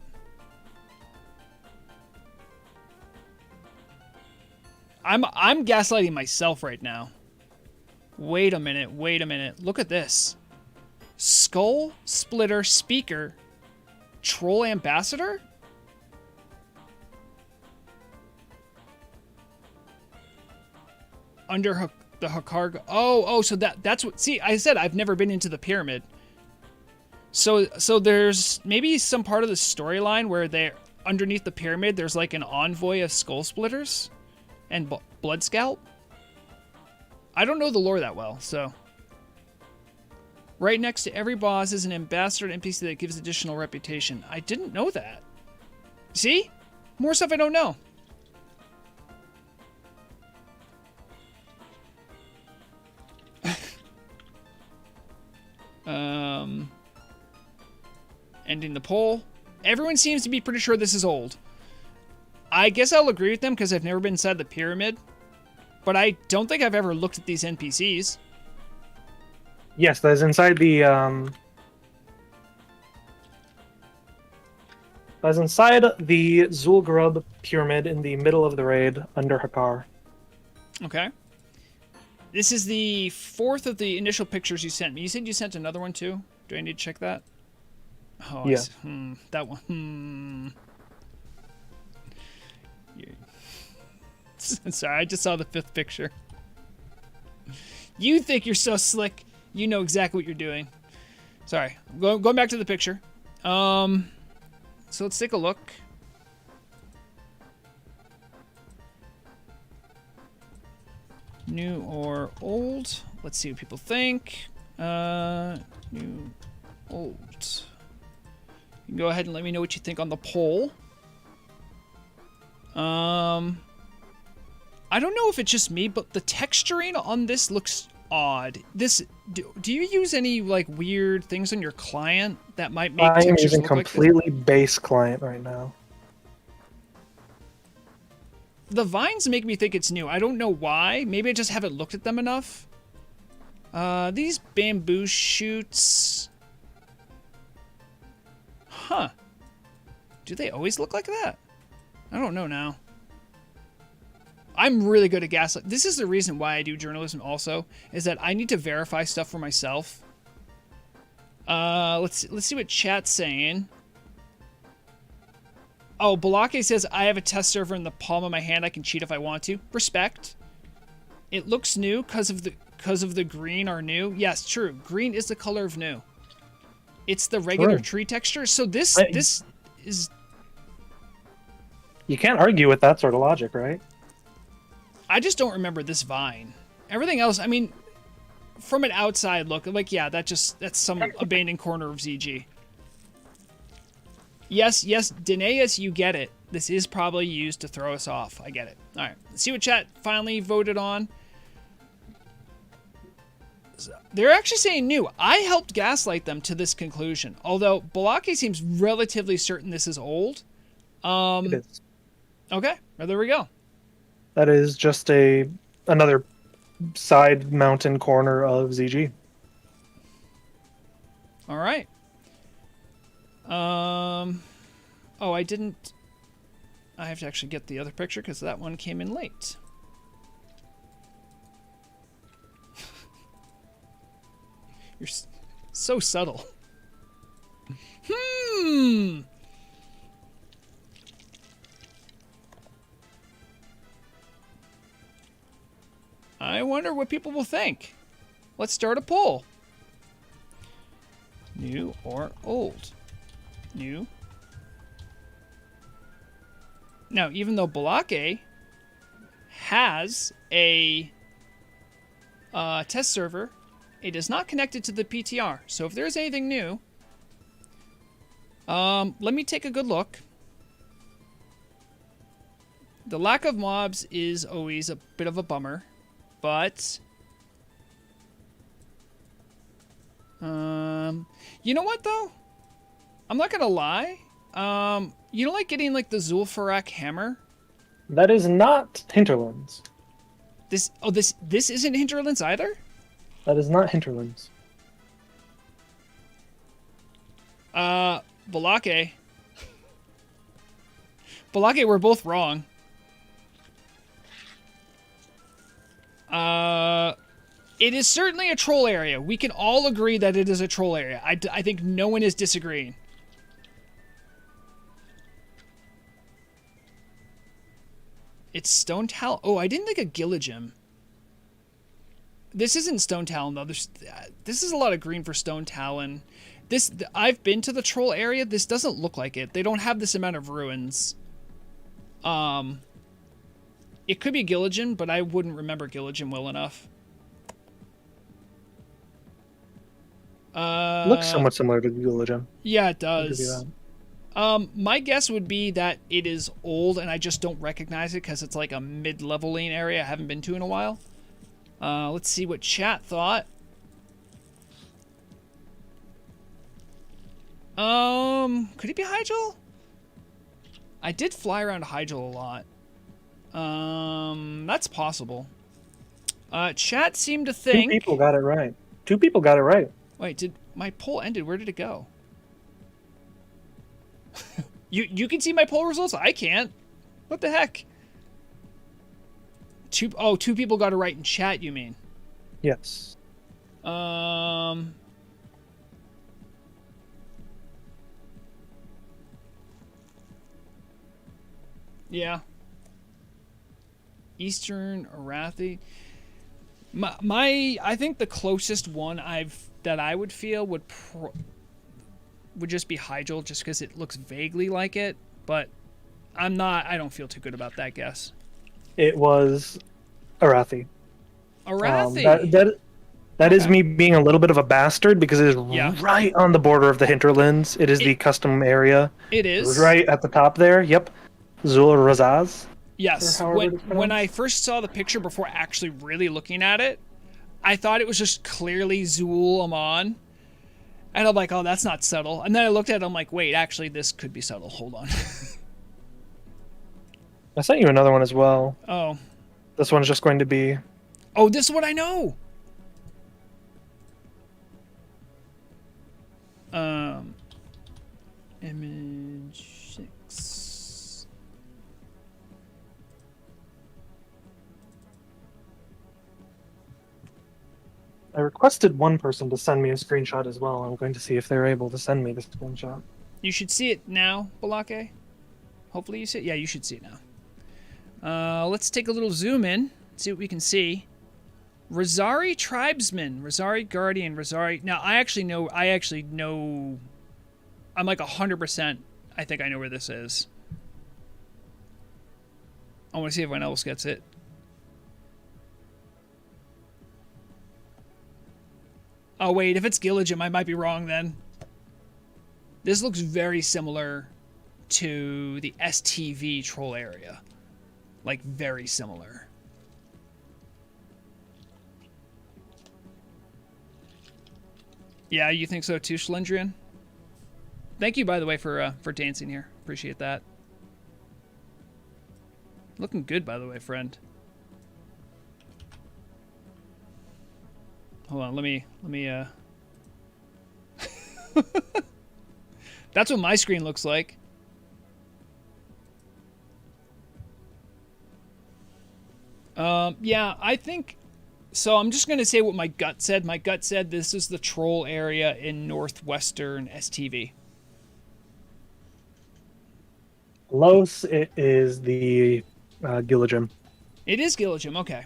I'm gaslighting myself right now. Wait a minute. Look at this. Skull Splitter Speaker Troll Ambassador? Under the Hakar. Oh, so that's what. See, I said I've never been into the pyramid. So there's maybe some part of the storyline where they're underneath the pyramid. There's like an envoy of Skull Splitters and Blood Scalp. I don't know the lore that well, so. Right next to every boss is an ambassador NPC that gives additional reputation. I didn't know that. See? More stuff I don't know. Ending the poll. Everyone seems to be pretty sure this is old. I guess I'll agree with them because I've never been inside the pyramid. But I don't think I've ever looked at these NPCs. Yes, that's inside the Zul'Gurub pyramid in the middle of the raid under Hakar. Okay. This is the fourth of the initial pictures you sent me. You said you sent another one too? Do I need to check that? Oh, yeah. That one. Yeah. Sorry, I just saw the fifth picture. You think you're so slick. You know exactly what you're doing. Sorry. Going back to the picture. So let's take a look. New or old? Let's see what people think. New, old. You can go ahead and let me know what you think on the poll. I don't know if it's just me, but the texturing on this looks odd. Do you use any like weird things on your client that might make I am textures using look completely like this? base client right now. The vines make me think it's new. I don't know why. Maybe I just haven't looked at them enough. These bamboo shoots. Huh. Do they always look like that? I don't know now. I'm really good at gaslight. This is the reason why I do journalism also, is that I need to verify stuff for myself. Let's see what chat's saying. Oh, Balake says, I have a test server in the palm of my hand. I can cheat if I want to. Respect. It looks new because of the green are new. Yes, true. Green is the color of new. It's the regular tree texture. So this is... You can't argue with that sort of logic, right? I just don't remember this vine. Everything else, I mean, from an outside look, like, yeah, that's some abandoned corner of ZG. Yes, Danaeus, you get it. This is probably used to throw us off. I get it. All right, let's see what chat finally voted on. They're actually saying new. I helped gaslight them to this conclusion. Although Balake seems relatively certain this is old. It is. Okay, well, there we go. That is just another side mountain corner of ZG. All right. Oh, I didn't. I have to actually get the other picture because that one came in late. You're so subtle. I wonder what people will think. Let's start a poll. New or old? New. Now, even though Balake has a test server, it is not connected to the PTR. So if there's anything new, let me take a good look. The lack of mobs is always a bit of a bummer, but you know what though? I'm not gonna lie. You don't like getting like the Zul'Farrak hammer? That is not Hinterlands. This isn't Hinterlands either? That is not Hinterlands. Balake. Balake, we're both wrong. It is certainly a troll area. We can all agree that it is a troll area. I think no one is disagreeing. It's Stone Talon. Oh, I didn't think of Gilligim. This isn't Stone Talon, though. This is a lot of green for Stone Talon. I've been to the troll area. This doesn't look like it. They don't have this amount of ruins. It could be Gilligim, but I wouldn't remember Gilligim well enough. Looks somewhat similar to Gilligim. Yeah, it does. My guess would be that it is old, and I just don't recognize it because it's like a mid-leveling area I haven't been to in a while. Let's see what chat thought. Could it be Hyjal? I did fly around Hyjal a lot. That's possible. Chat seemed to think... Two people got it right. Two people got it right. Wait, did my poll ended? Where did it go? You can see my poll results? I can't. What the heck? Two people got it right in chat, you mean? Yes. Yeah. Eastern Arathi. I think the closest one that I would feel would just be Hyjal, just because it looks vaguely like it, but I don't feel too good about that guess. It was Arathi. Arathi. That is me being a little bit of a bastard because it is right on the border of the Hinterlands. It is the custom area. It is. Right at the top there. Yep. Zul'Razaz. Yes. When I first saw the picture before actually really looking at it, I thought it was just clearly Zul Aman. And I'm like, oh, that's not subtle. And then I looked at it, I'm like, wait, actually, this could be subtle. Hold on. I sent you another one as well. Oh. This one's just going to be... Oh, this is what I know! Image 6. I requested one person to send me a screenshot as well. I'm going to see if they're able to send me the screenshot. You should see it now, Balake. Hopefully you see it. Yeah, you should see it now. Let's take a little zoom in, see what we can see. Rosari Tribesman, Rosari Guardian, Rosari... Now, I actually know... I'm like 100%, I think I know where this is. I want to see if anyone else gets it. Oh, wait, if it's Gilligim, I might be wrong then. This looks very similar to the STV troll area. Like, very similar. Yeah, you think so too, Schlendrian? Thank you, by the way, for dancing here. Appreciate that. Looking good, by the way, friend. Hold on, let me That's what my screen looks like. Yeah, I think so. I'm just going to say what my gut said. My gut said this is the troll area in northwestern STV. Los, it is the Gilligim. It is Gilligim, okay.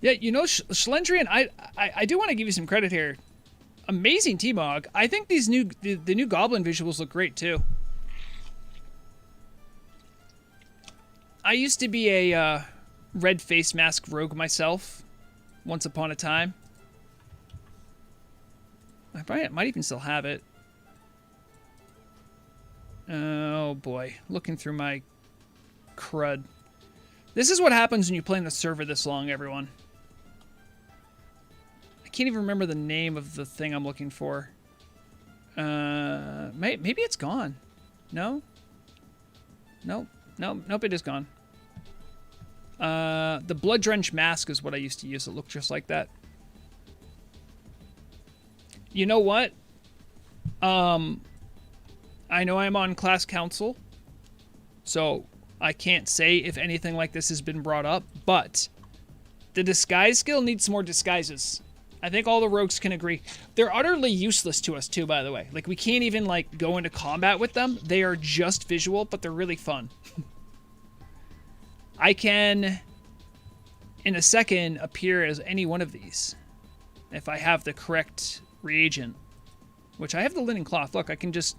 Yeah, you know, Schlendrian, I do want to give you some credit here. Amazing T-Mog. I think these the new Goblin visuals look great too. I used to be a red face mask rogue myself, once upon a time. I might even still have it. Oh boy, looking through my crud. This is what happens when you play in the server this long, everyone. I can't even remember the name of the thing I'm looking for. Maybe it's gone. No? Nope, it is gone. The Blood Drenched Mask is what I used to use. It looked just like that. You know what? I know I'm on class council, so I can't say if anything like this has been brought up, but the disguise skill needs more disguises. I think all the rogues can agree. They're utterly useless to us too, by the way. Like, we can't even, like, go into combat with them. They are just visual, but they're really fun. I can, in a second, appear as any one of these if I have the correct reagent, which I have the linen cloth. Look, I can just...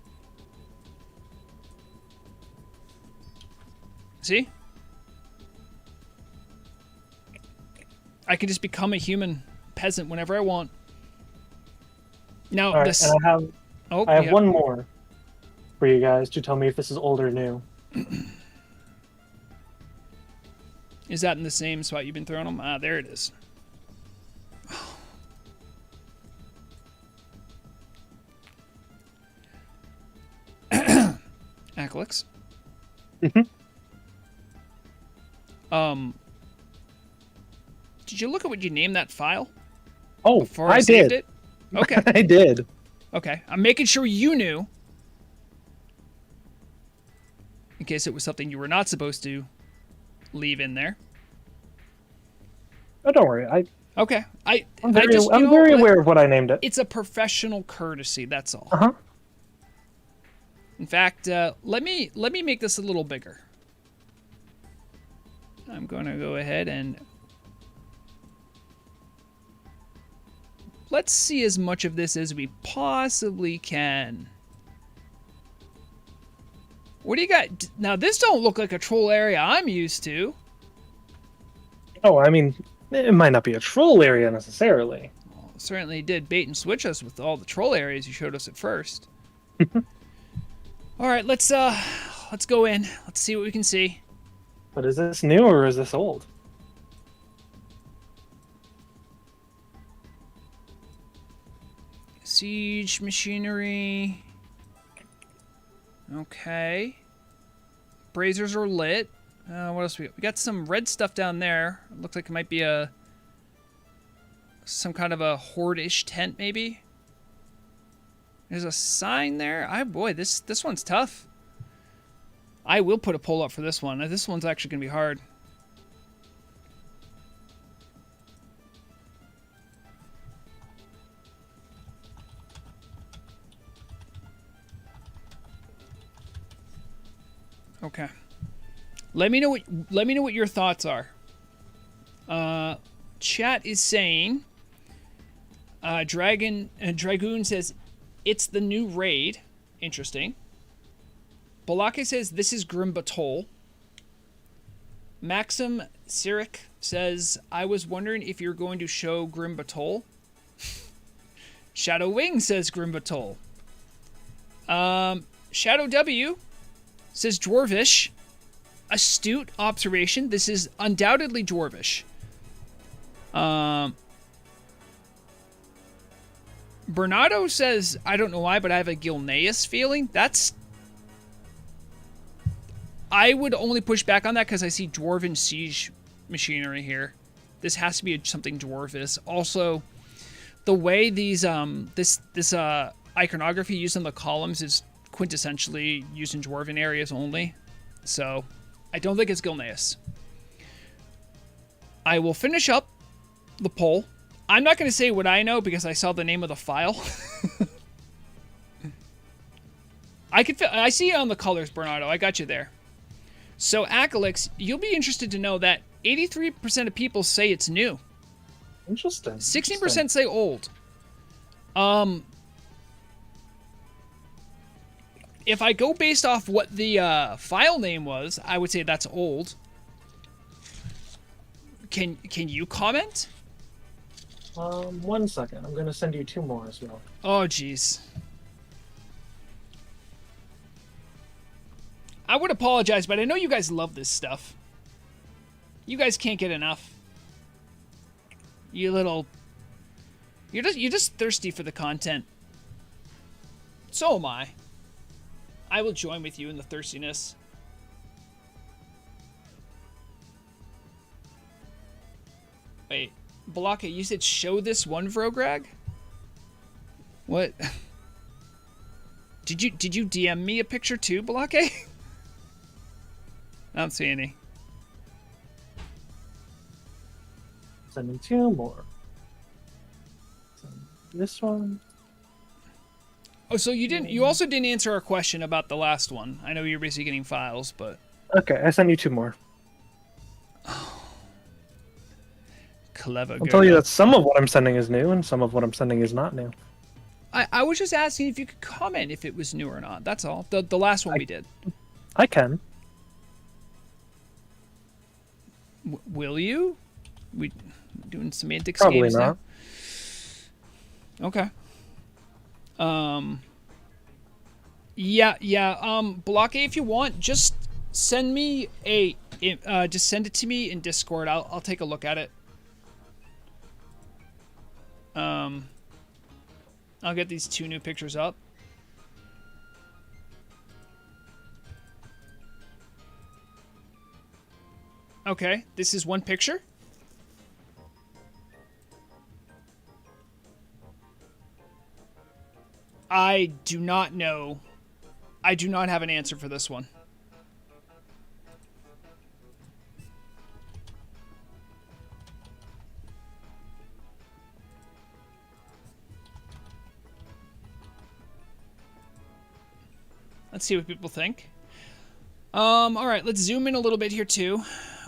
See? I can just become a human peasant whenever I want. Now, all right, this... and I have one more for you guys to tell me if this is old or new. Is that in the same spot you've been throwing them? Ah, there it is. Aclix. Did you look at what you named that file? Oh, before I saved it? Okay. I did. Okay. I'm making sure you knew. In case it was something you were not supposed to leave in there. Oh, don't worry. I'm very aware of what I named it. It's a professional courtesy, that's all. Uh-huh. In fact, let me make this a little bigger. I'm going to go ahead and let's see as much of this as we possibly can. What do you got? Now, this don't look like a troll area I'm used to. Oh, I mean, it might not be a troll area necessarily. Well, it certainly did bait and switch us with all the troll areas you showed us at first. All right, let's go in. Let's see what we can see. But is this new or is this old? Siege machinery. Okay. Braziers are lit. What else we got? We got some red stuff down there. It looks like it might be some kind of a horde-ish tent, maybe. There's a sign there. Boy, this one's tough. I will put a poll up for this one. This one's actually gonna be hard. Okay. Let me know what your thoughts are. Chat is saying Dragoon says, it's the new raid. Interesting. Balake says, this is Grim Batol. Maxim Sirik says, I was wondering if you're going to show Grim Batol. Shadow Wing says Grim Batol. Shadow W says Dwarvish. Astute observation. This is undoubtedly Dwarvish. Bernardo says, I don't know why, but I have a Gilneas feeling. I would only push back on that because I see Dwarven siege machinery here. This has to be something Dwarvish. Also, the way these this iconography used in the columns is quintessentially used in Dwarven areas only. So, I don't think it's Gilneas. I will finish up the poll. I'm not going to say what I know because I saw the name of the file. I see it on the colors, Bernardo. I got you there. So, Akalix, you'll be interested to know that 83% of people say it's new. Interesting. 16% say old. If I go based off what the file name was, I would say that's old. Can you comment? 1 second. I'm going to send you 2 more as well. Oh, jeez. I would apologize, but I know you guys love this stuff. You guys can't get enough. You're just thirsty for the content. So am I. I will join with you in the thirstiness. Wait, Balaka, you said show this one Vrograg? What? Did you DM me a picture too, Balake? I don't see any. Sending 2 more. This one. Oh, so you also didn't answer our question about the last one. I know you're basically getting files, but... Okay, I sent you 2 more. Clever girl. I'll tell you that some of what I'm sending is new and some of what I'm sending is not new. I was just asking if you could comment if it was new or not. That's all. The last one we did. I can. Will you? We doing semantics Probably games not. now? Okay. Yeah. Block A if you want. Just send me just send it to me in Discord. I'll take a look at it. I'll get these 2 new pictures up. Okay, this is one picture. I do not know. I do not have an answer for this one. Let's see what people think. All right, let's zoom in a little bit here too.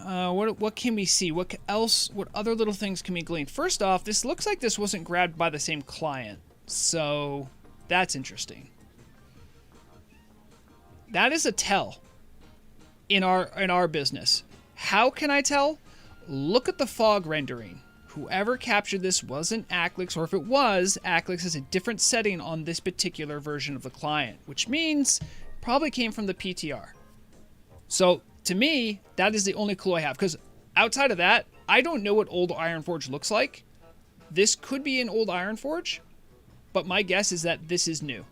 What can we see? What other little things can we glean? First off, this looks like this wasn't grabbed by the same client, so that's interesting. That is a tell in our business. How can I tell? Look at the fog rendering. Whoever captured this wasn't Aclix, or if it was, Aclix has a different setting on this particular version of the client, which means probably came from the PTR. So, to me, that is the only clue I have, because outside of that, I don't know what old Ironforge looks like. This could be an old Ironforge, but my guess is that this is new.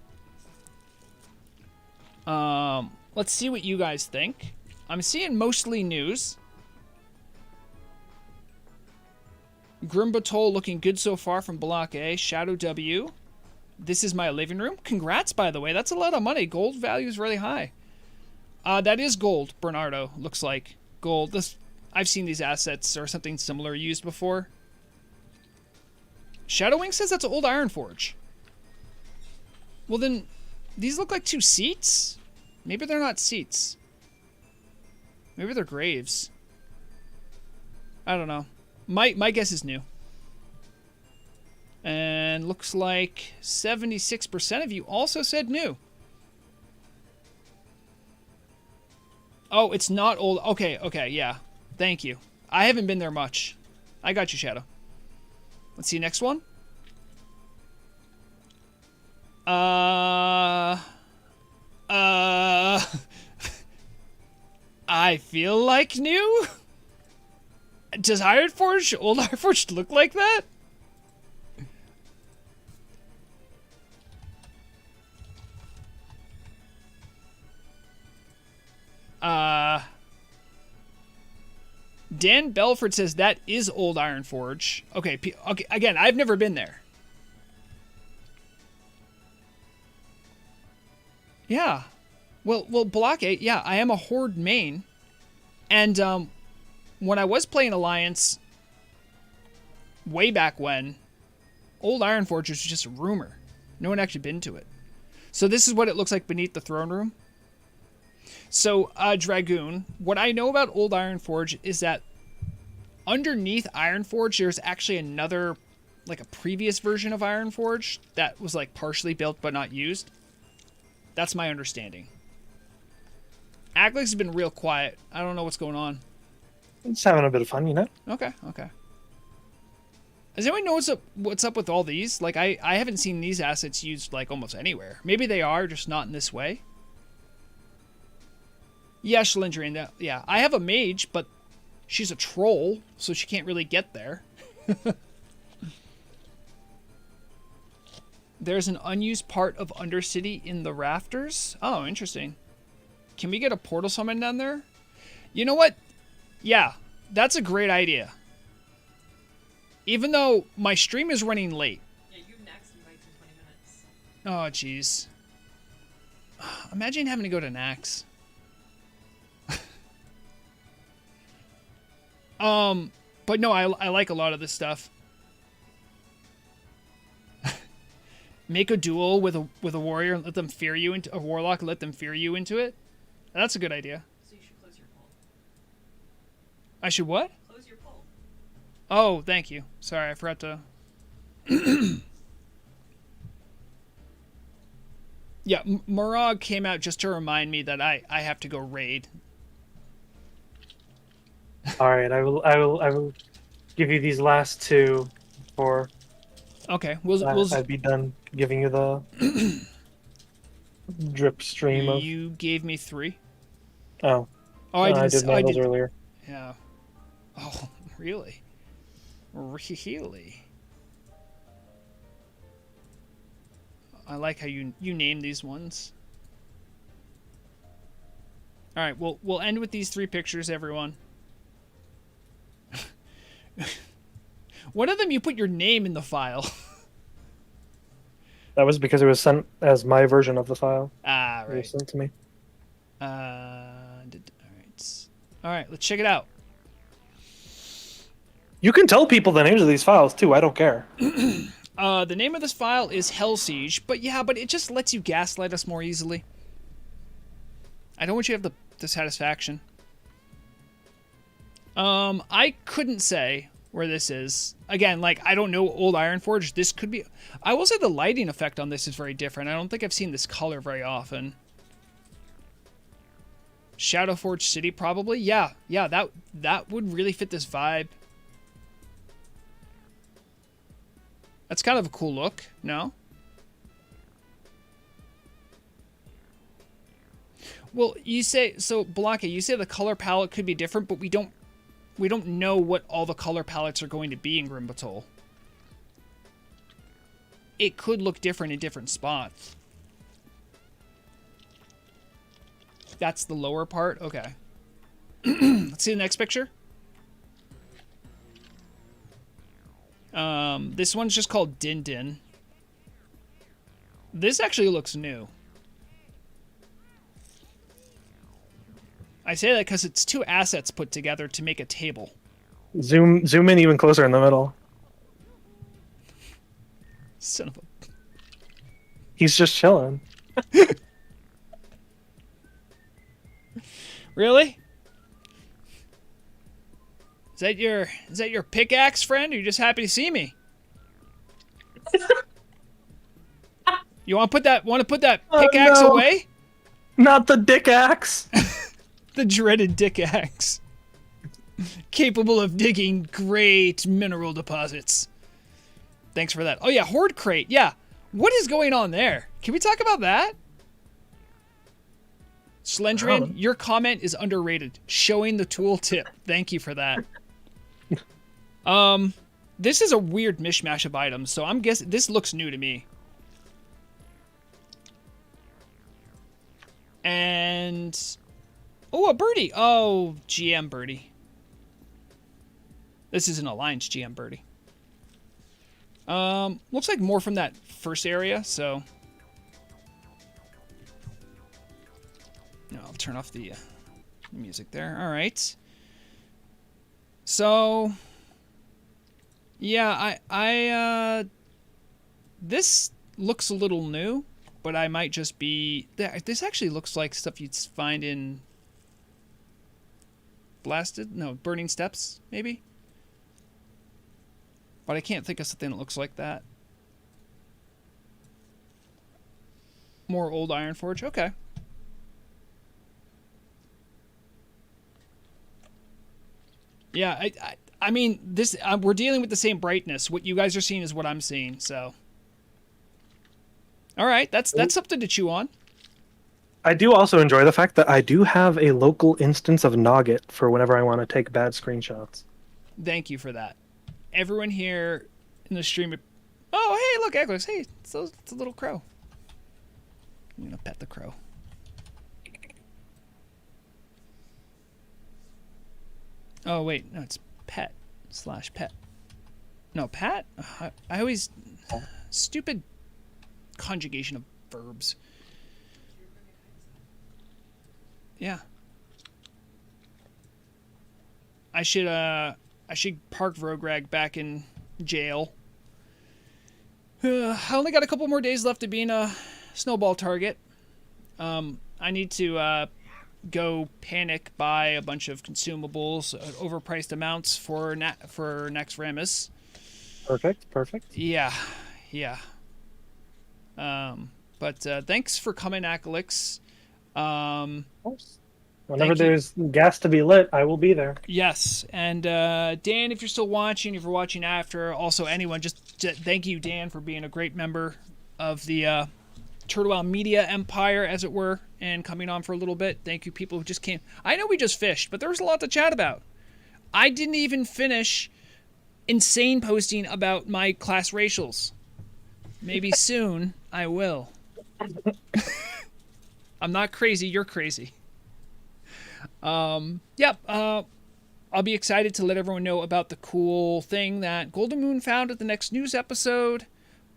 Let's see what you guys think. I'm seeing mostly news. Grim Batol looking good so far from Block A. Shadow W. This is my living room. Congrats, by the way. That's a lot of money. Gold value is really high. That is gold, Bernardo. Looks like gold. I've seen these assets or something similar used before. Shadowwing says that's an old Ironforge. Well then, these look like 2 seats? Maybe they're not seats. Maybe they're graves. I don't know. My guess is new. And And looks like 76% of you also said new. Oh, it's not old. Okay, yeah. Thank you. I haven't been there much. I got you, Shadow. Let's see, next one. I feel like new? Does old Ironforge look like that? Dan Belford says that is old Ironforge. Okay, again, I've never been there. Yeah. Well, Block 8, yeah, I am a Horde main. And when I was playing Alliance way back when, old Ironforge was just a rumor. No one actually been to it. So this is what it looks like beneath the throne room. So, Dragoon, what I know about old Ironforge is that underneath Ironforge, there's actually another, like a previous version of Ironforge that was like partially built but not used. That's my understanding. Aglex has been real quiet. I don't know what's going on. It's having a bit of fun, you know? Okay. Does anyone know what's up with all these? Like, I haven't seen these assets used, like, almost anywhere. Maybe they are, just not in this way. Yeah, Shalindrian, yeah. I have a mage, but she's a troll, so she can't really get there. There's an unused part of Undercity in the rafters. Oh, interesting. Can we get a portal summon down there? You know what? Yeah, that's a great idea. Even though my stream is running late. Yeah, you next invite in 20 minutes. Oh, jeez. Imagine having to go to Nax. But no, I like a lot of this stuff. Make a duel with a warrior and let them fear you into a warlock and let them fear you into it. That's a good idea. So you should close your poll. I should what? Close your poll. Oh, thank you. Sorry, I forgot to. Yeah, Morag came out just to remind me that I have to go raid. All right, I will give you these last two for. Okay, I'd be done giving you the drip stream of. You gave me 3. Oh. Oh, I did those earlier. Yeah. Oh, really? Really? I like how you name these ones. All right, we'll end with these 3 pictures, everyone. One of them, you put your name in the file. That was because it was sent as my version of the file. Ah, right. It was sent to me. All right, let's check it out. You can tell people the names of these files too. I don't care. The name of this file is Hell Siege, but it just lets you gaslight us more easily. I don't want you to have the satisfaction. I couldn't say where this is. Again, like, I don't know old Ironforge. This could be. I will say the lighting effect on this is very different. I don't think I've seen this color very often. Shadowforge City, probably. Yeah, that would really fit this vibe. That's kind of a cool look, no? Well, you say, so Blanca, you say the color palette could be different, but we don't know what all the color palettes are going to be in Grimbatol. It could look different in different spots. That's the lower part? Okay. Let's see the next picture. This one's just called Din Din. This actually looks new. I say that because it's 2 assets put together to make a table. Zoom in even closer in the middle. Son of a... He's just chilling. Really? Is that your pickaxe, friend? Or are you just happy to see me? You want to put that pickaxe no. away? Not the dick axe. The dreaded dick axe. Capable of digging great mineral deposits. Thanks for that. Oh yeah, Horde Crate. Yeah. What is going on there? Can we talk about that? Slendrian, your comment is underrated. Showing the tooltip. Thank you for that. This is a weird mishmash of items, so I'm guessing this looks new to me. And oh, a birdie. Oh, GM birdie. This is an Alliance GM birdie. Looks like more from that first area, so no, I'll turn off the music there. All right. So yeah, I this looks a little new, but I might just be this actually looks like stuff you'd find in Burning Steps, maybe. But I can't think of something that looks like that. More old Ironforge. Okay. Yeah, I mean, this we're dealing with the same brightness. What you guys are seeing is what I'm seeing. So, all right, that's something to chew on. I do also enjoy the fact that I do have a local instance of Nogget for whenever I want to take bad screenshots. Thank you for that. Everyone here in the stream. Oh, hey, look, Eglix. Hey, it's a little crow. I'm gonna pet the crow. Oh wait, no, it's pet/pet. No, Pat. I always stupid conjugation of verbs. Yeah. I should park Vrograg back in jail. I only got a couple more days left of being a snowball target. I need to go panic buy a bunch of consumables at overpriced amounts for next Ramus. Perfect. Yeah. But thanks for coming, Akalix. Of course. Whenever there's gas to be lit, I will be there. Yes, and Dan, if you're still watching, if you're watching after, also anyone, just thank you, Dan, for being a great member of the Turtle Media Empire, as it were, and coming on for a little bit. Thank you, people who just came. I know we just fished, but there was a lot to chat about. I didn't even finish insane posting about my class racials. Maybe soon I will. I'm not crazy, you're crazy. I'll be excited to let everyone know about the cool thing that Golden Moon found at the next news episode.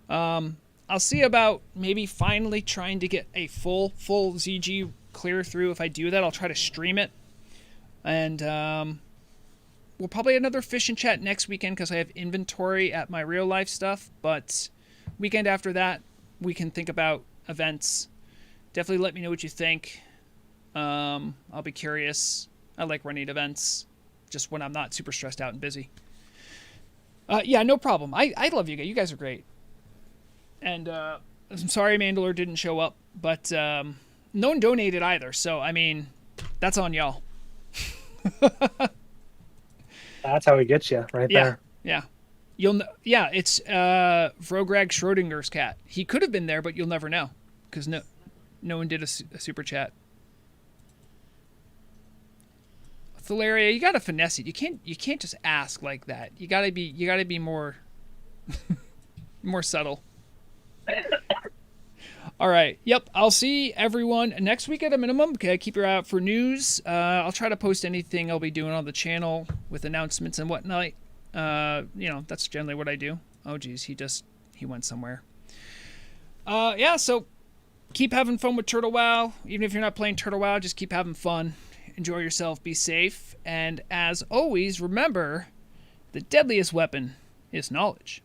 I'll see about maybe finally trying to get a full ZG clear through. If I do that, I'll try to stream it. And we'll probably have another fish and chat next weekend because I have inventory at my real life stuff. But weekend after that, we can think about events. Definitely let me know what you think. I'll be curious. I like running events just when I'm not super stressed out and busy. Yeah, no problem. I love you guys. You guys are great. And I'm sorry Mandalore didn't show up, but no one donated either. So, I mean, that's on y'all. That's how he gets you right there. Yeah. It's Vrograg Schrodinger's cat. He could have been there, but you'll never know because no one did a super chat. Thalaria, you gotta finesse it. You can't just ask like that. You gotta be more more subtle. All right. Yep. I'll see everyone next week at a minimum. Okay. Keep your eye out for news. I'll try to post anything I'll be doing on the channel with announcements and whatnot. That's generally what I do. Oh geez, he went somewhere. Yeah. So keep having fun with Turtle WoW. Even if you're not playing Turtle WoW, just keep having fun. Enjoy yourself. Be safe. And as always, remember, the deadliest weapon is knowledge.